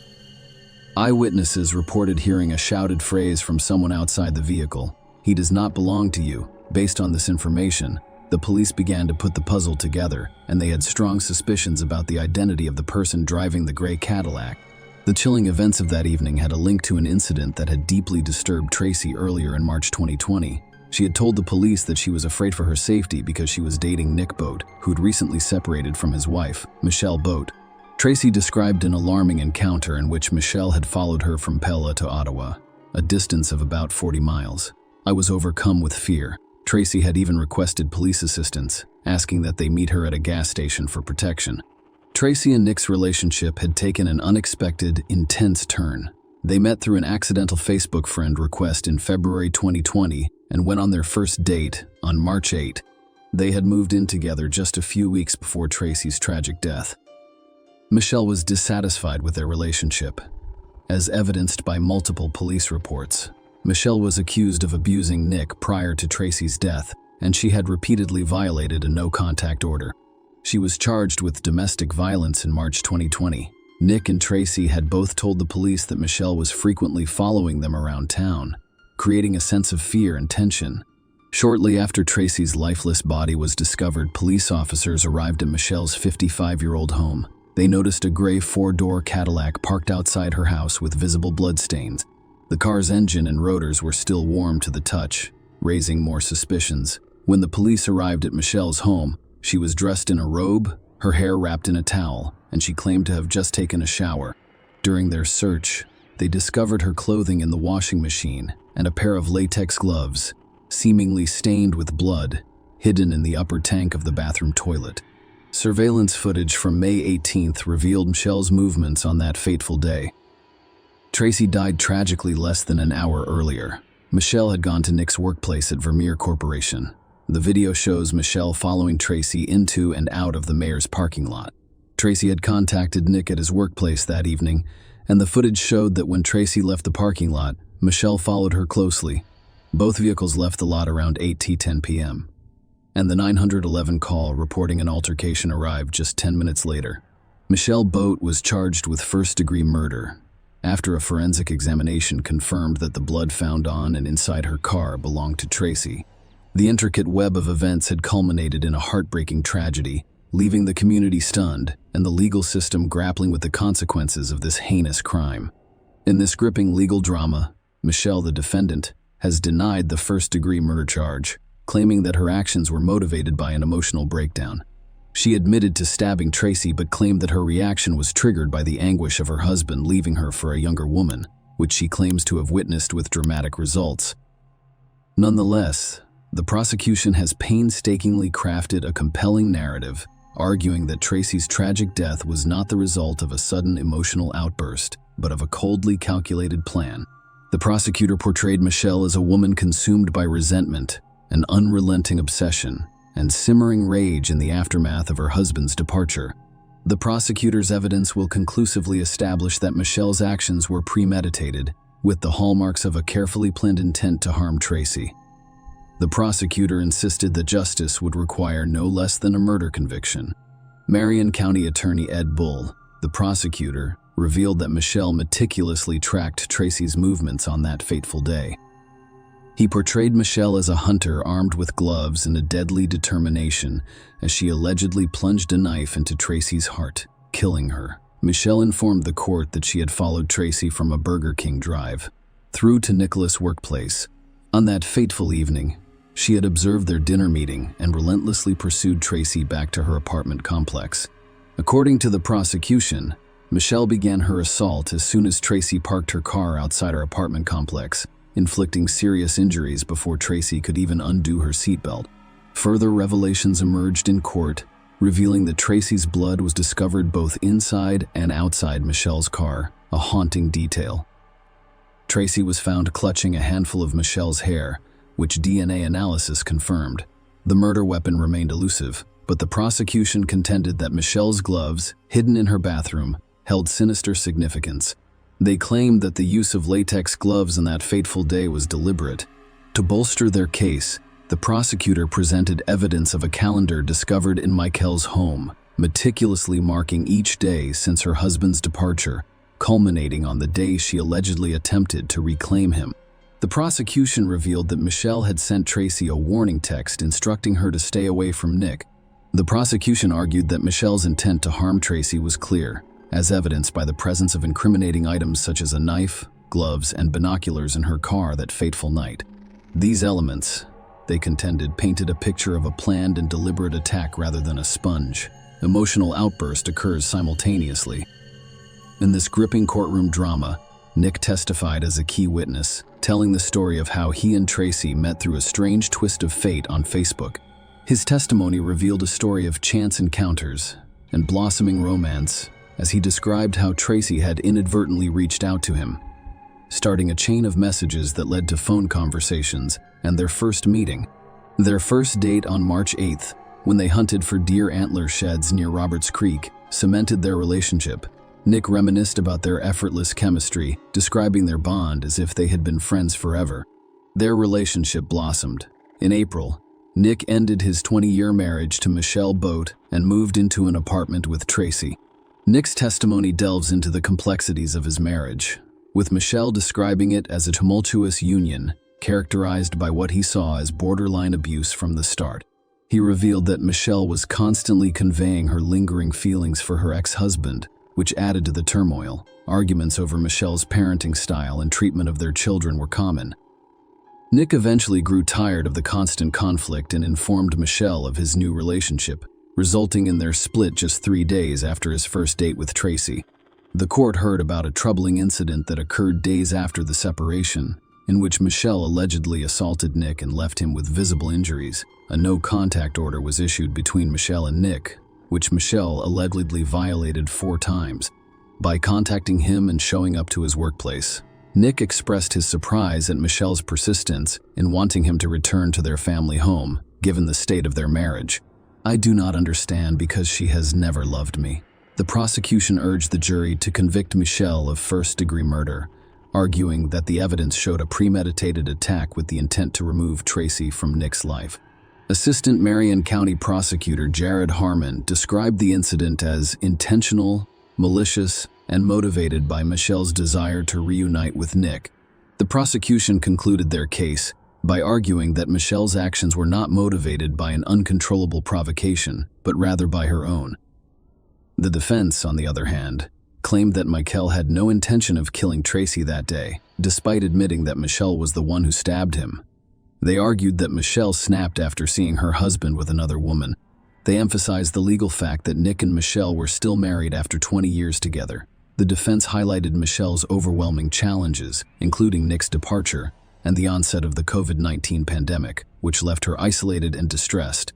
Eyewitnesses reported hearing a shouted phrase from someone outside the vehicle, "He does not belong to you." Based on this information, the police began to put the puzzle together, and they had strong suspicions about the identity of the person driving the gray Cadillac. The chilling events of that evening had a link to an incident that had deeply disturbed Tracy earlier in March 2020. She had told the police that she was afraid for her safety because she was dating Nick Boat, who had recently separated from his wife, Michelle Boat. Tracy described an alarming encounter in which Michelle had followed her from Pella to Ottawa, a distance of about 40 miles. "I was overcome with fear." Tracy had even requested police assistance, asking that they meet her at a gas station for protection. Tracy and Nick's relationship had taken an unexpected, intense turn. They met through an accidental Facebook friend request in February 2020 and went on their first date on March 8. They had moved in together just a few weeks before Tracy's tragic death. Michelle was dissatisfied with their relationship. As evidenced by multiple police reports, Michelle was accused of abusing Nick prior to Tracy's death, and she had repeatedly violated a no-contact order. She was charged with domestic violence in March 2020. Nick and Tracy had both told the police that Michelle was frequently following them around town, creating a sense of fear and tension. Shortly after Tracy's lifeless body was discovered, police officers arrived at Michelle's 55-year-old home. They noticed a gray 4-door Cadillac parked outside her house with visible bloodstains. The car's engine and rotors were still warm to the touch, raising more suspicions. When the police arrived at Michelle's home, she was dressed in a robe, her hair wrapped in a towel, and she claimed to have just taken a shower. During their search, they discovered her clothing in the washing machine and a pair of latex gloves, seemingly stained with blood, hidden in the upper tank of the bathroom toilet. Surveillance footage from May 18th revealed Michelle's movements on that fateful day. Tracy died tragically less than an hour earlier. Michelle had gone to Nick's workplace at Vermeer Corporation. The video shows Michelle following Tracy into and out of the mayor's parking lot. Tracy had contacted Nick at his workplace that evening, and the footage showed that when Tracy left the parking lot, Michelle followed her closely. Both vehicles left the lot around 8:10 p.m. and the 911 call reporting an altercation arrived just 10 minutes later. Michelle Boat was charged with first-degree murder after a forensic examination confirmed that the blood found on and inside her car belonged to Tracy. The intricate web of events had culminated in a heartbreaking tragedy, leaving the community stunned and the legal system grappling with the consequences of this heinous crime. In this gripping legal drama, Michelle, the defendant, has denied the first-degree murder charge, claiming that her actions were motivated by an emotional breakdown. She admitted to stabbing Tracy but claimed that her reaction was triggered by the anguish of her husband leaving her for a younger woman, which she claims to have witnessed with dramatic results. Nonetheless, the prosecution has painstakingly crafted a compelling narrative, arguing that Tracy's tragic death was not the result of a sudden emotional outburst, but of a coldly calculated plan. The prosecutor portrayed Michelle as a woman consumed by resentment, an unrelenting obsession, and simmering rage in the aftermath of her husband's departure. The prosecutor's evidence will conclusively establish that Michelle's actions were premeditated, with the hallmarks of a carefully planned intent to harm Tracy. The prosecutor insisted that justice would require no less than a murder conviction. Marion County Attorney Ed Bull, the prosecutor, revealed that Michelle meticulously tracked Tracy's movements on that fateful day. He portrayed Michelle as a hunter armed with gloves and a deadly determination as she allegedly plunged a knife into Tracy's heart, killing her. Michelle informed the court that she had followed Tracy from a Burger King drive through to Nicholas' workplace. On that fateful evening, she had observed their dinner meeting and relentlessly pursued Tracy back to her apartment complex. According to the prosecution, Michelle began her assault as soon as Tracy parked her car outside her apartment complex, inflicting serious injuries before Tracy could even undo her seatbelt. Further revelations emerged in court, revealing that Tracy's blood was discovered both inside and outside Michelle's car, a haunting detail. Tracy was found clutching a handful of Michelle's hair, which DNA analysis confirmed. The murder weapon remained elusive, but the prosecution contended that Michelle's gloves, hidden in her bathroom, held sinister significance. They claimed that the use of latex gloves on that fateful day was deliberate. To bolster their case, the prosecutor presented evidence of a calendar discovered in Michelle's home, meticulously marking each day since her husband's departure, culminating on the day she allegedly attempted to reclaim him. The prosecution revealed that Michelle had sent Tracy a warning text instructing her to stay away from Nick. The prosecution argued that Michelle's intent to harm Tracy was clear, as evidenced by the presence of incriminating items such as a knife, gloves, and binoculars in her car that fateful night. These elements, they contended, painted a picture of a planned and deliberate attack rather than a sponge. Emotional outburst occurs simultaneously. In this gripping courtroom drama, Nick testified as a key witness, telling the story of how he and Tracy met through a strange twist of fate on Facebook. His testimony revealed a story of chance encounters and blossoming romance as he described how Tracy had inadvertently reached out to him, starting a chain of messages that led to phone conversations and their first meeting. Their first date on March 8th, when they hunted for deer antler sheds near Roberts Creek, cemented their relationship. Nick reminisced about their effortless chemistry, describing their bond as if they had been friends forever. Their relationship blossomed. In April, Nick ended his 20-year marriage to Michelle Boat and moved into an apartment with Tracy. Nick's testimony delves into the complexities of his marriage, with Michelle describing it as a tumultuous union, characterized by what he saw as borderline abuse from the start. He revealed that Michelle was constantly conveying her lingering feelings for her ex-husband, which added to the turmoil. Arguments over Michelle's parenting style and treatment of their children were common. Nick eventually grew tired of the constant conflict and informed Michelle of his new relationship, resulting in their split just 3 days after his first date with Tracy. The court heard about a troubling incident that occurred days after the separation, in which Michelle allegedly assaulted Nick and left him with visible injuries. A no-contact order was issued between Michelle and Nick, which Michelle allegedly violated 4 times. By contacting him and showing up to his workplace, Nick expressed his surprise at Michelle's persistence in wanting him to return to their family home, given the state of their marriage. "I do not understand because she has never loved me." The prosecution urged the jury to convict Michelle of first-degree murder, arguing that the evidence showed a premeditated attack with the intent to remove Tracy from Nick's life. Assistant Marion County Prosecutor Jared Harmon described the incident as intentional, malicious, and motivated by Michelle's desire to reunite with Nick. The prosecution concluded their case by arguing that Michelle's actions were not motivated by an uncontrollable provocation, but rather by her own. The defense, on the other hand, claimed that Michael had no intention of killing Tracy that day, despite admitting that Michelle was the one who stabbed him. They argued that Michelle snapped after seeing her husband with another woman. They emphasized the legal fact that Nick and Michelle were still married after 20 years together. The defense highlighted Michelle's overwhelming challenges, including Nick's departure and the onset of the COVID-19 pandemic, which left her isolated and distressed.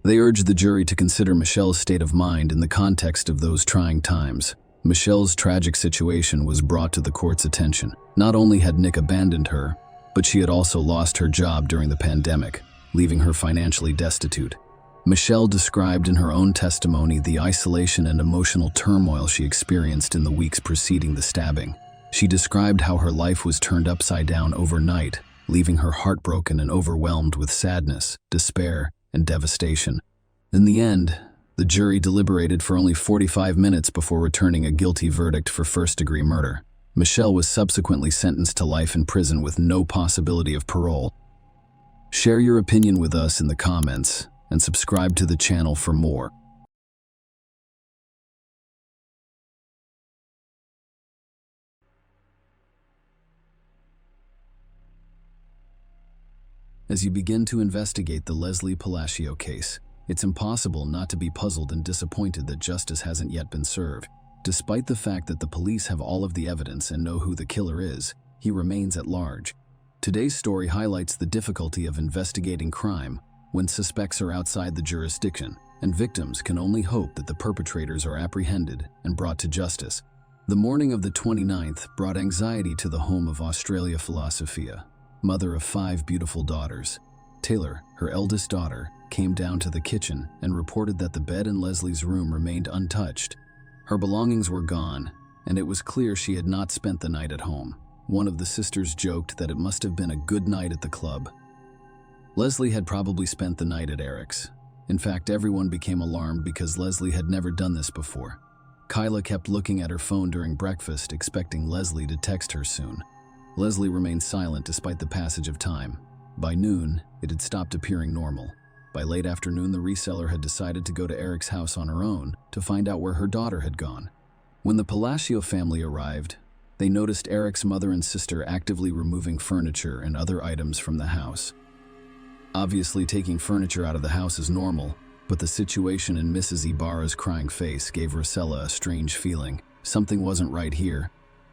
They urged the jury to consider Michelle's state of mind in the context of those trying times. Michelle's tragic situation was brought to the court's attention. Not only had Nick abandoned her, but she had also lost her job during the pandemic, leaving her financially destitute. Michelle described in her own testimony the isolation and emotional turmoil she experienced in the weeks preceding the stabbing. She described how her life was turned upside down overnight, leaving her heartbroken and overwhelmed with sadness, despair, and devastation. In the end, the jury deliberated for only 45 minutes before returning a guilty verdict for first-degree murder. Michelle was subsequently sentenced to life in prison with no possibility of parole. Share your opinion with us in the comments and subscribe to the channel for more. As you begin to investigate the Leslie Palacio case, it's impossible not to be puzzled and disappointed that justice hasn't yet been served. Despite the fact that the police have all of the evidence and know who the killer is, he remains at large. Today's story highlights the difficulty of investigating crime when suspects are outside the jurisdiction, and victims can only hope that the perpetrators are apprehended and brought to justice. The morning of the 29th brought anxiety to the home of Australia Philosophia, mother of 5 beautiful daughters. Taylor, her eldest daughter, came down to the kitchen and reported that the bed in Leslie's room remained untouched. Her belongings were gone, and it was clear she had not spent the night at home. One of the sisters joked that it must have been a good night at the club. Leslie had probably spent the night at Eric's. In fact, everyone became alarmed because Leslie had never done this before. Kyla kept looking at her phone during breakfast, expecting Leslie to text her soon. Leslie remained silent despite the passage of time. By noon, it had stopped appearing normal. By late afternoon, the reseller had decided to go to Eric's house on her own to find out where her daughter had gone. When the Palacio family arrived, they noticed Eric's mother and sister actively removing furniture and other items from the house. Obviously, taking furniture out of the house is normal, but the situation in Mrs. Ibarra's crying face gave Rosella a strange feeling. Something wasn't right here.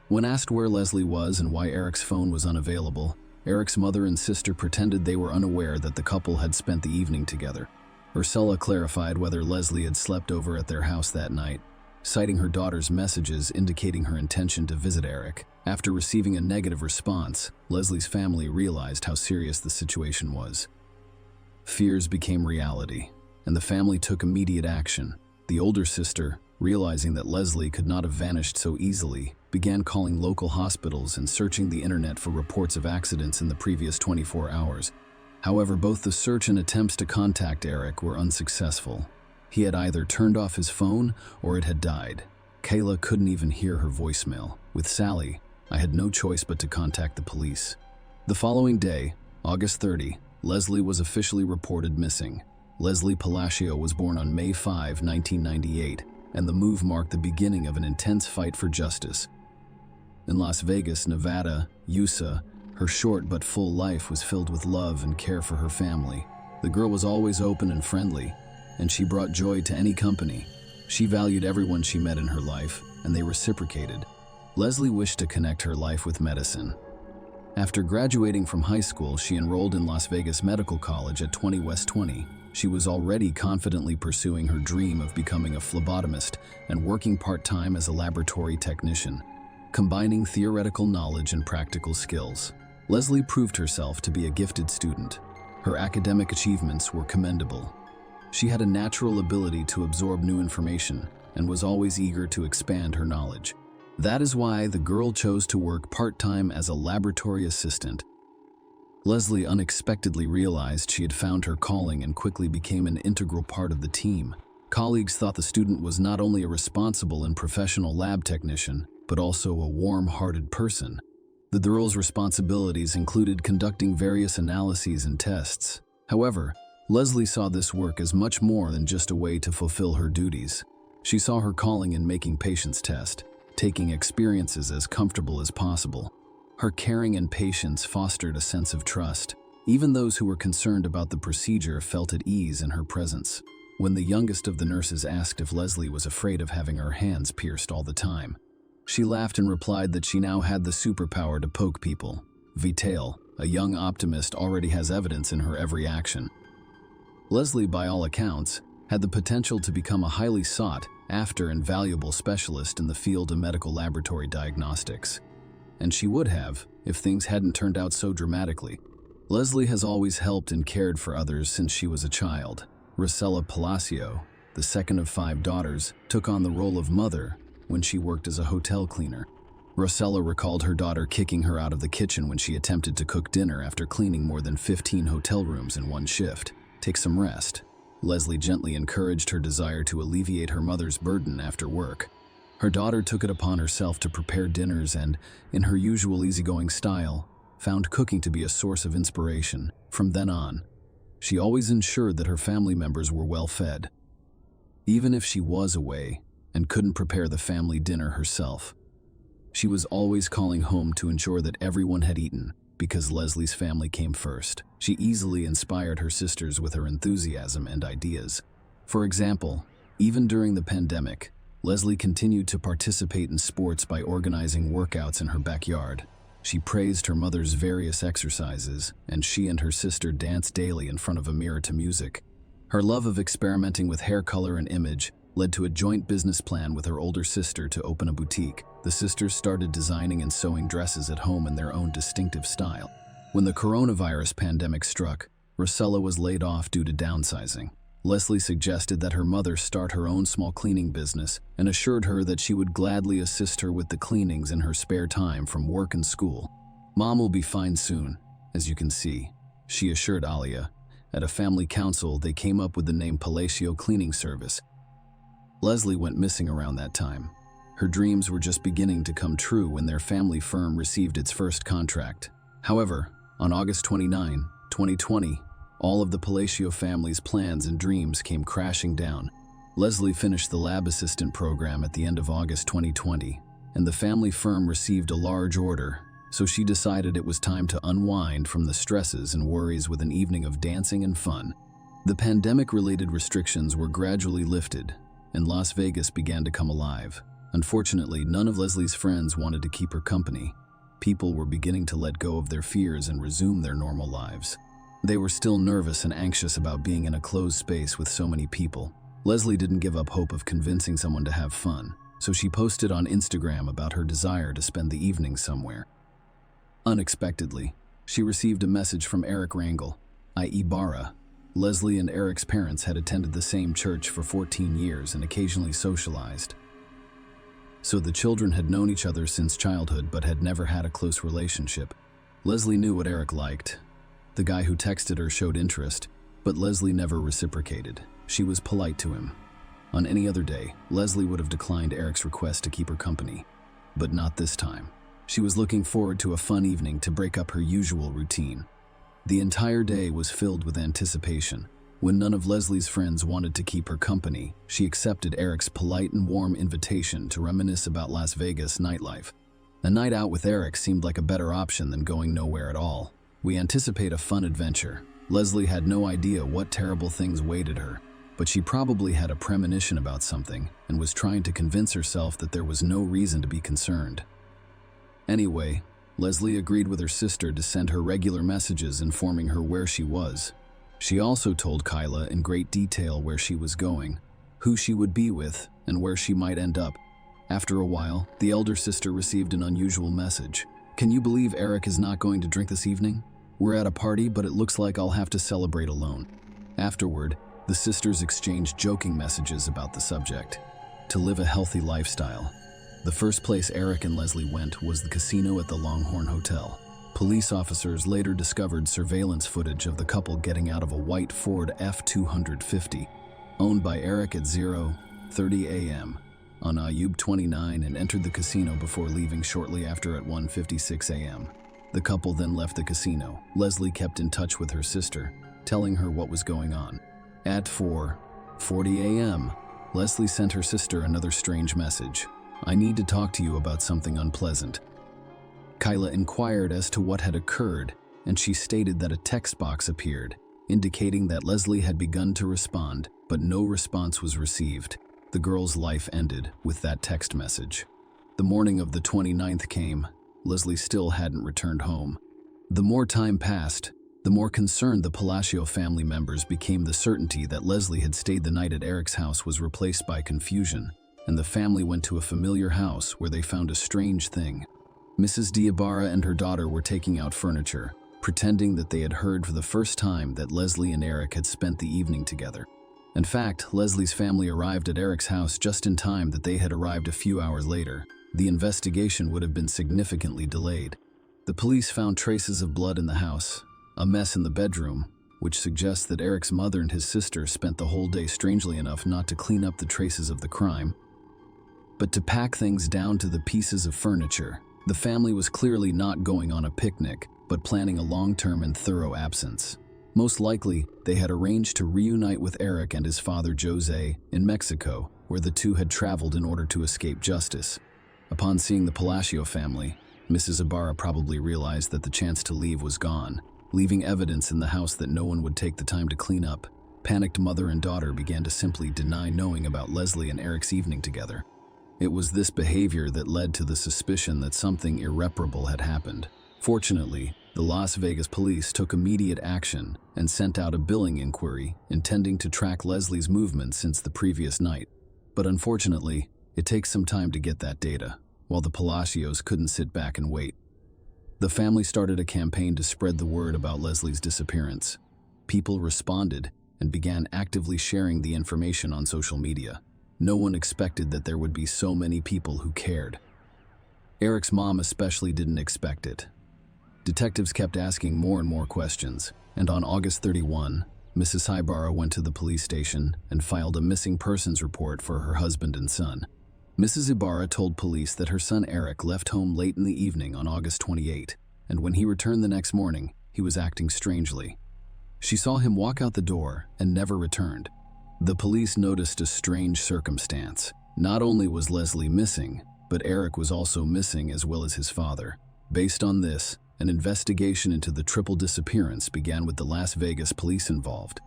When asked where Leslie was and why Eric's phone was unavailable, Eric's mother and sister pretended they were unaware that the couple had spent the evening together. Ursula clarified whether Leslie had slept over at their house that night, citing her daughter's messages indicating her intention to visit Eric. After receiving a negative response, Leslie's family realized how serious the situation was. Fears became reality, and the family took immediate action. The older sister, realizing that Leslie could not have vanished so easily, began calling local hospitals and searching the internet for reports of accidents in the previous 24 hours. However, both the search and attempts to contact Eric were unsuccessful. He had either turned off his phone or it had died. Kayla couldn't even hear her voicemail. With Sally, I had no choice but to contact the police. The following day, August 30, Leslie was officially reported missing. Leslie Palacio was born on May 5, 1998, and the move marked the beginning of an intense fight for justice. In Las Vegas, Nevada, USA, her short but full life was filled with love and care for her family. The girl was always open and friendly, and she brought joy to any company. She valued everyone she met in her life, and they reciprocated. Leslie wished to connect her life with medicine. After graduating from high school, she enrolled in Las Vegas Medical College at 20 West 20. She was already confidently pursuing her dream of becoming a phlebotomist and working part-time as a laboratory technician, combining theoretical knowledge and practical skills. Leslie proved herself to be a gifted student. Her academic achievements were commendable. She had a natural ability to absorb new information and was always eager to expand her knowledge. That is why the girl chose to work part-time as a laboratory assistant. Leslie unexpectedly realized she had found her calling and quickly became an integral part of the team. Colleagues thought the student was not only a responsible and professional lab technician, but also a warm-hearted person. The girl's responsibilities included conducting various analyses and tests. However, Leslie saw this work as much more than just a way to fulfill her duties. She saw her calling in making patients test, taking experiences as comfortable as possible. Her caring and patience fostered a sense of trust. Even those who were concerned about the procedure felt at ease in her presence. When the youngest of the nurses asked if Leslie was afraid of having her hands pierced all the time, she laughed and replied that she now had the superpower to poke people. Vital, a young optimist, already has evidence in her every action. Leslie, by all accounts, had the potential to become a highly sought after and valuable specialist in the field of medical laboratory diagnostics. And she would have, if things hadn't turned out so dramatically. Leslie has always helped and cared for others since she was a child. Rosella Palacio, the second of 5 daughters, took on the role of mother when she worked as a hotel cleaner. Rosella recalled her daughter kicking her out of the kitchen when she attempted to cook dinner after cleaning more than 15 hotel rooms in one shift. "Take some rest." Leslie gently encouraged her desire to alleviate her mother's burden after work. Her daughter took it upon herself to prepare dinners and, in her usual easygoing style, found cooking to be a source of inspiration. From then on, she always ensured that her family members were well fed. Even if she was away and couldn't prepare the family dinner herself, she was always calling home to ensure that everyone had eaten, because Leslie's family came first. She easily inspired her sisters with her enthusiasm and ideas. For example, even during the pandemic, Leslie continued to participate in sports by organizing workouts in her backyard. She praised her mother's various exercises, and she and her sister danced daily in front of a mirror to music. Her love of experimenting with hair color and image led to a joint business plan with her older sister to open a boutique. The sisters started designing and sewing dresses at home in their own distinctive style. When the coronavirus pandemic struck, Rosella was laid off due to downsizing. Leslie suggested that her mother start her own small cleaning business and assured her that she would gladly assist her with the cleanings in her spare time from work and school. "Mom will be fine soon, as you can see," she assured Alia. At a family council, they came up with the name Palacio Cleaning Service. Leslie went missing around that time. Her dreams were just beginning to come true when their family firm received its first contract. However, on August 29, 2020, all of the Palacio family's plans and dreams came crashing down. Leslie finished the lab assistant program at the end of August 2020, and the family firm received a large order, so she decided it was time to unwind from the stresses and worries with an evening of dancing and fun. The pandemic-related restrictions were gradually lifted, and Las Vegas began to come alive. Unfortunately, none of Leslie's friends wanted to keep her company. People were beginning to let go of their fears and resume their normal lives. They were still nervous and anxious about being in a closed space with so many people. Leslie didn't give up hope of convincing someone to have fun, so she posted on Instagram about her desire to spend the evening somewhere. Unexpectedly, she received a message from Eric Rangel, i.e. Bara. Leslie and Eric's parents had attended the same church for 14 years and occasionally socialized. So the children had known each other since childhood but had never had a close relationship. Leslie knew what Eric liked. The guy who texted her showed interest, but Leslie never reciprocated. She was polite to him. On any other day, Leslie would have declined Eric's request to keep her company, but not this time. She was looking forward to a fun evening to break up her usual routine. The entire day was filled with anticipation. When none of Leslie's friends wanted to keep her company, she accepted Eric's polite and warm invitation to reminisce about Las Vegas nightlife. A night out with Eric seemed like a better option than going nowhere at all. "We anticipate a fun adventure." Leslie had no idea what terrible things waited her, but she probably had a premonition about something and was trying to convince herself that there was no reason to be concerned. Anyway, Leslie agreed with her sister to send her regular messages informing her where she was. She also told Kyla in great detail where she was going, who she would be with, and where she might end up. After a while, the elder sister received an unusual message. "Can you believe Eric is not going to drink this evening? We're at a party, but it looks like I'll have to celebrate alone." Afterward, the sisters exchanged joking messages about the subject. To live a healthy lifestyle. The first place Eric and Leslie went was the casino at the Longhorn Hotel. Police officers later discovered surveillance footage of the couple getting out of a white Ford F-250, owned by Eric at 0:30 a.m. on Ayub 29 and entered the casino before leaving shortly after at 1:56 a.m. The couple then left the casino. Leslie kept in touch with her sister, telling her what was going on. At 4:40 a.m., Leslie sent her sister another strange message. "I need to talk to you about something unpleasant." Kyla inquired as to what had occurred, and she stated that a text box appeared, indicating that Leslie had begun to respond, but no response was received. The girl's life ended with that text message. The morning of the 29th came. Leslie still hadn't returned home. The more time passed, the more concerned the Palacio family members became. The certainty that Leslie had stayed the night at Eric's house was replaced by confusion, and the family went to a familiar house where they found a strange thing. Mrs. Diabara and her daughter were taking out furniture, pretending that they had heard for the first time that Leslie and Eric had spent the evening together. In fact, Leslie's family arrived at Eric's house just in time that they had arrived a few hours later. The investigation would have been significantly delayed. The police found traces of blood in the house, a mess in the bedroom, which suggests that Eric's mother and his sister spent the whole day, strangely enough, not to clean up the traces of the crime, but to pack things down to the pieces of furniture. The family was clearly not going on a picnic, but planning a long-term and thorough absence. Most likely, they had arranged to reunite with Eric and his father Jose in Mexico, where the two had traveled in order to escape justice. Upon seeing the Palacio family, Mrs. Ibarra probably realized that the chance to leave was gone, leaving evidence in the house that no one would take the time to clean up. Panicked mother and daughter began to simply deny knowing about Leslie and Eric's evening together. It was this behavior that led to the suspicion that something irreparable had happened. Fortunately, the Las Vegas police took immediate action and sent out a billing inquiry intending to track Leslie's movements since the previous night. But unfortunately, it takes some time to get that data, while the Palacios couldn't sit back and wait. The family started a campaign to spread the word about Leslie's disappearance. People responded and began actively sharing the information on social media. No one expected that there would be so many people who cared. Eric's mom especially didn't expect it. Detectives kept asking more and more questions, and on August 31, Mrs. Ibarra went to the police station and filed a missing persons report for her husband and son. Mrs. Ibarra told police that her son Eric left home late in the evening on August 28, and when he returned the next morning, he was acting strangely. She saw him walk out the door and never returned. The police noticed a strange circumstance. Not only was Leslie missing, but Eric was also missing as well as his father. Based on this, an investigation into the triple disappearance began with the Las Vegas police involved.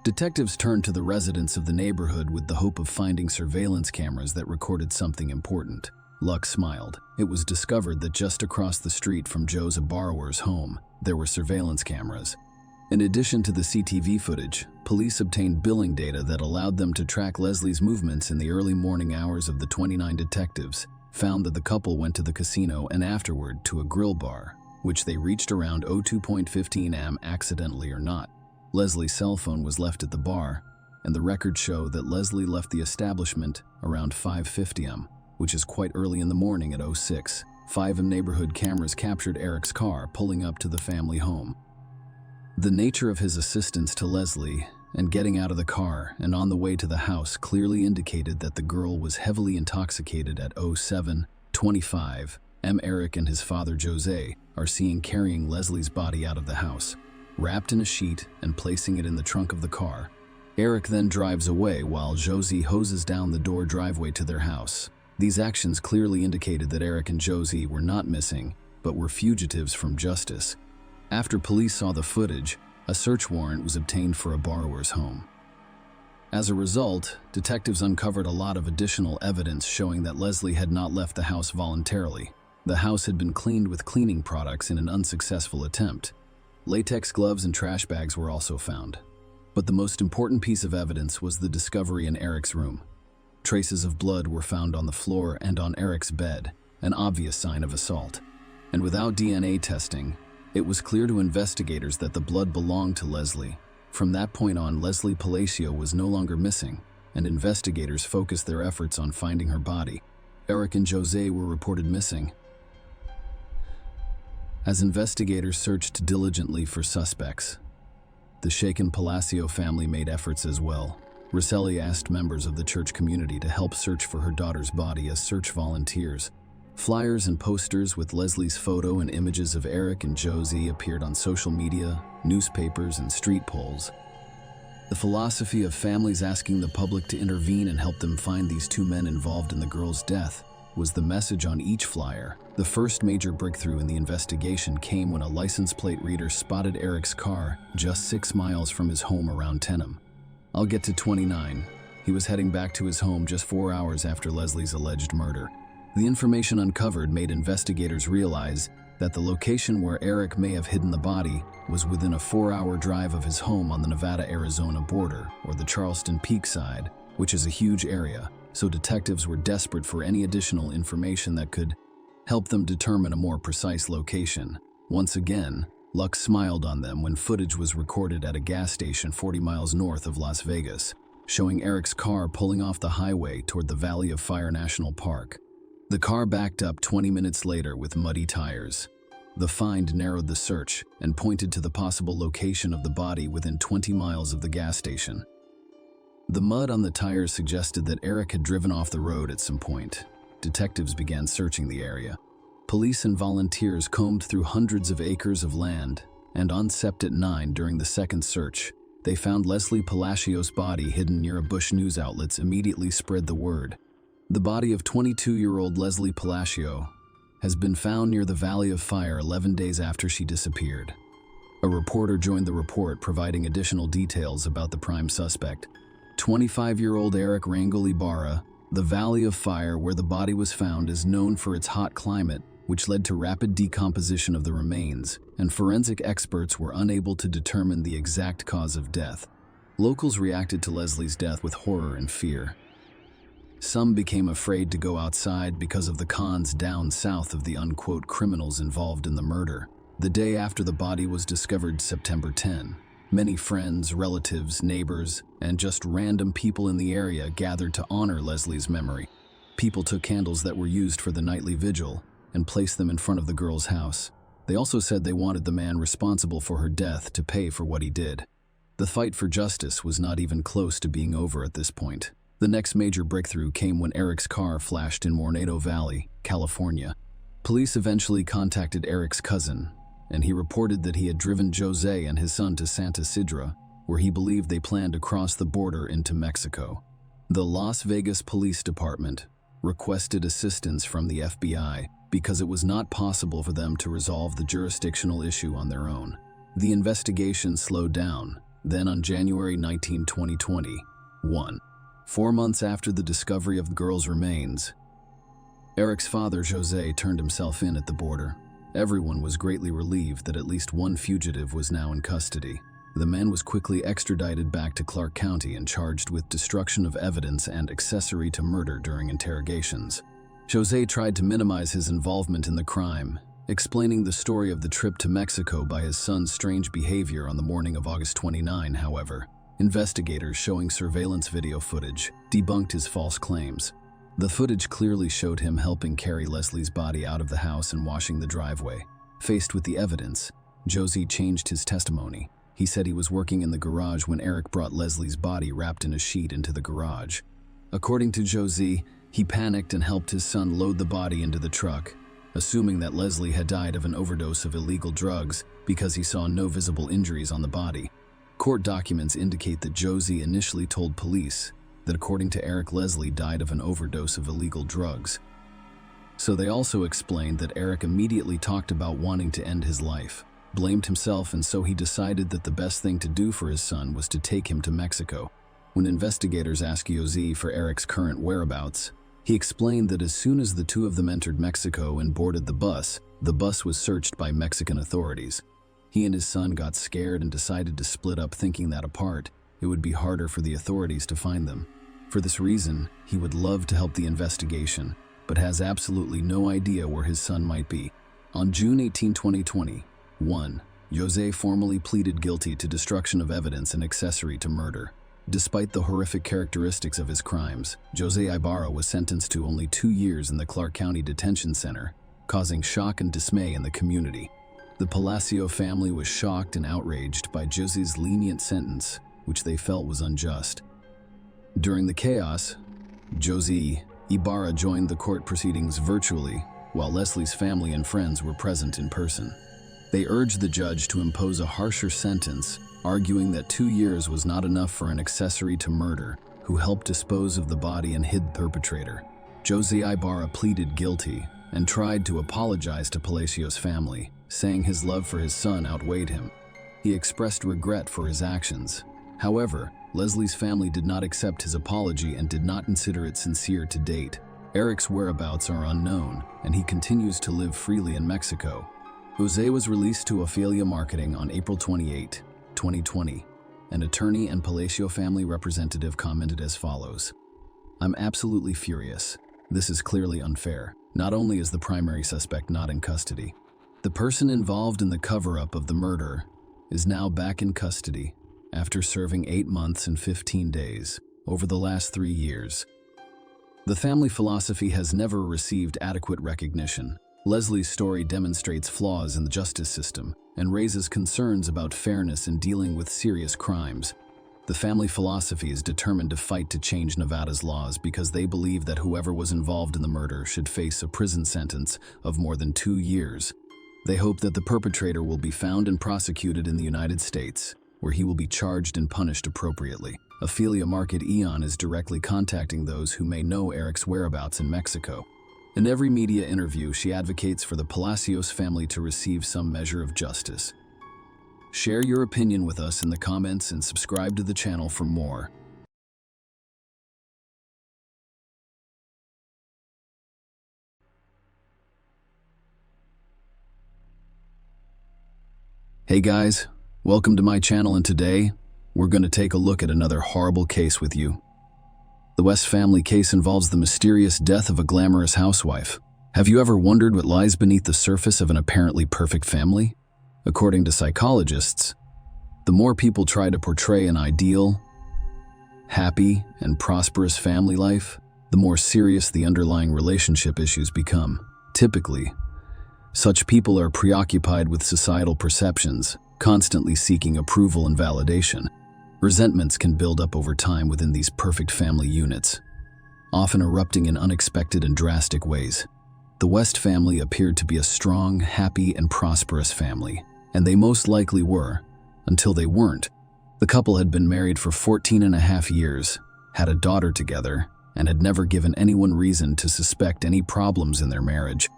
Detectives turned to the residents of the neighborhood with the hope of finding surveillance cameras that recorded something important. Luck smiled. It was discovered that just across the street from Joe's borrower's home, there were surveillance cameras. In addition to the CTV footage, police obtained billing data that allowed them to track Leslie's movements in the early morning hours. Of the 29 detectives found that the couple went to the casino and afterward to a grill bar, which they reached around 02:15 am accidentally or not. Leslie's cell phone was left at the bar, and the records show that Leslie left the establishment around 5:50 am, which is quite early in the morning. At 06:05 am, neighborhood cameras captured Eric's car pulling up to the family home. The nature of his assistance to Leslie and getting out of the car and on the way to the house clearly indicated that the girl was heavily intoxicated. At 07:25 am, Eric and his father Jose are seen carrying Leslie's body out of the house, wrapped in a sheet and placing it in the trunk of the car. Eric then drives away while Jose hoses down the door driveway to their house. These actions clearly indicated that Eric and Jose were not missing, but were fugitives from justice. After police saw the footage, a search warrant was obtained for a borrower's home. As a result, detectives uncovered a lot of additional evidence showing that Leslie had not left the house voluntarily. The house had been cleaned with cleaning products in an unsuccessful attempt. Latex gloves and trash bags were also found. But the most important piece of evidence was the discovery in Eric's room. Traces of blood were found on the floor and on Eric's bed, an obvious sign of assault. And without DNA testing, it was clear to investigators that the blood belonged to Leslie. From that point on, Leslie Palacio was no longer missing, and investigators focused their efforts on finding her body. Eric and Jose were reported missing. As investigators searched diligently for suspects, the shaken Palacio family made efforts as well. Rosselli asked members of the church community to help search for her daughter's body as search volunteers. Flyers and posters with Leslie's photo and images of Eric and Josie appeared on social media, newspapers, and street polls. The philosophy of families asking the public to intervene and help them find these two men involved in the girl's death was the message on each flyer. The first major breakthrough in the investigation came when a license plate reader spotted Eric's car just 6 miles from his home around Tenham. I'll get to 29. He was heading back to his home just 4 hours after Leslie's alleged murder. The information uncovered made investigators realize that the location where Eric may have hidden the body was within a 4-hour drive of his home on the Nevada-Arizona border, or the Charleston Peak side, which is a huge area, so detectives were desperate for any additional information that could help them determine a more precise location. Once again, luck smiled on them when footage was recorded at a gas station 40 miles north of Las Vegas, showing Eric's car pulling off the highway toward the Valley of Fire National Park. The car backed up 20 minutes later with muddy tires. The find narrowed the search and pointed to the possible location of the body within 20 miles of the gas station. The mud on the tires suggested that Eric had driven off the road at some point. Detectives began searching the area. Police and volunteers combed through hundreds of acres of land, and on Sept 9 during the second search, they found Leslie Palacio's body hidden near a bush. News outlets immediately spread the word. The body of 22-year-old Leslie Palacio has been found near the Valley of Fire 11 days after she disappeared. A reporter joined the report, providing additional details about the prime suspect, 25-year-old Eric Rangel Ibarra. The Valley of Fire, where the body was found, is known for its hot climate, which led to rapid decomposition of the remains, and forensic experts were unable to determine the exact cause of death. Locals reacted to Leslie's death with horror and fear. Some became afraid to go outside because of the cons down south of the unquote criminals involved in the murder. The day after the body was discovered, September 10, many friends, relatives, neighbors, and just random people in the area gathered to honor Leslie's memory. People took candles that were used for the nightly vigil and placed them in front of the girl's house. They also said they wanted the man responsible for her death to pay for what he did. The fight for justice was not even close to being over at this point. The next major breakthrough came when Eric's car flashed in Mornado Valley, California. Police eventually contacted Eric's cousin, and he reported that he had driven Jose and his son to Santa Sidra, where he believed they planned to cross the border into Mexico. The Las Vegas Police Department requested assistance from the FBI because it was not possible for them to resolve the jurisdictional issue on their own. The investigation slowed down. Then on January 19, 2021, 4 months after the discovery of the girl's remains, Eric's father, Jose, turned himself in at the border. Everyone was greatly relieved that at least one fugitive was now in custody. The man was quickly extradited back to Clark County and charged with destruction of evidence and accessory to murder during interrogations. Jose tried to minimize his involvement in the crime, explaining the story of the trip to Mexico by his son's strange behavior on the morning of August 29. However, investigators showing surveillance video footage debunked his false claims. The footage clearly showed him helping carry Leslie's body out of the house and washing the driveway. Faced with the evidence, Josie changed his testimony. He said he was working in the garage when Eric brought Leslie's body wrapped in a sheet into the garage. According to Josie, he panicked and helped his son load the body into the truck, assuming that Leslie had died of an overdose of illegal drugs because he saw no visible injuries on the body. Court documents indicate that Josie initially told police that according to Eric, Leslie died of an overdose of illegal drugs. So they also explained that Eric immediately talked about wanting to end his life, blamed himself, and so he decided that the best thing to do for his son was to take him to Mexico. When investigators asked Josie for Eric's current whereabouts, he explained that as soon as the two of them entered Mexico and boarded the bus was searched by Mexican authorities. He and his son got scared and decided to split up, thinking that apart, it would be harder for the authorities to find them. For this reason, he would love to help the investigation, but has absolutely no idea where his son might be. On June 18, 2021, Jose formally pleaded guilty to destruction of evidence and accessory to murder. Despite the horrific characteristics of his crimes, Jose Ibarra was sentenced to only 2 years in the Clark County Detention Center, causing shock and dismay in the community. The Palacio family was shocked and outraged by Josie's lenient sentence, which they felt was unjust. During the chaos, Josie Ibarra joined the court proceedings virtually, while Leslie's family and friends were present in person. They urged the judge to impose a harsher sentence, arguing that 2 years was not enough for an accessory to murder who helped dispose of the body and hid the perpetrator. Josie Ibarra pleaded guilty and tried to apologize to Palacio's family, saying his love for his son outweighed him. He expressed regret for his actions. However, Leslie's family did not accept his apology and did not consider it sincere to date. Eric's whereabouts are unknown, and he continues to live freely in Mexico. Jose was released to Ophelia Marketing on April 28, 2020. An attorney and Palacio family representative commented as follows: "I'm absolutely furious. This is clearly unfair. Not only is the primary suspect not in custody, the person involved in the cover-up of the murder is now back in custody after serving 8 months and 15 days over the last 3 years. The family philosophy has never received adequate recognition. Leslie's story demonstrates flaws in the justice system and raises concerns about fairness in dealing with serious crimes. The family philosophy is determined to fight to change Nevada's laws because they believe that whoever was involved in the murder should face a prison sentence of more than 2 years. They hope that the perpetrator will be found and prosecuted in the United States, where he will be charged and punished appropriately." Ophelia Market Eon is directly contacting those who may know Eric's whereabouts in Mexico. In every media interview, she advocates for the Palacios family to receive some measure of justice. Share your opinion with us in the comments and subscribe to the channel for more. Hey guys, welcome to my channel, and today we're going to take a look at another horrible case with you. The West family case involves the mysterious death of a glamorous housewife. Have you ever wondered what lies beneath the surface of an apparently perfect family? According to psychologists, the more people try to portray an ideal, happy, and prosperous family life, the more serious the underlying relationship issues become. Typically, such people are preoccupied with societal perceptions, constantly seeking approval and validation. Resentments can build up over time within these perfect family units, often erupting in unexpected and drastic ways. The West family appeared to be a strong, happy, and prosperous family, and they most likely were, until they weren't. The couple had been married for 14.5 years, had a daughter together, and had never given anyone reason to suspect any problems in their marriage.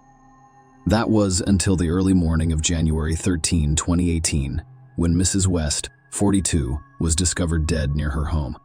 That was until the early morning of January 13, 2018, when Mrs. West, 42, was discovered dead near her home.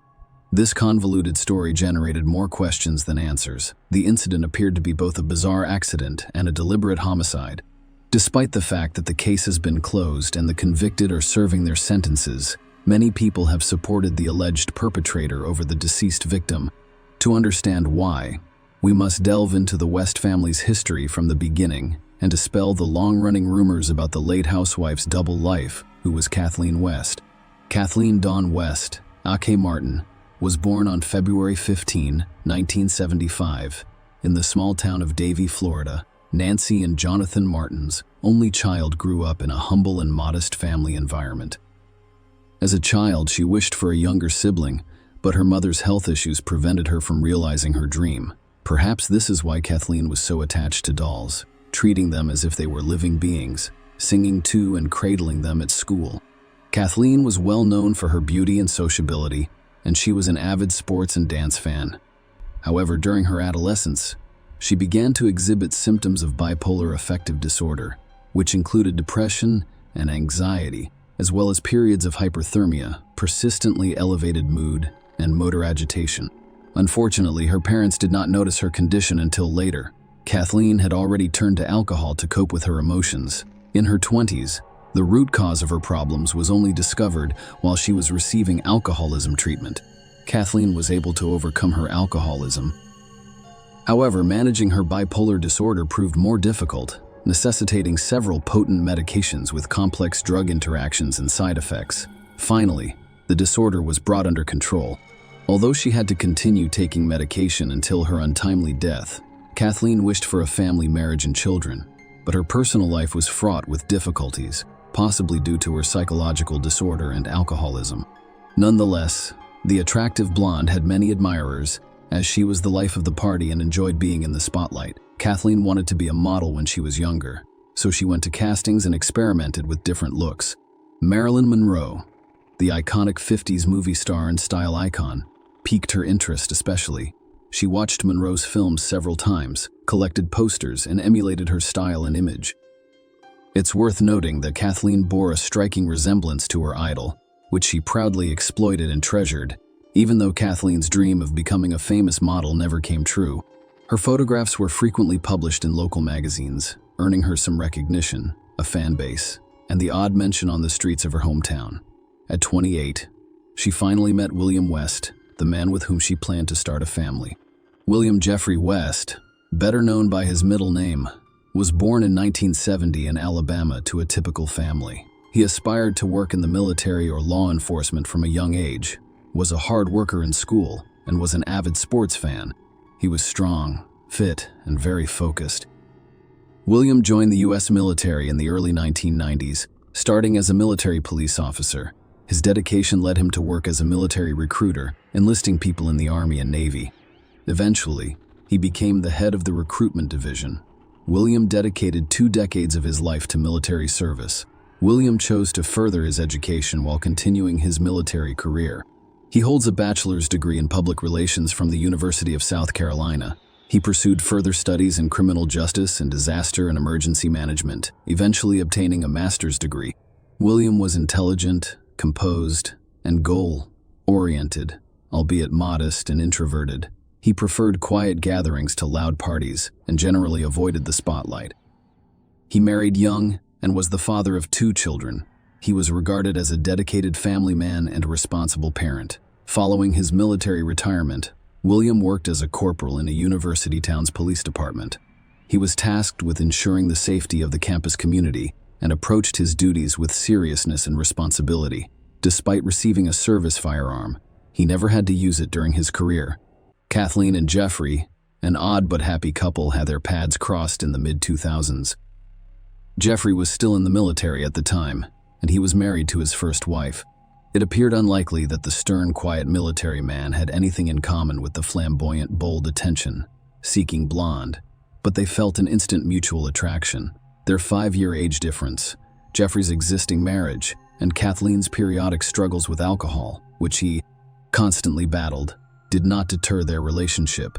This convoluted story generated more questions than answers. The incident appeared to be both a bizarre accident and a deliberate homicide. Despite the fact that the case has been closed and the convicted are serving their sentences, many people have supported the alleged perpetrator over the deceased victim. To understand why, we must delve into the West family's history from the beginning and dispel the long-running rumors about the late housewife's double life, who was Kathleen West. Kathleen Dawn West, aka Martin, was born on February 15, 1975, in the small town of Davie, Florida. Nancy and Jonathan Martin's only child grew up in a humble and modest family environment. As a child, she wished for a younger sibling, but her mother's health issues prevented her from realizing her dream. Perhaps this is why Kathleen was so attached to dolls, treating them as if they were living beings, singing to and cradling them at school. Kathleen was well known for her beauty and sociability, and she was an avid sports and dance fan. However, during her adolescence, she began to exhibit symptoms of bipolar affective disorder, which included depression and anxiety, as well as periods of hyperthermia, persistently elevated mood, and motor agitation. Unfortunately, her parents did not notice her condition until later. Kathleen had already turned to alcohol to cope with her emotions. In her 20s, the root cause of her problems was only discovered while she was receiving alcoholism treatment. Kathleen was able to overcome her alcoholism. However, managing her bipolar disorder proved more difficult, necessitating several potent medications with complex drug interactions and side effects. Finally, the disorder was brought under control. Although she had to continue taking medication until her untimely death, Kathleen wished for a family, marriage, and children. but her personal life was fraught with difficulties, possibly due to her psychological disorder and alcoholism. Nonetheless, the attractive blonde had many admirers, as she was the life of the party and enjoyed being in the spotlight. Kathleen wanted to be a model when she was younger, so she went to castings and experimented with different looks. Marilyn Monroe, the iconic 50s movie star and style icon, piqued her interest especially. She watched Monroe's films several times, collected posters, and emulated her style and image. It's worth noting that Kathleen bore a striking resemblance to her idol, which she proudly exploited and treasured, even though Kathleen's dream of becoming a famous model never came true. Her photographs were frequently published in local magazines, earning her some recognition, a fan base, and the odd mention on the streets of her hometown. At 28, she finally met William West, the man with whom she planned to start a family. William Jeffrey West, better known by his middle name, was born in 1970 in Alabama to a typical family. He aspired to work in the military or law enforcement from a young age, was a hard worker in school, and was an avid sports fan. He was strong, fit, and very focused. William joined the U.S. military in the early 1990s, starting as a military police officer. His dedication led him to work as a military recruiter, enlisting people in the Army and Navy. Eventually, he became the head of the recruitment division. William dedicated 2 decades of his life to military service. William chose to further his education while continuing his military career. He holds a bachelor's degree in public relations from the University of South Carolina. He pursued further studies in criminal justice and disaster and emergency management, eventually obtaining a master's degree. William was intelligent, composed, and goal-oriented, albeit modest and introverted. He preferred quiet gatherings to loud parties and generally avoided the spotlight. He married young and was the father of 2 children. He was regarded as a dedicated family man and a responsible parent. Following his military retirement, William worked as a corporal in a university town's police department. He was tasked with ensuring the safety of the campus community and approached his duties with seriousness and responsibility. Despite receiving a service firearm, he never had to use it during his career. Kathleen and Jeffrey, an odd but happy couple, had their paths crossed in the mid-2000s. Jeffrey was still in the military at the time, and he was married to his first wife. It appeared unlikely that the stern, quiet military man had anything in common with the flamboyant, bold, attention-seeking blonde, but they felt an instant mutual attraction. Their 5-year age difference, Jeffrey's existing marriage, and Kathleen's periodic struggles with alcohol, which he constantly battled, did not deter their relationship.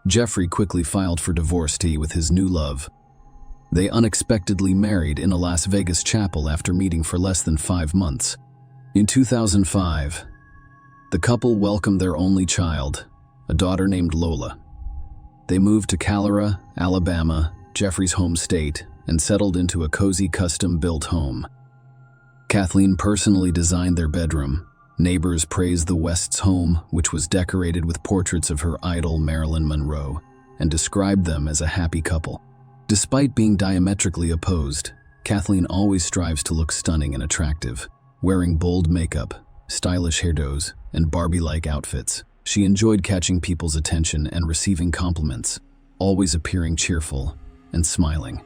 Jeffrey quickly filed for divorce with his new love. They unexpectedly married in a Las Vegas chapel after meeting for less than 5 months. In 2005, the couple welcomed their only child, a daughter named Lola. They moved to Calera, Alabama, Jeffrey's home state, and settled into a cozy custom-built home. Kathleen personally designed their bedroom. Neighbors praised the West's home, which was decorated with portraits of her idol Marilyn Monroe, and described them as a happy couple. Despite being diametrically opposed, Kathleen always strives to look stunning and attractive, wearing bold makeup, stylish hairdos, and Barbie-like outfits. She enjoyed catching people's attention and receiving compliments, always appearing cheerful and smiling.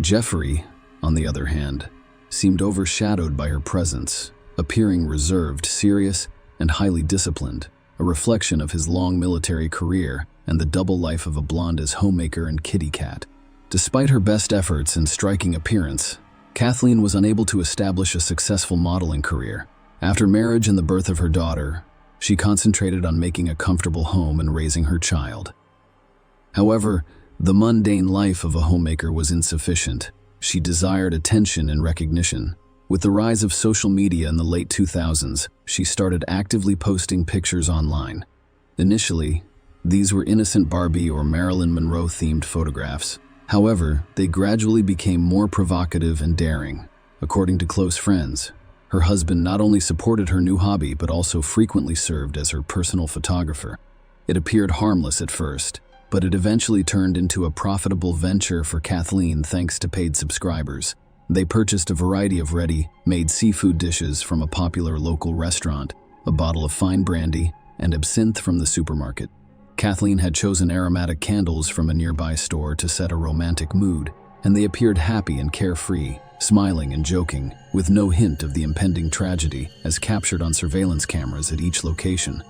Jeffrey, on the other hand, seemed overshadowed by her presence, appearing reserved, serious, and highly disciplined, a reflection of his long military career and the double life of a blonde as homemaker and kitty cat. Despite her best efforts and striking appearance, Kathleen was unable to establish a successful modeling career. After marriage and the birth of her daughter, she concentrated on making a comfortable home and raising her child. However, the mundane life of a homemaker was insufficient. She desired attention and recognition. With the rise of social media in the late 2000s, she started actively posting pictures online. Initially, these were innocent Barbie or Marilyn Monroe-themed photographs. However, they gradually became more provocative and daring. According to close friends, her husband not only supported her new hobby but also frequently served as her personal photographer. It appeared harmless at first, but it eventually turned into a profitable venture for Kathleen thanks to paid subscribers. They purchased a variety of ready-made seafood dishes from a popular local restaurant, a bottle of fine brandy, and absinthe from the supermarket. Kathleen had chosen aromatic candles from a nearby store to set a romantic mood, and they appeared happy and carefree, smiling and joking, with no hint of the impending tragedy as captured on surveillance cameras at each location.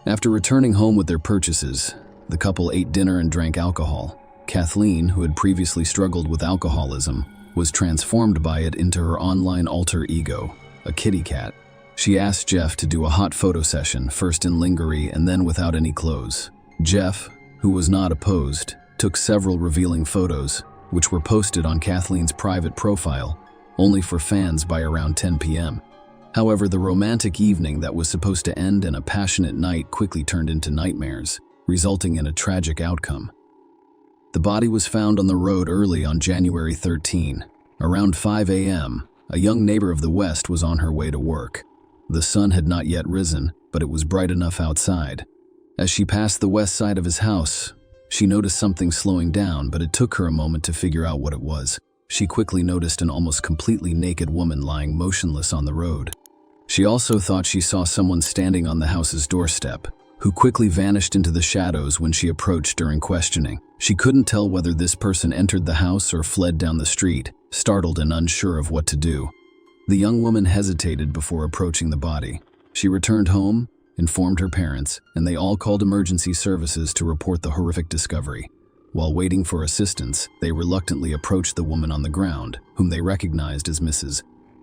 After returning home with their purchases, the couple ate dinner and drank alcohol. Kathleen, who had previously struggled with alcoholism, was transformed by it into her online alter ego, a kitty cat. She asked Jeff to do a hot photo session, first in lingerie and then without any clothes. Jeff, who was not opposed, took several revealing photos, which were posted on Kathleen's private profile, only for fans by around 10 p.m. However, the romantic evening that was supposed to end in a passionate night quickly turned into nightmares, resulting in a tragic outcome. The body was found on the road early on January 13. Around 5 a.m., a young neighbor of the West was on her way to work. The sun had not yet risen, but it was bright enough outside. As she passed the west side of his house, she noticed something slowing down, but it took her a moment to figure out what it was. She quickly noticed an almost completely naked woman lying motionless on the road. She also thought she saw someone standing on the house's doorstep, who quickly vanished into the shadows when she approached during questioning. She couldn't tell whether this person entered the house or fled down the street, startled and unsure of what to do. The young woman hesitated before approaching the body. She returned home, informed her parents, and they all called emergency services to report the horrific discovery. While waiting for assistance, they reluctantly approached the woman on the ground, whom they recognized as Mrs.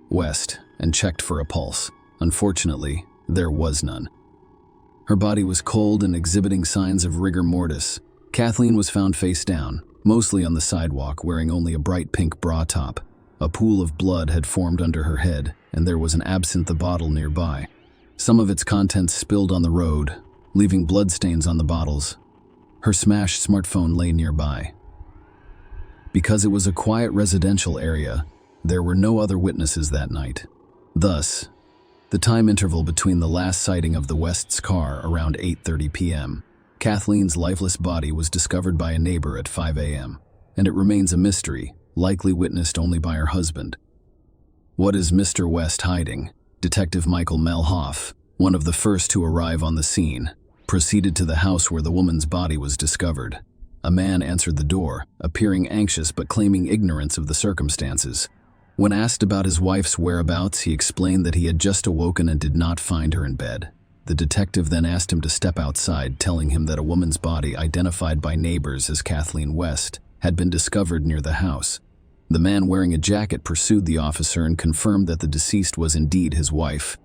West, and checked for a pulse. Unfortunately, there was none. Her body was cold and exhibiting signs of rigor mortis. Kathleen was found face down, mostly on the sidewalk, wearing only a bright pink bra top. A pool of blood had formed under her head, and there was an absinthe bottle nearby. Some of its contents spilled on the road, leaving bloodstains on the bottles. Her smashed smartphone lay nearby. Because it was a quiet residential area, there were no other witnesses that night. Thus, the time interval between the last sighting of the West's car around 8:30 p.m. Kathleen's lifeless body was discovered by a neighbor at 5 a.m., and it remains a mystery, likely witnessed only by her husband. What is Mr. West hiding? Detective Michael Melhoff, one of the first to arrive on the scene, proceeded to the house where the woman's body was discovered. A man answered the door, appearing anxious but claiming ignorance of the circumstances. When asked about his wife's whereabouts, he explained that he had just awoken and did not find her in bed. The detective then asked him to step outside, telling him that a woman's body, identified by neighbors as Kathleen West, had been discovered near the house. The man wearing a jacket pursued the officer and confirmed that the deceased was indeed his wife.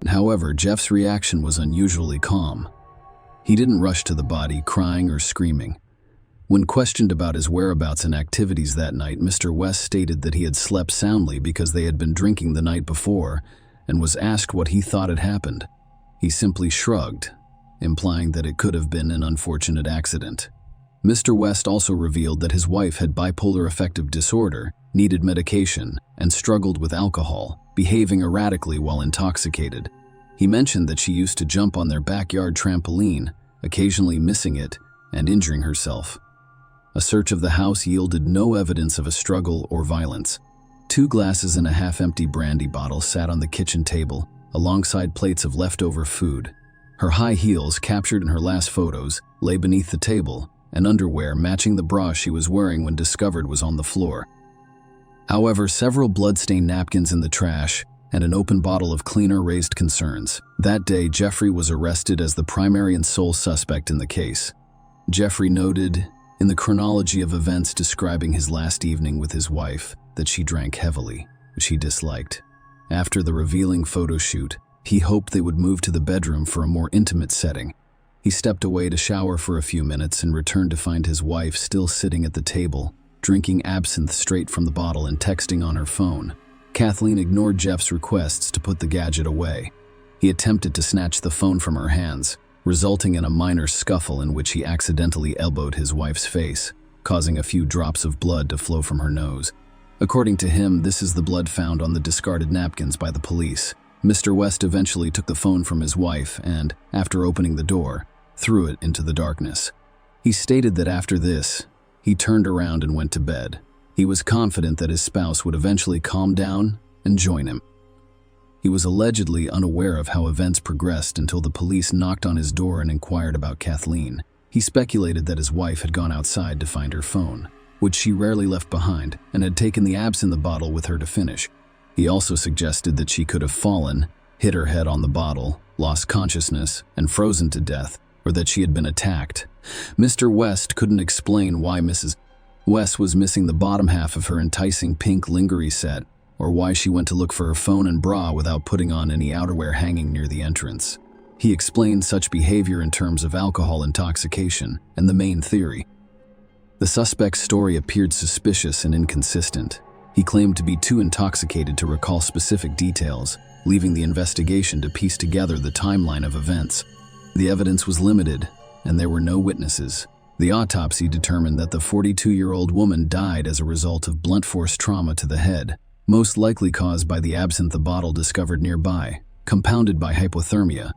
However, Jeff's reaction was unusually calm. He didn't rush to the body, crying or screaming. When questioned about his whereabouts and activities that night, Mr. West stated that he had slept soundly because they had been drinking the night before, and was asked what he thought had happened. He simply shrugged, implying that it could have been an unfortunate accident. Mr. West also revealed that his wife had bipolar affective disorder, needed medication, and struggled with alcohol, behaving erratically while intoxicated. He mentioned that she used to jump on their backyard trampoline, occasionally missing it and injuring herself. A search of the house yielded no evidence of a struggle or violence. 2 glasses and a half-empty brandy bottle sat on the kitchen table, alongside plates of leftover food. Her high heels, captured in her last photos, lay beneath the table, and underwear matching the bra she was wearing when discovered was on the floor. However, several blood-stained napkins in the trash and an open bottle of cleaner raised concerns. That day, Jeffrey was arrested as the primary and sole suspect in the case. Jeffrey noted, in the chronology of events describing his last evening with his wife, that she drank heavily, which he disliked. After the revealing photo shoot, he hoped they would move to the bedroom for a more intimate setting. He stepped away to shower for a few minutes and returned to find his wife still sitting at the table, drinking absinthe straight from the bottle and texting on her phone. Kathleen ignored Jeff's requests to put the gadget away. He attempted to snatch the phone from her hands, resulting in a minor scuffle in which he accidentally elbowed his wife's face, causing a few drops of blood to flow from her nose. According to him, this is the blood found on the discarded napkins by the police. Mr. West eventually took the phone from his wife and, after opening the door, threw it into the darkness. He stated that after this, he turned around and went to bed. He was confident that his spouse would eventually calm down and join him. He was allegedly unaware of how events progressed until the police knocked on his door and inquired about Kathleen. He speculated that his wife had gone outside to find her phone. which she rarely left behind, and had taken the absinthe bottle with her to finish. He also suggested that she could have fallen, hit her head on the bottle, lost consciousness, and frozen to death, or that she had been attacked. Mr. West couldn't explain why Mrs. West was missing the bottom half of her enticing pink lingerie set, or why she went to look for her phone and bra without putting on any outerwear hanging near the entrance. He explained such behavior in terms of alcohol intoxication and the main theory. The suspect's story appeared suspicious and inconsistent. He claimed to be too intoxicated to recall specific details, leaving the investigation to piece together the timeline of events. The evidence was limited, and there were no witnesses. The autopsy determined that the 42-year-old woman died as a result of blunt force trauma to the head, most likely caused by the absinthe bottle discovered nearby, compounded by hypothermia.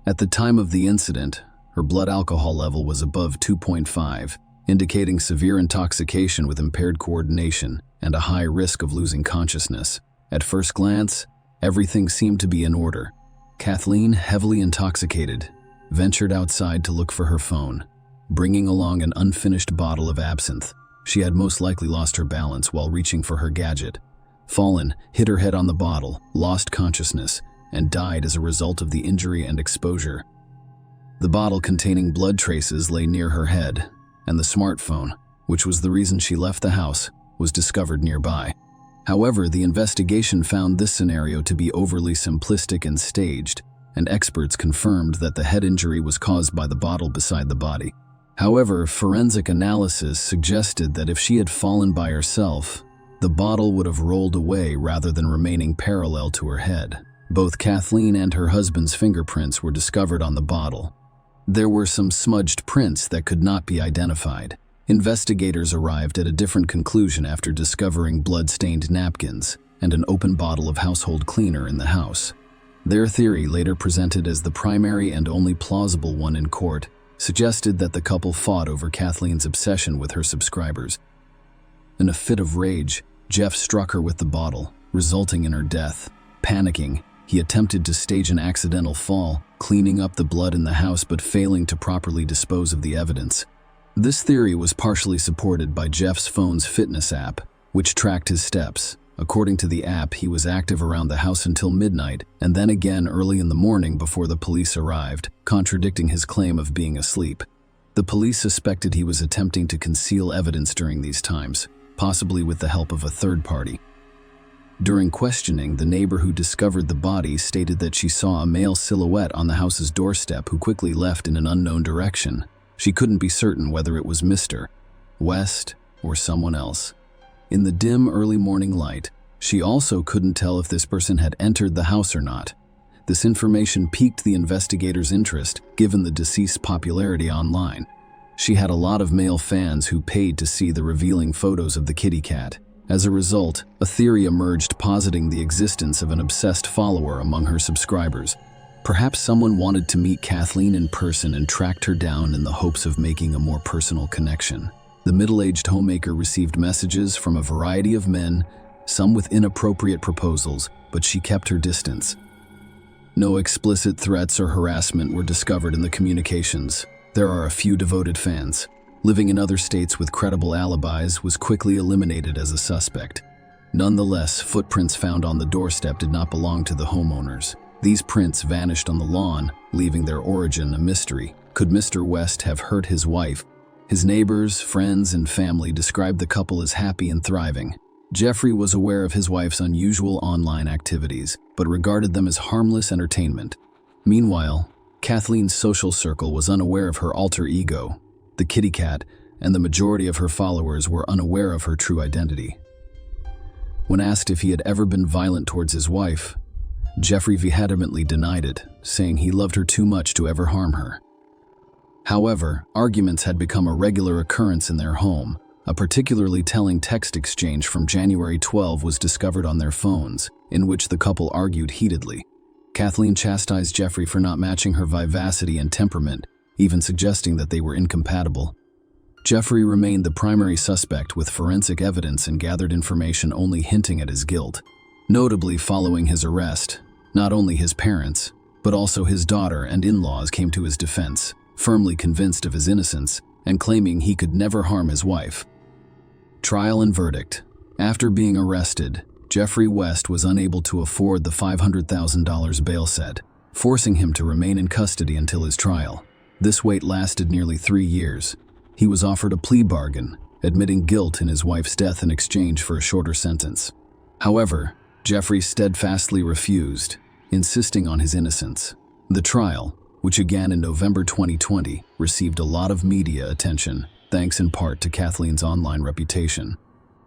At the time of the incident, her blood alcohol level was above 2.5, indicating severe intoxication with impaired coordination and a high risk of losing consciousness. At first glance, everything seemed to be in order. Kathleen, heavily intoxicated, ventured outside to look for her phone, bringing along an unfinished bottle of absinthe. She had most likely lost her balance while reaching for her gadget, fallen, hit her head on the bottle, lost consciousness, and died as a result of the injury and exposure. The bottle containing blood traces lay near her head, and the smartphone, which was the reason she left the house, was discovered nearby. However, the investigation found this scenario to be overly simplistic and staged, and experts confirmed that the head injury was caused by the bottle beside the body. However, forensic analysis suggested that if she had fallen by herself, the bottle would have rolled away rather than remaining parallel to her head. Both Kathleen and her husband's fingerprints were discovered on the bottle. There were some smudged prints that could not be identified. Investigators arrived at a different conclusion after discovering blood-stained napkins and an open bottle of household cleaner in the house. Their theory, later presented as the primary and only plausible one in court, suggested that the couple fought over Kathleen's obsession with her subscribers. In a fit of rage, Jeff struck her with the bottle, resulting in her death. Panicking, he attempted to stage an accidental fall, cleaning up the blood in the house but failing to properly dispose of the evidence. This theory was partially supported by Jeff's phone's fitness app, which tracked his steps. According to the app, he was active around the house until midnight, and then again early in the morning before the police arrived, contradicting his claim of being asleep. The police suspected he was attempting to conceal evidence during these times, possibly with the help of a third party. During questioning, the neighbor who discovered the body stated that she saw a male silhouette on the house's doorstep who quickly left in an unknown direction. She couldn't be certain whether it was Mr. West or someone else. In the dim early morning light, she also couldn't tell if this person had entered the house or not. This information piqued the investigators' interest, given the deceased's popularity online. She had a lot of male fans who paid to see the revealing photos of the kitty cat. As a result, a theory emerged positing the existence of an obsessed follower among her subscribers. Perhaps someone wanted to meet Kathleen in person and tracked her down in the hopes of making a more personal connection. The middle-aged homemaker received messages from a variety of men, some with inappropriate proposals, but she kept her distance. No explicit threats or harassment were discovered in the communications. There are a few devoted fans. Living in other states with credible alibis was quickly eliminated as a suspect. Nonetheless, footprints found on the doorstep did not belong to the homeowners. These prints vanished on the lawn, leaving their origin a mystery. Could Mr. West have hurt his wife? His neighbors, friends, and family described the couple as happy and thriving. Jeffrey was aware of his wife's unusual online activities, but regarded them as harmless entertainment. Meanwhile, Kathleen's social circle was unaware of her alter ego, the kitty cat, and the majority of her followers were unaware of her true identity. When asked if he had ever been violent towards his wife, Jeffrey vehemently denied it, saying he loved her too much to ever harm her. However, arguments had become a regular occurrence in their home. A particularly telling text exchange from January 12 was discovered on their phones, in which the couple argued heatedly. Kathleen chastised Jeffrey for not matching her vivacity and temperament, even suggesting that they were incompatible. Jeffrey remained the primary suspect with forensic evidence and gathered information only hinting at his guilt. Notably, following his arrest, not only his parents, but also his daughter and in-laws came to his defense, firmly convinced of his innocence and claiming he could never harm his wife. Trial and verdict. After being arrested, Jeffrey West was unable to afford the $500,000 bail set, forcing him to remain in custody until his trial. This wait lasted nearly 3 years. He was offered a plea bargain, admitting guilt in his wife's death in exchange for a shorter sentence. However, Jeffrey steadfastly refused, insisting on his innocence. The trial, which began in November 2020, received a lot of media attention, thanks in part to Kathleen's online reputation.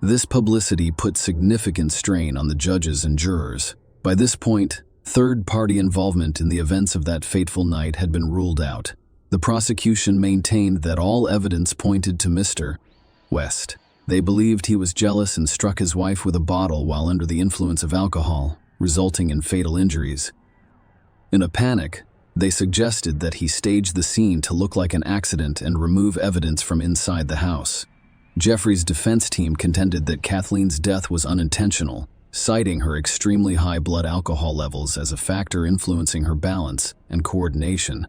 This publicity put significant strain on the judges and jurors. By this point, third-party involvement in the events of that fateful night had been ruled out. The prosecution maintained that all evidence pointed to Mr. West. They believed he was jealous and struck his wife with a bottle while under the influence of alcohol, resulting in fatal injuries. In a panic, they suggested that he staged the scene to look like an accident and remove evidence from inside the house. Jeffrey's defense team contended that Kathleen's death was unintentional, citing her extremely high blood alcohol levels as a factor influencing her balance and coordination.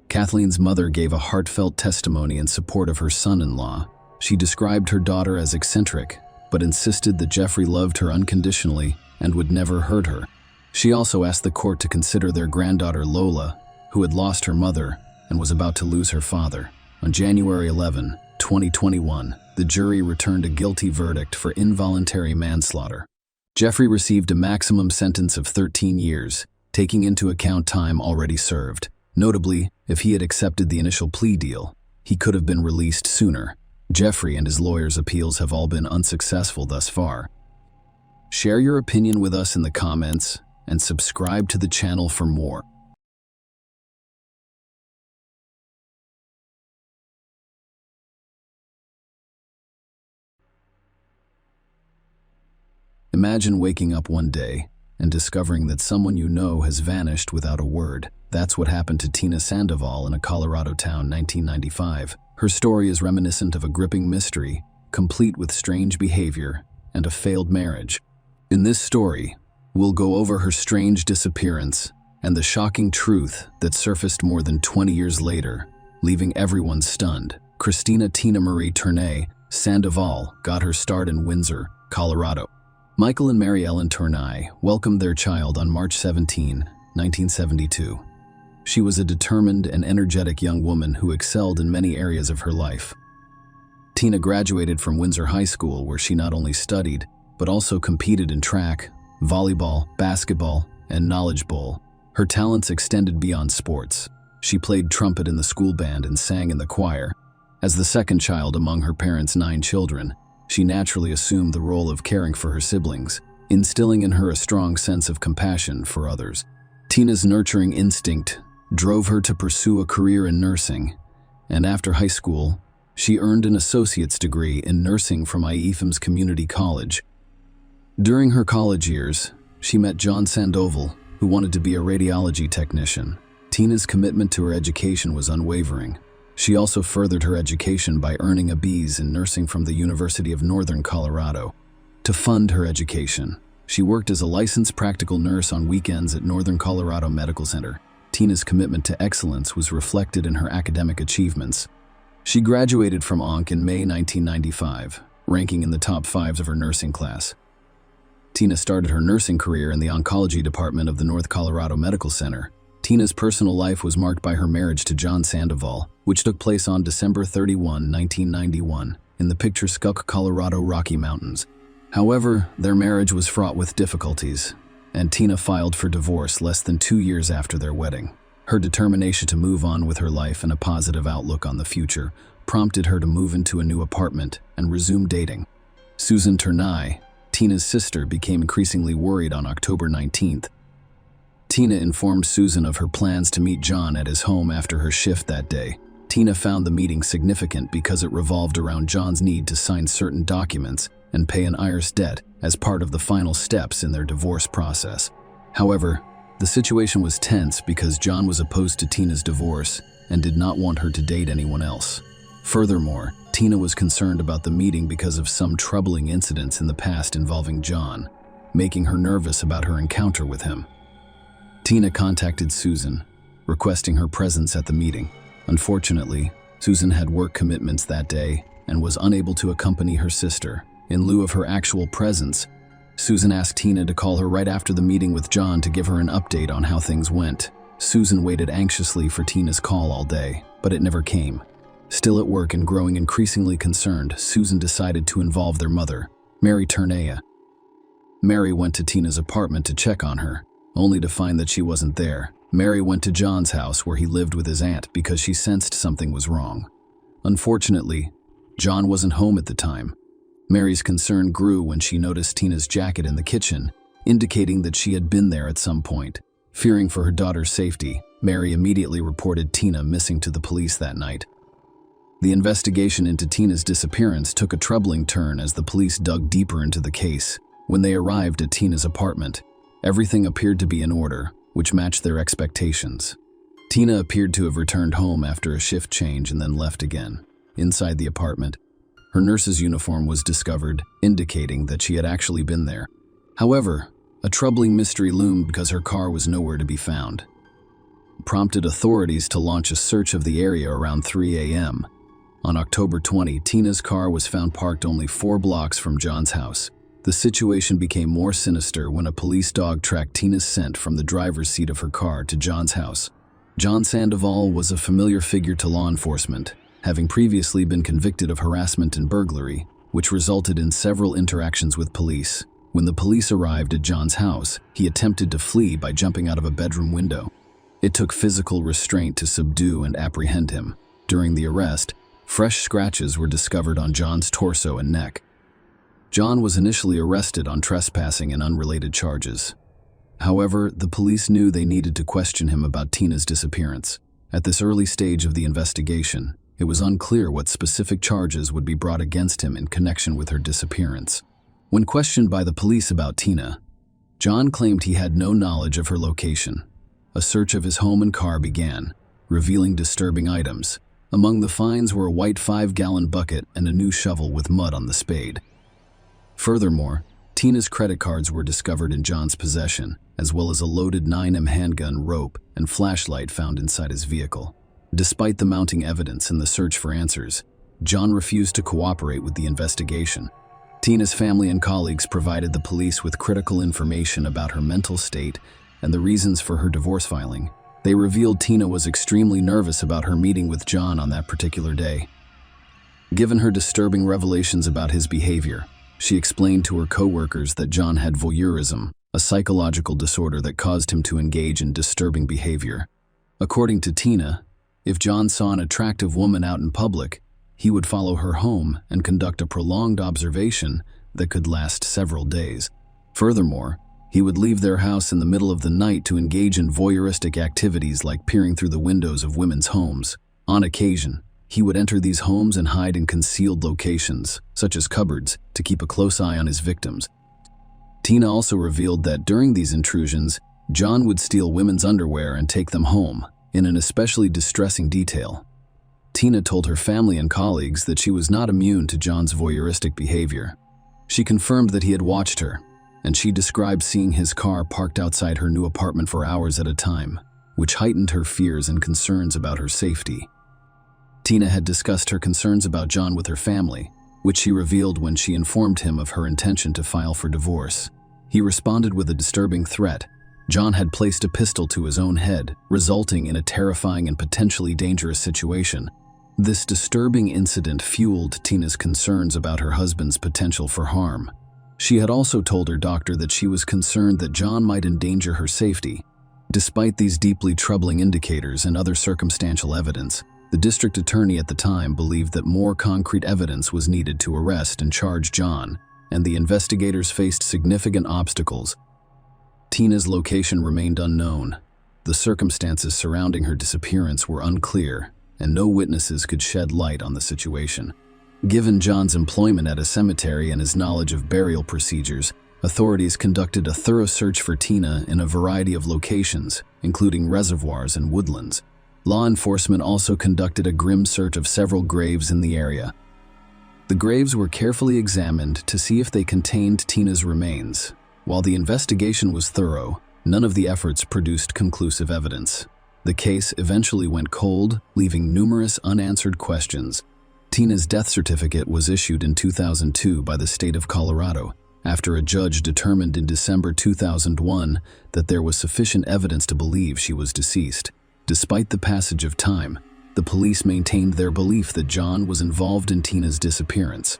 Kathleen's mother gave a heartfelt testimony in support of her son-in-law. She described her daughter as eccentric, but insisted that Jeffrey loved her unconditionally and would never hurt her. She also asked the court to consider their granddaughter Lola, who had lost her mother and was about to lose her father. On January 11, 2021, the jury returned a guilty verdict for involuntary manslaughter. Jeffrey received a maximum sentence of 13 years, taking into account time already served. Notably, if he had accepted the initial plea deal, he could have been released sooner. Jeffrey and his lawyers' appeals have all been unsuccessful thus far. Share your opinion with us in the comments and subscribe to the channel for more. Imagine waking up one day and discovering that someone you know has vanished without a word. That's what happened to Tina Sandoval in a Colorado town, 1995. Her story is reminiscent of a gripping mystery, complete with strange behavior and a failed marriage. In this story, we'll go over her strange disappearance and the shocking truth that surfaced more than 20 years later, leaving everyone stunned. Christina Tina Marie Tournay Sandoval got her start in Windsor, Colorado. Michael and Mary Ellen Tournay welcomed their child on March 17, 1972. She was a determined and energetic young woman who excelled in many areas of her life. Tina graduated from Windsor High School, where she not only studied, but also competed in track, volleyball, basketball, and knowledge bowl. Her talents extended beyond sports. She played trumpet in the school band and sang in the choir. As the second child among her parents' 9 children, she naturally assumed the role of caring for her siblings, instilling in her a strong sense of compassion for others. Tina's nurturing instinct drove her to pursue a career in nursing, and after high school, she earned an associate's degree in nursing from IEFM's Community College. During her college years, she met John Sandoval, who wanted to be a radiology technician. Tina's commitment to her education was unwavering. She also furthered her education by earning a BS in nursing from the University of Northern Colorado. To fund her education, she worked as a licensed practical nurse on weekends at Northern Colorado Medical Center. Tina's commitment to excellence was reflected in her academic achievements. She graduated from ONC in May 1995, ranking in the top 5 of her nursing class. Tina started her nursing career in the oncology department of the North Colorado Medical Center. Tina's personal life was marked by her marriage to John Sandoval, which took place on December 31, 1991, in the picturesque Colorado Rocky Mountains. However, their marriage was fraught with difficulties, and Tina filed for divorce less than 2 years after their wedding. Her determination to move on with her life and a positive outlook on the future prompted her to move into a new apartment and resume dating. Susan Tournay, Tina's sister, became increasingly worried on October 19th. Tina informed Susan of her plans to meet John at his home after her shift that day. Tina found the meeting significant because it revolved around John's need to sign certain documents and pay an IRS debt as part of the final steps in their divorce process. However, the situation was tense because John was opposed to Tina's divorce and did not want her to date anyone else. Furthermore, Tina was concerned about the meeting because of some troubling incidents in the past involving John, making her nervous about her encounter with him. Tina contacted Susan, requesting her presence at the meeting. Unfortunately, Susan had work commitments that day and was unable to accompany her sister. In lieu of her actual presence, Susan asked Tina to call her right after the meeting with John to give her an update on how things went. Susan waited anxiously for Tina's call all day, but it never came. Still at work and growing increasingly concerned, Susan decided to involve their mother, Mary Turnea. Mary went to Tina's apartment to check on her, only to find that she wasn't there. Mary went to John's house where he lived with his aunt because she sensed something was wrong. Unfortunately, John wasn't home at the time. Mary's concern grew when she noticed Tina's jacket in the kitchen, indicating that she had been there at some point. Fearing for her daughter's safety, Mary immediately reported Tina missing to the police that night. The investigation into Tina's disappearance took a troubling turn as the police dug deeper into the case. When they arrived at Tina's apartment, everything appeared to be in order, which matched their expectations. Tina appeared to have returned home after a shift change and then left again. Inside the apartment, her nurse's uniform was discovered, indicating that she had actually been there. However, a troubling mystery loomed because her car was nowhere to be found. It prompted authorities to launch a search of the area around 3 a.m. On October 20, Tina's car was found parked only 4 blocks from John's house. The situation became more sinister when a police dog tracked Tina's scent from the driver's seat of her car to John's house. John Sandoval was a familiar figure to law enforcement, having previously been convicted of harassment and burglary, which resulted in several interactions with police. When the police arrived at John's house, he attempted to flee by jumping out of a bedroom window. It took physical restraint to subdue and apprehend him. During the arrest, fresh scratches were discovered on John's torso and neck. John was initially arrested on trespassing and unrelated charges. However, the police knew they needed to question him about Tina's disappearance. At this early stage of the investigation, it was unclear what specific charges would be brought against him in connection with her disappearance. When questioned by the police about Tina, John claimed he had no knowledge of her location. A search of his home and car began, revealing disturbing items. Among the finds were a white 5-gallon bucket and a new shovel with mud on the spade. Furthermore, Tina's credit cards were discovered in John's possession, as well as a loaded 9mm handgun, rope, and flashlight found inside his vehicle. Despite the mounting evidence and the search for answers, John refused to cooperate with the investigation. Tina's family and colleagues provided the police with critical information about her mental state and the reasons for her divorce filing. They revealed Tina was extremely nervous about her meeting with John on that particular day. Given her disturbing revelations about his behavior, she explained to her co-workers that John had voyeurism, a psychological disorder that caused him to engage in disturbing behavior. According to Tina, if John saw an attractive woman out in public, he would follow her home and conduct a prolonged observation that could last several days. Furthermore, he would leave their house in the middle of the night to engage in voyeuristic activities like peering through the windows of women's homes. On occasion, he would enter these homes and hide in concealed locations, such as cupboards, to keep a close eye on his victims. Tina also revealed that during these intrusions, John would steal women's underwear and take them home, in an especially distressing detail. Tina told her family and colleagues that she was not immune to John's voyeuristic behavior. She confirmed that he had watched her, and she described seeing his car parked outside her new apartment for hours at a time, which heightened her fears and concerns about her safety. Tina had discussed her concerns about John with her family, which she revealed when she informed him of her intention to file for divorce. He responded with a disturbing threat. John had placed a pistol to his own head, resulting in a terrifying and potentially dangerous situation. This disturbing incident fueled Tina's concerns about her husband's potential for harm. She had also told her doctor that she was concerned that John might endanger her safety. Despite these deeply troubling indicators and other circumstantial evidence, the district attorney at the time believed that more concrete evidence was needed to arrest and charge John, and the investigators faced significant obstacles. Tina's location remained unknown. The circumstances surrounding her disappearance were unclear, and no witnesses could shed light on the situation. Given John's employment at a cemetery and his knowledge of burial procedures, authorities conducted a thorough search for Tina in a variety of locations, including reservoirs and woodlands. Law enforcement also conducted a grim search of several graves in the area. The graves were carefully examined to see if they contained Tina's remains. While the investigation was thorough, none of the efforts produced conclusive evidence. The case eventually went cold, leaving numerous unanswered questions. Tina's death certificate was issued in 2002 by the state of Colorado after a judge determined in December 2001 that there was sufficient evidence to believe she was deceased. Despite the passage of time, the police maintained their belief that John was involved in Tina's disappearance.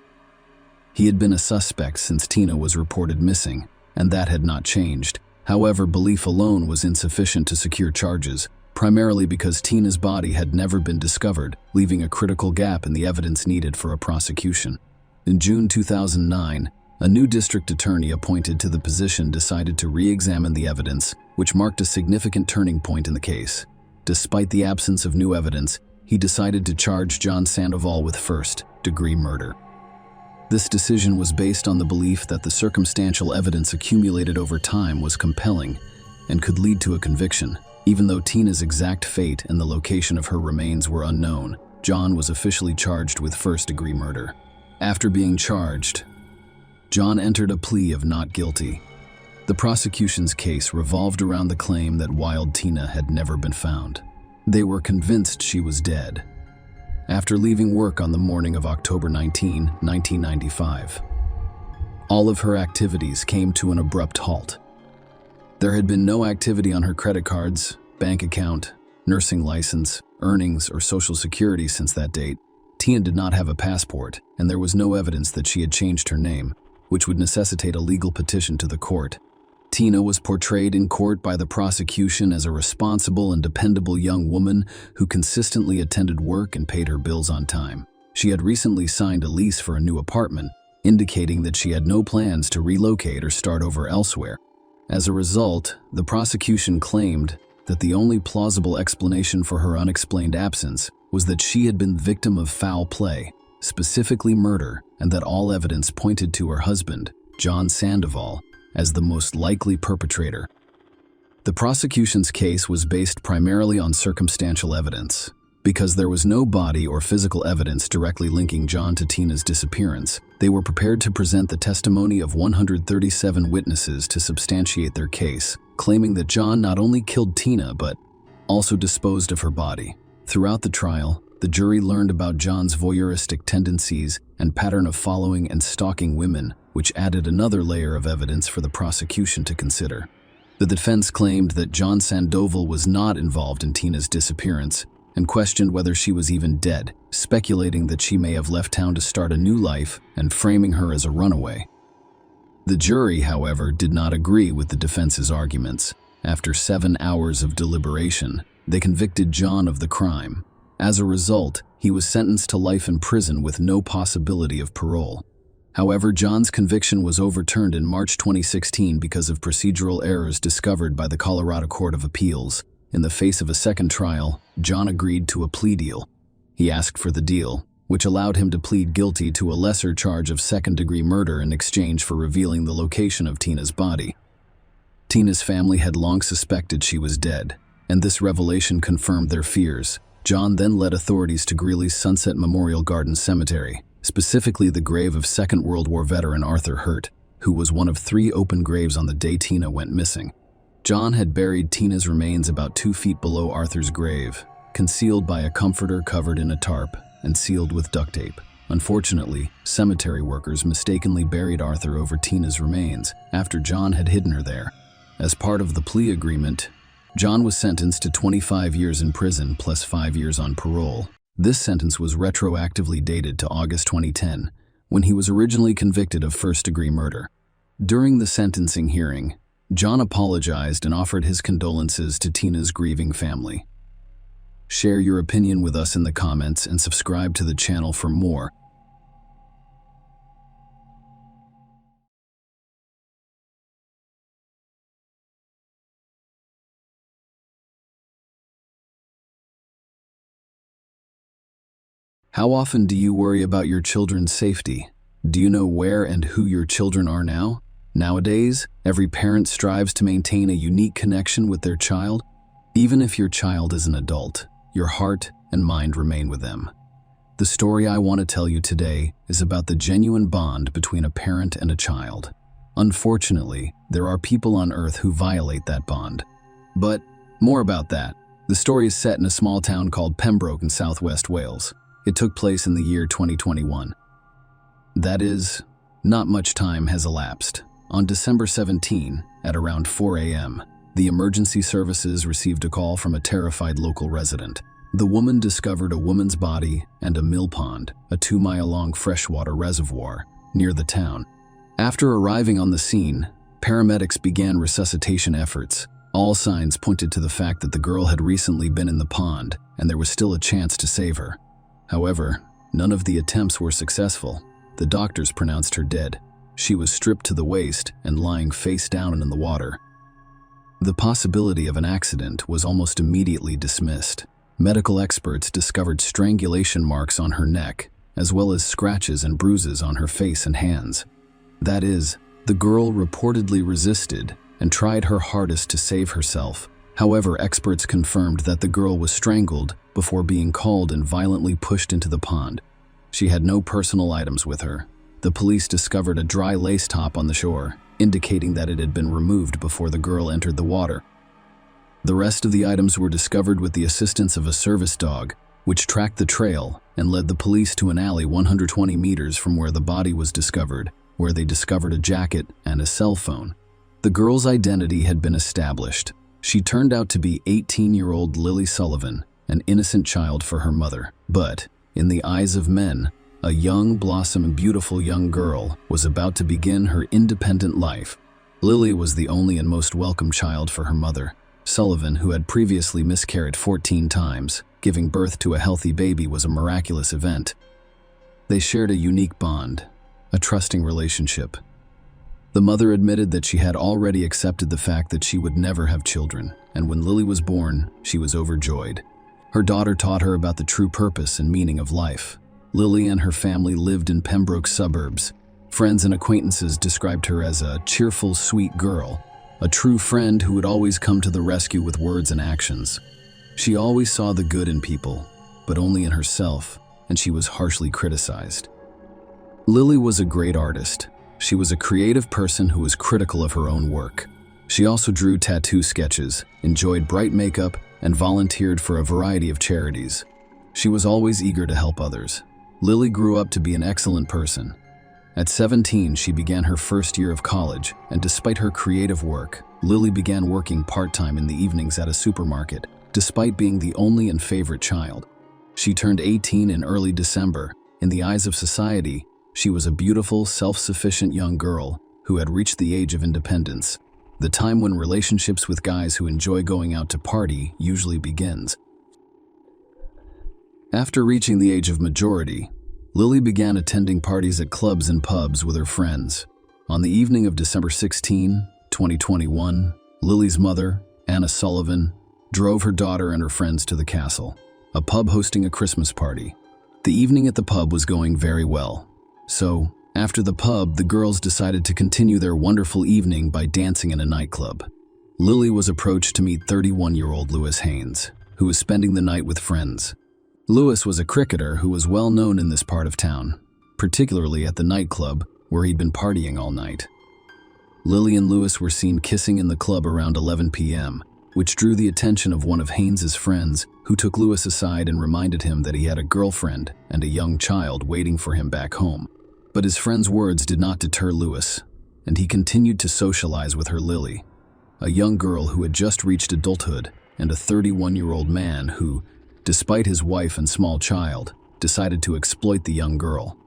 He had been a suspect since Tina was reported missing, and that had not changed. However, belief alone was insufficient to secure charges, primarily because Tina's body had never been discovered, leaving a critical gap in the evidence needed for a prosecution. In June 2009, a new district attorney appointed to the position decided to re-examine the evidence, which marked a significant turning point in the case. Despite the absence of new evidence, he decided to charge John Sandoval with first-degree murder. This decision was based on the belief that the circumstantial evidence accumulated over time was compelling and could lead to a conviction. Even though Tina's exact fate and the location of her remains were unknown, John was officially charged with first-degree murder. After being charged, John entered a plea of not guilty. The prosecution's case revolved around the claim that Wild Tina had never been found. They were convinced she was dead. After leaving work on the morning of October 19, 1995, all of her activities came to an abrupt halt. There had been no activity on her credit cards, bank account, nursing license, earnings, or Social Security since that date. Tina did not have a passport, and there was no evidence that she had changed her name, which would necessitate a legal petition to the court. Tina was portrayed in court by the prosecution as a responsible and dependable young woman who consistently attended work and paid her bills on time. She had recently signed a lease for a new apartment, indicating that she had no plans to relocate or start over elsewhere. As a result, the prosecution claimed that the only plausible explanation for her unexplained absence was that she had been the victim of foul play, specifically murder, and that all evidence pointed to her husband, John Sandoval, as the most likely perpetrator. The prosecution's case was based primarily on circumstantial evidence. Because there was no body or physical evidence directly linking John to Tina's disappearance, they were prepared to present the testimony of 137 witnesses to substantiate their case, claiming that John not only killed Tina but also disposed of her body. Throughout the trial, the jury learned about John's voyeuristic tendencies and pattern of following and stalking women, which added another layer of evidence for the prosecution to consider. The defense claimed that John Sandoval was not involved in Tina's disappearance and questioned whether she was even dead, speculating that she may have left town to start a new life and framing her as a runaway. The jury, however, did not agree with the defense's arguments. After 7 hours of deliberation, they convicted John of the crime. As a result, he was sentenced to life in prison with no possibility of parole. However, John's conviction was overturned in March 2016 because of procedural errors discovered by the Colorado Court of Appeals. In the face of a second trial, John agreed to a plea deal. He asked for the deal, which allowed him to plead guilty to a lesser charge of second-degree murder in exchange for revealing the location of Tina's body. Tina's family had long suspected she was dead, and this revelation confirmed their fears. John then led authorities to Greeley's Sunset Memorial Garden Cemetery, specifically the grave of Second World War veteran Arthur Hurt, who was one of 3 open graves on the day Tina went missing. John had buried Tina's remains about 2 feet below Arthur's grave, concealed by a comforter covered in a tarp and sealed with duct tape. Unfortunately, cemetery workers mistakenly buried Arthur over Tina's remains after John had hidden her there. As part of the plea agreement, John was sentenced to 25 years in prison plus 5 years on parole. This sentence was retroactively dated to August 2010, when he was originally convicted of first-degree murder. During the sentencing hearing, John apologized and offered his condolences to Tina's grieving family. Share your opinion with us in the comments and subscribe to the channel for more. How often do you worry about your children's safety? Do you know where and who your children are now? Nowadays, every parent strives to maintain a unique connection with their child. Even if your child is an adult, your heart and mind remain with them. The story I want to tell you today is about the genuine bond between a parent and a child. Unfortunately, there are people on Earth who violate that bond. But more about that. The story is set in a small town called Pembroke in southwest Wales. It took place in the year 2021. That is, not much time has elapsed. On December 17, at around 4 a.m., the emergency services received a call from a terrified local resident. The woman discovered a woman's body and a mill pond, a 2-mile-long freshwater reservoir, near the town. After arriving on the scene, paramedics began resuscitation efforts. All signs pointed to the fact that the girl had recently been in the pond, and there was still a chance to save her. However, none of the attempts were successful. The doctors pronounced her dead. She was stripped to the waist and lying face down in the water. The possibility of an accident was almost immediately dismissed. Medical experts discovered strangulation marks on her neck, as well as scratches and bruises on her face and hands. That is, the girl reportedly resisted and tried her hardest to save herself. However, experts confirmed that the girl was strangled before being called and violently pushed into the pond. She had no personal items with her. The police discovered a dry lace top on the shore, indicating that it had been removed before the girl entered the water. The rest of the items were discovered with the assistance of a service dog, which tracked the trail and led the police to an alley 120 meters from where the body was discovered, where they discovered a jacket and a cell phone. The girl's identity had been established. She turned out to be 18-year-old Lily Sullivan, an innocent child for her mother. But, in the eyes of men, a young, blossom, and beautiful young girl was about to begin her independent life. Lily was the only and most welcome child for her mother. Sullivan, who had previously miscarried 14 times, giving birth to a healthy baby was a miraculous event. They shared a unique bond, a trusting relationship. The mother admitted that she had already accepted the fact that she would never have children, and when Lily was born, she was overjoyed. Her daughter taught her about the true purpose and meaning of life. Lily and her family lived in Pembroke suburbs. Friends and acquaintances described her as a cheerful, sweet girl, a true friend who would always come to the rescue with words and actions. She always saw the good in people, but only in herself, and she was harshly criticized. Lily was a great artist. She was a creative person who was critical of her own work. She also drew tattoo sketches, enjoyed bright makeup, and volunteered for a variety of charities. She was always eager to help others. Lily grew up to be an excellent person. At 17, she began her first year of college, and despite her creative work, Lily began working part-time in the evenings at a supermarket, despite being the only and favorite child. She turned 18 in early December. In the eyes of society, she was a beautiful, self-sufficient young girl who had reached the age of independence, the time when relationships with guys who enjoy going out to party usually begins. After reaching the age of majority, Lily began attending parties at clubs and pubs with her friends. On the evening of December 16, 2021, Lily's mother, Anna Sullivan, drove her daughter and her friends to the castle, a pub hosting a Christmas party. The evening at the pub was going very well. So, after the pub, the girls decided to continue their wonderful evening by dancing in a nightclub. Lily was approached to meet 31-year-old Lewis Haynes, who was spending the night with friends. Lewis was a cricketer who was well known in this part of town, particularly at the nightclub where he'd been partying all night. Lily and Lewis were seen kissing in the club around 11 p.m., which drew the attention of one of Haynes's friends, who took Lewis aside and reminded him that he had a girlfriend and a young child waiting for him back home. But his friend's words did not deter Lewis, and he continued to socialize with her Lily, a young girl who had just reached adulthood, and a 31-year-old man who, despite his wife and small child, decided to exploit the young girl.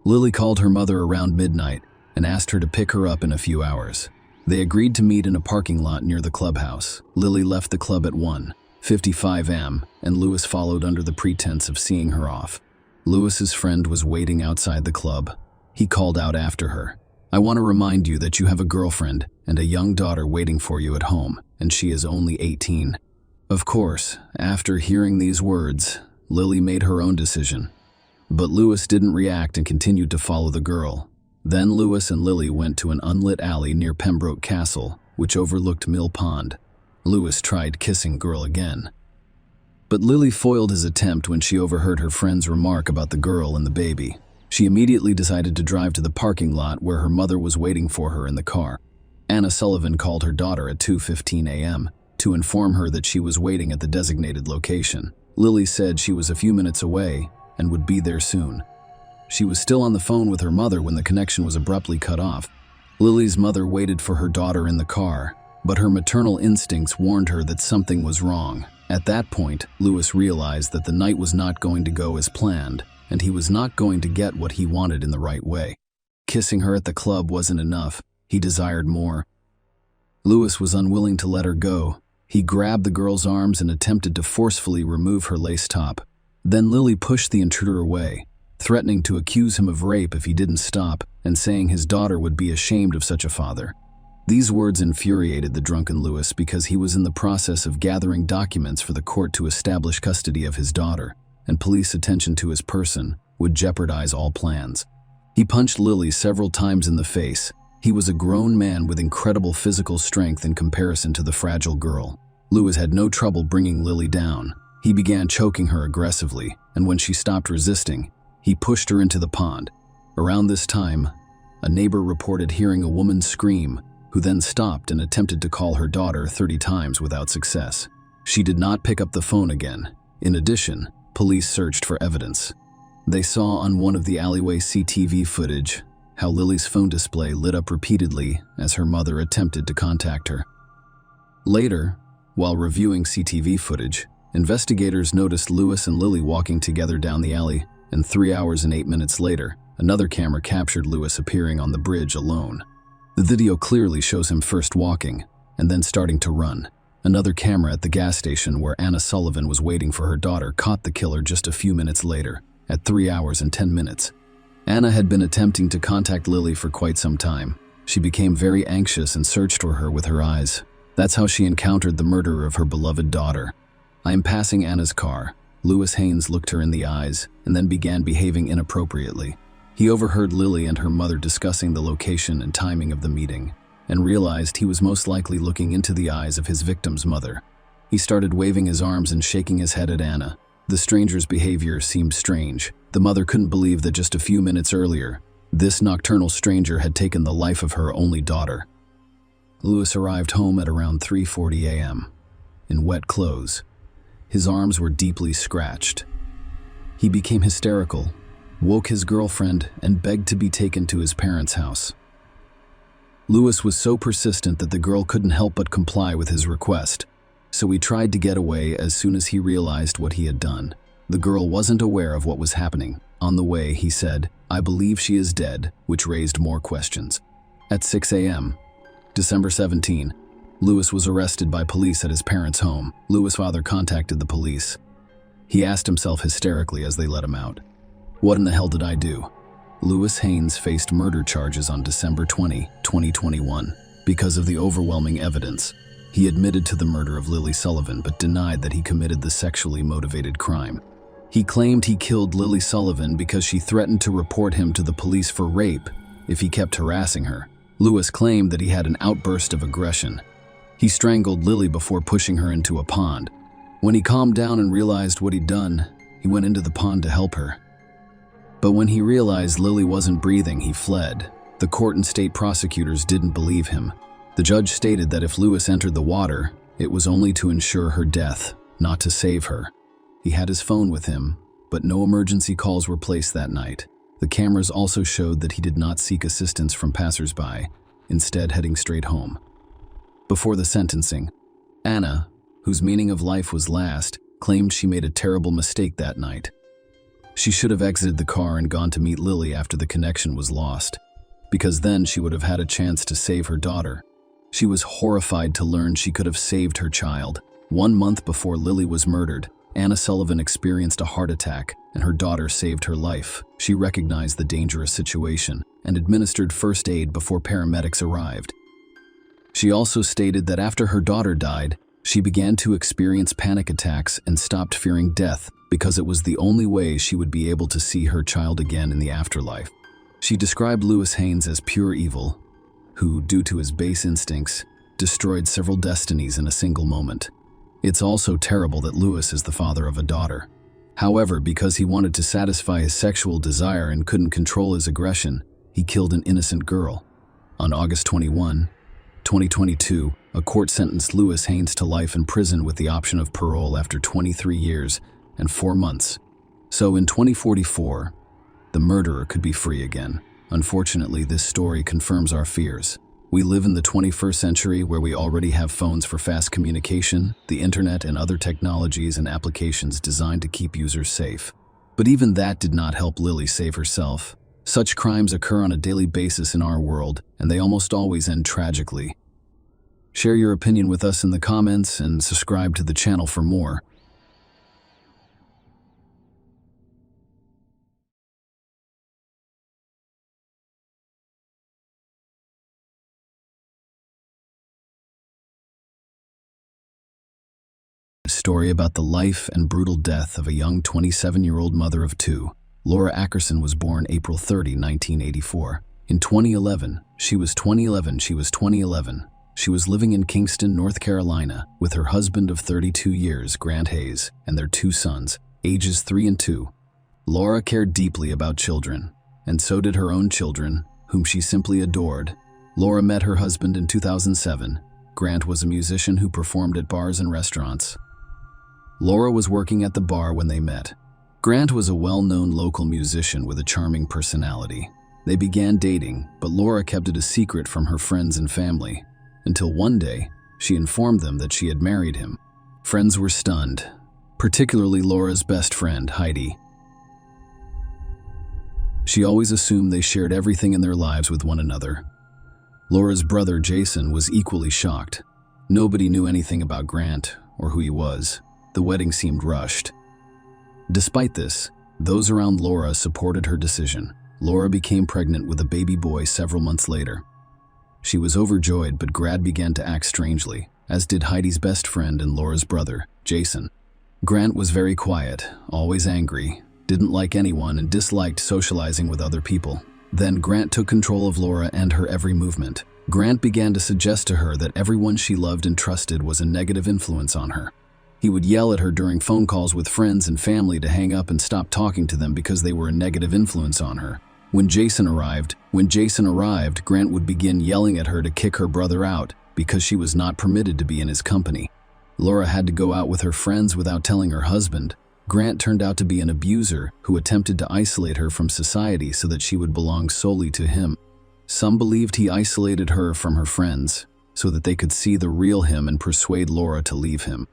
Lily called her mother around midnight and asked her to pick her up in a few hours. They agreed to meet in a parking lot near the clubhouse. Lily left the club at 1:55 a.m., and Lewis followed under the pretense of seeing her off. Lewis's friend was waiting outside the club. He called out after her, "I want to remind you that you have a girlfriend and a young daughter waiting for you at home, and she is only 18. Of course, after hearing these words, Lily made her own decision. But Lewis didn't react and continued to follow the girl. Then Lewis and Lily went to an unlit alley near Pembroke Castle, which overlooked Mill Pond. Lewis tried kissing girl again. But Lily foiled his attempt when she overheard her friend's remark about the girl and the baby. She immediately decided to drive to the parking lot where her mother was waiting for her in the car. Anna Sullivan called her daughter at 2:15 a.m. to inform her that she was waiting at the designated location. Lily said she was a few minutes away and would be there soon. She was still on the phone with her mother when the connection was abruptly cut off. Lily's mother waited for her daughter in the car, but her maternal instincts warned her that something was wrong. At that point, Louis realized that the night was not going to go as planned, and he was not going to get what he wanted in the right way. Kissing her at the club wasn't enough. He desired more. Louis was unwilling to let her go. He grabbed the girl's arms and attempted to forcefully remove her lace top. Then Lily pushed the intruder away, threatening to accuse him of rape if he didn't stop, and saying his daughter would be ashamed of such a father. These words infuriated the drunken Louis because he was in the process of gathering documents for the court to establish custody of his daughter, and police attention to his person would jeopardize all plans. He punched Lily several times in the face. He was a grown man with incredible physical strength in comparison to the fragile girl. Louis had no trouble bringing Lily down. He began choking her aggressively, and when she stopped resisting, he pushed her into the pond. Around this time, a neighbor reported hearing a woman scream, who then stopped and attempted to call her daughter 30 times without success. She did not pick up the phone again. In addition, police searched for evidence. They saw on one of the alleyway CCTV footage how Lily's phone display lit up repeatedly as her mother attempted to contact her. Later, while reviewing CCTV footage, investigators noticed Louis and Lily walking together down the alley, and 3 hours and 8 minutes later, another camera captured Louis appearing on the bridge alone. The video clearly shows him first walking, and then starting to run. Another camera at the gas station where Anna Sullivan was waiting for her daughter caught the killer just a few minutes later, at 3 hours and 10 minutes. Anna had been attempting to contact Lily for quite some time. She became very anxious and searched for her with her eyes. That's how she encountered the murderer of her beloved daughter. "I am passing Anna's car." Louis Haynes looked her in the eyes and then began behaving inappropriately. He overheard Lily and her mother discussing the location and timing of the meeting, and realized he was most likely looking into the eyes of his victim's mother. He started waving his arms and shaking his head at Anna. The stranger's behavior seemed strange. The mother couldn't believe that just a few minutes earlier, this nocturnal stranger had taken the life of her only daughter. Louis arrived home at around 3:40 a.m. in wet clothes. His arms were deeply scratched. He became hysterical, woke his girlfriend, and begged to be taken to his parents' house. Louis was so persistent that the girl couldn't help but comply with his request, so he tried to get away as soon as he realized what he had done. The girl wasn't aware of what was happening. On the way, he said, "I believe she is dead," which raised more questions. At 6 a.m., December 17, Louis was arrested by police at his parents' home. Louis' father contacted the police. He asked himself hysterically as they let him out, "What in the hell did I do?" Louis Haynes faced murder charges on December 20, 2021, because of the overwhelming evidence. He admitted to the murder of Lily Sullivan but denied that he committed the sexually motivated crime. He claimed he killed Lily Sullivan because she threatened to report him to the police for rape if he kept harassing her. Louis claimed that he had an outburst of aggression. He strangled Lily before pushing her into a pond. When he calmed down and realized what he'd done, he went into the pond to help her. But when he realized Lily wasn't breathing, he fled. The court and state prosecutors didn't believe him. The judge stated that if Louis entered the water, it was only to ensure her death, not to save her. He had his phone with him, but no emergency calls were placed that night. The cameras also showed that he did not seek assistance from passersby, instead heading straight home. Before the sentencing, Anna, whose meaning of life was last, claimed she made a terrible mistake that night. She should have exited the car and gone to meet Lily after the connection was lost, because then she would have had a chance to save her daughter. She was horrified to learn she could have saved her child. 1 month before Lily was murdered, Anna Sullivan experienced a heart attack, and her daughter saved her life. She recognized the dangerous situation and administered first aid before paramedics arrived. She also stated that after her daughter died, she began to experience panic attacks and stopped fearing death because it was the only way she would be able to see her child again in the afterlife. She described Louis Haynes as pure evil, who, due to his base instincts, destroyed several destinies in a single moment. It's also terrible that Louis is the father of a daughter. However, because he wanted to satisfy his sexual desire and couldn't control his aggression, he killed an innocent girl. On August 21, 2022, a court sentenced Louis Haynes to life in prison with the option of parole after 23 years and 4 months. So in 2044, the murderer could be free again. Unfortunately, this story confirms our fears. We live in the 21st century where we already have phones for fast communication, the internet, and other technologies and applications designed to keep users safe. But even that did not help Lily save herself. Such crimes occur on a daily basis in our world, and they almost always end tragically. Share your opinion with us in the comments and subscribe to the channel for more. Story about the life and brutal death of a young 27-year-old mother of two. Laura Ackerson was born April 30, 1984. In 2011, she was 2011. She was living in Kingston, North Carolina, with her husband of 32 years, Grant Hayes, and their two sons, ages 3 and 2. Laura cared deeply about children, and so did her own children, whom she simply adored. Laura met her husband in 2007. Grant was a musician who performed at bars and restaurants. Laura was working at the bar when they met. Grant was a well-known local musician with a charming personality. They began dating, but Laura kept it a secret from her friends and family, until one day, she informed them that she had married him. Friends were stunned, particularly Laura's best friend, Heidi. She always assumed they shared everything in their lives with one another. Laura's brother, Jason, was equally shocked. Nobody knew anything about Grant or who he was. The wedding seemed rushed. Despite this, those around Laura supported her decision. Laura became pregnant with a baby boy several months later. She was overjoyed, but Grant began to act strangely, as did Heidi's best friend and Laura's brother, Jason. Grant was very quiet, always angry, didn't like anyone, and disliked socializing with other people. Then Grant took control of Laura and her every movement. Grant began to suggest to her that everyone she loved and trusted was a negative influence on her. He would yell at her during phone calls with friends and family to hang up and stop talking to them because they were a negative influence on her. When Jason arrived, Grant would begin yelling at her to kick her brother out because she was not permitted to be in his company. Laura had to go out with her friends without telling her husband. Grant turned out to be an abuser who attempted to isolate her from society so that she would belong solely to him. Some believed he isolated her from her friends so that they could see the real him and persuade Laura to leave him.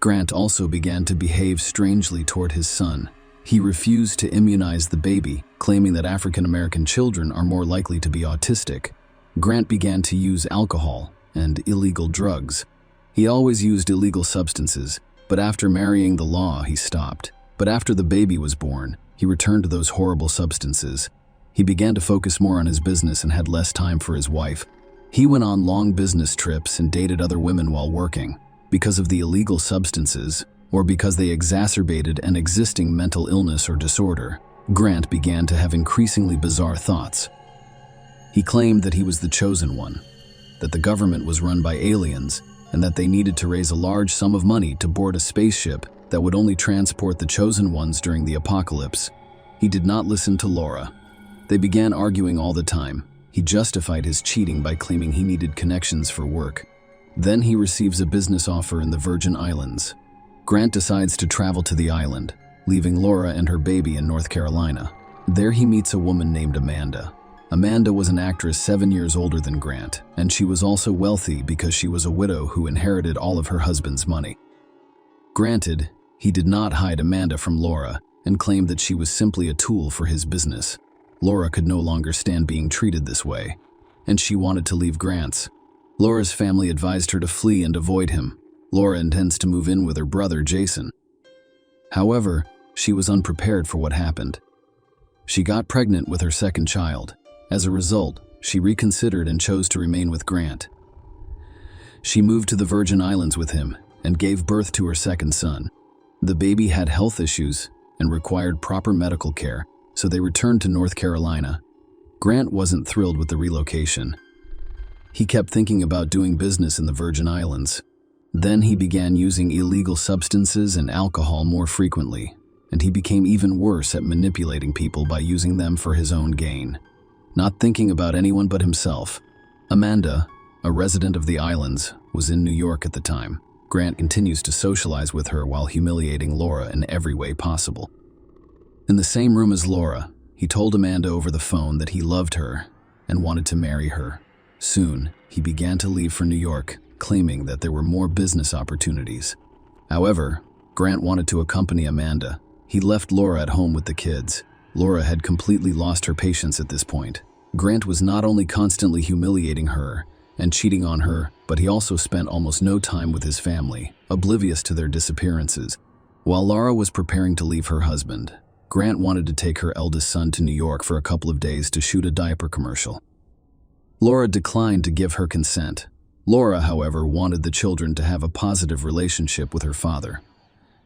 Grant also began to behave strangely toward his son. He refused to immunize the baby, claiming that African American children are more likely to be autistic. Grant began to use alcohol and illegal drugs. He always used illegal substances, but after marrying the law, he stopped. But after the baby was born, he returned to those horrible substances. He began to focus more on his business and had less time for his wife. He went on long business trips and dated other women while working. Because of the illegal substances, or because they exacerbated an existing mental illness or disorder, Grant began to have increasingly bizarre thoughts. He claimed that he was the chosen one, that the government was run by aliens, and that they needed to raise a large sum of money to board a spaceship that would only transport the chosen ones during the apocalypse. He did not listen to Laura. They began arguing all the time. He justified his cheating by claiming he needed connections for work. Then he receives a business offer in the Virgin Islands. Grant decides to travel to the island, leaving Laura and her baby in North Carolina. There he meets a woman named Amanda. Amanda was an actress 7 years older than Grant, and she was also wealthy because she was a widow who inherited all of her husband's money. Granted, he did not hide Amanda from Laura and claimed that she was simply a tool for his business. Laura could no longer stand being treated this way, and she wanted to leave Grant's. Laura's family advised her to flee and avoid him. Laura intends to move in with her brother, Jason. However, she was unprepared for what happened. She got pregnant with her second child. As a result, she reconsidered and chose to remain with Grant. She moved to the Virgin Islands with him and gave birth to her second son. The baby had health issues and required proper medical care, so they returned to North Carolina. Grant wasn't thrilled with the relocation. He kept thinking about doing business in the Virgin Islands. Then he began using illegal substances and alcohol more frequently, and he became even worse at manipulating people by using them for his own gain, not thinking about anyone but himself. Amanda, a resident of the islands, was in New York at the time. Grant continues to socialize with her while humiliating Laura in every way possible. In the same room as Laura, he told Amanda over the phone that he loved her and wanted to marry her. Soon, he began to leave for New York, claiming that there were more business opportunities. However, Grant wanted to accompany Amanda. He left Laura at home with the kids. Laura had completely lost her patience at this point. Grant was not only constantly humiliating her and cheating on her, but he also spent almost no time with his family, oblivious to their disappearances. While Laura was preparing to leave her husband, Grant wanted to take her eldest son to New York for a couple of days to shoot a diaper commercial. Laura declined to give her consent. Laura, however, wanted the children to have a positive relationship with her father.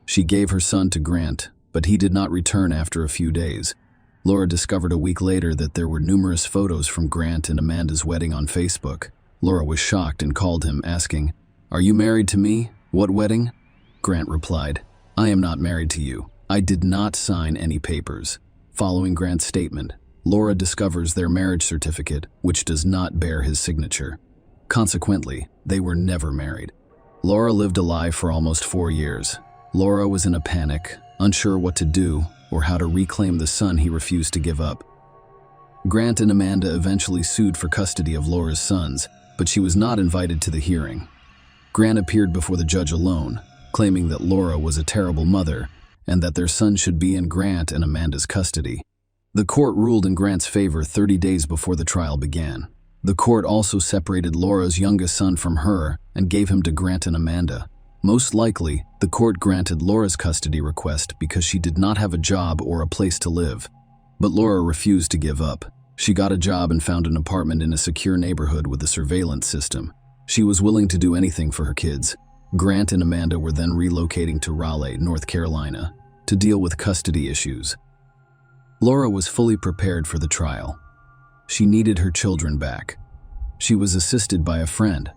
She gave her son to Grant, but he did not return after a few days. Laura discovered a week later that there were numerous photos from Grant and Amanda's wedding on Facebook. Laura was shocked and called him, asking, "Are you married to me? What wedding?" Grant replied, "I am not married to you. I did not sign any papers." Following Grant's statement, Laura discovers their marriage certificate, which does not bear his signature. Consequently, they were never married. Laura lived a lie for almost 4 years. Laura was in a panic, unsure what to do or how to reclaim the son he refused to give up. Grant and Amanda eventually sued for custody of Laura's sons, but she was not invited to the hearing. Grant appeared before the judge alone, claiming that Laura was a terrible mother and that their son should be in Grant and Amanda's custody. The court ruled in Grant's favor 30 days before the trial began. The court also separated Laura's youngest son from her and gave him to Grant and Amanda. Most likely, the court granted Laura's custody request because she did not have a job or a place to live. But Laura refused to give up. She got a job and found an apartment in a secure neighborhood with a surveillance system. She was willing to do anything for her kids. Grant and Amanda were then relocating to Raleigh, North Carolina, to deal with custody issues. Laura was fully prepared for the trial. She needed her children back. She was assisted by a friend,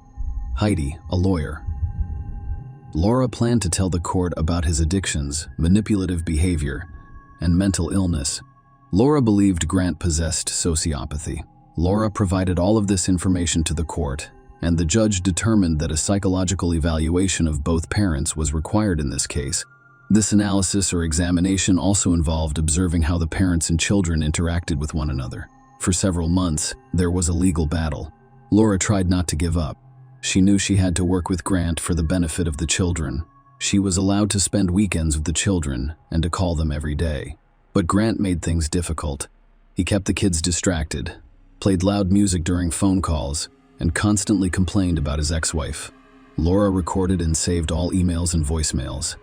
Heidi, a lawyer. Laura planned to tell the court about his addictions, manipulative behavior, and mental illness. Laura believed Grant possessed sociopathy. Laura provided all of this information to the court, and the judge determined that a psychological evaluation of both parents was required in this case. This analysis or examination also involved observing how the parents and children interacted with one another. For several months, there was a legal battle. Laura tried not to give up. She knew she had to work with Grant for the benefit of the children. She was allowed to spend weekends with the children and to call them every day. But Grant made things difficult. He kept the kids distracted, played loud music during phone calls, and constantly complained about his ex-wife. Laura recorded and saved all emails and voicemails.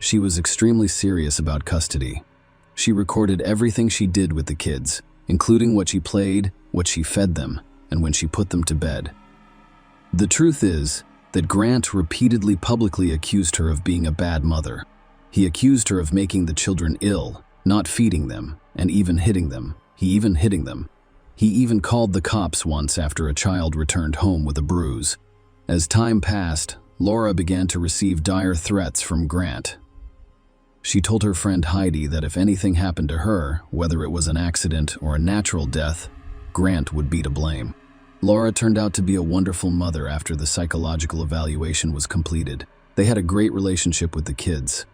She was extremely serious about custody. She recorded everything she did with the kids, including what she played, what she fed them, and when she put them to bed. The truth is that Grant repeatedly publicly accused her of being a bad mother. He accused her of making the children ill, not feeding them, and even hitting them. He even called the cops once after a child returned home with a bruise. As time passed, Laura began to receive dire threats from Grant. She told her friend Heidi that if anything happened to her, whether it was an accident or a natural death, Grant would be to blame. Laura turned out to be a wonderful mother after the psychological evaluation was completed. They had a great relationship with the kids.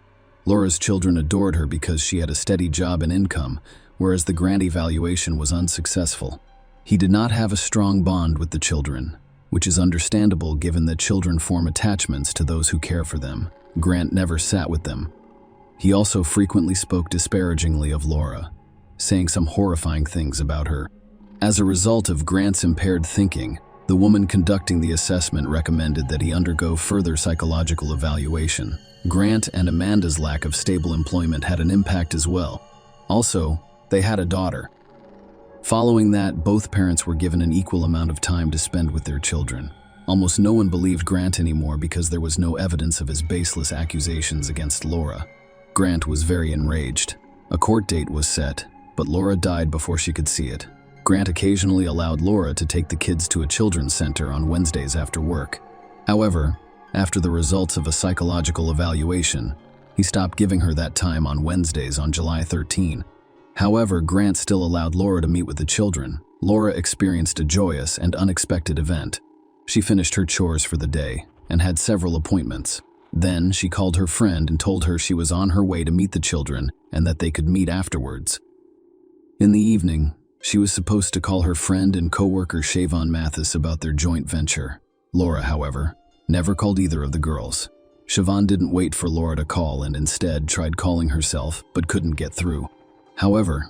Laura's children adored her because she had a steady job and income, whereas the Grant evaluation was unsuccessful. He did not have a strong bond with the children, which is understandable given that children form attachments to those who care for them. Grant never sat with them. He also frequently spoke disparagingly of Laura, saying some horrifying things about her. As a result of Grant's impaired thinking, the woman conducting the assessment recommended that he undergo further psychological evaluation. Grant and Amanda's lack of stable employment had an impact as well. Also, they had a daughter. Following that, both parents were given an equal amount of time to spend with their children. Almost no one believed Grant anymore because there was no evidence of his baseless accusations against Laura. Grant was very enraged. A court date was set, but Laura died before she could see it. Grant occasionally allowed Laura to take the kids to a children's center on Wednesdays after work. However, after the results of a psychological evaluation, he stopped giving her that time on Wednesdays on July 13. However, Grant still allowed Laura to meet with the children. Laura experienced a joyous and unexpected event. She finished her chores for the day and had several appointments. Then she called her friend and told her she was on her way to meet the children and that they could meet afterwards. In the evening, she was supposed to call her friend and co-worker Siobhan Mathis about their joint venture. Laura, however, never called either of the girls. Siobhan didn't wait for Laura to call and instead tried calling herself but couldn't get through. However,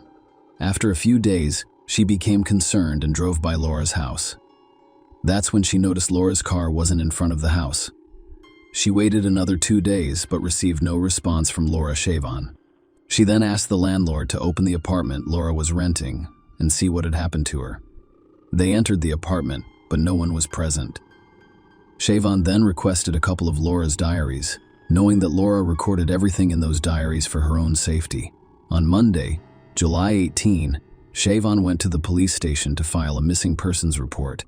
after a few days, she became concerned and drove by Laura's house. That's when she noticed Laura's car wasn't in front of the house. She waited another 2 days but received no response from Laura Siobhan. She then asked the landlord to open the apartment Laura was renting and see what had happened to her. They entered the apartment, but no one was present. Siobhan then requested a couple of Laura's diaries, knowing that Laura recorded everything in those diaries for her own safety. On Monday, July 18, Siobhan went to the police station to file a missing persons report.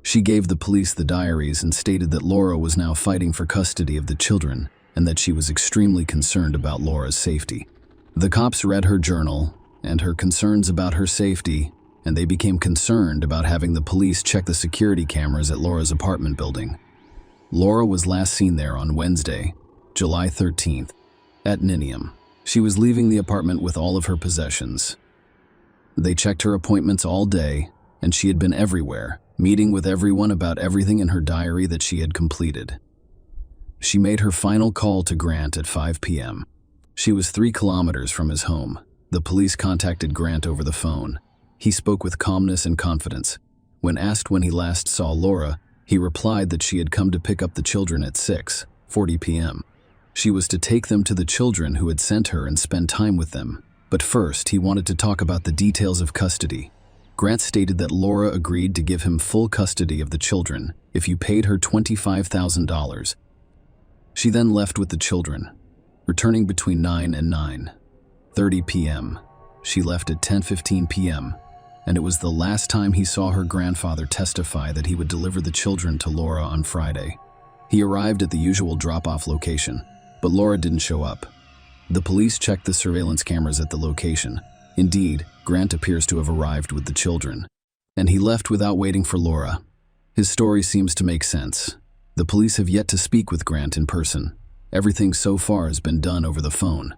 She gave the police the diaries and stated that Laura was now fighting for custody of the children and that she was extremely concerned about Laura's safety. The cops read her journal and her concerns about her safety, and they became concerned about having the police check the security cameras at Laura's apartment building. Laura was last seen there on Wednesday, July 13th, at Ninium. She was leaving the apartment with all of her possessions. They checked her appointments all day, and she had been everywhere, meeting with everyone about everything in her diary that she had completed. She made her final call to Grant at 5 p.m. She was 3 kilometers from his home. The police contacted Grant over the phone. He spoke with calmness and confidence. When asked when he last saw Laura, he replied that she had come to pick up the children at 6:40 p.m. She was to take them to the children who had sent her and spend time with them. But first, he wanted to talk about the details of custody. Grant stated that Laura agreed to give him full custody of the children if you paid her $25,000. She then left with the children, returning between 9 and 9:30 p.m. She left at 10:15 p.m., and it was the last time he saw her grandfather testify that he would deliver the children to Laura on Friday. He arrived at the usual drop-off location, but Laura didn't show up. The police checked the surveillance cameras at the location. Indeed, Grant appears to have arrived with the children, and he left without waiting for Laura. His story seems to make sense. The police have yet to speak with Grant in person. Everything so far has been done over the phone.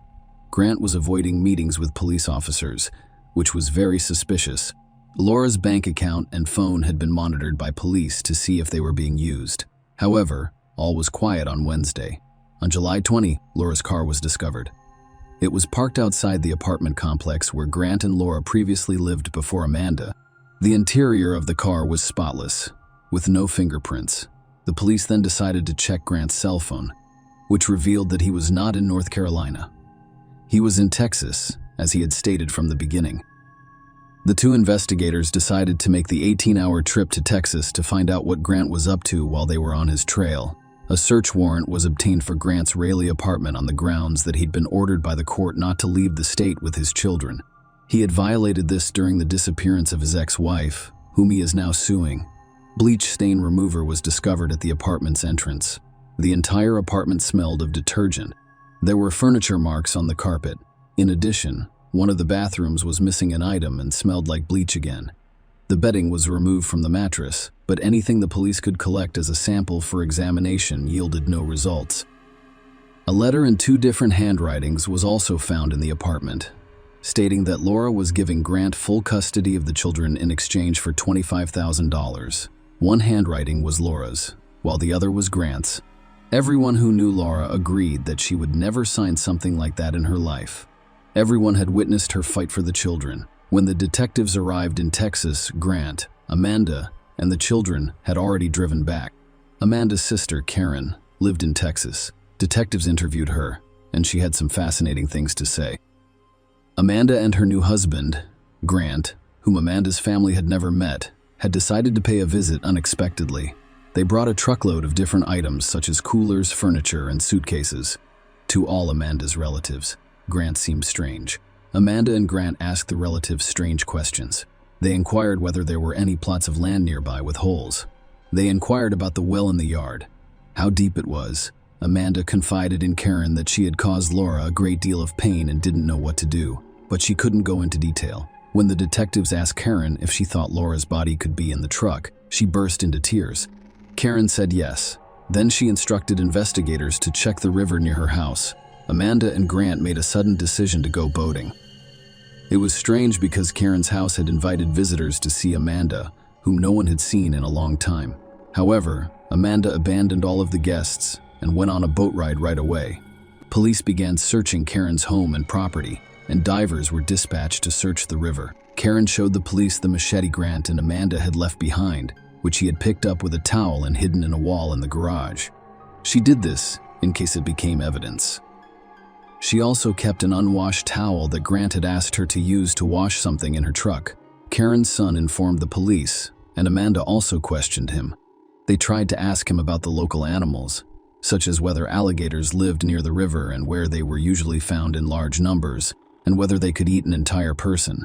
Grant was avoiding meetings with police officers, which was very suspicious. Laura's bank account and phone had been monitored by police to see if they were being used. However, all was quiet on Wednesday. On July 20, Laura's car was discovered. It was parked outside the apartment complex where Grant and Laura previously lived before Amanda. The interior of the car was spotless, with no fingerprints. The police then decided to check Grant's cell phone, which revealed that he was not in North Carolina. He was in Texas, as he had stated from the beginning. The 2 investigators decided to make the 18-hour trip to Texas to find out what Grant was up to while they were on his trail. A search warrant was obtained for Grant's Raleigh apartment on the grounds that he'd been ordered by the court not to leave the state with his children. He had violated this during the disappearance of his ex-wife, whom he is now suing. Bleach stain remover was discovered at the apartment's entrance. The entire apartment smelled of detergent. There were furniture marks on the carpet. In addition, one of the bathrooms was missing an item and smelled like bleach again. The bedding was removed from the mattress, but anything the police could collect as a sample for examination yielded no results. A letter in 2 different handwritings was also found in the apartment, stating that Laura was giving Grant full custody of the children in exchange for $25,000. One handwriting was Laura's, while the other was Grant's. Everyone who knew Laura agreed that she would never sign something like that in her life. Everyone had witnessed her fight for the children. When the detectives arrived in Texas, Grant, Amanda, and the children had already driven back. Amanda's sister, Karen, lived in Texas. Detectives interviewed her, and she had some fascinating things to say. Amanda and her new husband, Grant, whom Amanda's family had never met, had decided to pay a visit unexpectedly. They brought a truckload of different items such as coolers, furniture, and suitcases. To all Amanda's relatives, Grant seemed strange. Amanda and Grant asked the relatives strange questions. They inquired whether there were any plots of land nearby with holes. They inquired about the well in the yard, how deep it was. Amanda confided in Karen that she had caused Laura a great deal of pain and didn't know what to do, but she couldn't go into detail. When the detectives asked Karen if she thought Laura's body could be in the truck, she burst into tears. Karen said yes, Then she instructed investigators to check the river near her house. Amanda and Grant made a sudden decision to go boating. It was strange because Karen's house had invited visitors to see Amanda, whom no one had seen in a long time. However, Amanda abandoned all of the guests and went on a boat ride right away. Police began searching Karen's home and property, and divers were dispatched to search the river. Karen showed the police the machete Grant and Amanda had left behind, which he had picked up with a towel and hidden in a wall in the garage. She did this in case it became evidence. She also kept an unwashed towel that Grant had asked her to use to wash something in her truck. Karen's son informed the police, and Amanda also questioned him. They tried to ask him about the local animals, such as whether alligators lived near the river and where they were usually found in large numbers, and whether they could eat an entire person.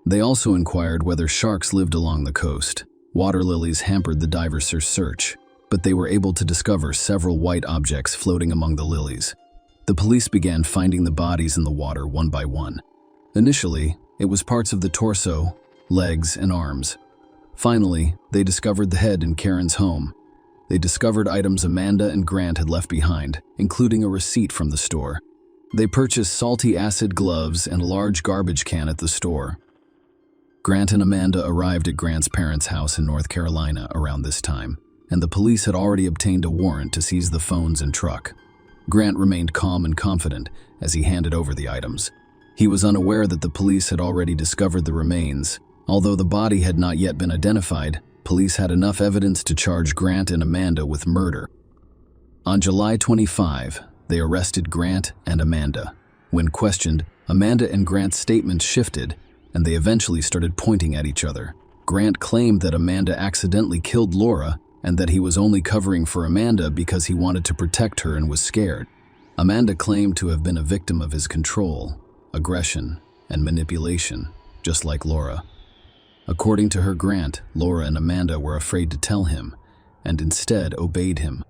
They also inquired whether sharks lived along the coast. Water lilies hampered the divers' search, but they were able to discover several white objects floating among the lilies. The police began finding the bodies in the water one by one. Initially, it was parts of the torso, legs, and arms. Finally, they discovered the head in Karen's home. They discovered items Amanda and Grant had left behind, including a receipt from the store. They purchased salty acid gloves and a large garbage can at the store. Grant and Amanda arrived at Grant's parents' house in North Carolina around this time, and the police had already obtained a warrant to seize the phones and truck. Grant remained calm and confident as he handed over the items. He was unaware that the police had already discovered the remains. Although the body had not yet been identified, police had enough evidence to charge Grant and Amanda with murder. On July 25, they arrested Grant and Amanda. When questioned, Amanda and Grant's statements shifted, and they eventually started pointing at each other. Grant claimed that Amanda accidentally killed Laura and that he was only covering for Amanda because he wanted to protect her and was scared. Amanda claimed to have been a victim of his control, aggression, and manipulation, just like Laura. According to her, Grant, Laura and Amanda were afraid to tell him, and instead obeyed him.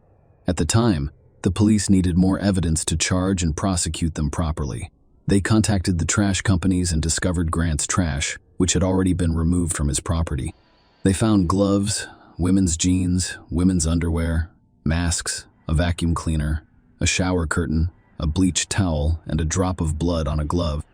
At the time, the police needed more evidence to charge and prosecute them properly. They contacted the trash companies and discovered Grant's trash, which had already been removed from his property. They found gloves, women's jeans, women's underwear, masks, a vacuum cleaner, a shower curtain, a bleached towel, and a drop of blood on a glove.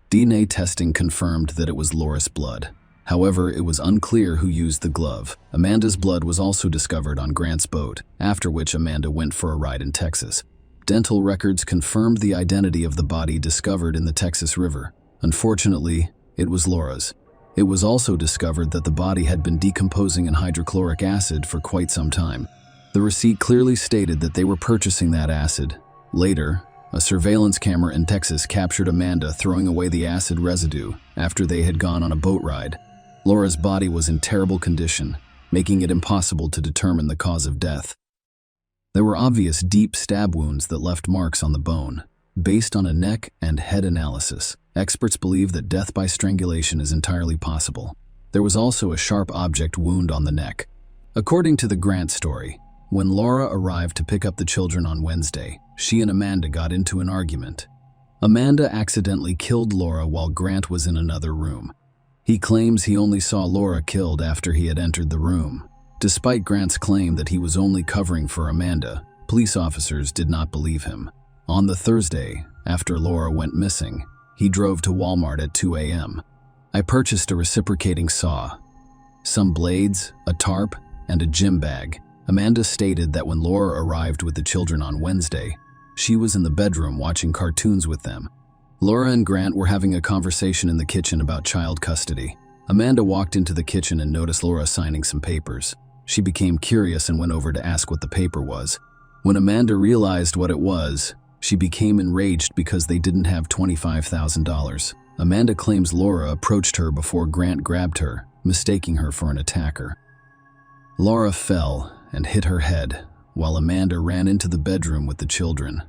DNA testing confirmed that it was Laura's blood. However, it was unclear who used the glove. Amanda's blood was also discovered on Grant's boat, after which Amanda went for a ride in Texas. Dental records confirmed the identity of the body discovered in the Texas River. Unfortunately, it was Laura's. It was also discovered that the body had been decomposing in hydrochloric acid for quite some time. The receipt clearly stated that they were purchasing that acid. Later, a surveillance camera in Texas captured Amanda throwing away the acid residue after they had gone on a boat ride. Laura's body was in terrible condition, making it impossible to determine the cause of death. There were obvious deep stab wounds that left marks on the bone. Based on a neck and head analysis, experts believe that death by strangulation is entirely possible. There was also a sharp object wound on the neck. According to the Grant story, when Laura arrived to pick up the children on Wednesday, she and Amanda got into an argument. Amanda accidentally killed Laura while Grant was in another room. He claims he only saw Laura killed after he had entered the room. Despite Grant's claim that he was only covering for Amanda, police officers did not believe him. On the Thursday, after Laura went missing, he drove to Walmart at 2 a.m. I purchased a reciprocating saw, some blades, a tarp, and a gym bag. Amanda stated that when Laura arrived with the children on Wednesday, she was in the bedroom watching cartoons with them. Laura and Grant were having a conversation in the kitchen about child custody. Amanda walked into the kitchen and noticed Laura signing some papers. She became curious and went over to ask what the paper was. When Amanda realized what it was, she became enraged because they didn't have $25,000. Amanda claims Laura approached her before Grant grabbed her, mistaking her for an attacker. Laura fell and hit her head, while Amanda ran into the bedroom with the children.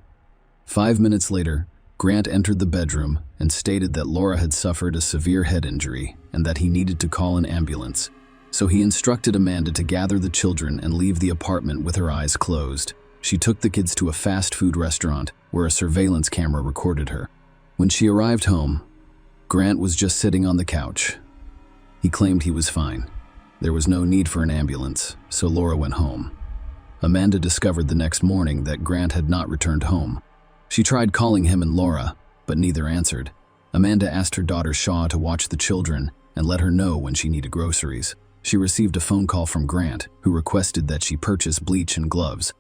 5 minutes later, Grant entered the bedroom and stated that Laura had suffered a severe head injury and that he needed to call an ambulance. So he instructed Amanda to gather the children and leave the apartment with her eyes closed. She took the kids to a fast food restaurant where a surveillance camera recorded her. When she arrived home, Grant was just sitting on the couch. He claimed he was fine. There was no need for an ambulance, so Laura went home. Amanda discovered the next morning that Grant had not returned home. She tried calling him and Laura, but neither answered. Amanda asked her daughter Shaw to watch the children and let her know when she needed groceries. She received a phone call from Grant, who requested that she purchase bleach and gloves.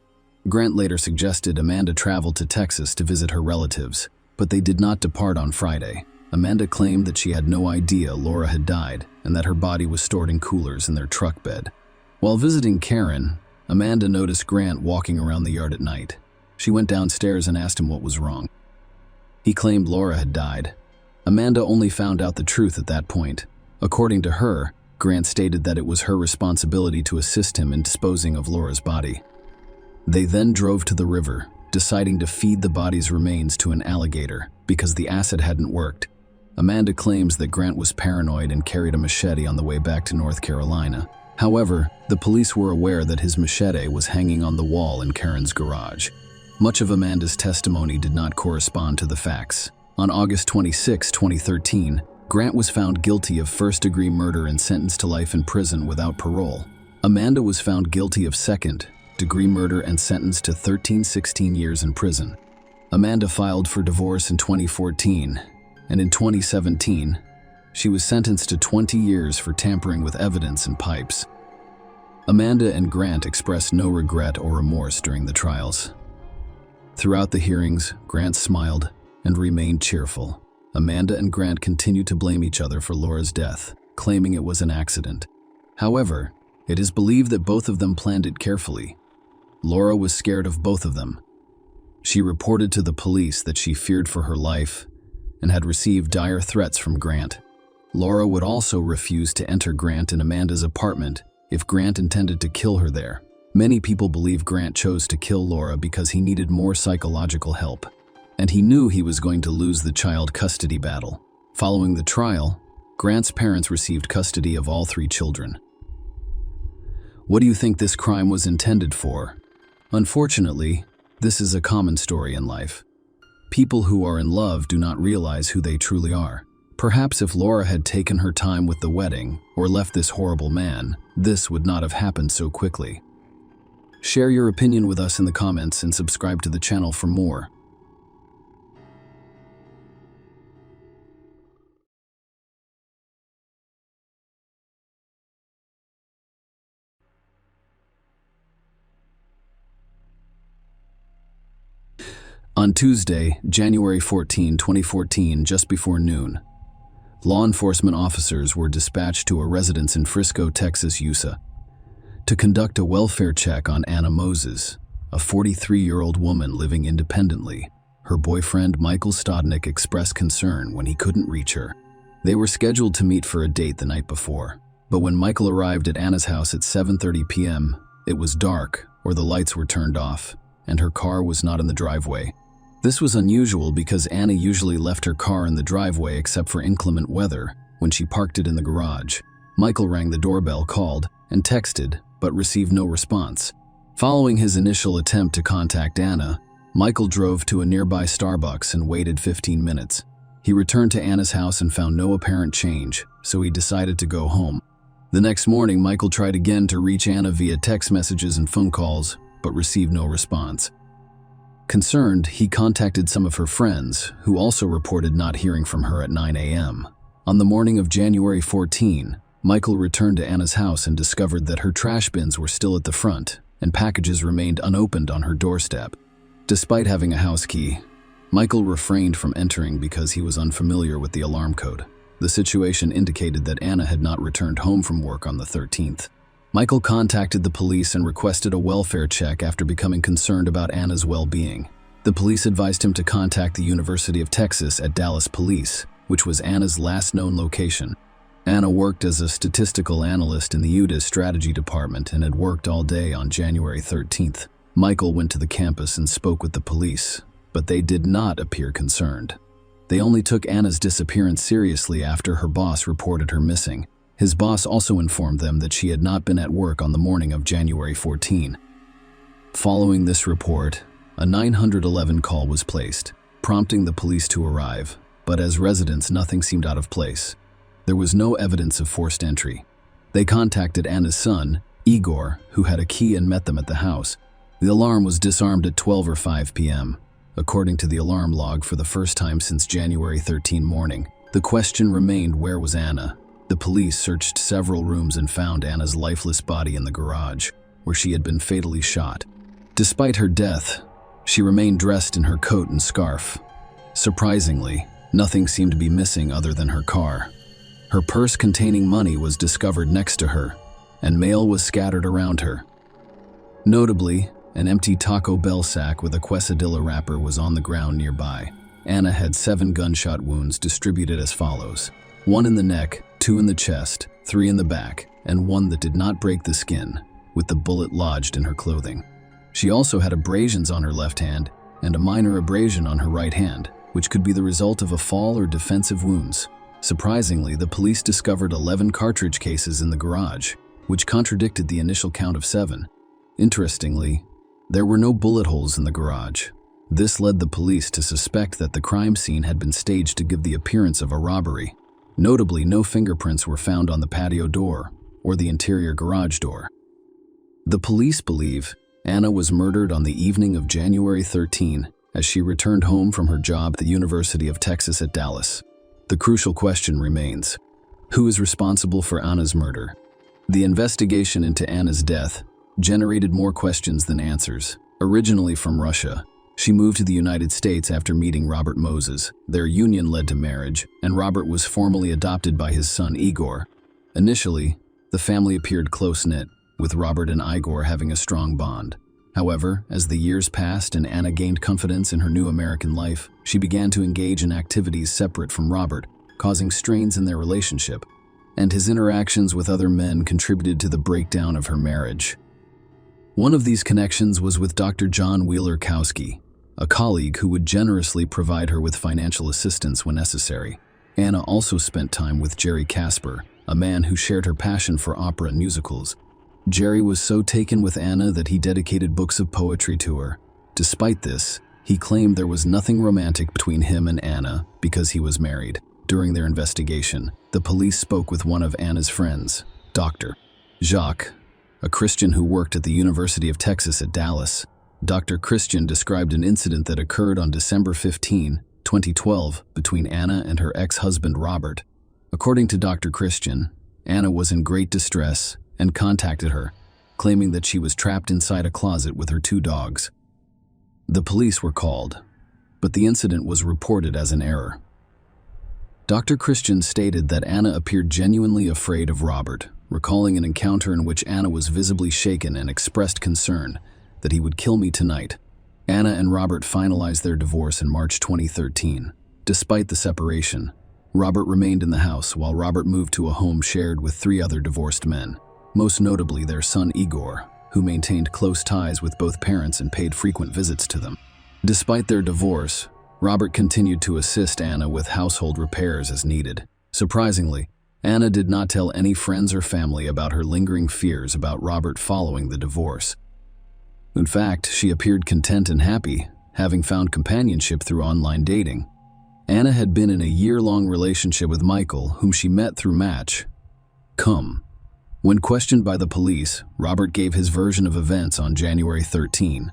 Grant later suggested Amanda travel to Texas to visit her relatives, but they did not depart on Friday. Amanda claimed that she had no idea Laura had died and that her body was stored in coolers in their truck bed. While visiting Karen, Amanda noticed Grant walking around the yard at night. She went downstairs and asked him what was wrong. He claimed Laura had died. Amanda only found out the truth at that point. According to her, Grant stated that it was her responsibility to assist him in disposing of Laura's body. They then drove to the river, deciding to feed the body's remains to an alligator because the acid hadn't worked. Amanda claims that Grant was paranoid and carried a machete on the way back to North Carolina. However, the police were aware that his machete was hanging on the wall in Karen's garage. Much of Amanda's testimony did not correspond to the facts. On August 26, 2013, Grant was found guilty of first-degree murder and sentenced to life in prison without parole. Amanda was found guilty of second-degree murder and sentenced to 16 years in prison. Amanda filed for divorce in 2014, and in 2017, she was sentenced to 20 years for tampering with evidence and pipes. Amanda and Grant expressed no regret or remorse during the trials. Throughout the hearings, Grant smiled and remained cheerful. Amanda and Grant continued to blame each other for Laura's death, claiming it was an accident. However, it is believed that both of them planned it carefully. Laura was scared of both of them. She reported to the police that she feared for her life and had received dire threats from Grant. Laura would also refuse to enter Grant and Amanda's apartment if Grant intended to kill her there. Many people believe Grant chose to kill Laura because he needed more psychological help, and he knew he was going to lose the child custody battle. Following the trial, Grant's parents received custody of all 3 children. What do you think this crime was intended for? Unfortunately, this is a common story in life. People who are in love do not realize who they truly are. Perhaps if Laura had taken her time with the wedding or left this horrible man, this would not have happened so quickly. Share your opinion with us in the comments and subscribe to the channel for more. On Tuesday, January 14, 2014, just before noon, law enforcement officers were dispatched to a residence in Frisco, Texas, USA, to conduct a welfare check on Anna Moses, a 43-year-old woman living independently. Her boyfriend, Michael Stodnick, expressed concern when he couldn't reach her. They were scheduled to meet for a date the night before, but when Michael arrived at Anna's house at 7:30 p.m., it was dark or the lights were turned off, and her car was not in the driveway. This was unusual because Anna usually left her car in the driveway except for inclement weather when she parked it in the garage. Michael rang the doorbell, called, and texted, but received no response. Following his initial attempt to contact Anna, Michael drove to a nearby Starbucks and waited 15 minutes. He returned to Anna's house and found no apparent change, so he decided to go home. The next morning, Michael tried again to reach Anna via text messages and phone calls, but received no response. Concerned, he contacted some of her friends, who also reported not hearing from her at 9 a.m. On the morning of January 14, Michael returned to Anna's house and discovered that her trash bins were still at the front, and packages remained unopened on her doorstep. Despite having a house key, Michael refrained from entering because he was unfamiliar with the alarm code. The situation indicated that Anna had not returned home from work on the 13th. Michael contacted the police and requested a welfare check after becoming concerned about Anna's well-being. The police advised him to contact the University of Texas at Dallas Police, which was Anna's last known location. Anna worked as a statistical analyst in the UTA's strategy department and had worked all day on January 13th. Michael went to the campus and spoke with the police, but they did not appear concerned. They only took Anna's disappearance seriously after her boss reported her missing. His boss also informed them that she had not been at work on the morning of January 14. Following this report, a 911 call was placed, prompting the police to arrive, but as residents, nothing seemed out of place. There was no evidence of forced entry. They contacted Anna's son, Igor, who had a key and met them at the house. The alarm was disarmed at 12 or 5 p.m. According to the alarm log, for the first time since January 13 morning, the question remained, where was Anna? The police searched several rooms and found Anna's lifeless body in the garage, where she had been fatally shot. Despite her death, she remained dressed in her coat and scarf. Surprisingly, nothing seemed to be missing other than her car. Her purse containing money was discovered next to her, and mail was scattered around her. Notably, an empty Taco Bell sack with a quesadilla wrapper was on the ground nearby. Anna had 7 gunshot wounds distributed as follows: 1 in the neck, 2 in the chest, 3 in the back, and 1 that did not break the skin, with the bullet lodged in her clothing. She also had abrasions on her left hand and a minor abrasion on her right hand, which could be the result of a fall or defensive wounds. Surprisingly, the police discovered 11 cartridge cases in the garage, which contradicted the initial count of 7. Interestingly, there were no bullet holes in the garage. This led the police to suspect that the crime scene had been staged to give the appearance of a robbery. Notably, no fingerprints were found on the patio door or the interior garage door. The police believe Anna was murdered on the evening of January 13 as she returned home from her job at the University of Texas at Dallas. The crucial question remains: who is responsible for Anna's murder? The investigation into Anna's death generated more questions than answers. Originally from Russia, she moved to the United States after meeting Robert Moses. Their union led to marriage, and Robert was formally adopted by his son Igor. Initially, the family appeared close-knit, with Robert and Igor having a strong bond. However, as the years passed and Anna gained confidence in her new American life, she began to engage in activities separate from Robert, causing strains in their relationship, and his interactions with other men contributed to the breakdown of her marriage. One of these connections was with Dr. John Wheeler-Kowski, a colleague who would generously provide her with financial assistance when necessary. Anna also spent time with Jerry Casper, a man who shared her passion for opera and musicals. Jerry was so taken with Anna that he dedicated books of poetry to her. Despite this, he claimed there was nothing romantic between him and Anna because he was married. During their investigation, the police spoke with one of Anna's friends, Dr. Jacques, a Christian who worked at the University of Texas at Dallas. Dr. Christian described an incident that occurred on December 15, 2012, between Anna and her ex-husband Robert. According to Dr. Christian, Anna was in great distress and contacted her, claiming that she was trapped inside a closet with her 2 dogs. The police were called, but the incident was reported as an error. Dr. Christian stated that Anna appeared genuinely afraid of Robert, recalling an encounter in which Anna was visibly shaken and expressed concern that he would kill me tonight. Anna and Robert finalized their divorce in March 2013. Despite the separation, Robert remained in the house while Robert moved to a home shared with 3 other divorced men, most notably their son Igor, who maintained close ties with both parents and paid frequent visits to them. Despite their divorce, Robert continued to assist Anna with household repairs as needed. Surprisingly, Anna did not tell any friends or family about her lingering fears about Robert following the divorce. In fact, she appeared content and happy, having found companionship through online dating. Anna had been in a year-long relationship with Michael, whom she met through Match.com. When questioned by the police, Robert gave his version of events on January 13.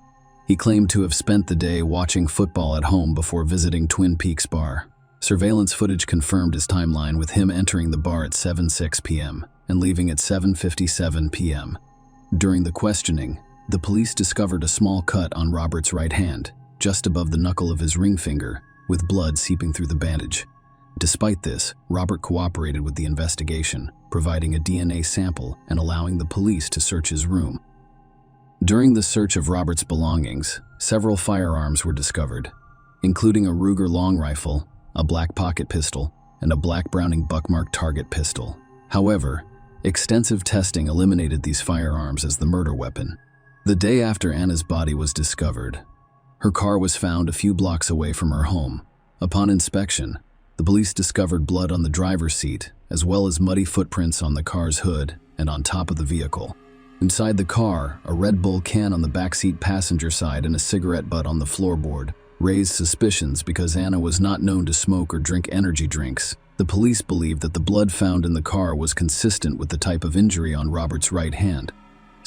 He claimed to have spent the day watching football at home before visiting Twin Peaks Bar. Surveillance footage confirmed his timeline, with him entering the bar at 7:06 p.m. and leaving at 7:57 p.m. During the questioning, the police discovered a small cut on Robert's right hand, just above the knuckle of his ring finger, with blood seeping through the bandage. Despite this, Robert cooperated with the investigation, providing a DNA sample and allowing the police to search his room. During the search of Robert's belongings, several firearms were discovered, including a Ruger long rifle, a black pocket pistol, and a black Browning buckmark target pistol. However, extensive testing eliminated these firearms as the murder weapon. The day after Anna's body was discovered, her car was found a few blocks away from her home. Upon inspection, the police discovered blood on the driver's seat, as well as muddy footprints on the car's hood and on top of the vehicle. Inside the car, a Red Bull can on the backseat passenger side and a cigarette butt on the floorboard raised suspicions because Anna was not known to smoke or drink energy drinks. The police believed that the blood found in the car was consistent with the type of injury on Robert's right hand.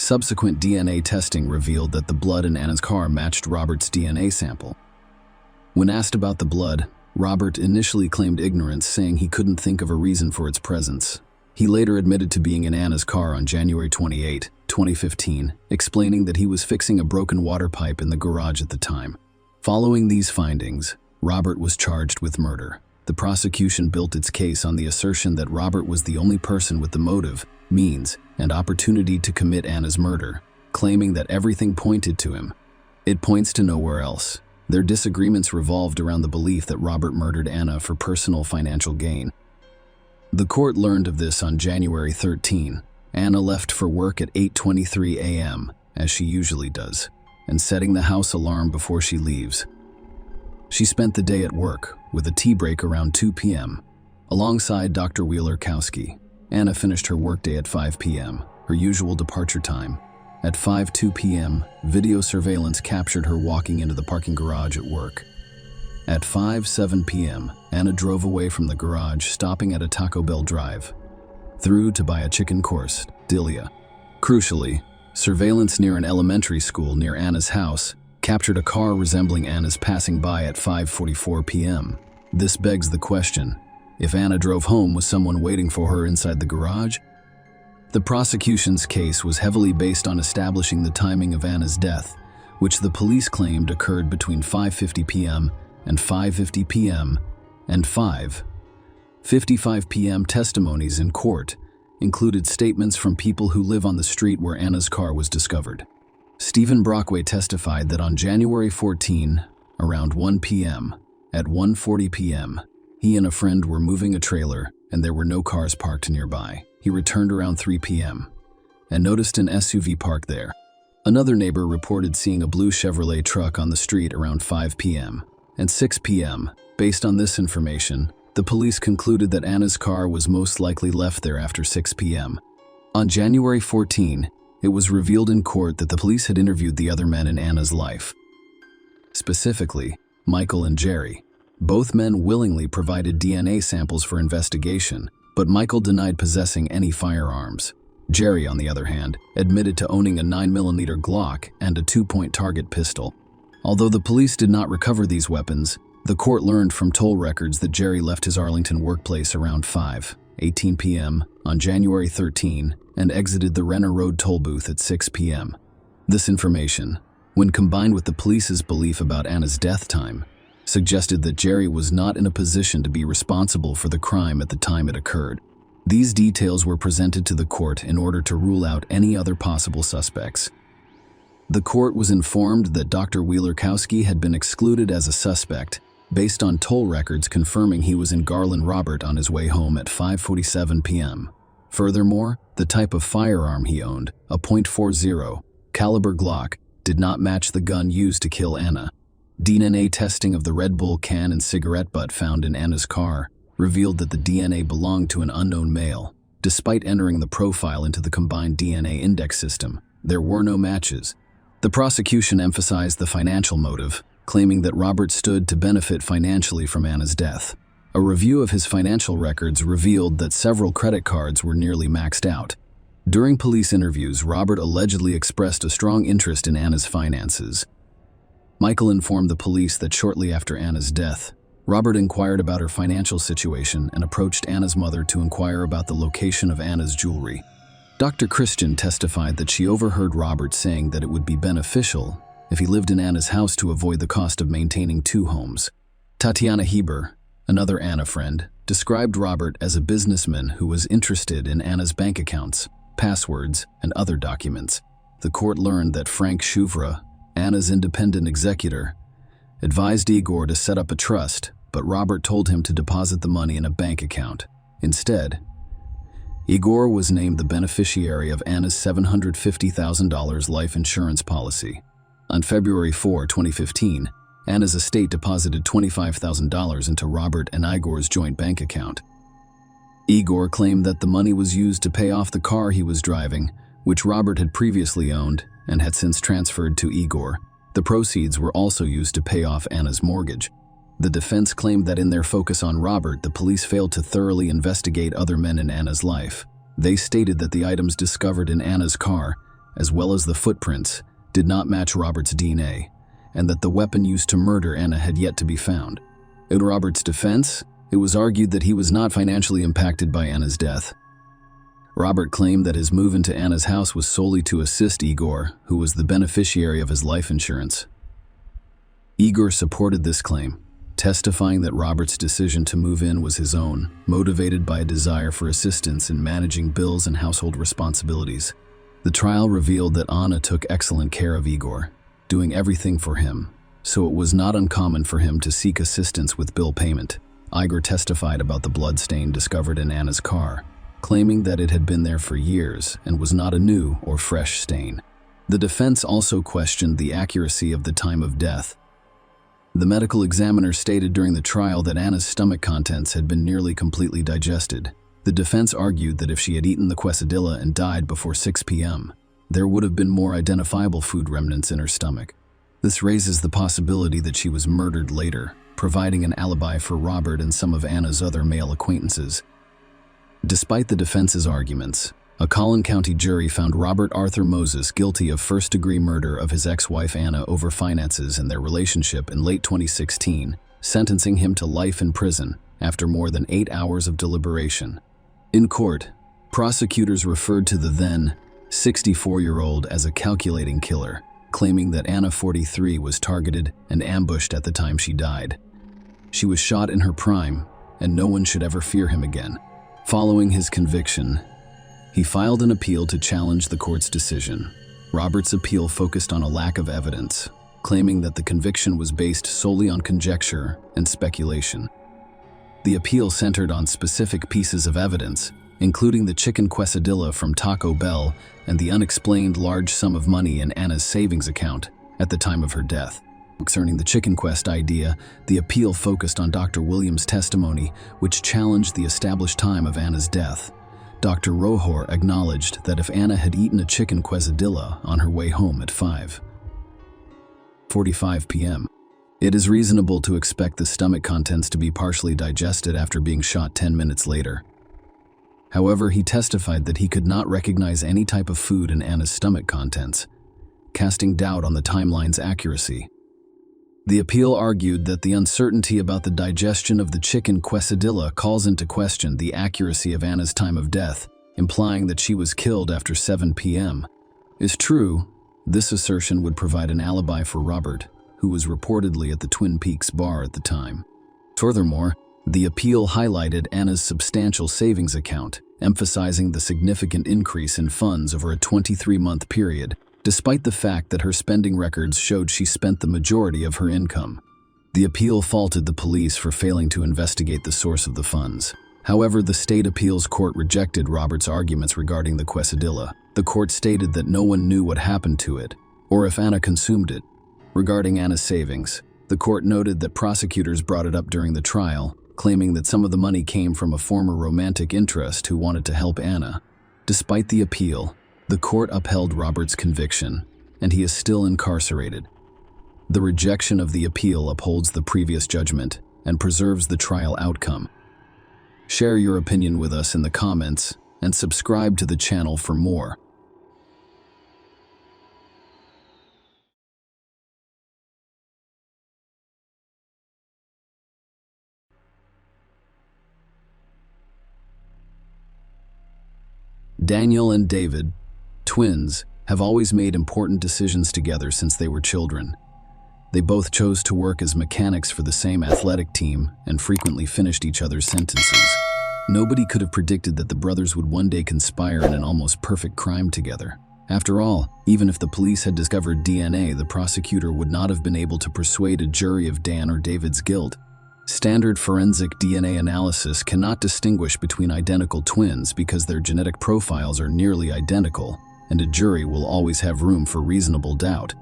Subsequent DNA testing revealed that the blood in Anna's car matched Robert's DNA sample. When asked about the blood, Robert initially claimed ignorance, saying he couldn't think of a reason for its presence. He later admitted to being in Anna's car on January 28, 2015, explaining that he was fixing a broken water pipe in the garage at the time. Following these findings, Robert was charged with murder. The prosecution built its case on the assertion that Robert was the only person with the motive, means, and opportunity to commit Anna's murder, claiming that everything pointed to him. It points to nowhere else. Their disagreements revolved around the belief that Robert murdered Anna for personal financial gain. The court learned of this on January 13. Anna left for work at 8:23 a.m., as she usually does, and setting the house alarm before she leaves. She spent the day at work, with a tea break around 2 p.m. Alongside Dr. Wheeler-Kowski, Anna finished her workday at 5 p.m., her usual departure time. At 5:02 p.m., video surveillance captured her walking into the parking garage at work. At 5:07 p.m., Anna drove away from the garage, stopping at a Taco Bell drive, through to buy a chicken course, Delia. Crucially, surveillance near an elementary school near Anna's house captured a car resembling Anna's passing by at 5:44 p.m. This begs the question, if Anna drove home, was someone waiting for her inside the garage? The prosecution's case was heavily based on establishing the timing of Anna's death, which the police claimed occurred between 5:50 p.m. and 5:50 p.m. and 5:55 p.m. Testimonies in court included statements from people who live on the street where Anna's car was discovered. Stephen Brockway testified that on January 14, around 1 p.m., at 1:40 p.m., he and a friend were moving a trailer and there were no cars parked nearby. He returned around 3 p.m. and noticed an SUV parked there. Another neighbor reported seeing a blue Chevrolet truck on the street around 5 p.m. and 6 p.m. Based on this information, the police concluded that Anna's car was most likely left there after 6 p.m. On January 14, it was revealed in court that the police had interviewed the other men in Anna's life. Specifically, Michael and Jerry. Both men willingly provided DNA samples for investigation, but Michael denied possessing any firearms. Jerry, on the other hand, admitted to owning a 9mm Glock and a 2-point target pistol. Although the police did not recover these weapons, the court learned from toll records that Jerry left his Arlington workplace around 5:18 p.m. on January 13 and exited the Renner Road toll booth at 6 p.m. This information, when combined with the police's belief about Anna's death time, suggested that Jerry was not in a position to be responsible for the crime at the time it occurred. These details were presented to the court in order to rule out any other possible suspects. The court was informed that Dr. Wheeler-Kowski had been excluded as a suspect based on toll records confirming he was in Garland Robert on his way home at 5:47 p.m. Furthermore, the type of firearm he owned, a .40 caliber Glock, did not match the gun used to kill Anna. DNA testing of the Red Bull can and cigarette butt found in Anna's car revealed that the DNA belonged to an unknown male. Despite entering the profile into the combined DNA index system, there were no matches. The prosecution emphasized the financial motive, claiming that Robert stood to benefit financially from Anna's death. A review of his financial records revealed that several credit cards were nearly maxed out. During police interviews, Robert allegedly expressed a strong interest in Anna's finances. Michael informed the police that shortly after Anna's death, Robert inquired about her financial situation and approached Anna's mother to inquire about the location of Anna's jewelry. Dr. Christian testified that she overheard Robert saying that it would be beneficial if he lived in Anna's house to avoid the cost of maintaining 2 homes. Tatiana Heber, another Anna friend, described Robert as a businessman who was interested in Anna's bank accounts, passwords, and other documents. The court learned that Frank Shuvra, Anna's independent executor, advised Igor to set up a trust, but Robert told him to deposit the money in a bank account. Instead, Igor was named the beneficiary of Anna's $750,000 life insurance policy. On February 4, 2015, Anna's estate deposited $25,000 into Robert and Igor's joint bank account. Igor claimed that the money was used to pay off the car he was driving, which Robert had previously owned and had since transferred to Igor. The proceeds were also used to pay off Anna's mortgage. The defense claimed that in their focus on Robert, the police failed to thoroughly investigate other men in Anna's life. They stated that the items discovered in Anna's car as well as the footprints, did not match Robert's DNA, and that the weapon used to murder Anna had yet to be found. In Robert's defense, it was argued that he was not financially impacted by Anna's death. Robert claimed that his move into Anna's house was solely to assist Igor, who was the beneficiary of his life insurance. Igor supported this claim, testifying that Robert's decision to move in was his own, motivated by a desire for assistance in managing bills and household responsibilities. The trial revealed that Anna took excellent care of Igor, doing everything for him, so it was not uncommon for him to seek assistance with bill payment. Igor testified about the blood stain discovered in Anna's car, claiming that it had been there for years and was not a new or fresh stain. The defense also questioned the accuracy of the time of death. The medical examiner stated during the trial that Anna's stomach contents had been nearly completely digested. The defense argued that if she had eaten the quesadilla and died before 6 p.m., there would have been more identifiable food remnants in her stomach. This raises the possibility that she was murdered later, providing an alibi for Robert and some of Anna's other male acquaintances. Despite the defense's arguments, a Collin County jury found Robert Arthur Moses guilty of first-degree murder of his ex-wife Anna over finances in their relationship in late 2016, sentencing him to life in prison after more than 8 hours of deliberation. In court, prosecutors referred to the then 64-year-old as a calculating killer, claiming that Anna, 43, was targeted and ambushed at the time she died. She was shot in her prime, and no one should ever fear him again. Following his conviction, he filed an appeal to challenge the court's decision. Robert's appeal focused on a lack of evidence, claiming that the conviction was based solely on conjecture and speculation. The appeal centered on specific pieces of evidence, including the chicken quesadilla from Taco Bell and the unexplained large sum of money in Anna's savings account at the time of her death. Concerning the chicken quest idea, the appeal focused on Dr. Williams' testimony, which challenged the established time of Anna's death. Dr. Rohor acknowledged that if Anna had eaten a chicken quesadilla on her way home at 5:45 p.m., it is reasonable to expect the stomach contents to be partially digested after being shot 10 minutes later. However, he testified that he could not recognize any type of food in Anna's stomach contents, casting doubt on the timeline's accuracy. The appeal argued that the uncertainty about the digestion of the chicken quesadilla calls into question the accuracy of Anna's time of death, implying that she was killed after 7 p.m. Is true, this assertion would provide an alibi for Robert, who was reportedly at the Twin Peaks bar at the time. Furthermore, the appeal highlighted Anna's substantial savings account, emphasizing the significant increase in funds over a 23-month period, despite the fact that her spending records showed she spent the majority of her income. The appeal faulted the police for failing to investigate the source of the funds. However, the state appeals court rejected Robert's arguments regarding the quesadilla. The court stated that no one knew what happened to it, or if Anna consumed it. Regarding Anna's savings, the court noted that prosecutors brought it up during the trial, claiming that some of the money came from a former romantic interest who wanted to help Anna. Despite the appeal, the court upheld Robert's conviction, and he is still incarcerated. The rejection of the appeal upholds the previous judgment and preserves the trial outcome. Share your opinion with us in the comments and subscribe to the channel for more. Daniel and David, twins, have always made important decisions together since they were children. They both chose to work as mechanics for the same athletic team and frequently finished each other's sentences. Nobody could have predicted that the brothers would one day conspire in an almost perfect crime together. After all, even if the police had discovered DNA, the prosecutor would not have been able to persuade a jury of Dan or David's guilt. Standard forensic DNA analysis cannot distinguish between identical twins because their genetic profiles are nearly identical, and a jury will always have room for reasonable doubt.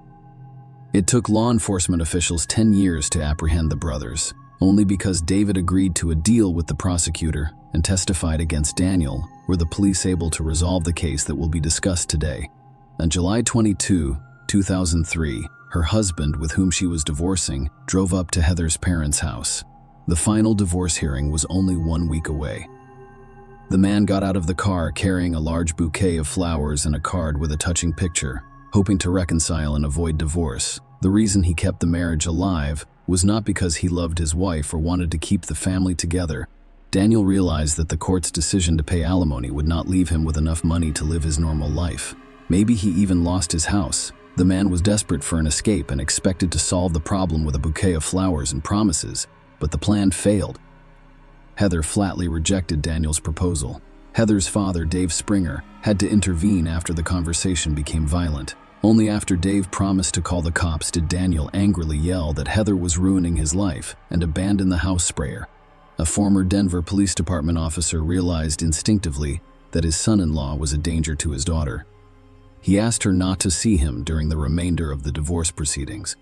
It took law enforcement officials 10 years to apprehend the brothers, only because David agreed to a deal with the prosecutor and testified against Daniel were the police able to resolve the case that will be discussed today. On July 22, 2003, her husband, with whom she was divorcing, drove up to Heather's parents' house. The final divorce hearing was only 1 week away. The man got out of the car carrying a large bouquet of flowers and a card with a touching picture, hoping to reconcile and avoid divorce. The reason he kept the marriage alive was not because he loved his wife or wanted to keep the family together. Daniel realized that the court's decision to pay alimony would not leave him with enough money to live his normal life. Maybe he even lost his house. The man was desperate for an escape and expected to solve the problem with a bouquet of flowers and promises, but the plan failed. Heather flatly rejected Daniel's proposal. Heather's father, Dave Springer, had to intervene after the conversation became violent. Only after Dave promised to call the cops did Daniel angrily yell that Heather was ruining his life and abandon the house sprayer. A former Denver Police Department officer realized instinctively that his son-in-law was a danger to his daughter. He asked her not to see him during the remainder of the divorce proceedings.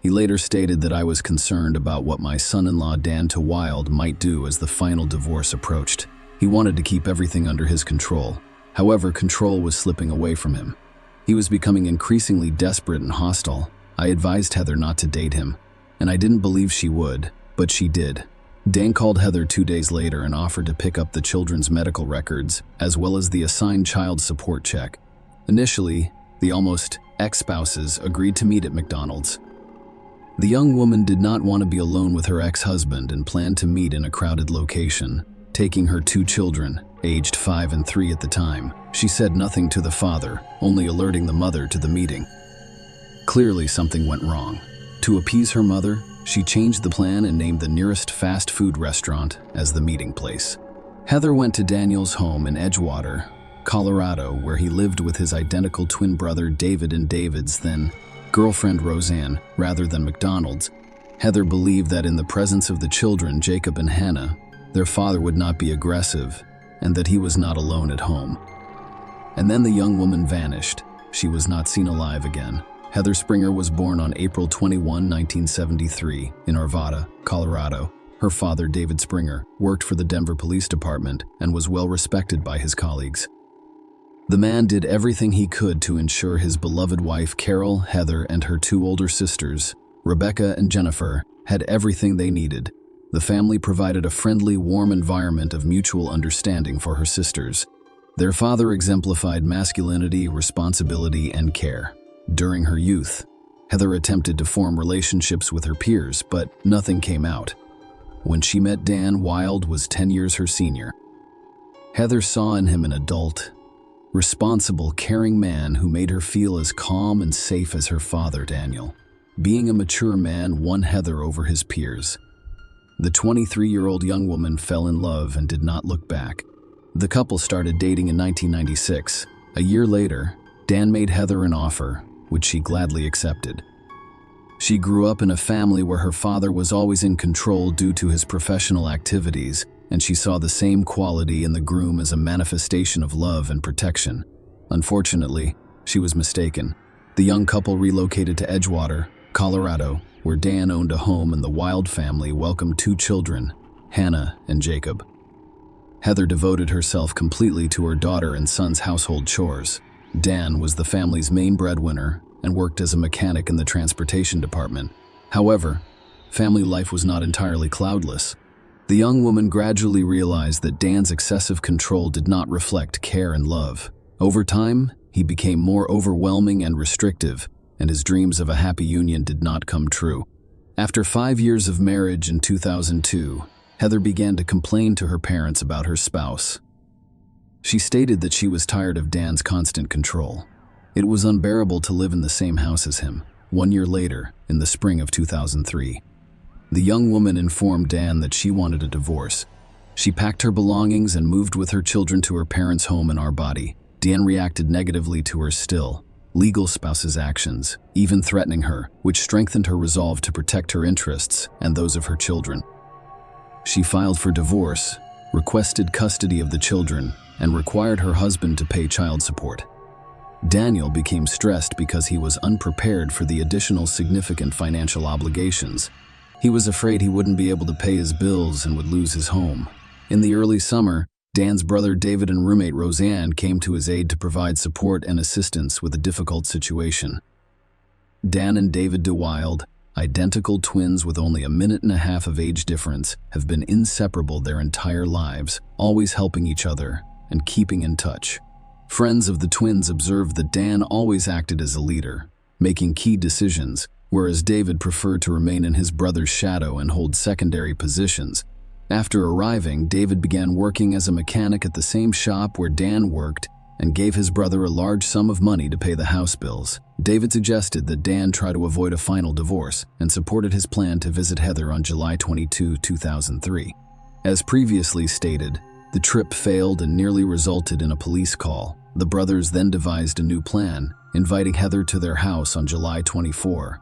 He later stated that I was concerned about what my son-in-law Dan Wild might do as the final divorce approached. He wanted to keep everything under his control. However, control was slipping away from him. He was becoming increasingly desperate and hostile. I advised Heather not to date him, and I didn't believe she would, but she did. Dan called Heather 2 days later and offered to pick up the children's medical records, as well as the assigned child support check. Initially, the almost ex-spouses agreed to meet at McDonald's. The young woman did not want to be alone with her ex-husband and planned to meet in a crowded location, taking her 2 children, aged 5 and 3 at the time. She said nothing to the father, only alerting the mother to the meeting. Clearly, something went wrong. To appease her mother, she changed the plan and named the nearest fast food restaurant as the meeting place. Heather went to Daniel's home in Edgewater, Colorado, where he lived with his identical twin brother David and David's then girlfriend Roseanne, rather than McDonald's. Heather believed that in the presence of the children, Jacob and Hannah, their father would not be aggressive, and that he was not alone at home. And then the young woman vanished. She was not seen alive again. Heather Springer was born on April 21, 1973, in Arvada, Colorado. Her father, David Springer, worked for the Denver Police Department and was well respected by his colleagues. The man did everything he could to ensure his beloved wife, Carol, Heather, and her 2 older sisters, Rebecca and Jennifer, had everything they needed. The family provided a friendly, warm environment of mutual understanding for her sisters. Their father exemplified masculinity, responsibility, and care. During her youth, Heather attempted to form relationships with her peers, but nothing came out. When she met Dan, Wild was 10 years her senior. Heather saw in him an adult, responsible, caring man who made her feel as calm and safe as her father, Daniel. Being a mature man won Heather over his peers. The 23-year-old young woman fell in love and did not look back. The couple started dating in 1996. A year later, Dan made Heather an offer, which she gladly accepted. She grew up in a family where her father was always in control due to his professional activities, and she saw the same quality in the groom as a manifestation of love and protection. Unfortunately, she was mistaken. The young couple relocated to Edgewater, Colorado, where Dan owned a home and the Wild family welcomed 2 children, Hannah and Jacob. Heather devoted herself completely to her daughter and son's household chores. Dan was the family's main breadwinner and worked as a mechanic in the transportation department. However, family life was not entirely cloudless. The young woman gradually realized that Dan's excessive control did not reflect care and love. Over time, he became more overwhelming and restrictive, and his dreams of a happy union did not come true. After 5 years of marriage in 2002, Heather began to complain to her parents about her spouse. She stated that she was tired of Dan's constant control. It was unbearable to live in the same house as him. 1 year later, in the spring of 2003, the young woman informed Dan that she wanted a divorce. She packed her belongings and moved with her children to her parents' home in Arvada. Dan reacted negatively to her still legal spouse's actions, even threatening her, which strengthened her resolve to protect her interests and those of her children. She filed for divorce, requested custody of the children, and required her husband to pay child support. Daniel became stressed because he was unprepared for the additional significant financial obligations. He was afraid he wouldn't be able to pay his bills and would lose his home. In the early summer, Dan's brother David and roommate Roseanne came to his aid to provide support and assistance with a difficult situation. Dan and David DeWild Identical twins with only a minute and a half of age difference have been inseparable their entire lives, always helping each other and keeping in touch. Friends of the twins observed that Dan always acted as a leader, making key decisions, whereas David preferred to remain in his brother's shadow and hold secondary positions. After arriving, David began working as a mechanic at the same shop where Dan worked and gave his brother a large sum of money to pay the house bills. David suggested that Dan try to avoid a final divorce and supported his plan to visit Heather on July 22, 2003. As previously stated, the trip failed and nearly resulted in a police call. The brothers then devised a new plan, inviting Heather to their house on July 24.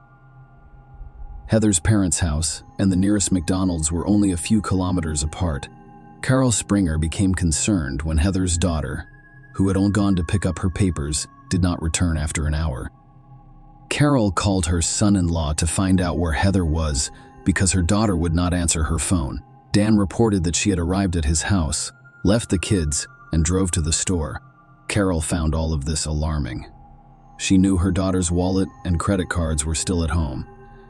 Heather's parents' house and the nearest McDonald's were only a few kilometers apart. Carol Springer became concerned when Heather's daughter, who had only gone to pick up her papers, did not return after an hour. Carol called her son-in-law to find out where Heather was because her daughter would not answer her phone. Dan reported that she had arrived at his house, left the kids, and drove to the store. Carol found all of this alarming. She knew her daughter's wallet and credit cards were still at home.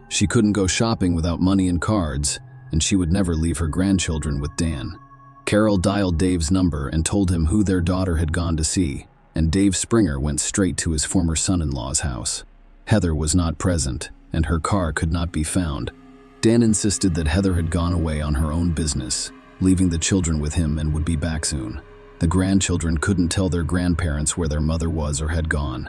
She couldn't go shopping without money and cards, and she would never leave her grandchildren with Dan. Carol dialed Dave's number and told him who their daughter had gone to see, and Dave Springer went straight to his former son-in-law's house. Heather was not present, and her car could not be found. Dan insisted that Heather had gone away on her own business, leaving the children with him and would be back soon. The grandchildren couldn't tell their grandparents where their mother was or had gone.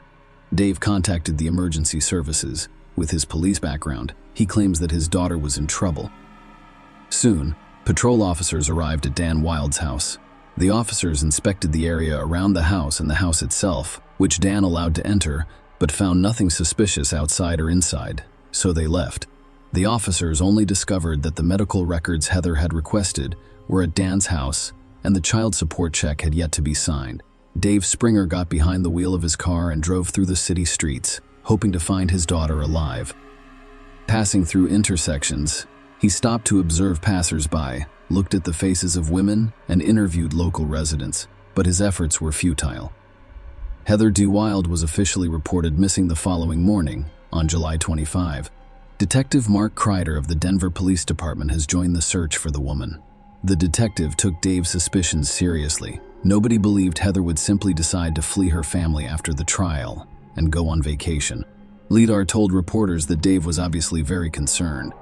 Dave contacted the emergency services. With his police background, he claims that his daughter was in trouble. Soon, patrol officers arrived at Dan Wild's house. The officers inspected the area around the house and the house itself, which Dan allowed to enter, but found nothing suspicious outside or inside, so they left. The officers only discovered that the medical records Heather had requested were at Dan's house, and the child support check had yet to be signed. Dave Springer got behind the wheel of his car and drove through the city streets, hoping to find his daughter alive. Passing through intersections, he stopped to observe passers-by, looked at the faces of women, and interviewed local residents, but his efforts were futile. Heather D. Wild was officially reported missing the following morning, on July 25. Detective Mark Kreider of the Denver Police Department has joined the search for the woman. The detective took Dave's suspicions seriously. Nobody believed Heather would simply decide to flee her family after the trial and go on vacation. Lidar told reporters that Dave was obviously very concerned.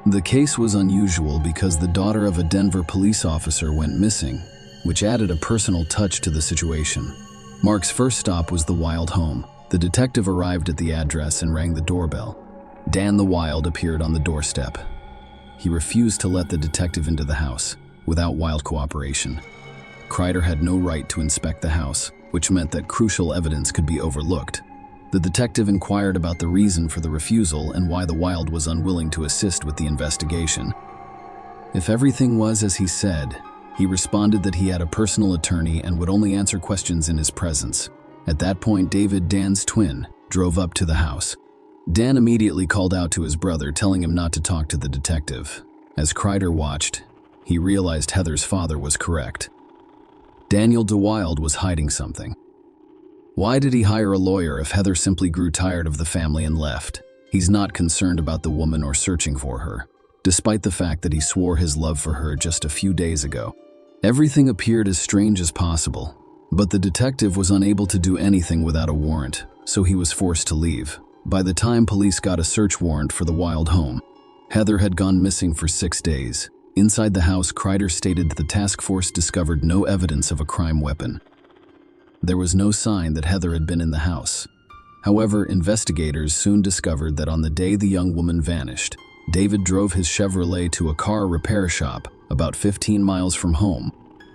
The case was unusual because the daughter of a Denver police officer went missing, which added a personal touch to the situation. Mark's first stop was the Wild home. The detective arrived at the address and rang the doorbell. Dan the Wild appeared on the doorstep. He refused to let the detective into the house, without Wild cooperation. Kreider had no right to inspect the house, which meant that crucial evidence could be overlooked. The detective inquired about the reason for the refusal and why the Wild was unwilling to assist with the investigation. If everything was as he said, he responded that he had a personal attorney and would only answer questions in his presence. At that point, David, Dan's twin, drove up to the house. Dan immediately called out to his brother, telling him not to talk to the detective. As Kreider watched, he realized Heather's father was correct. Daniel DeWild was hiding something. Why did he hire a lawyer if Heather simply grew tired of the family and left? He's not concerned about the woman or searching for her, despite the fact that he swore his love for her just a few days ago. Everything appeared as strange as possible, but the detective was unable to do anything without a warrant, so he was forced to leave. By the time police got a search warrant for the Wild home, Heather had gone missing for 6 days. Inside the house, Kreider stated that the task force discovered no evidence of a crime weapon. There was no sign that Heather had been in the house. However, investigators soon discovered that on the day the young woman vanished, David drove his Chevrolet to a car repair shop about 15 miles from home.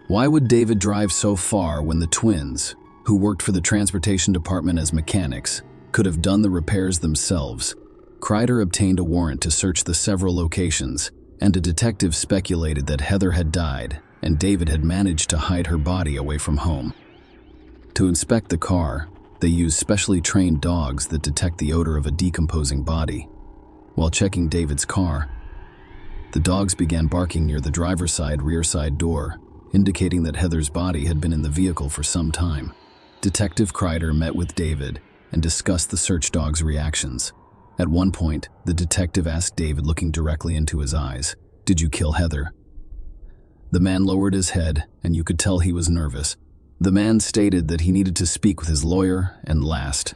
Why would David drive so far when the twins, who worked for the transportation department as mechanics, could have done the repairs themselves? Kreider obtained a warrant to search the several locations, and a detective speculated that Heather had died and David had managed to hide her body away from home. To inspect the car, they used specially trained dogs that detect the odor of a decomposing body. While checking David's car, the dogs began barking near the driver's side rear side door, indicating that Heather's body had been in the vehicle for some time. Detective Kreider met with David and discussed the search dogs' reactions. At one point, the detective asked David, looking directly into his eyes, "Did you kill Heather?" The man lowered his head, and you could tell he was nervous. The man stated that he needed to speak with his lawyer and last.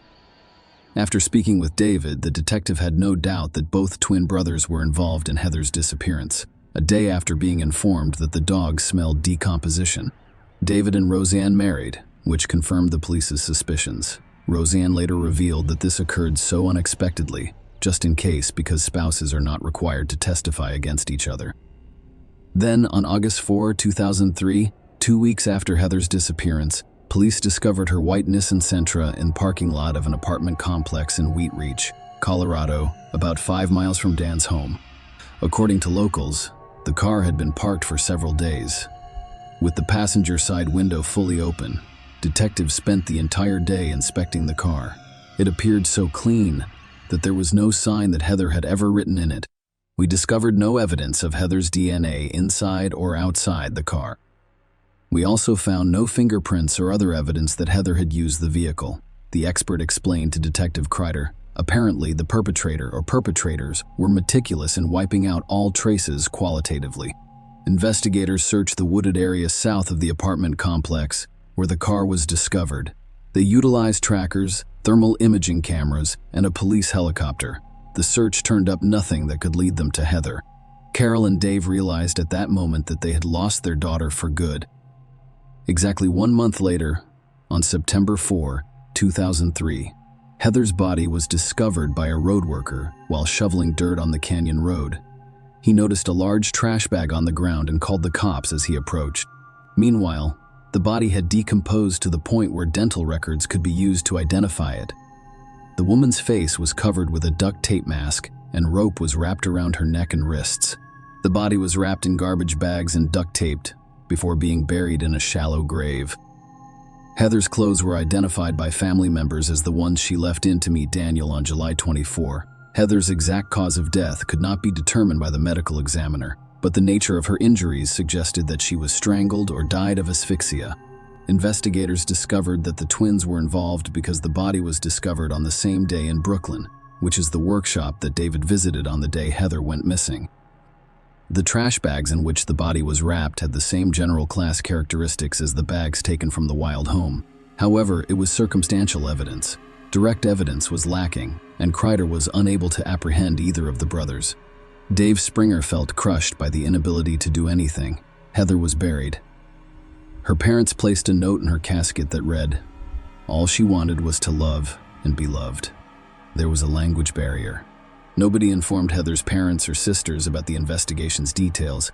After speaking with David, the detective had no doubt that both twin brothers were involved in Heather's disappearance, a day after being informed that the dog smelled decomposition. David and Roseanne married, which confirmed the police's suspicions. Roseanne later revealed that this occurred so unexpectedly, just in case, because spouses are not required to testify against each other. Then, on August 4, 2003, 2 weeks after Heather's disappearance, police discovered her white Nissan Sentra in the parking lot of an apartment complex in Wheat Ridge, Colorado, about 5 miles from Dan's home. According to locals, the car had been parked for several days. With the passenger side window fully open, detectives spent the entire day inspecting the car. It appeared so clean that there was no sign that Heather had ever written in it. We discovered no evidence of Heather's DNA inside or outside the car. We also found no fingerprints or other evidence that Heather had used the vehicle. The expert explained to Detective Kreider, apparently the perpetrator or perpetrators were meticulous in wiping out all traces qualitatively. Investigators searched the wooded area south of the apartment complex where the car was discovered. They utilized trackers, thermal imaging cameras, and a police helicopter. The search turned up nothing that could lead them to Heather. Carol and Dave realized at that moment that they had lost their daughter for good. Exactly 1 month later, on September 4, 2003, Heather's body was discovered by a road worker while shoveling dirt on the canyon road. He noticed a large trash bag on the ground and called the cops as he approached. Meanwhile, the body had decomposed to the point where dental records could be used to identify it. The woman's face was covered with a duct tape mask, and rope was wrapped around her neck and wrists. The body was wrapped in garbage bags and duct taped before being buried in a shallow grave. Heather's clothes were identified by family members as the ones she left in to meet Daniel on July 24. Heather's exact cause of death could not be determined by the medical examiner, but the nature of her injuries suggested that she was strangled or died of asphyxia. Investigators discovered that the twins were involved because the body was discovered on the same day in Brooklyn, which is the workshop that David visited on the day Heather went missing. The trash bags in which the body was wrapped had the same general class characteristics as the bags taken from the wild home. However, it was circumstantial evidence. Direct evidence was lacking, and Kreider was unable to apprehend either of the brothers. Dave Springer felt crushed by the inability to do anything. Heather was buried. Her parents placed a note in her casket that read, "All she wanted was to love and be loved." There was a language barrier. Nobody informed Heather's parents or sisters about the investigation's details.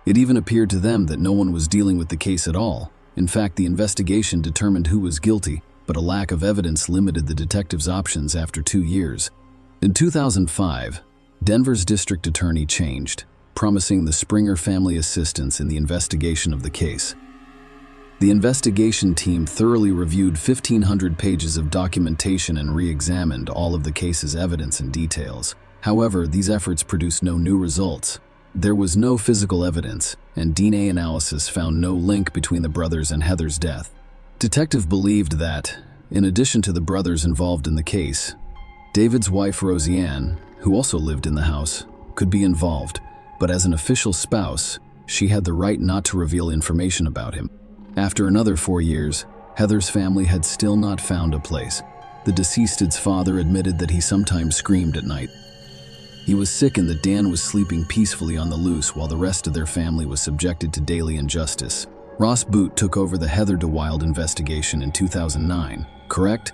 It even appeared to them that no one was dealing with the case at all. In fact, the investigation determined who was guilty, but a lack of evidence limited the detectives' options after 2 years. In 2005, Denver's district attorney changed, promising the Springer family assistance in the investigation of the case. The investigation team thoroughly reviewed 1,500 pages of documentation and re-examined all of the case's evidence and details. However, these efforts produced no new results. There was no physical evidence, and DNA analysis found no link between the brothers and Heather's death. Detective believed that, in addition to the brothers involved in the case, David's wife Roseanne, who also lived in the house, could be involved, but as an official spouse, she had the right not to reveal information about him. After another 4 years, Heather's family had still not found a place. The deceased's father admitted that he sometimes screamed at night. He was sick and that Dan was sleeping peacefully on the loose while the rest of their family was subjected to daily injustice. Ross Boot took over the Heather DeWild investigation in 2009, correct?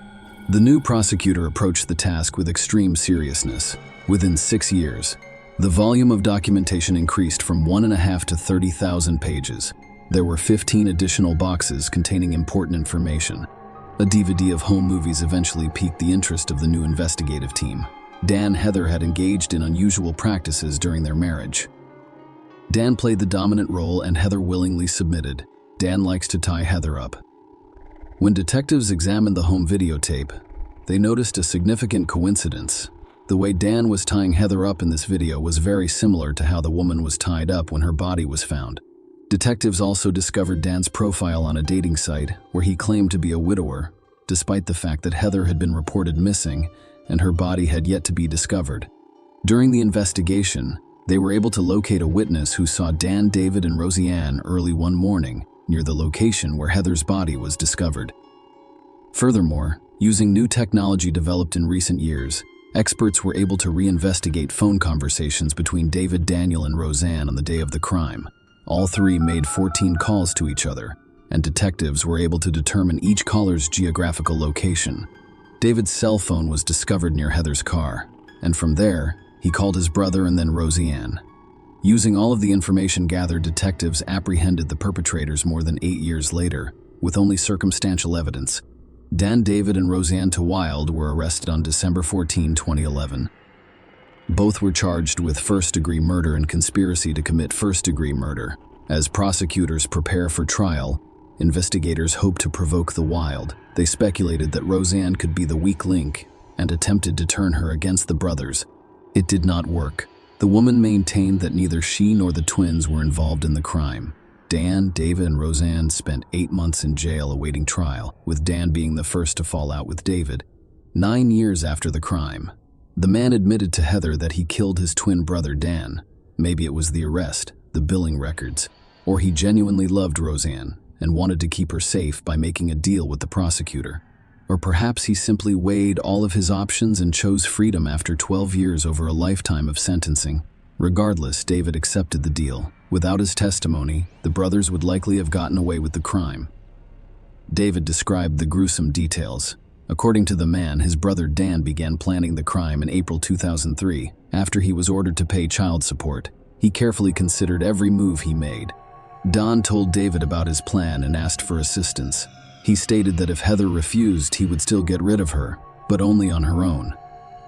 The new prosecutor approached the task with extreme seriousness. Within 6 years, the volume of documentation increased from 1.5 to 30,000 pages. There were 15 additional boxes containing important information. A DVD of home movies eventually piqued the interest of the new investigative team. Dan and Heather had engaged in unusual practices during their marriage. Dan played the dominant role and Heather willingly submitted. Dan likes to tie Heather up. When detectives examined the home videotape, they noticed a significant coincidence. The way Dan was tying Heather up in this video was very similar to how the woman was tied up when her body was found. Detectives also discovered Dan's profile on a dating site where he claimed to be a widower, despite the fact that Heather had been reported missing and her body had yet to be discovered. During the investigation, they were able to locate a witness who saw Dan, David, and Roseanne early one morning near the location where Heather's body was discovered. Furthermore, using new technology developed in recent years, experts were able to reinvestigate phone conversations between David, Daniel, and Roseanne on the day of the crime. All three made 14 calls to each other, and detectives were able to determine each caller's geographical location. David's cell phone was discovered near Heather's car, and from there, he called his brother and then Roseanne. Using all of the information gathered, detectives apprehended the perpetrators more than 8 years later, with only circumstantial evidence. Dan, David, and Roseanne Wilde were arrested on December 14, 2011. Both were charged with first-degree murder and conspiracy to commit first-degree murder. As prosecutors prepare for trial, investigators hope to provoke the Wilde. They speculated that Roseanne could be the weak link and attempted to turn her against the brothers. It did not work. The woman maintained that neither she nor the twins were involved in the crime. Dan, David, and Roseanne spent 8 months in jail awaiting trial, with Dan being the first to fall out with David. 9 years after the crime, the man admitted to Heather that he killed his twin brother Dan. Maybe it was the arrest, the billing records, or he genuinely loved Roseanne and wanted to keep her safe by making a deal with the prosecutor. Or perhaps he simply weighed all of his options and chose freedom after 12 years over a lifetime of sentencing. Regardless, David accepted the deal. Without his testimony, the brothers would likely have gotten away with the crime. David described the gruesome details. According to the man, his brother Dan began planning the crime in April 2003. After he was ordered to pay child support, he carefully considered every move he made. Don told David about his plan and asked for assistance. He stated that if Heather refused, he would still get rid of her, but only on her own.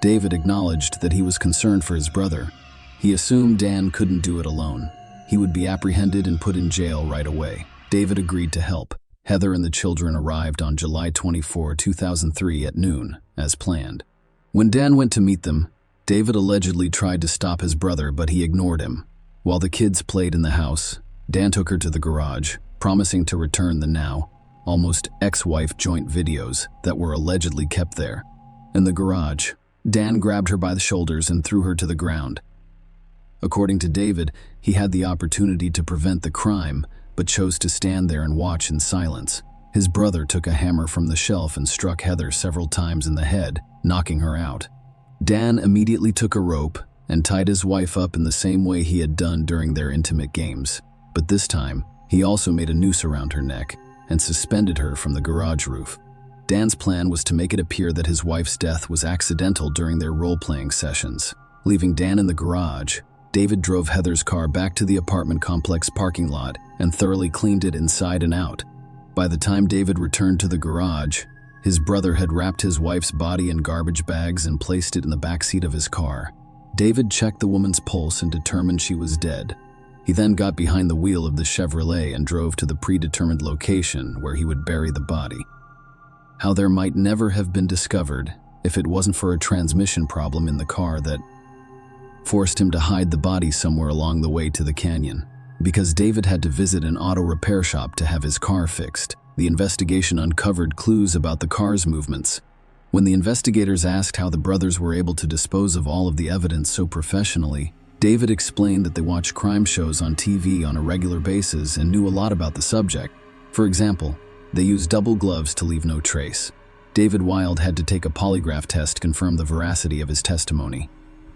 David acknowledged that he was concerned for his brother. He assumed Dan couldn't do it alone. He would be apprehended and put in jail right away. David agreed to help. Heather and the children arrived on July 24, 2003 at noon, as planned. When Dan went to meet them, David allegedly tried to stop his brother, but he ignored him. While the kids played in the house, Dan took her to the garage, promising to return the now almost ex-wife joint videos that were allegedly kept there. In the garage, Dan grabbed her by the shoulders and threw her to the ground. According to David, he had the opportunity to prevent the crime, but chose to stand there and watch in silence. His brother took a hammer from the shelf and struck Heather several times in the head, knocking her out. Dan immediately took a rope and tied his wife up in the same way he had done during their intimate games. But this time, he also made a noose around her neck and suspended her from the garage roof. Dan's plan was to make it appear that his wife's death was accidental during their role-playing sessions. Leaving Dan in the garage, David drove Heather's car back to the apartment complex parking lot and thoroughly cleaned it inside and out. By the time David returned to the garage, his brother had wrapped his wife's body in garbage bags and placed it in the backseat of his car. David checked the woman's pulse and determined she was dead. He then got behind the wheel of the Chevrolet and drove to the predetermined location where he would bury the body. How there might never have been discovered if it wasn't for a transmission problem in the car that forced him to hide the body somewhere along the way to the canyon. Because David had to visit an auto repair shop to have his car fixed, the investigation uncovered clues about the car's movements. When the investigators asked how the brothers were able to dispose of all of the evidence so professionally, David explained that they watched crime shows on TV on a regular basis and knew a lot about the subject. For example, they used double gloves to leave no trace. David Wilde had to take a polygraph test to confirm the veracity of his testimony.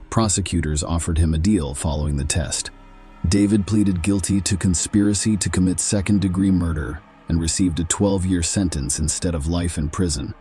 Prosecutors offered him a deal following the test. David pleaded guilty to conspiracy to commit second-degree murder and received a 12-year sentence instead of life in prison.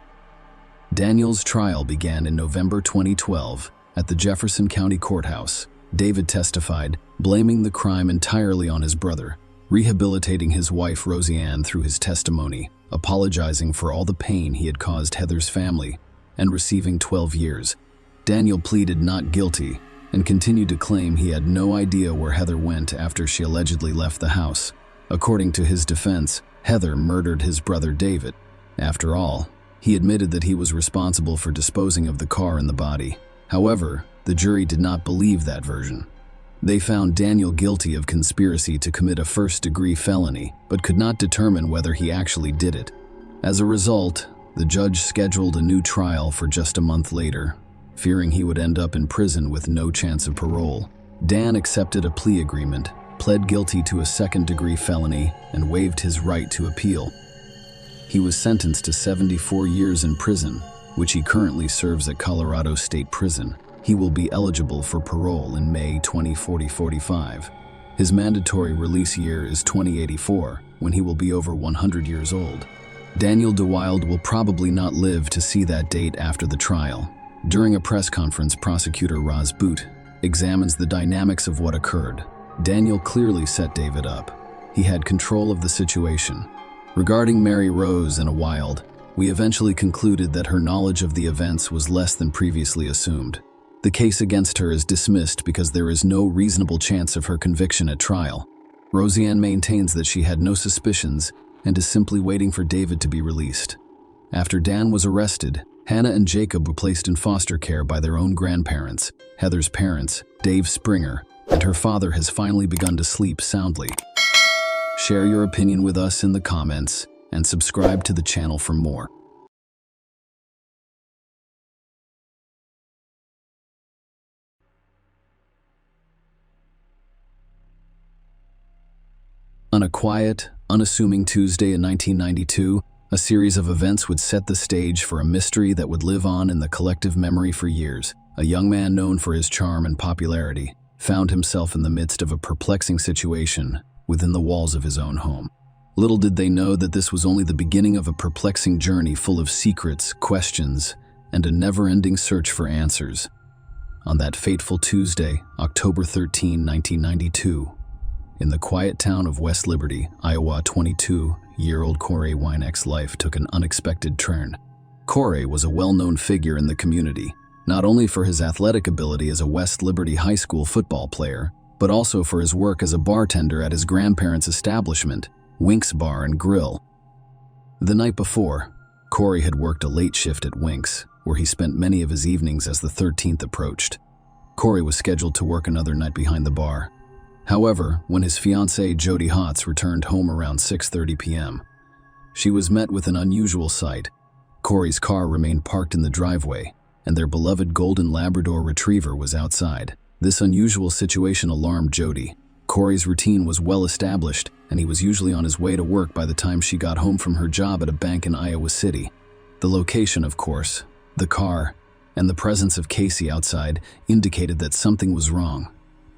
Daniel's trial began in November 2012 at the Jefferson County Courthouse. David testified, blaming the crime entirely on his brother, rehabilitating his wife Roseanne through his testimony, apologizing for all the pain he had caused Heather's family, and receiving 12 years. Daniel pleaded not guilty and continued to claim he had no idea where Heather went after she allegedly left the house. According to his defense, Heather murdered his brother David. After all, he admitted that he was responsible for disposing of the car and the body. However, the jury did not believe that version. They found Daniel guilty of conspiracy to commit a first-degree felony, but could not determine whether he actually did it. As a result, the judge scheduled a new trial for just a month later, fearing he would end up in prison with no chance of parole. Dan accepted a plea agreement, pled guilty to a second-degree felony, and waived his right to appeal. He was sentenced to 74 years in prison, which he currently serves at Colorado State Prison. He will be eligible for parole in May 2045. His mandatory release year is 2084, when he will be over 100 years old. Daniel DeWild will probably not live to see that date after the trial. During a press conference, prosecutor Roz Boot examines the dynamics of what occurred. Daniel clearly set David up. He had control of the situation. Regarding Mary Rose and Wild, we eventually concluded that her knowledge of the events was less than previously assumed. The case against her is dismissed because there is no reasonable chance of her conviction at trial. Roseanne maintains that she had no suspicions and is simply waiting for David to be released. After Dan was arrested, Hannah and Jacob were placed in foster care by their own grandparents, Heather's parents, Dave Springer, and her father has finally begun to sleep soundly. Share your opinion with us in the comments and subscribe to the channel for more. On a quiet, unassuming Tuesday in 1992, a series of events would set the stage for a mystery that would live on in the collective memory for years. A young man known for his charm and popularity found himself in the midst of a perplexing situation within the walls of his own home. Little did they know that this was only the beginning of a perplexing journey full of secrets, questions, and a never-ending search for answers. On that fateful Tuesday, October 13, 1992, in the quiet town of West Liberty, Iowa, 22-year-old Corey Wynek's life took an unexpected turn. Corey was a well-known figure in the community, not only for his athletic ability as a West Liberty high school football player, but also for his work as a bartender at his grandparents' establishment, Wink's Bar and Grill. The night before, Corey had worked a late shift at Wink's, where he spent many of his evenings as the 13th approached. Corey was scheduled to work another night behind the bar. However, when his fiancée Jody Hotz returned home around 6:30 p.m., she was met with an unusual sight. Corey's car remained parked in the driveway, and their beloved golden Labrador retriever was outside. This unusual situation alarmed Jody. Corey's routine was well established, and he was usually on his way to work by the time she got home from her job at a bank in Iowa City. The location, of course, the car, and the presence of Casey outside indicated that something was wrong.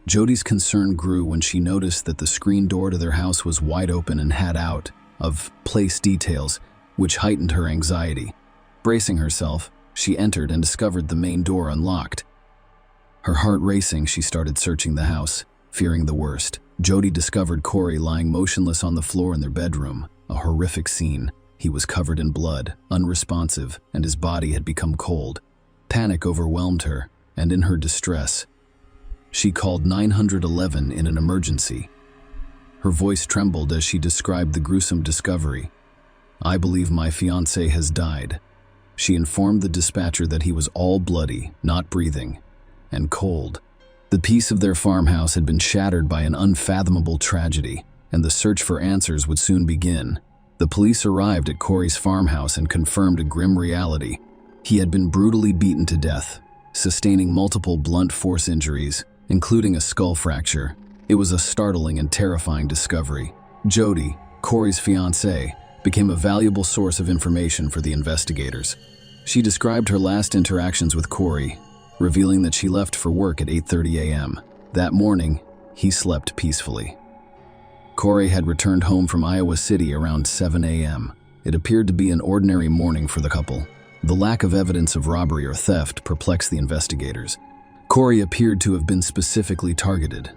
Jody's concern grew when she noticed that the screen door to their house was wide open and had out of place details, which heightened her anxiety. Bracing herself, she entered and discovered the main door unlocked. Her heart racing, she started searching the house, fearing the worst. Jody discovered Corey lying motionless on the floor in their bedroom, a horrific scene. He was covered in blood, unresponsive, and his body had become cold. Panic overwhelmed her, and in her distress, she called 911 in an emergency. Her voice trembled as she described the gruesome discovery. "I believe my fiancé has died." She informed the dispatcher that he was all bloody, not breathing, and cold. The peace of their farmhouse had been shattered by an unfathomable tragedy, and the search for answers would soon begin. The police arrived at Corey's farmhouse and confirmed a grim reality. He had been brutally beaten to death, sustaining multiple blunt force injuries, including a skull fracture. It was a startling and terrifying discovery. Jody, Corey's fiancée, became a valuable source of information for the investigators. She described her last interactions with Corey, revealing that she left for work at 8:30 a.m. That morning, he slept peacefully. Corey had returned home from Iowa City around 7 a.m. It appeared to be an ordinary morning for the couple. The lack of evidence of robbery or theft perplexed the investigators. Corey appeared to have been specifically targeted.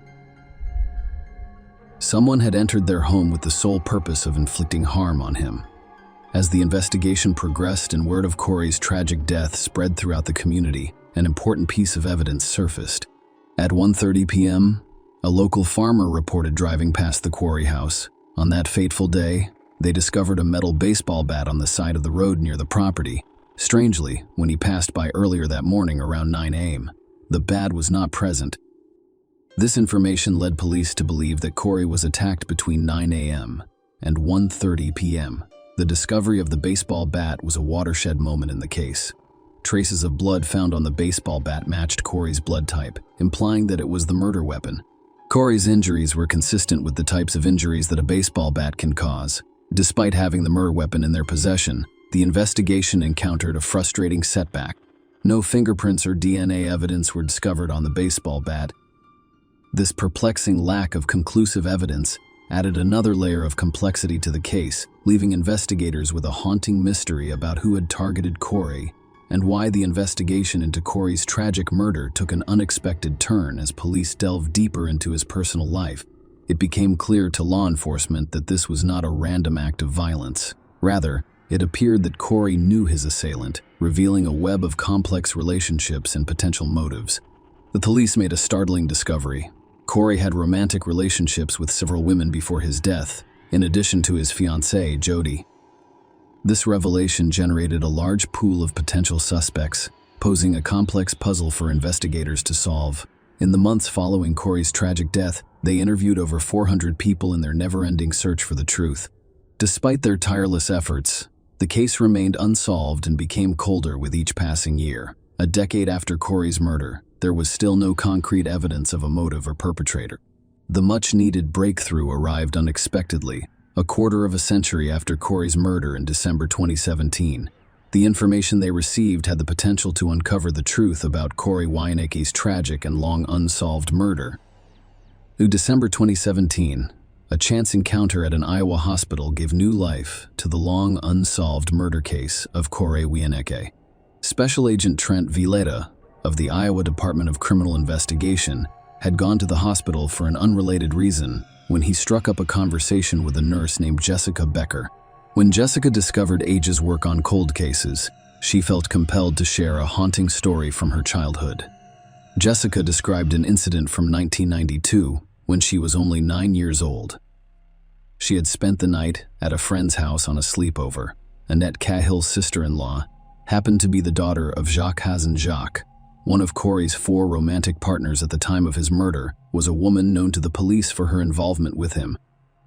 Someone had entered their home with the sole purpose of inflicting harm on him. As the investigation progressed and word of Corey's tragic death spread throughout the community, an important piece of evidence surfaced. At 1:30 p.m., a local farmer reported driving past the quarry house. On that fateful day, they discovered a metal baseball bat on the side of the road near the property. Strangely, when he passed by earlier that morning around 9 a.m., the bat was not present. This information led police to believe that Corey was attacked between 9 a.m. and 1:30 p.m. The discovery of the baseball bat was a watershed moment in the case. traces of blood found on the baseball bat matched Corey's blood type, implying that it was the murder weapon. Corey's injuries were consistent with the types of injuries that a baseball bat can cause. Despite having the murder weapon in their possession, the investigation encountered a frustrating setback. No fingerprints or DNA evidence were discovered on the baseball bat. This perplexing lack of conclusive evidence added another layer of complexity to the case, leaving investigators with a haunting mystery about who had targeted Corey and why the investigation into Corey's tragic murder took an unexpected turn as police delved deeper into his personal life. It became clear to law enforcement that this was not a random act of violence. Rather, it appeared that Corey knew his assailant, revealing a web of complex relationships and potential motives. The police made a startling discovery. Corey had romantic relationships with several women before his death, in addition to his fiancée, Jody. This revelation generated a large pool of potential suspects, posing a complex puzzle for investigators to solve. In the months following Corey's tragic death, they interviewed over 400 people in their never-ending search for the truth. Despite their tireless efforts, the case remained unsolved and became colder with each passing year. A decade after Corey's murder, there was still no concrete evidence of a motive or perpetrator. The much-needed breakthrough arrived unexpectedly, a quarter of a century after Corey's murder in December 2017. The information they received had the potential to uncover the truth about Corey Wienecke's tragic and long unsolved murder. In December 2017, a chance encounter at an Iowa hospital gave new life to the long unsolved murder case of Corey Wienecke. Special Agent Trent Villeda of the Iowa Department of Criminal Investigation had gone to the hospital for an unrelated reason when he struck up a conversation with a nurse named Jessica Becker. When Jessica discovered Age's work on cold cases, she felt compelled to share a haunting story from her childhood. Jessica described an incident from 1992 when she was only 9 years old. She had spent the night at a friend's house on a sleepover. Annette Cahill's sister-in-law happened to be the daughter of Jacques Hazan. Jacques, one of Corey's 4 romantic partners at the time of his murder, was a woman known to the police for her involvement with him.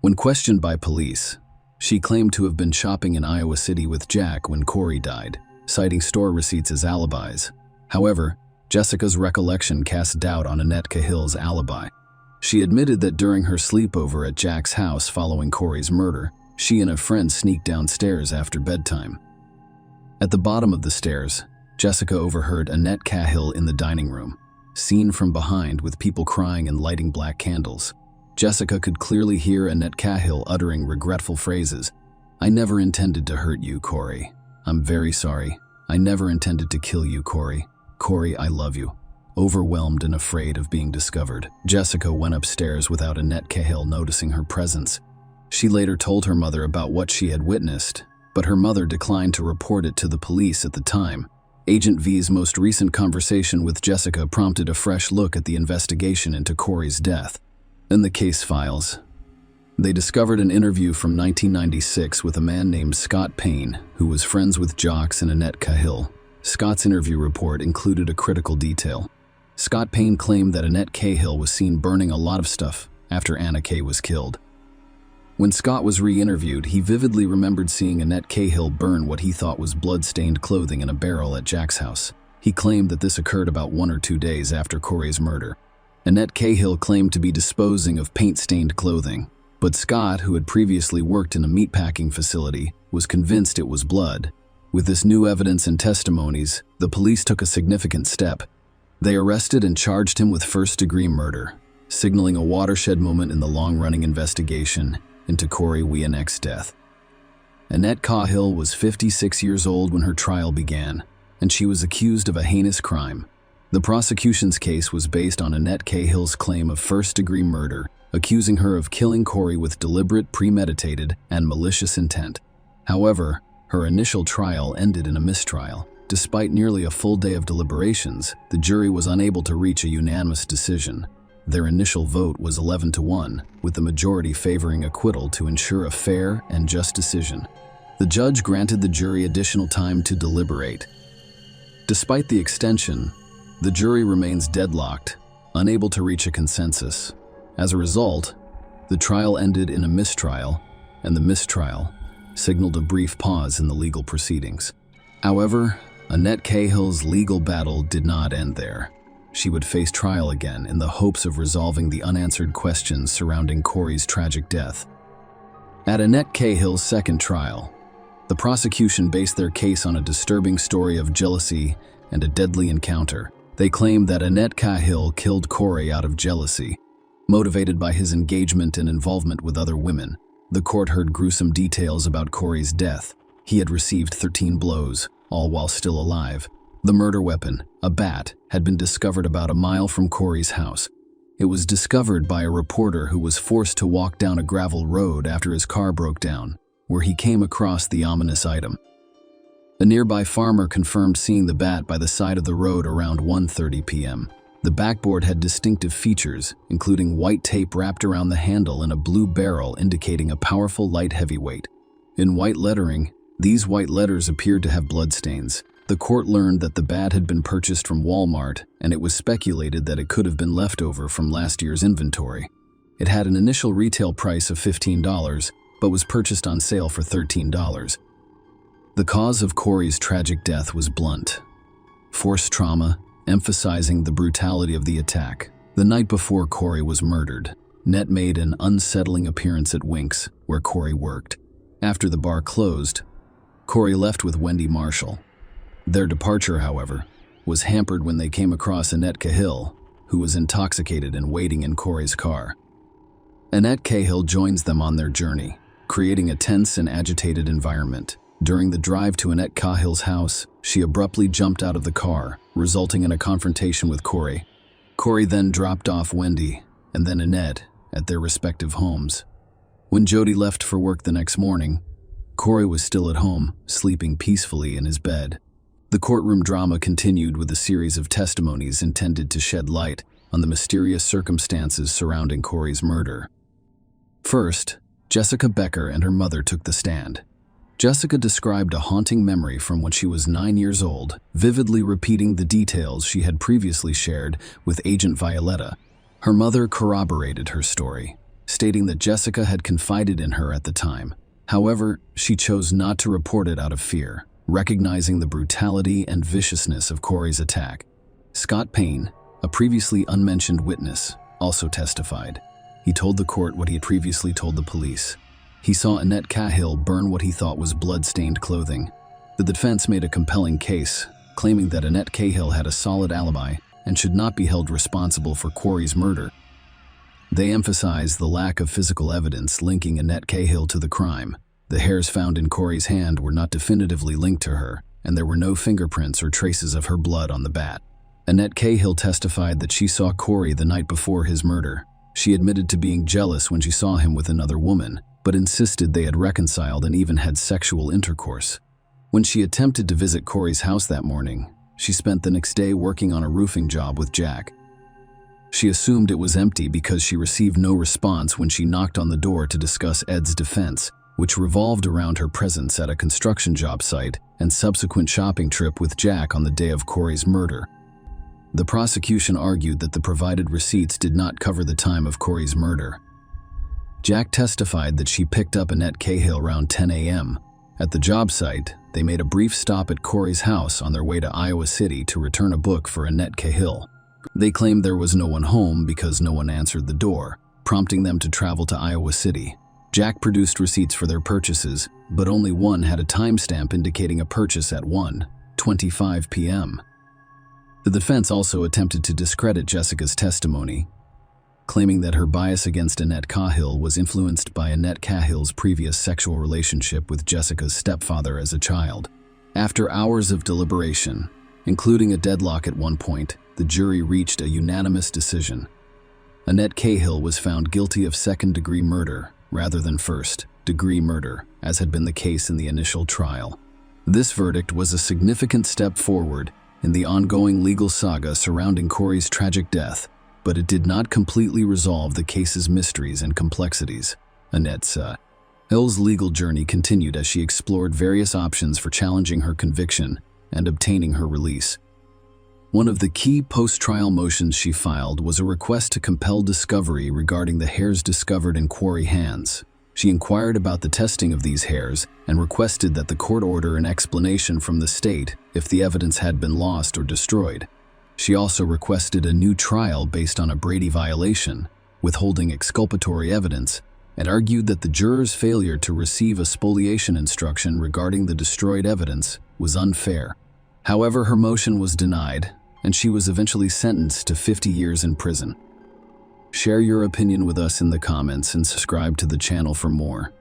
When questioned by police, she claimed to have been shopping in Iowa City with Jack when Corey died, citing store receipts as alibis. However, Jessica's recollection cast doubt on Annette Cahill's alibi. She admitted that during her sleepover at Jack's house following Corey's murder, she and a friend sneaked downstairs after bedtime. At the bottom of the stairs, Jessica overheard Annette Cahill in the dining room, seen from behind with people crying and lighting black candles. Jessica could clearly hear Annette Cahill uttering regretful phrases. "I never intended to hurt you, Corey. I'm very sorry. I never intended to kill you, Corey. Corey, I love you." Overwhelmed and afraid of being discovered, Jessica went upstairs without Annette Cahill noticing her presence. She later told her mother about what she had witnessed, but her mother declined to report it to the police at the time. Agent V's most recent conversation with Jessica prompted a fresh look at the investigation into Corey's death. In the case files, they discovered an interview from 1996 with a man named Scott Payne, who was friends with Jacques and Annette Cahill. Scott's interview report included a critical detail. Scott Payne claimed that Annette Cahill was seen burning a lot of stuff after Anna Kay was killed. When Scott was re-interviewed, he vividly remembered seeing Annette Cahill burn what he thought was blood-stained clothing in a barrel at Jack's house. He claimed that this occurred about 1 or 2 days after Corey's murder. Annette Cahill claimed to be disposing of paint-stained clothing, but Scott, who had previously worked in a meatpacking facility, was convinced it was blood. With this new evidence and testimonies, the police took a significant step. They arrested and charged him with first-degree murder, signaling a watershed moment in the long-running investigation into Corey Wienecke's death. Annette Cahill was 56 years old when her trial began, and she was accused of a heinous crime. The prosecution's case was based on Annette Cahill's claim of first-degree murder, accusing her of killing Corey with deliberate, premeditated, and malicious intent. However, her initial trial ended in a mistrial. Despite nearly a full day of deliberations, the jury was unable to reach a unanimous decision. Their initial vote was 11-1, with the majority favoring acquittal to ensure a fair and just decision. The judge granted the jury additional time to deliberate. Despite the extension, the jury remains deadlocked, unable to reach a consensus. As a result, the trial ended in a mistrial, and the mistrial signaled a brief pause in the legal proceedings. However, Annette Cahill's legal battle did not end there. She would face trial again in the hopes of resolving the unanswered questions surrounding Corey's tragic death. At Annette Cahill's second trial, the prosecution based their case on a disturbing story of jealousy and a deadly encounter. They claimed that Annette Cahill killed Corey out of jealousy, motivated by his engagement and involvement with other women. The court heard gruesome details about Corey's death. He had received 13 blows, all while still alive. The murder weapon, a bat, had been discovered about a mile from Corey's house. It was discovered by a reporter who was forced to walk down a gravel road after his car broke down, where he came across the ominous item. A nearby farmer confirmed seeing the bat by the side of the road around 1:30 p.m. The backboard had distinctive features, including white tape wrapped around the handle and a blue barrel indicating a powerful light heavyweight. In white lettering, these white letters appeared to have bloodstains. The court learned that the bat had been purchased from Walmart, and it was speculated that it could have been leftover from last year's inventory. It had an initial retail price of $15, but was purchased on sale for $13. The cause of Corey's tragic death was blunt: forced trauma, emphasizing the brutality of the attack. The night before Corey was murdered, Annette made an unsettling appearance at Wink's, where Corey worked. After the bar closed, Corey left with Wendy Marshall. Their departure, however, was hampered when they came across Annette Cahill, who was intoxicated and waiting in Corey's car. Annette Cahill joins them on their journey, creating a tense and agitated environment. During the drive to Annette Cahill's house, she abruptly jumped out of the car, resulting in a confrontation with Corey. Corey then dropped off Wendy and then Annette at their respective homes. When Jody left for work the next morning, Corey was still at home, sleeping peacefully in his bed. The courtroom drama continued with a series of testimonies intended to shed light on the mysterious circumstances surrounding Corey's murder. First, Jessica Becker and her mother took the stand. Jessica described a haunting memory from when she was 9 years old, vividly repeating the details she had previously shared with Agent Violetta. Her mother corroborated her story, stating that Jessica had confided in her at the time. However, she chose not to report it out of fear, recognizing the brutality and viciousness of Corey's attack. Scott Payne, a previously unmentioned witness, also testified. He told the court what he had previously told the police. He saw Annette Cahill burn what he thought was blood-stained clothing. The defense made a compelling case, claiming that Annette Cahill had a solid alibi and should not be held responsible for Corey's murder. They emphasized the lack of physical evidence linking Annette Cahill to the crime. The hairs found in Corey's hand were not definitively linked to her, and there were no fingerprints or traces of her blood on the bat. Annette Cahill testified that she saw Corey the night before his murder. She admitted to being jealous when she saw him with another woman, but insisted they had reconciled and even had sexual intercourse. When she attempted to visit Corey's house that morning, she spent the next day working on a roofing job with Jack. She assumed it was empty because she received no response when she knocked on the door to discuss Ed's defense, which revolved around her presence at a construction job site and subsequent shopping trip with Jack on the day of Corey's murder. The prosecution argued that the provided receipts did not cover the time of Corey's murder. Jack testified that she picked up Annette Cahill around 10 a.m. At the job site, they made a brief stop at Corey's house on their way to Iowa City to return a book for Annette Cahill. They claimed there was no one home because no one answered the door, prompting them to travel to Iowa City. Jack produced receipts for their purchases, but only one had a timestamp indicating a purchase at 1:25 p.m. The defense also attempted to discredit Jessica's testimony, claiming that her bias against Annette Cahill was influenced by Annette Cahill's previous sexual relationship with Jessica's stepfather as a child. After hours of deliberation, including a deadlock at one point, the jury reached a unanimous decision. Annette Cahill was found guilty of second-degree murder rather than first-degree murder, as had been the case in the initial trial. This verdict was a significant step forward in the ongoing legal saga surrounding Corey's tragic death, but it did not completely resolve the case's mysteries and complexities. Annette Cahill's legal journey continued as she explored various options for challenging her conviction and obtaining her release. One of the key post-trial motions she filed was a request to compel discovery regarding the hairs discovered in Corey's hands. She inquired about the testing of these hairs and requested that the court order an explanation from the state if the evidence had been lost or destroyed. She also requested a new trial based on a Brady violation, withholding exculpatory evidence, and argued that the jurors' failure to receive a spoliation instruction regarding the destroyed evidence was unfair. However, her motion was denied, and she was eventually sentenced to 50 years in prison. Share your opinion with us in the comments and subscribe to the channel for more.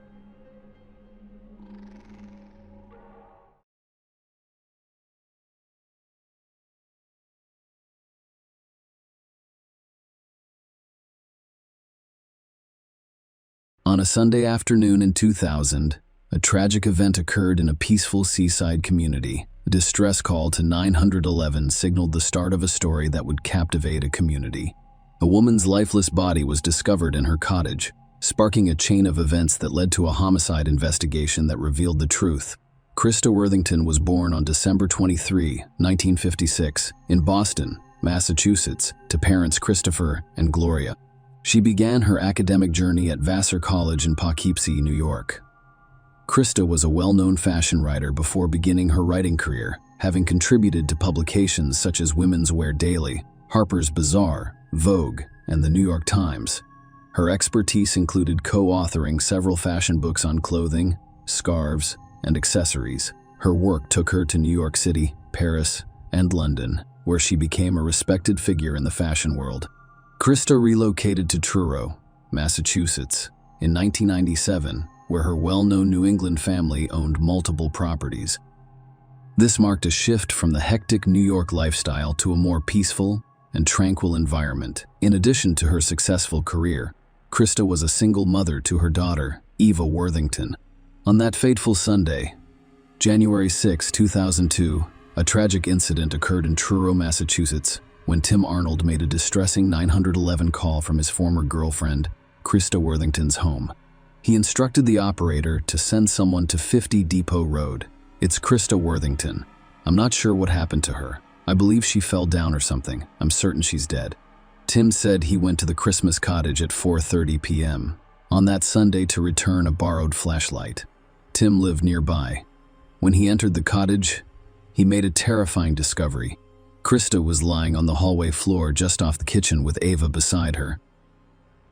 On a Sunday afternoon in 2000, a tragic event occurred in a peaceful seaside community. A distress call to 911 signaled the start of a story that would captivate a community. A woman's lifeless body was discovered in her cottage, sparking a chain of events that led to a homicide investigation that revealed the truth. Krista Worthington was born on December 23, 1956, in Boston, Massachusetts, to parents Christopher and Gloria. She began her academic journey at Vassar College in Poughkeepsie, New York. Krista was a well-known fashion writer before beginning her writing career, having contributed to publications such as Women's Wear Daily, Harper's Bazaar, Vogue, and the New York Times. Her expertise included co-authoring several fashion books on clothing, scarves, and accessories. Her work took her to New York City, Paris, and London, where she became a respected figure in the fashion world. Krista relocated to Truro, Massachusetts, in 1997, where her well-known New England family owned multiple properties. This marked a shift from the hectic New York lifestyle to a more peaceful and tranquil environment. In addition to her successful career, Krista was a single mother to her daughter, Eva Worthington. On that fateful Sunday, January 6, 2002, a tragic incident occurred in Truro, Massachusetts, when Tim Arnold made a distressing 911 call from his former girlfriend, Krista Worthington's home. He instructed the operator to send someone to 50 Depot Road. "It's Krista Worthington. I'm not sure what happened to her. I believe she fell down or something. I'm certain she's dead." Tim said he went to the Christmas cottage at 4:30 p.m. on that Sunday to return a borrowed flashlight. Tim lived nearby. When he entered the cottage, he made a terrifying discovery. Krista was lying on the hallway floor just off the kitchen with Ava beside her.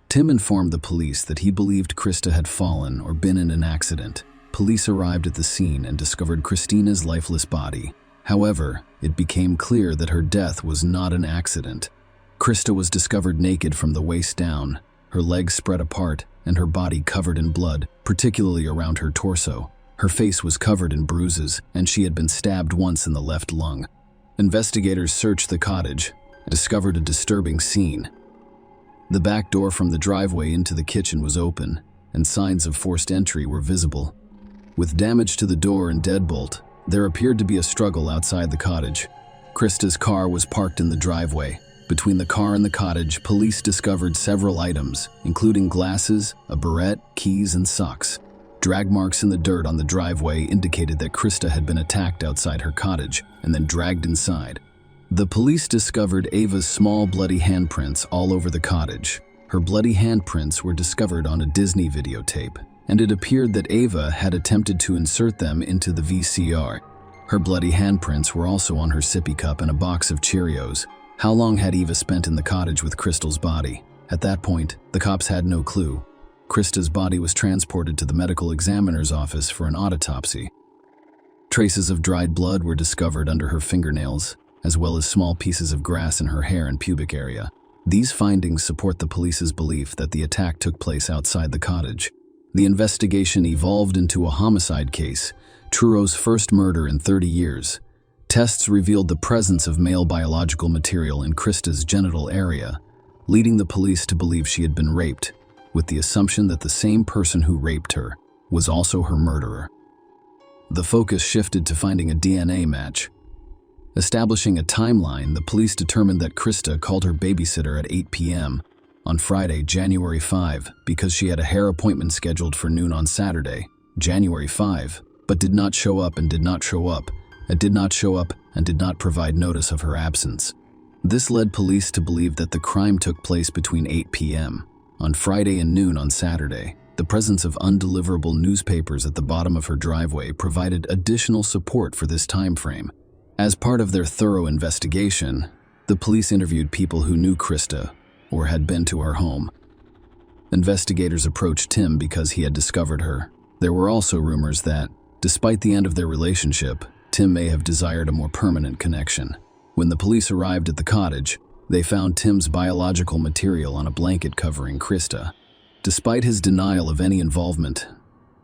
Tim informed the police that he believed Krista had fallen or been in an accident. Police arrived at the scene and discovered Christina's lifeless body. However, it became clear that her death was not an accident. Krista was discovered naked from the waist down, her legs spread apart, and her body covered in blood, particularly around her torso. Her face was covered in bruises, and she had been stabbed once in the left lung. Investigators searched the cottage and discovered a disturbing scene. The back door from the driveway into the kitchen was open, and signs of forced entry were visible. With damage to the door and deadbolt, there appeared to be a struggle outside the cottage. Krista's car was parked in the driveway. Between the car and the cottage, police discovered several items, including glasses, a barrette, keys, and socks. Drag marks in the dirt on the driveway indicated that Krista had been attacked outside her cottage and then dragged inside. The police discovered Ava's small bloody handprints all over the cottage. Her bloody handprints were discovered on a Disney videotape, and it appeared that Ava had attempted to insert them into the VCR. Her bloody handprints were also on her sippy cup and a box of Cheerios. How long had Eva spent in the cottage with Crystal's body? At that point, the cops had no clue. Krista's body was transported to the medical examiner's office for an autopsy. Traces of dried blood were discovered under her fingernails, as well as small pieces of grass in her hair and pubic area. These findings support the police's belief that the attack took place outside the cottage. The investigation evolved into a homicide case, Truro's first murder in 30 years. Tests revealed the presence of male biological material in Krista's genital area, leading the police to believe she had been raped, with the assumption that the same person who raped her was also her murderer. The focus shifted to finding a DNA match. Establishing a timeline, the police determined that Krista called her babysitter at 8 p.m. on Friday, January 5, because she had a hair appointment scheduled for noon on Saturday, January 5, but did not show up and did not show up, and did not show up and did not provide notice of her absence. This led police to believe that the crime took place between 8 p.m. on Friday and noon on Saturday. The presence of undeliverable newspapers at the bottom of her driveway provided additional support for this time frame. As part of their thorough investigation, the police interviewed people who knew Krista or had been to her home. Investigators approached Tim because he had discovered her. There were also rumors that, despite the end of their relationship, Tim may have desired a more permanent connection. When the police arrived at the cottage, they found Tim's biological material on a blanket covering Krista. Despite his denial of any involvement,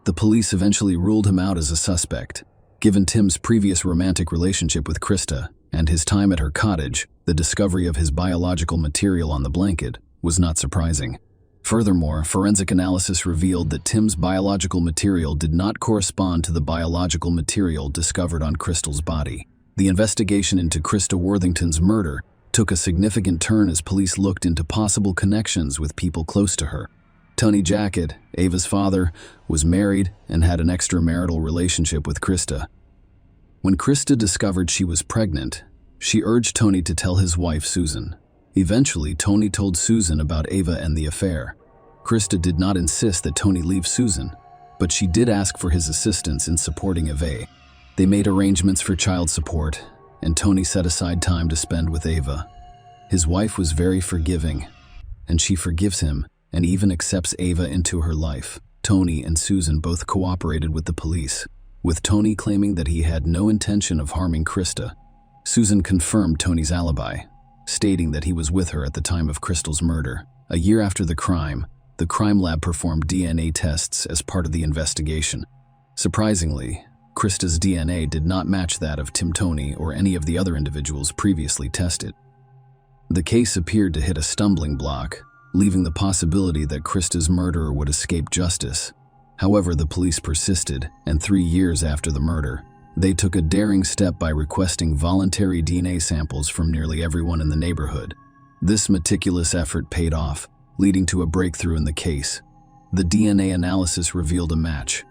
the police eventually ruled him out as a suspect. Given Tim's previous romantic relationship with Krista and his time at her cottage, the discovery of his biological material on the blanket was not surprising. Furthermore, forensic analysis revealed that Tim's biological material did not correspond to the biological material discovered on Crystal's body. The investigation into Krista Worthington's murder took a significant turn as police looked into possible connections with people close to her. Tony Jackett, Ava's father, was married and had an extramarital relationship with Krista. When Krista discovered she was pregnant, she urged Tony to tell his wife, Susan. Eventually, Tony told Susan about Ava and the affair. Krista did not insist that Tony leave Susan, but she did ask for his assistance in supporting Ava. They made arrangements for child support, and Tony set aside time to spend with Ava. His wife was very forgiving, and she forgives him and even accepts Ava into her life. Tony and Susan both cooperated with the police, with Tony claiming that he had no intention of harming Krista. Susan confirmed Tony's alibi, stating that he was with her at the time of Crystal's murder. A year after the crime lab performed DNA tests as part of the investigation. Surprisingly, Krista's DNA did not match that of Tim Tony or any of the other individuals previously tested. The case appeared to hit a stumbling block, leaving the possibility that Krista's murderer would escape justice. However, the police persisted, and 3 years after the murder, they took a daring step by requesting voluntary DNA samples from nearly everyone in the neighborhood. This meticulous effort paid off, leading to a breakthrough in the case. The DNA analysis revealed a match.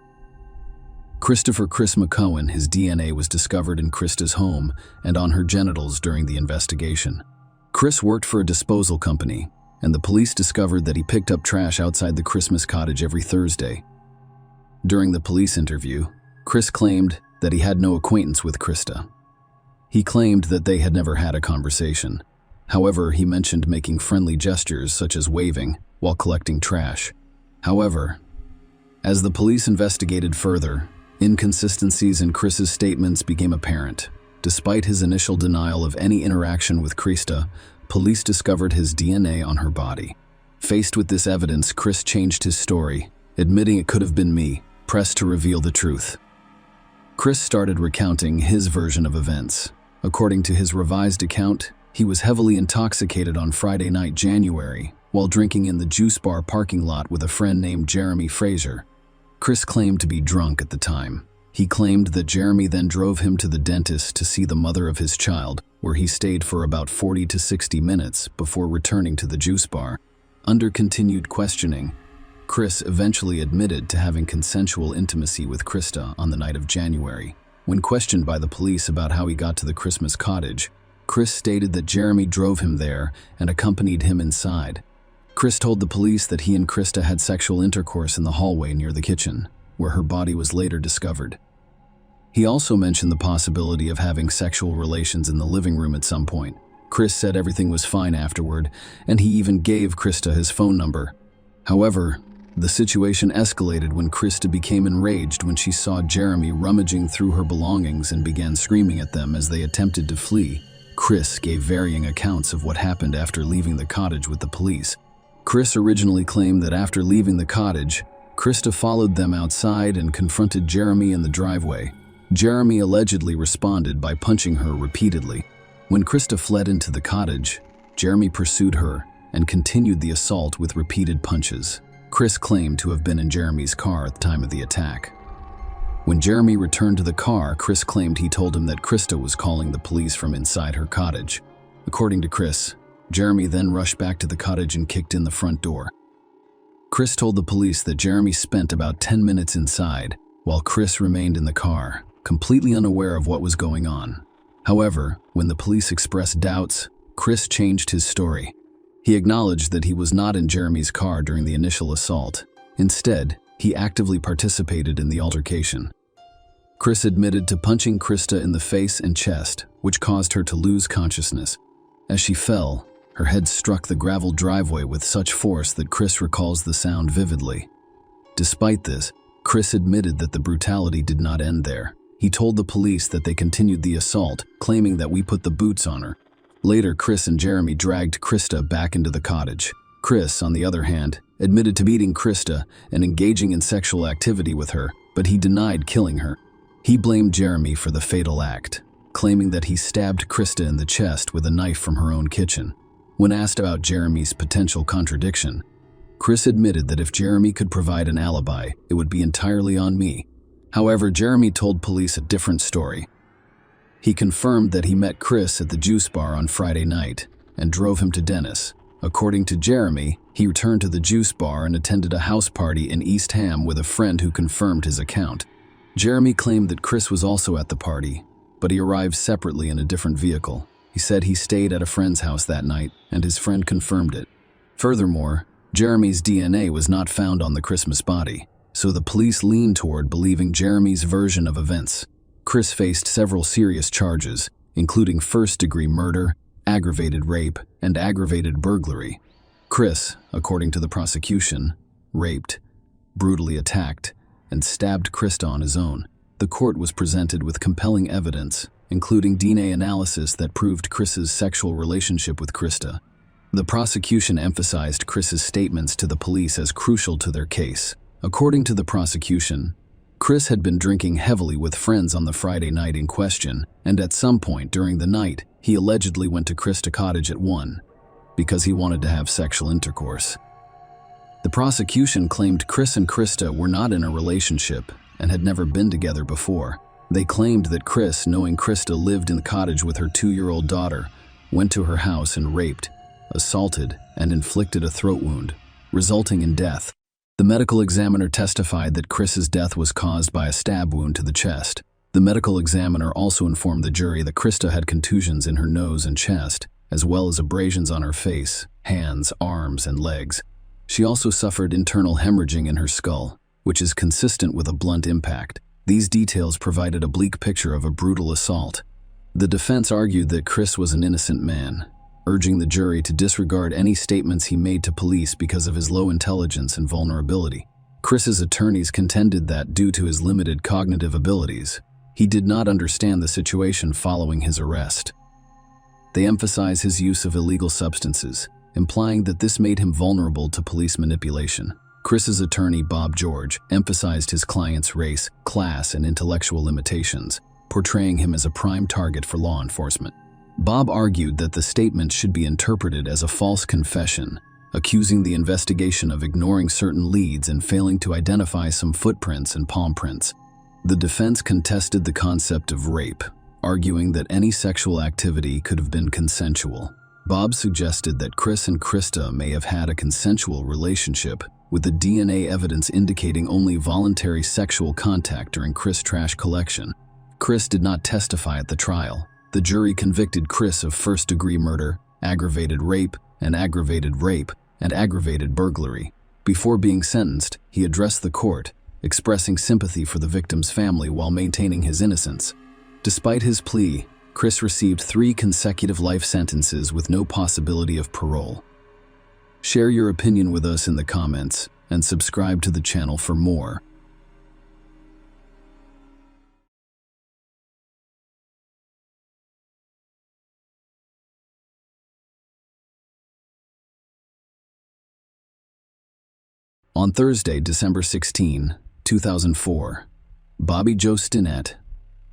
Christopher Chris McCohen, his DNA was discovered in Krista's home and on her genitals during the investigation. Chris worked for a disposal company, and the police discovered that he picked up trash outside the Christmas cottage every Thursday. During the police interview, Chris claimed that he had no acquaintance with Krista. He claimed that they had never had a conversation. However, he mentioned making friendly gestures such as waving while collecting trash. However, as the police investigated further, inconsistencies in Chris's statements became apparent. Despite his initial denial of any interaction with Krista, police discovered his DNA on her body. Faced with this evidence, Chris changed his story, admitting it could have been me, pressed to reveal the truth. Chris started recounting his version of events. According to his revised account, he was heavily intoxicated on Friday night, January, while drinking in the juice bar parking lot with a friend named Jeremy Fraser. Chris claimed to be drunk at the time. He claimed that Jeremy then drove him to the dentist to see the mother of his child, where he stayed for about 40 to 60 minutes before returning to the juice bar. Under continued questioning, Chris eventually admitted to having consensual intimacy with Krista on the night of January. When questioned by the police about how he got to the Christmas cottage, Chris stated that Jeremy drove him there and accompanied him inside. Chris told the police that he and Krista had sexual intercourse in the hallway near the kitchen, where her body was later discovered. He also mentioned the possibility of having sexual relations in the living room at some point. Chris said everything was fine afterward, and he even gave Krista his phone number. However, the situation escalated when Krista became enraged when she saw Jeremy rummaging through her belongings and began screaming at them as they attempted to flee. Chris gave varying accounts of what happened after leaving the cottage with the police. Chris originally claimed that after leaving the cottage, Krista followed them outside and confronted Jeremy in the driveway. Jeremy allegedly responded by punching her repeatedly. When Krista fled into the cottage, Jeremy pursued her and continued the assault with repeated punches. Chris claimed to have been in Jeremy's car at the time of the attack. When Jeremy returned to the car, Chris claimed he told him that Krista was calling the police from inside her cottage. According to Chris, Jeremy then rushed back to the cottage and kicked in the front door. Chris told the police that Jeremy spent about 10 minutes inside, while Chris remained in the car, completely unaware of what was going on. However, when the police expressed doubts, Chris changed his story. He acknowledged that he was not in Jeremy's car during the initial assault. Instead, he actively participated in the altercation. Chris admitted to punching Krista in the face and chest, which caused her to lose consciousness. As she fell, her head struck the gravel driveway with such force that Chris recalls the sound vividly. Despite this, Chris admitted that the brutality did not end there. He told the police that they continued the assault, claiming that we put the boots on her. Later, Chris and Jeremy dragged Krista back into the cottage. Chris, on the other hand, admitted to beating Krista and engaging in sexual activity with her, but he denied killing her. He blamed Jeremy for the fatal act, claiming that he stabbed Krista in the chest with a knife from her own kitchen. When asked about Jeremy's potential contradiction, Chris admitted that if Jeremy could provide an alibi, it would be entirely on me. However, Jeremy told police a different story. He confirmed that he met Chris at the juice bar on Friday night and drove him to Dennis. According to Jeremy, he returned to the juice bar and attended a house party in East Ham with a friend who confirmed his account. Jeremy claimed that Chris was also at the party, but he arrived separately in a different vehicle. He said he stayed at a friend's house that night, and his friend confirmed it. Furthermore, Jeremy's DNA was not found on the Christmas body, so the police leaned toward believing Jeremy's version of events. Chris faced several serious charges, including first-degree murder, aggravated rape, and aggravated burglary. Chris, according to the prosecution, raped, brutally attacked, and stabbed Krista on his own. The court was presented with compelling evidence, including DNA analysis that proved Chris's sexual relationship with Krista. The prosecution emphasized Chris's statements to the police as crucial to their case. According to the prosecution, Chris had been drinking heavily with friends on the Friday night in question, and at some point during the night, he allegedly went to Krista Cottage at 1 because he wanted to have sexual intercourse. The prosecution claimed Chris and Krista were not in a relationship and had never been together before. They claimed that Chris, knowing Krista lived in the cottage with her 2-year-old daughter, went to her house and raped, assaulted, and inflicted a throat wound, resulting in death. The medical examiner testified that Chris's death was caused by a stab wound to the chest. The medical examiner also informed the jury that Krista had contusions in her nose and chest, as well as abrasions on her face, hands, arms, and legs. She also suffered internal hemorrhaging in her skull, which is consistent with a blunt impact. These details provided a bleak picture of a brutal assault. The defense argued that Chris was an innocent man, urging the jury to disregard any statements he made to police because of his low intelligence and vulnerability. Chris's attorneys contended that, due to his limited cognitive abilities, he did not understand the situation following his arrest. They emphasize his use of illegal substances, implying that this made him vulnerable to police manipulation. Chris's attorney, Bob George, emphasized his client's race, class, and intellectual limitations, portraying him as a prime target for law enforcement. Bob argued that the statement should be interpreted as a false confession, accusing the investigation of ignoring certain leads and failing to identify some footprints and palm prints. The defense contested the concept of rape, arguing that any sexual activity could have been consensual. Bob suggested that Chris and Krista may have had a consensual relationship, with the DNA evidence indicating only voluntary sexual contact during Chris' trash collection. Chris did not testify at the trial. The jury convicted Chris of first-degree murder, aggravated rape, and aggravated burglary. Before being sentenced, he addressed the court, expressing sympathy for the victim's family while maintaining his innocence. Despite his plea, Chris received 3 consecutive life sentences with no possibility of parole. Share your opinion with us in the comments and subscribe to the channel for more. On Thursday, December 16, 2004, Bobby Jo Stinnett,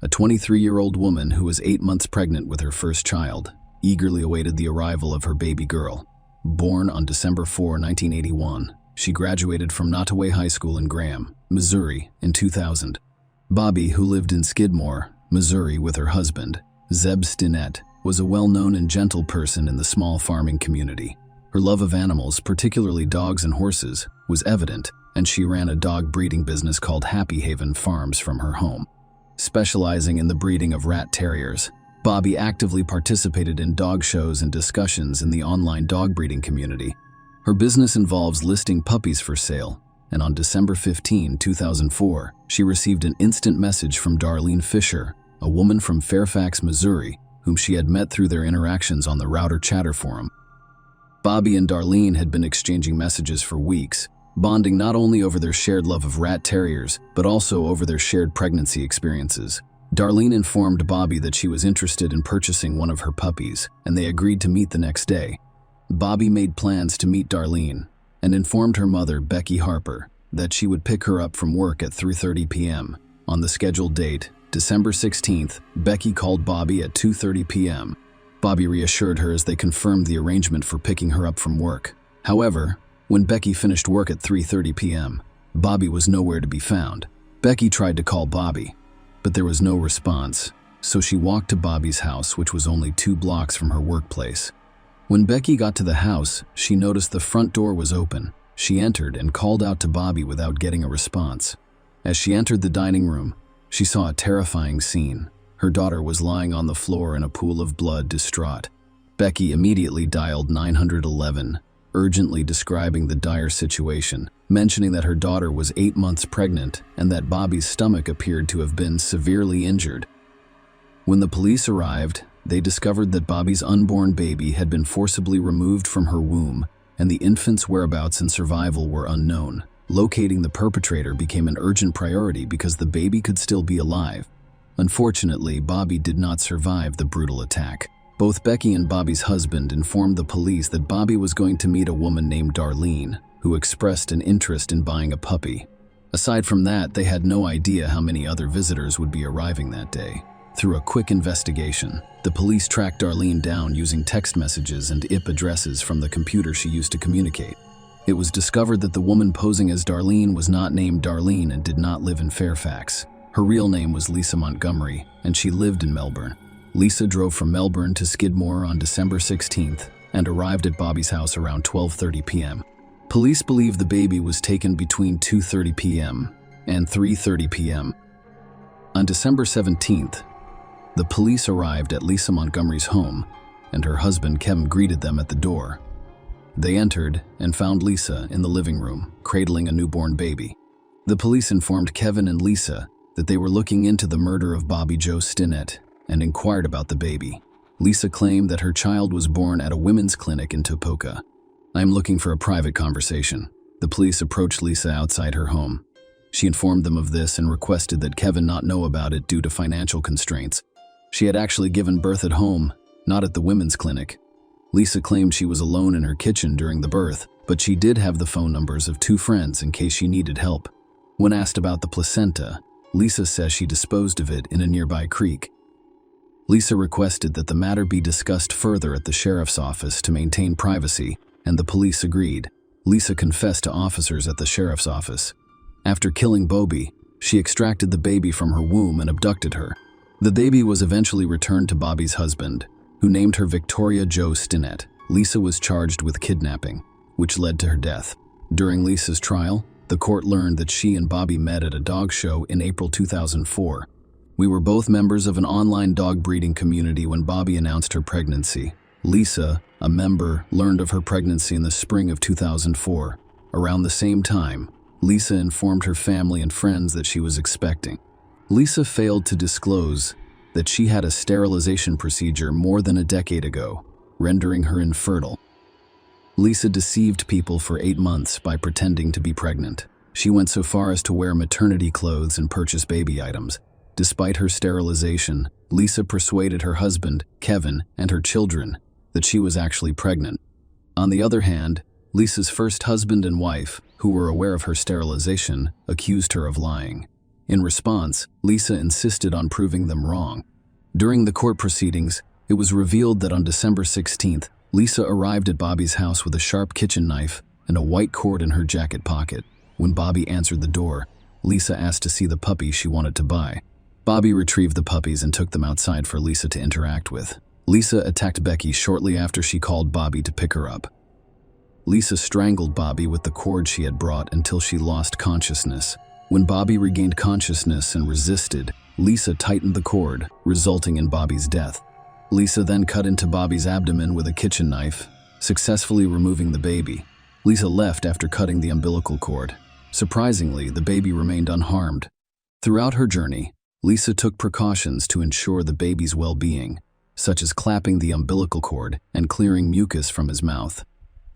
a 23-year-old woman who was 8 months pregnant with her first child, eagerly awaited the arrival of her baby girl. Born on December 4, 1981, she graduated from Nottoway High School in Graham, Missouri, in 2000. Bobby, who lived in Skidmore, Missouri with her husband, Zeb Stinnett, was a well-known and gentle person in the small farming community. Her love of animals, particularly dogs and horses, was evident, and she ran a dog breeding business called Happy Haven Farms from her home. Specializing in the breeding of rat terriers, Bobby actively participated in dog shows and discussions in the online dog breeding community. Her business involves listing puppies for sale, and on December 15, 2004, she received an instant message from Darlene Fisher, a woman from Fairfax, Missouri, whom she had met through their interactions on the Router Chatter forum. Bobby and Darlene had been exchanging messages for weeks, bonding not only over their shared love of rat terriers, but also over their shared pregnancy experiences. Darlene informed Bobby that she was interested in purchasing one of her puppies, and they agreed to meet the next day. Bobby made plans to meet Darlene and informed her mother, Becky Harper, that she would pick her up from work at 3:30 p.m. On the scheduled date, December 16th, Becky called Bobby at 2:30 p.m. Bobby reassured her as they confirmed the arrangement for picking her up from work. However, when Becky finished work at 3:30 p.m., Bobby was nowhere to be found. Becky tried to call Bobby, but there was no response, so she walked to Bobby's house, which was only 2 blocks from her workplace. When Becky got to the house, she noticed the front door was open. She entered and called out to Bobby without getting a response. As she entered the dining room, she saw a terrifying scene. Her daughter was lying on the floor in a pool of blood, distraught. Becky immediately dialed 911, urgently describing the dire situation, mentioning that her daughter was 8 months pregnant and that Bobby's stomach appeared to have been severely injured. When the police arrived, they discovered that Bobby's unborn baby had been forcibly removed from her womb, and the infant's whereabouts and survival were unknown. Locating the perpetrator became an urgent priority because the baby could still be alive. Unfortunately, Bobby did not survive the brutal attack. Both Becky and Bobby's husband informed the police that Bobby was going to meet a woman named Darlene, who expressed an interest in buying a puppy. Aside from that, they had no idea how many other visitors would be arriving that day. Through a quick investigation, the police tracked Darlene down using text messages and IP addresses from the computer she used to communicate. It was discovered that the woman posing as Darlene was not named Darlene and did not live in Fairfax. Her real name was Lisa Montgomery, and she lived in Melbourne. Lisa drove from Melbourne to Skidmore on December 16th and arrived at Bobby's house around 12:30 p.m. Police believe the baby was taken between 2:30 p.m. and 3:30 p.m. On December 17th, the police arrived at Lisa Montgomery's home, and her husband Kevin greeted them at the door. They entered and found Lisa in the living room, cradling a newborn baby. The police informed Kevin and Lisa that they were looking into the murder of Bobby Joe Stinnett and inquired about the baby. Lisa claimed that her child was born at a women's clinic in Topoka. "I'm looking for a private conversation." The police approached Lisa outside her home. She informed them of this and requested that Kevin not know about it due to financial constraints. She had actually given birth at home, not at the women's clinic. Lisa claimed she was alone in her kitchen during the birth, but she did have the phone numbers of 2 friends in case she needed help. When asked about the placenta, Lisa says she disposed of it in a nearby creek. Lisa requested that the matter be discussed further at the sheriff's office to maintain privacy, and the police agreed. Lisa confessed to officers at the sheriff's office. After killing Bobby, she extracted the baby from her womb and abducted her. The baby was eventually returned to Bobby's husband, who named her Victoria Jo Stinnett. Lisa was charged with kidnapping, which led to her death. During Lisa's trial, the court learned that she and Bobby met at a dog show in April 2004. "We were both members of an online dog breeding community when Bobby announced her pregnancy. Lisa, a member, learned of her pregnancy in the spring of 2004. Around the same time, Lisa informed her family and friends that she was expecting. Lisa failed to disclose that she had a sterilization procedure more than a decade ago, rendering her infertile. Lisa deceived people for 8 months by pretending to be pregnant. She went so far as to wear maternity clothes and purchase baby items. Despite her sterilization, Lisa persuaded her husband, Kevin, and her children that she was actually pregnant. On the other hand, Lisa's first husband and wife, who were aware of her sterilization, accused her of lying. In response, Lisa insisted on proving them wrong. During the court proceedings, it was revealed that on December 16th, Lisa arrived at Bobby's house with a sharp kitchen knife and a white cord in her jacket pocket. When Bobby answered the door, Lisa asked to see the puppy she wanted to buy. Bobby retrieved the puppies and took them outside for Lisa to interact with. Lisa attacked Becky shortly after she called Bobby to pick her up. Lisa strangled Bobby with the cord she had brought until she lost consciousness. When Bobby regained consciousness and resisted, Lisa tightened the cord, resulting in Bobby's death. Lisa then cut into Bobby's abdomen with a kitchen knife, successfully removing the baby. Lisa left after cutting the umbilical cord. Surprisingly, the baby remained unharmed. Throughout her journey, Lisa took precautions to ensure the baby's well-being, such as clapping the umbilical cord and clearing mucus from his mouth.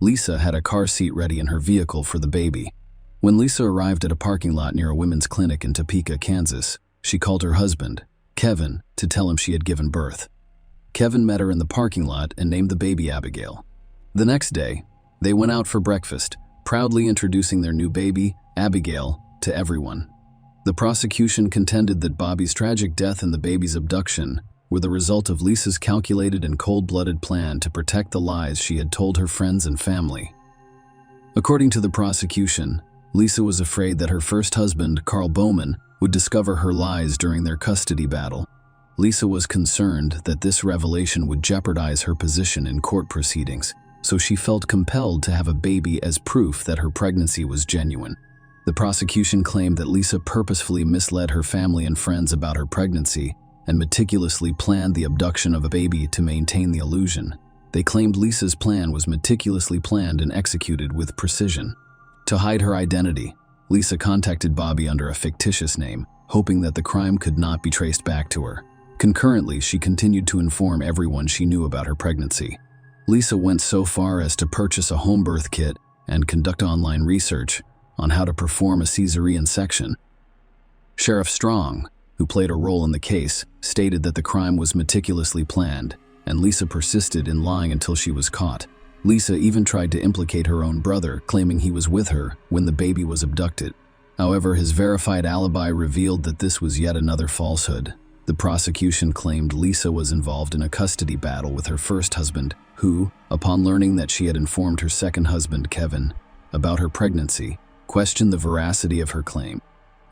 Lisa had a car seat ready in her vehicle for the baby. When Lisa arrived at a parking lot near a women's clinic in Topeka, Kansas, she called her husband, Kevin, to tell him she had given birth. Kevin met her in the parking lot and named the baby Abigail. The next day, they went out for breakfast, proudly introducing their new baby, Abigail, to everyone. The prosecution contended that Bobby's tragic death and the baby's abduction were the result of Lisa's calculated and cold-blooded plan to protect the lies she had told her friends and family. According to the prosecution, Lisa was afraid that her first husband, Carl Bowman, would discover her lies during their custody battle. Lisa was concerned that this revelation would jeopardize her position in court proceedings, so she felt compelled to have a baby as proof that her pregnancy was genuine. The prosecution claimed that Lisa purposefully misled her family and friends about her pregnancy and meticulously planned the abduction of a baby to maintain the illusion. They claimed Lisa's plan was meticulously planned and executed with precision. To hide her identity, Lisa contacted Bobby under a fictitious name, hoping that the crime could not be traced back to her. Concurrently, she continued to inform everyone she knew about her pregnancy. Lisa went so far as to purchase a home birth kit and conduct online research on how to perform a cesarean section. Sheriff Strong, who played a role in the case, stated that the crime was meticulously planned, and Lisa persisted in lying until she was caught. Lisa even tried to implicate her own brother, claiming he was with her when the baby was abducted. However, his verified alibi revealed that this was yet another falsehood. The prosecution claimed Lisa was involved in a custody battle with her first husband, who, upon learning that she had informed her second husband, Kevin, about her pregnancy, questioned the veracity of her claim.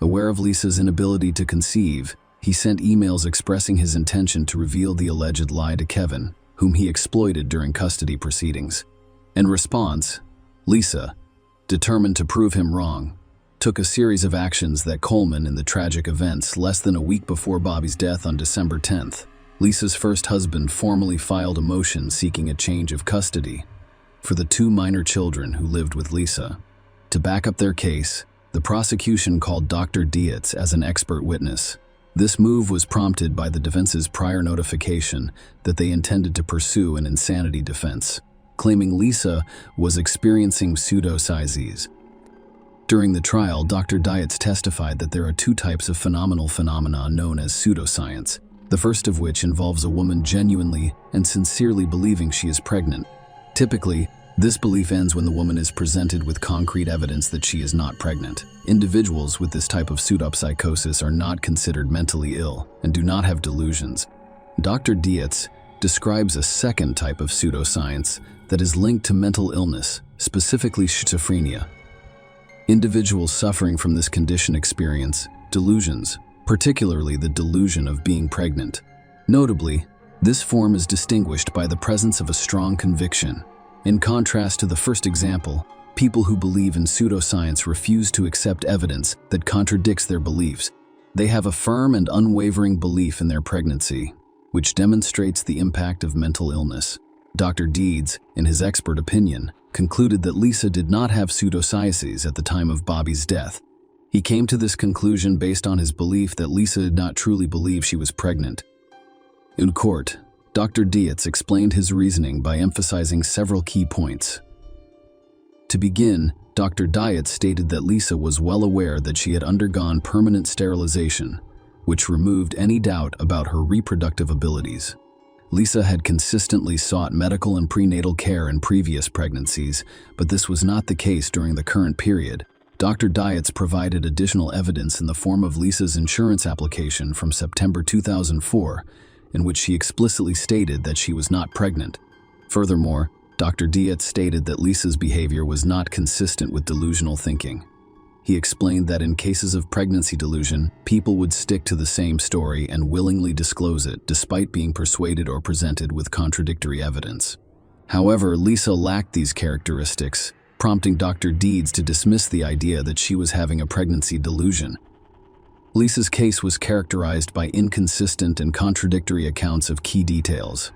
Aware of Lisa's inability to conceive, he sent emails expressing his intention to reveal the alleged lie to Kevin, whom he exploited during custody proceedings. In response, Lisa, determined to prove him wrong, took a series of actions that culminated in the tragic events less than a week before Bobby's death on December 10th. Lisa's first husband formally filed a motion seeking a change of custody for the two minor children who lived with Lisa. To back up their case, the prosecution called Dr. Dietz as an expert witness. This move was prompted by the defense's prior notification that they intended to pursue an insanity defense, claiming Lisa was experiencing pseudopsychoses. During the trial, Dr. Dietz testified that there are two types of phenomena known as pseudoscience, the first of which involves a woman genuinely and sincerely believing she is pregnant. Typically, this belief ends when the woman is presented with concrete evidence that she is not pregnant. Individuals with this type of pseudopsychosis are not considered mentally ill and do not have delusions. Dr. Dietz describes a second type of pseudoscience that is linked to mental illness, specifically schizophrenia. Individuals suffering from this condition experience delusions, particularly the delusion of being pregnant. Notably, this form is distinguished by the presence of a strong conviction. In contrast to the first example, people who believe in pseudoscience refuse to accept evidence that contradicts their beliefs. They have a firm and unwavering belief in their pregnancy, which demonstrates the impact of mental illness. Dr. Dietz, in his expert opinion, concluded that Lisa did not have pseudopsychosis at the time of Bobby's death. He came to this conclusion based on his belief that Lisa did not truly believe she was pregnant. In court, Dr. Dietz explained his reasoning by emphasizing several key points. To begin, Dr. Dietz stated that Lisa was well aware that she had undergone permanent sterilization, which removed any doubt about her reproductive abilities. Lisa had consistently sought medical and prenatal care in previous pregnancies, but this was not the case during the current period. Dr. Dietz provided additional evidence in the form of Lisa's insurance application from September 2004, in which she explicitly stated that she was not pregnant. Furthermore, Dr. Dietz stated that Lisa's behavior was not consistent with delusional thinking. He explained that in cases of pregnancy delusion, people would stick to the same story and willingly disclose it despite being persuaded or presented with contradictory evidence. However, Lisa lacked these characteristics, prompting Dr. Dietz to dismiss the idea that she was having a pregnancy delusion. Lisa's case was characterized by inconsistent and contradictory accounts of key details.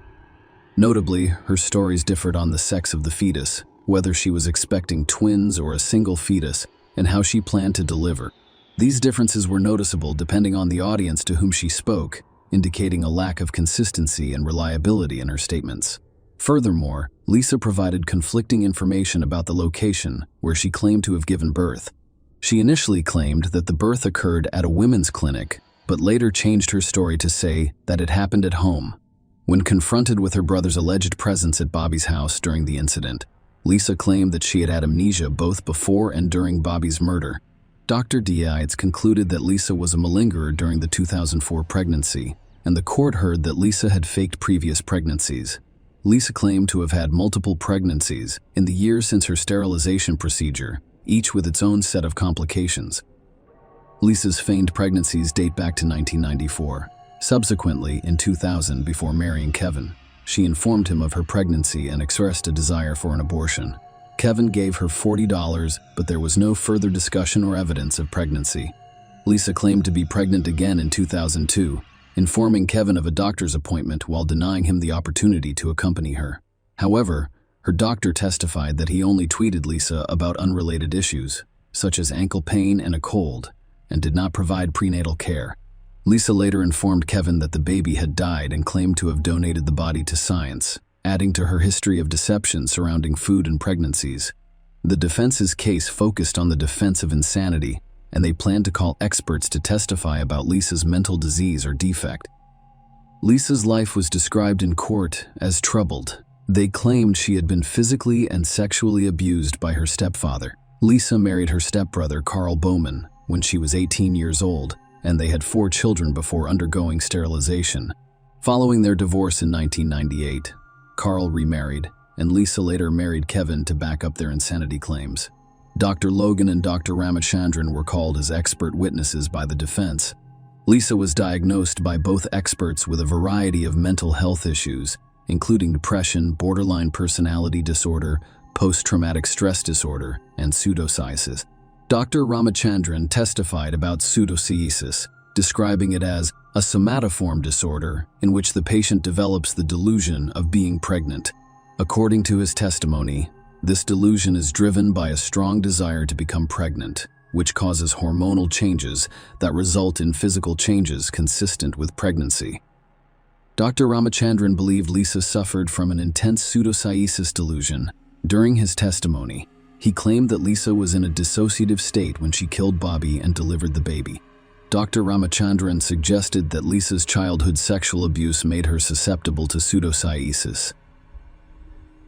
Notably, her stories differed on the sex of the fetus, whether she was expecting twins or a single fetus, and how she planned to deliver. These differences were noticeable depending on the audience to whom she spoke, indicating a lack of consistency and reliability in her statements. Furthermore, Lisa provided conflicting information about the location where she claimed to have given birth. She initially claimed that the birth occurred at a women's clinic, but later changed her story to say that it happened at home. When confronted with her brother's alleged presence at Bobby's house during the incident, Lisa claimed that she had had amnesia both before and during Bobby's murder. Dr. Diaz concluded that Lisa was a malingerer during the 2004 pregnancy, and the court heard that Lisa had faked previous pregnancies. Lisa claimed to have had multiple pregnancies in the years since her sterilization procedure, each with its own set of complications. Lisa's feigned pregnancies date back to 1994. Subsequently, in 2000, before marrying Kevin, she informed him of her pregnancy and expressed a desire for an abortion. Kevin gave her $40, but there was no further discussion or evidence of pregnancy. Lisa claimed to be pregnant again in 2002, informing Kevin of a doctor's appointment while denying him the opportunity to accompany her. However, her doctor testified that he only tweeted Lisa about unrelated issues, such as ankle pain and a cold, and did not provide prenatal care. Lisa later informed Kevin that the baby had died and claimed to have donated the body to science, adding to her history of deception surrounding food and pregnancies. The defense's case focused on the defense of insanity, and they planned to call experts to testify about Lisa's mental disease or defect. Lisa's life was described in court as troubled. They claimed she had been physically and sexually abused by her stepfather. Lisa married her stepbrother Carl Bowman when she was 18 years old, and they had 4 children before undergoing sterilization. Following their divorce in 1998, Carl remarried, and Lisa later married Kevin to back up their insanity claims. Dr. Logan and Dr. Ramachandran were called as expert witnesses by the defense. Lisa was diagnosed by both experts with a variety of mental health issues, including depression, borderline personality disorder, post-traumatic stress disorder, and pseudopsychosis. Dr. Ramachandran testified about pseudopsychosis, describing it as a somatoform disorder in which the patient develops the delusion of being pregnant. According to his testimony, this delusion is driven by a strong desire to become pregnant, which causes hormonal changes that result in physical changes consistent with pregnancy. Dr. Ramachandran believed Lisa suffered from an intense pseudopsychosis delusion. During his testimony, he claimed that Lisa was in a dissociative state when she killed Bobby and delivered the baby. Dr. Ramachandran suggested that Lisa's childhood sexual abuse made her susceptible to pseudopsychosis.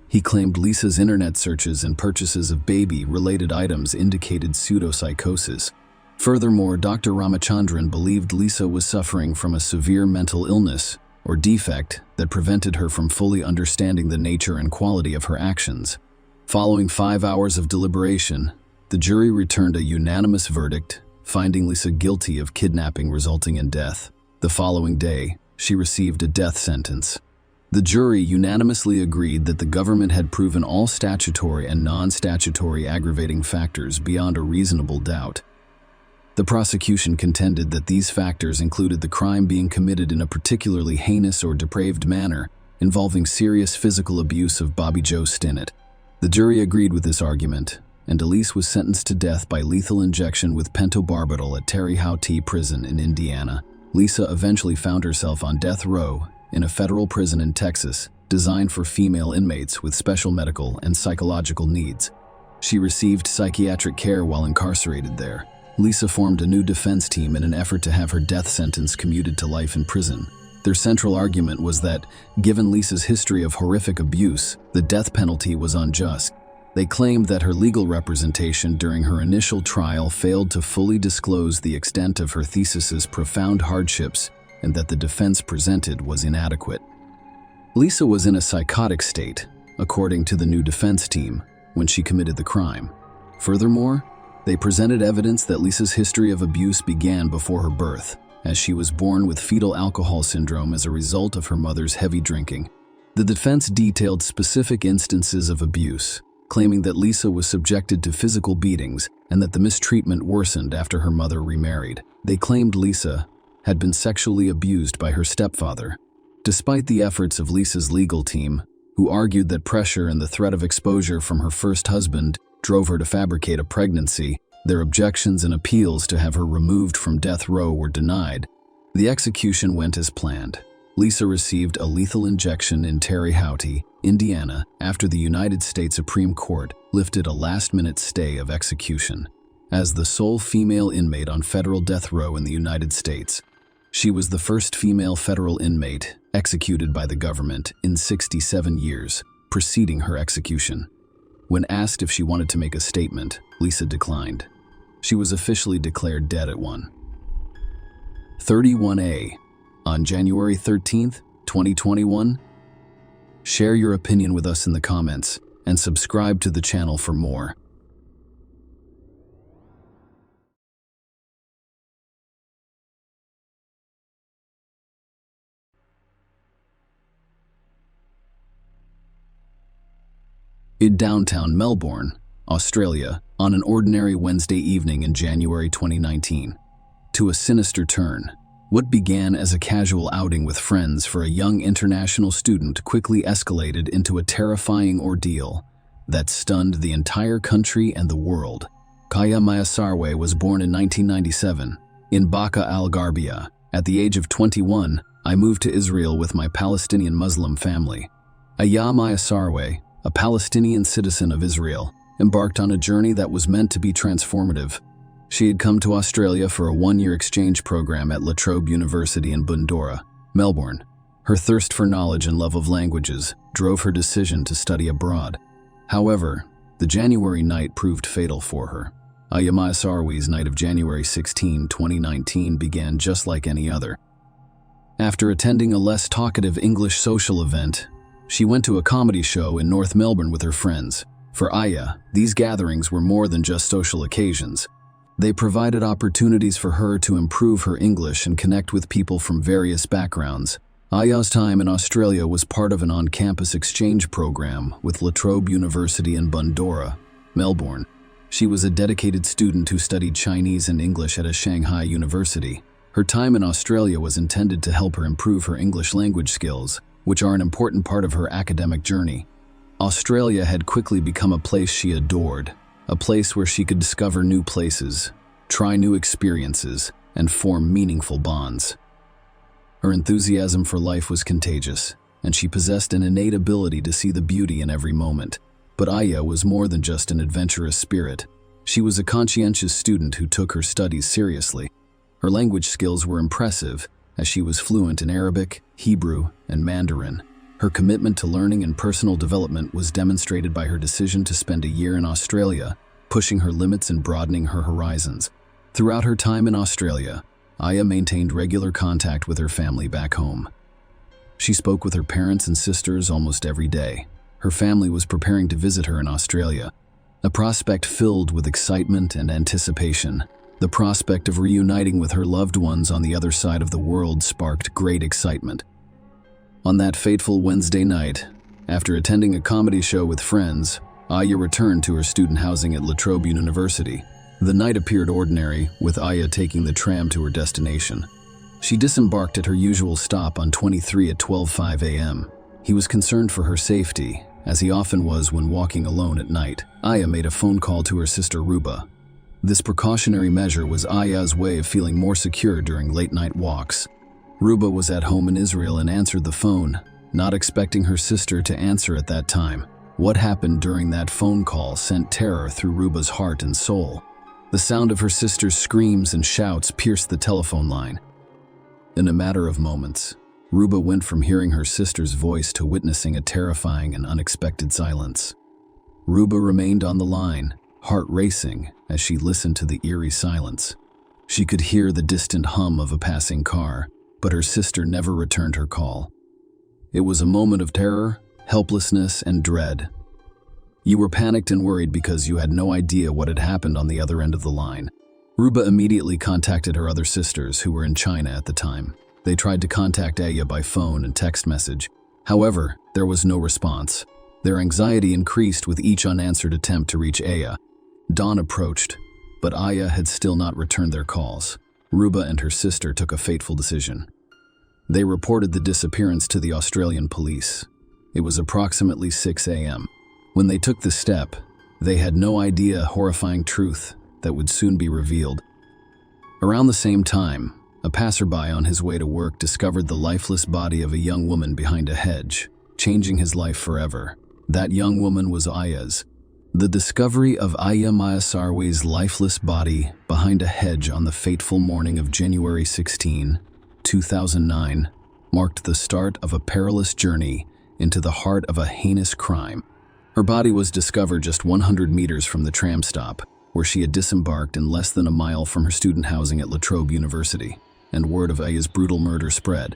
He claimed Lisa's internet searches and purchases of baby-related items indicated pseudopsychosis. Furthermore, Dr. Ramachandran believed Lisa was suffering from a severe mental illness or defect that prevented her from fully understanding the nature and quality of her actions. Following 5 hours of deliberation, the jury returned a unanimous verdict, finding Lisa guilty of kidnapping resulting in death. The following day, she received a death sentence. The jury unanimously agreed that the government had proven all statutory and non-statutory aggravating factors beyond a reasonable doubt. The prosecution contended that these factors included the crime being committed in a particularly heinous or depraved manner, involving serious physical abuse of Bobby Joe Stinnett. The jury agreed with this argument, and Elise was sentenced to death by lethal injection with pentobarbital at Terre Haute Prison in Indiana. Lisa eventually found herself on death row in a federal prison in Texas, designed for female inmates with special medical and psychological needs. She received psychiatric care while incarcerated there. Lisa formed a new defense team in an effort to have her death sentence commuted to life in prison. Their central argument was that, given Lisa's history of horrific abuse, the death penalty was unjust. They claimed that her legal representation during her initial trial failed to fully disclose the extent of her thesis's profound hardships and that the defense presented was inadequate. Lisa was in a psychotic state, according to the new defense team, when she committed the crime. Furthermore, they presented evidence that Lisa's history of abuse began before her birth, as she was born with fetal alcohol syndrome as a result of her mother's heavy drinking. The defense detailed specific instances of abuse, claiming that Lisa was subjected to physical beatings and that the mistreatment worsened after her mother remarried. They claimed Lisa had been sexually abused by her stepfather. Despite the efforts of Lisa's legal team, who argued that pressure and the threat of exposure from her first husband drove her to fabricate a pregnancy, Their objections and appeals to have her removed from death row were denied. The execution went as planned. Lisa received a lethal injection in Terre Haute, Indiana, after the United States Supreme Court lifted a last-minute stay of execution. As the sole female inmate on federal death row in the United States, she was the first female federal inmate executed by the government in 67 years preceding her execution. When asked if she wanted to make a statement, Lisa declined. She was officially declared dead at 1:31 on January 13th, 2021. Share your opinion with us in the comments and subscribe to the channel for more. In downtown Melbourne, Australia, on an ordinary Wednesday evening in January 2019, to a sinister turn. What began as a casual outing with friends for a young international student quickly escalated into a terrifying ordeal that stunned the entire country and the world. Kaya Mayasarwe was born in 1997 in Baqa al-Gharbia. At the age of 21, I moved to Israel with my Palestinian Muslim family. Aya Mayasarwe, a Palestinian citizen of Israel, embarked on a journey that was meant to be transformative. She had come to Australia for a one-year exchange program at La Trobe University in Bundoora, Melbourne. Her thirst for knowledge and love of languages drove her decision to study abroad. However, the January night proved fatal for her. Aya Mayasarwe's night of January 16, 2019 began just like any other. After attending a less talkative English social event, she went to a comedy show in North Melbourne with her friends. For Aya, these gatherings were more than just social occasions. They provided opportunities for her to improve her English and connect with people from various backgrounds. Aya's time in Australia was part of an on-campus exchange program with La Trobe University in Bundoora, Melbourne. She was a dedicated student who studied Chinese and English at a Shanghai university. Her time in Australia was intended to help her improve her English language skills, which are an important part of her academic journey. Australia had quickly become a place she adored, a place where she could discover new places, try new experiences, and form meaningful bonds. Her enthusiasm for life was contagious, and she possessed an innate ability to see the beauty in every moment. But Aya was more than just an adventurous spirit. She was a conscientious student who took her studies seriously. Her language skills were impressive, as she was fluent in Arabic, Hebrew, and Mandarin. Her commitment to learning and personal development was demonstrated by her decision to spend a year in Australia, pushing her limits and broadening her horizons. Throughout her time in Australia, Aya maintained regular contact with her family back home. She spoke with her parents and sisters almost every day. Her family was preparing to visit her in Australia, a prospect filled with excitement and anticipation. The prospect of reuniting with her loved ones on the other side of the world sparked great excitement. On that fateful Wednesday night, after attending a comedy show with friends, Aya returned to her student housing at La Trobe University. The night appeared ordinary, with Aya taking the tram to her destination. She disembarked at her usual stop on 23 at 12:05 a.m. He was concerned for her safety, as he often was when walking alone at night. Aya made a phone call to her sister Ruba. This precautionary measure was Aya's way of feeling more secure during late-night walks. Ruba was at home in Israel and answered the phone, not expecting her sister to answer at that time. What happened during that phone call sent terror through Ruba's heart and soul. The sound of her sister's screams and shouts pierced the telephone line. In a matter of moments, Ruba went from hearing her sister's voice to witnessing a terrifying and unexpected silence. Ruba remained on the line, heart racing as she listened to the eerie silence. She could hear the distant hum of a passing car, but her sister never returned her call. It was a moment of terror, helplessness, and dread. You were panicked and worried because you had no idea what had happened on the other end of the line. Ruba immediately contacted her other sisters who were in China at the time. They tried to contact Aya by phone and text message. However, there was no response. Their anxiety increased with each unanswered attempt to reach Aya. Dawn approached, but Aya had still not returned their calls. Ruba and her sister took a fateful decision. They reported the disappearance to the Australian police. It was approximately 6 a.m. When they took the step, they had no idea horrifying truth. that would soon be revealed. Around the same time, a passerby on his way to work discovered the lifeless body of a young woman behind a hedge, changing his life forever. That young woman was Aya's. The discovery of Aya Mayasarwe's lifeless body behind a hedge on the fateful morning of January 16, 2009, marked the start of a perilous journey into the heart of a heinous crime. Her body was discovered just 100 meters from the tram stop, where she had disembarked in less than a mile from her student housing at La Trobe University, and word of Aya's brutal murder spread.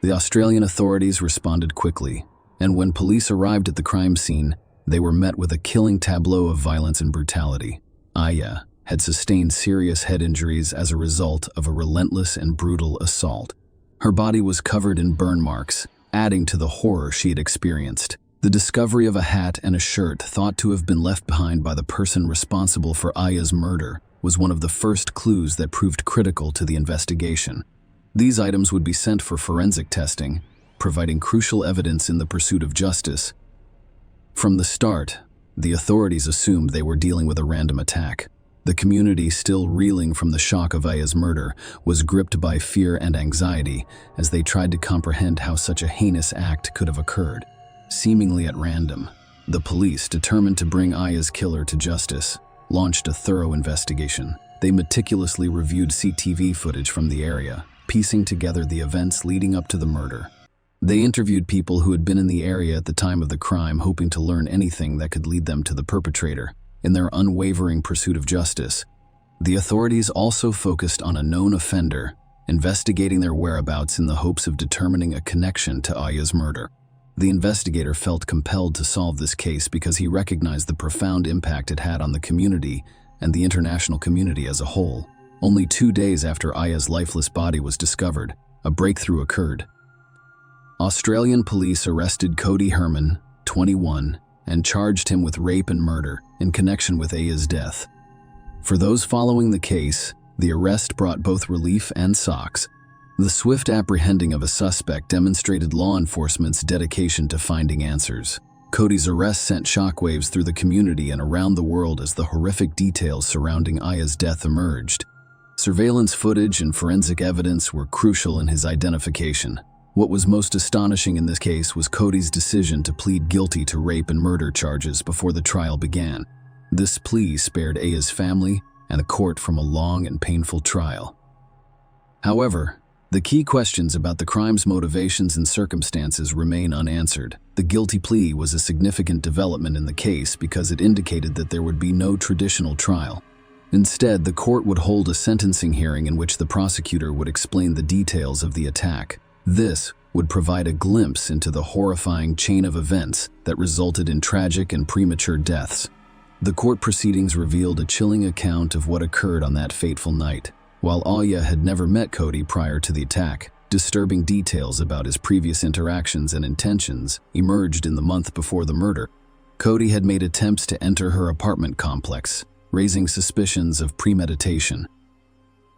The Australian authorities responded quickly, and when police arrived at the crime scene, they were met with a killing tableau of violence and brutality. Aya had sustained serious head injuries as a result of a relentless and brutal assault. Her body was covered in burn marks, adding to the horror she had experienced. The discovery of a hat and a shirt thought to have been left behind by the person responsible for Aya's murder was one of the first clues that proved critical to the investigation. These items would be sent for forensic testing, providing crucial evidence in the pursuit of justice. From the start, the authorities assumed they were dealing with a random attack. The community, still reeling from the shock of Aya's murder, was gripped by fear and anxiety as they tried to comprehend how such a heinous act could have occurred. Seemingly at random, the police, determined to bring Aya's killer to justice, launched a thorough investigation. They meticulously reviewed CCTV footage from the area, piecing together the events leading up to the murder. They interviewed people who had been in the area at the time of the crime, hoping to learn anything that could lead them to the perpetrator. In their unwavering pursuit of justice, the authorities also focused on a known offender, investigating their whereabouts in the hopes of determining a connection to Aya's murder. The investigator felt compelled to solve this case because he recognized the profound impact it had on the community and the international community as a whole. Only 2 days after Aya's lifeless body was discovered, a breakthrough occurred. Australian police arrested Cody Herman, 21, and charged him with rape and murder in connection with Aya's death. For those following the case, the arrest brought both relief and shocks. The swift apprehending of a suspect demonstrated law enforcement's dedication to finding answers. Cody's arrest sent shockwaves through the community and around the world as the horrific details surrounding Aya's death emerged. Surveillance footage and forensic evidence were crucial in his identification. What was most astonishing in this case was Cody's decision to plead guilty to rape and murder charges before the trial began. This plea spared Aya's family and the court from a long and painful trial. However, the key questions about the crime's motivations and circumstances remain unanswered. The guilty plea was a significant development in the case because it indicated that there would be no traditional trial. Instead, the court would hold a sentencing hearing in which the prosecutor would explain the details of the attack. This would provide a glimpse into the horrifying chain of events that resulted in tragic and premature deaths. The court proceedings revealed a chilling account of what occurred on that fateful night. While Aya had never met Cody prior to the attack, disturbing details about his previous interactions and intentions emerged in the month before the murder. Cody had made attempts to enter her apartment complex, raising suspicions of premeditation.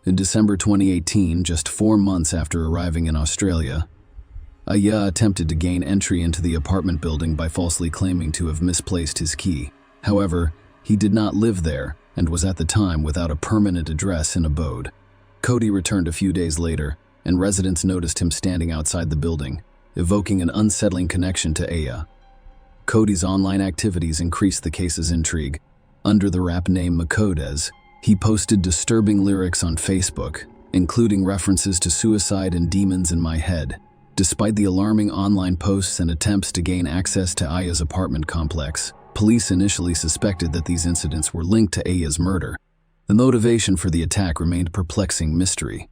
In December 2018, just 4 months after arriving in Australia, Aya attempted to gain entry into the apartment building by falsely claiming to have misplaced his key. However, he did not live there and was at the time without a permanent address and abode. Cody returned a few days later, and residents noticed him standing outside the building, evoking an unsettling connection to Aya. Cody's online activities increased the case's intrigue. Under the rap name Makodes, he posted disturbing lyrics on Facebook, including references to suicide and demons in my head. Despite the alarming online posts and attempts to gain access to Aya's apartment complex, police initially suspected that these incidents were linked to Aya's murder. The motivation for the attack remained perplexing mystery.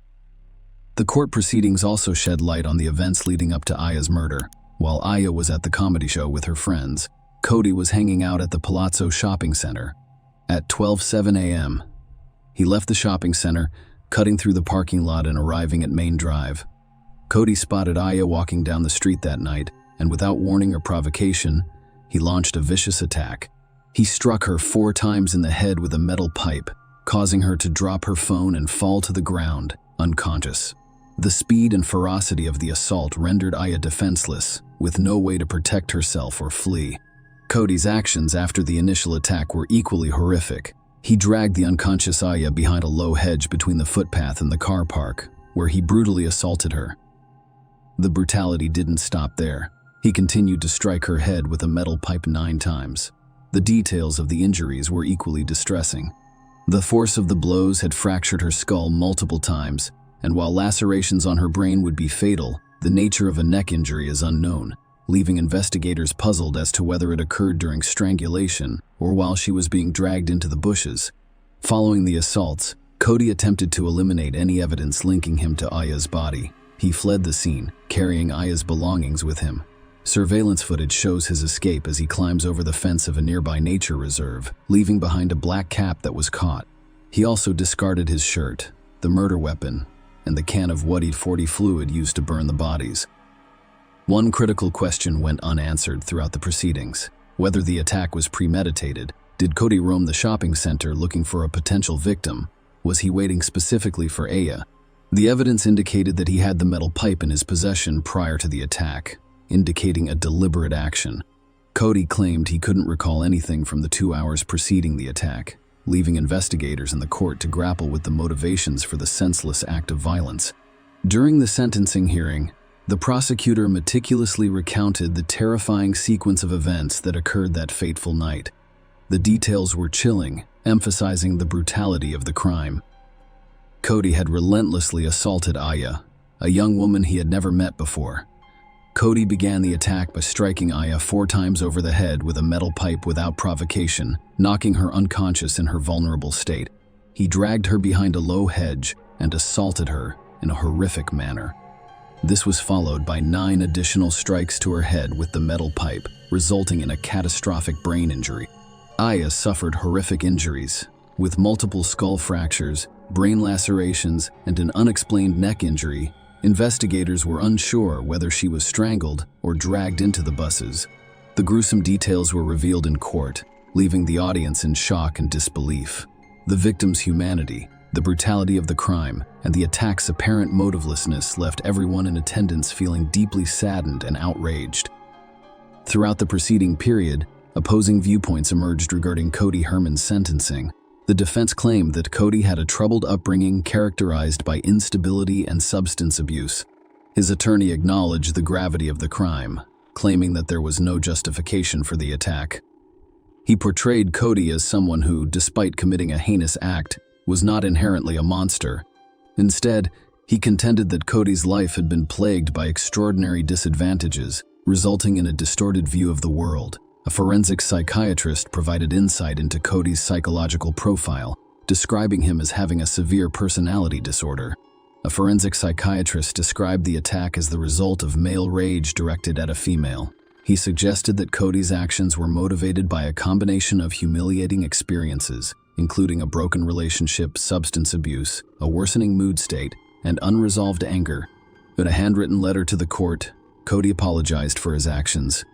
The court proceedings also shed light on the events leading up to Aya's murder. While Aya was at the comedy show with her friends, Cody was hanging out at the Palazzo shopping center. At 12:07 a.m., he left the shopping center, cutting through the parking lot and arriving at Main Drive. Cody spotted Aya walking down the street that night, and without warning or provocation, he launched a vicious attack. He struck her 4 times in the head with a metal pipe, causing her to drop her phone and fall to the ground, unconscious. The speed and ferocity of the assault rendered Aya defenseless, with no way to protect herself or flee. Cody's actions after the initial attack were equally horrific. He dragged the unconscious Aya behind a low hedge between the footpath and the car park, where he brutally assaulted her. The brutality didn't stop there. He continued to strike her head with a metal pipe 9 times. The details of the injuries were equally distressing. The force of the blows had fractured her skull multiple times, and while lacerations on her brain would be fatal, the nature of a neck injury is unknown, leaving investigators puzzled as to whether it occurred during strangulation or while she was being dragged into the bushes. Following the assaults, Cody attempted to eliminate any evidence linking him to Aya's body. He fled the scene, carrying Aya's belongings with him. Surveillance footage shows his escape as he climbs over the fence of a nearby nature reserve, leaving behind a black cap that was caught. He also discarded his shirt, the murder weapon, and the can of WD-40 fluid used to burn the bodies. One critical question went unanswered throughout the proceedings: whether the attack was premeditated. Did Cody roam the shopping center looking for a potential victim? Was he waiting specifically for Aya? The evidence indicated that he had the metal pipe in his possession prior to the attack, indicating a deliberate action. Cody claimed he couldn't recall anything from the 2 hours preceding the attack, leaving investigators in the court to grapple with the motivations for the senseless act of violence. During the sentencing hearing, the prosecutor meticulously recounted the terrifying sequence of events that occurred that fateful night. The details were chilling, emphasizing the brutality of the crime. Cody had relentlessly assaulted Aya, a young woman he had never met before. Cody began the attack by striking Aya 4 times over the head with a metal pipe without provocation, knocking her unconscious in her vulnerable state. He dragged her behind a low hedge and assaulted her in a horrific manner. This was followed by 9 additional strikes to her head with the metal pipe, resulting in a catastrophic brain injury. Aya suffered horrific injuries, with multiple skull fractures, brain lacerations, and an unexplained neck injury. Investigators were unsure whether she was strangled or dragged into the buses. The gruesome details were revealed in court, leaving the audience in shock and disbelief. The victim's humanity, the brutality of the crime, and the attack's apparent motivelessness left everyone in attendance feeling deeply saddened and outraged. Throughout the preceding period, opposing viewpoints emerged regarding Cody Herman's sentencing. The defense claimed that Cody had a troubled upbringing characterized by instability and substance abuse. His attorney acknowledged the gravity of the crime, claiming that there was no justification for the attack. He portrayed Cody as someone who, despite committing a heinous act, was not inherently a monster. Instead, he contended that Cody's life had been plagued by extraordinary disadvantages, resulting in a distorted view of the world. A forensic psychiatrist provided insight into Cody's psychological profile, describing him as having a severe personality disorder. A forensic psychiatrist described the attack as the result of male rage directed at a female. He suggested that Cody's actions were motivated by a combination of humiliating experiences, including a broken relationship, substance abuse, a worsening mood state, and unresolved anger. In a handwritten letter to the court, Cody apologized for his actions.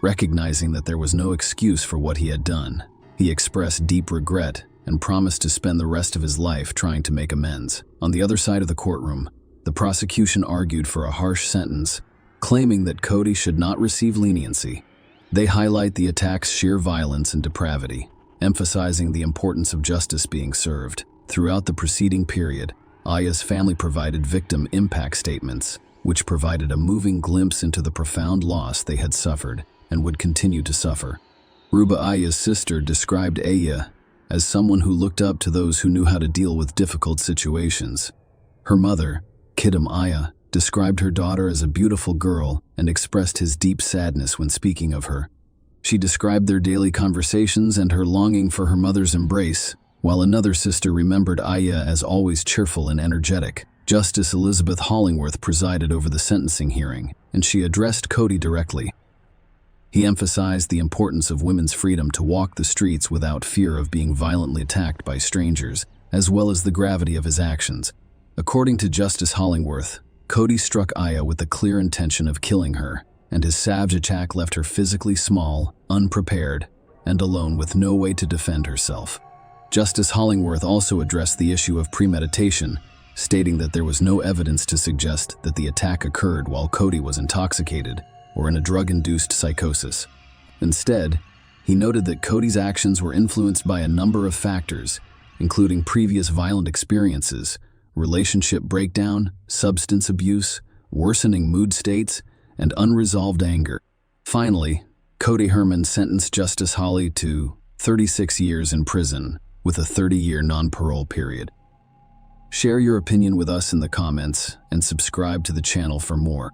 Recognizing that there was no excuse for what he had done, he expressed deep regret and promised to spend the rest of his life trying to make amends. On the other side of the courtroom, the prosecution argued for a harsh sentence, claiming that Cody should not receive leniency. They highlight the attack's sheer violence and depravity, emphasizing the importance of justice being served. Throughout the preceding period, Aya's family provided victim impact statements, which provided a moving glimpse into the profound loss they had suffered and would continue to suffer. Ruba, Aya's sister, described Aya as someone who looked up to those who knew how to deal with difficult situations. Her mother, Kidam Aya, described her daughter as a beautiful girl and expressed his deep sadness when speaking of her. She described their daily conversations and her longing for her mother's embrace, while another sister remembered Aya as always cheerful and energetic. Justice Elizabeth Hollingworth presided over the sentencing hearing, and she addressed Cody directly. He emphasized the importance of women's freedom to walk the streets without fear of being violently attacked by strangers, as well as the gravity of his actions. According to Justice Hollingworth, Cody struck Aya with the clear intention of killing her, and his savage attack left her physically small, unprepared, and alone with no way to defend herself. Justice Hollingworth also addressed the issue of premeditation, stating that there was no evidence to suggest that the attack occurred while Cody was intoxicated or in a drug-induced psychosis. Instead, He noted that Cody's actions were influenced by a number of factors, including previous violent experiences, relationship breakdown, substance abuse, worsening mood states, and unresolved anger. Finally, Cody Herman sentenced Justice Holly to 36 years in prison with a 30-year non-parole period. Share your opinion with us in the comments and subscribe to the channel for more.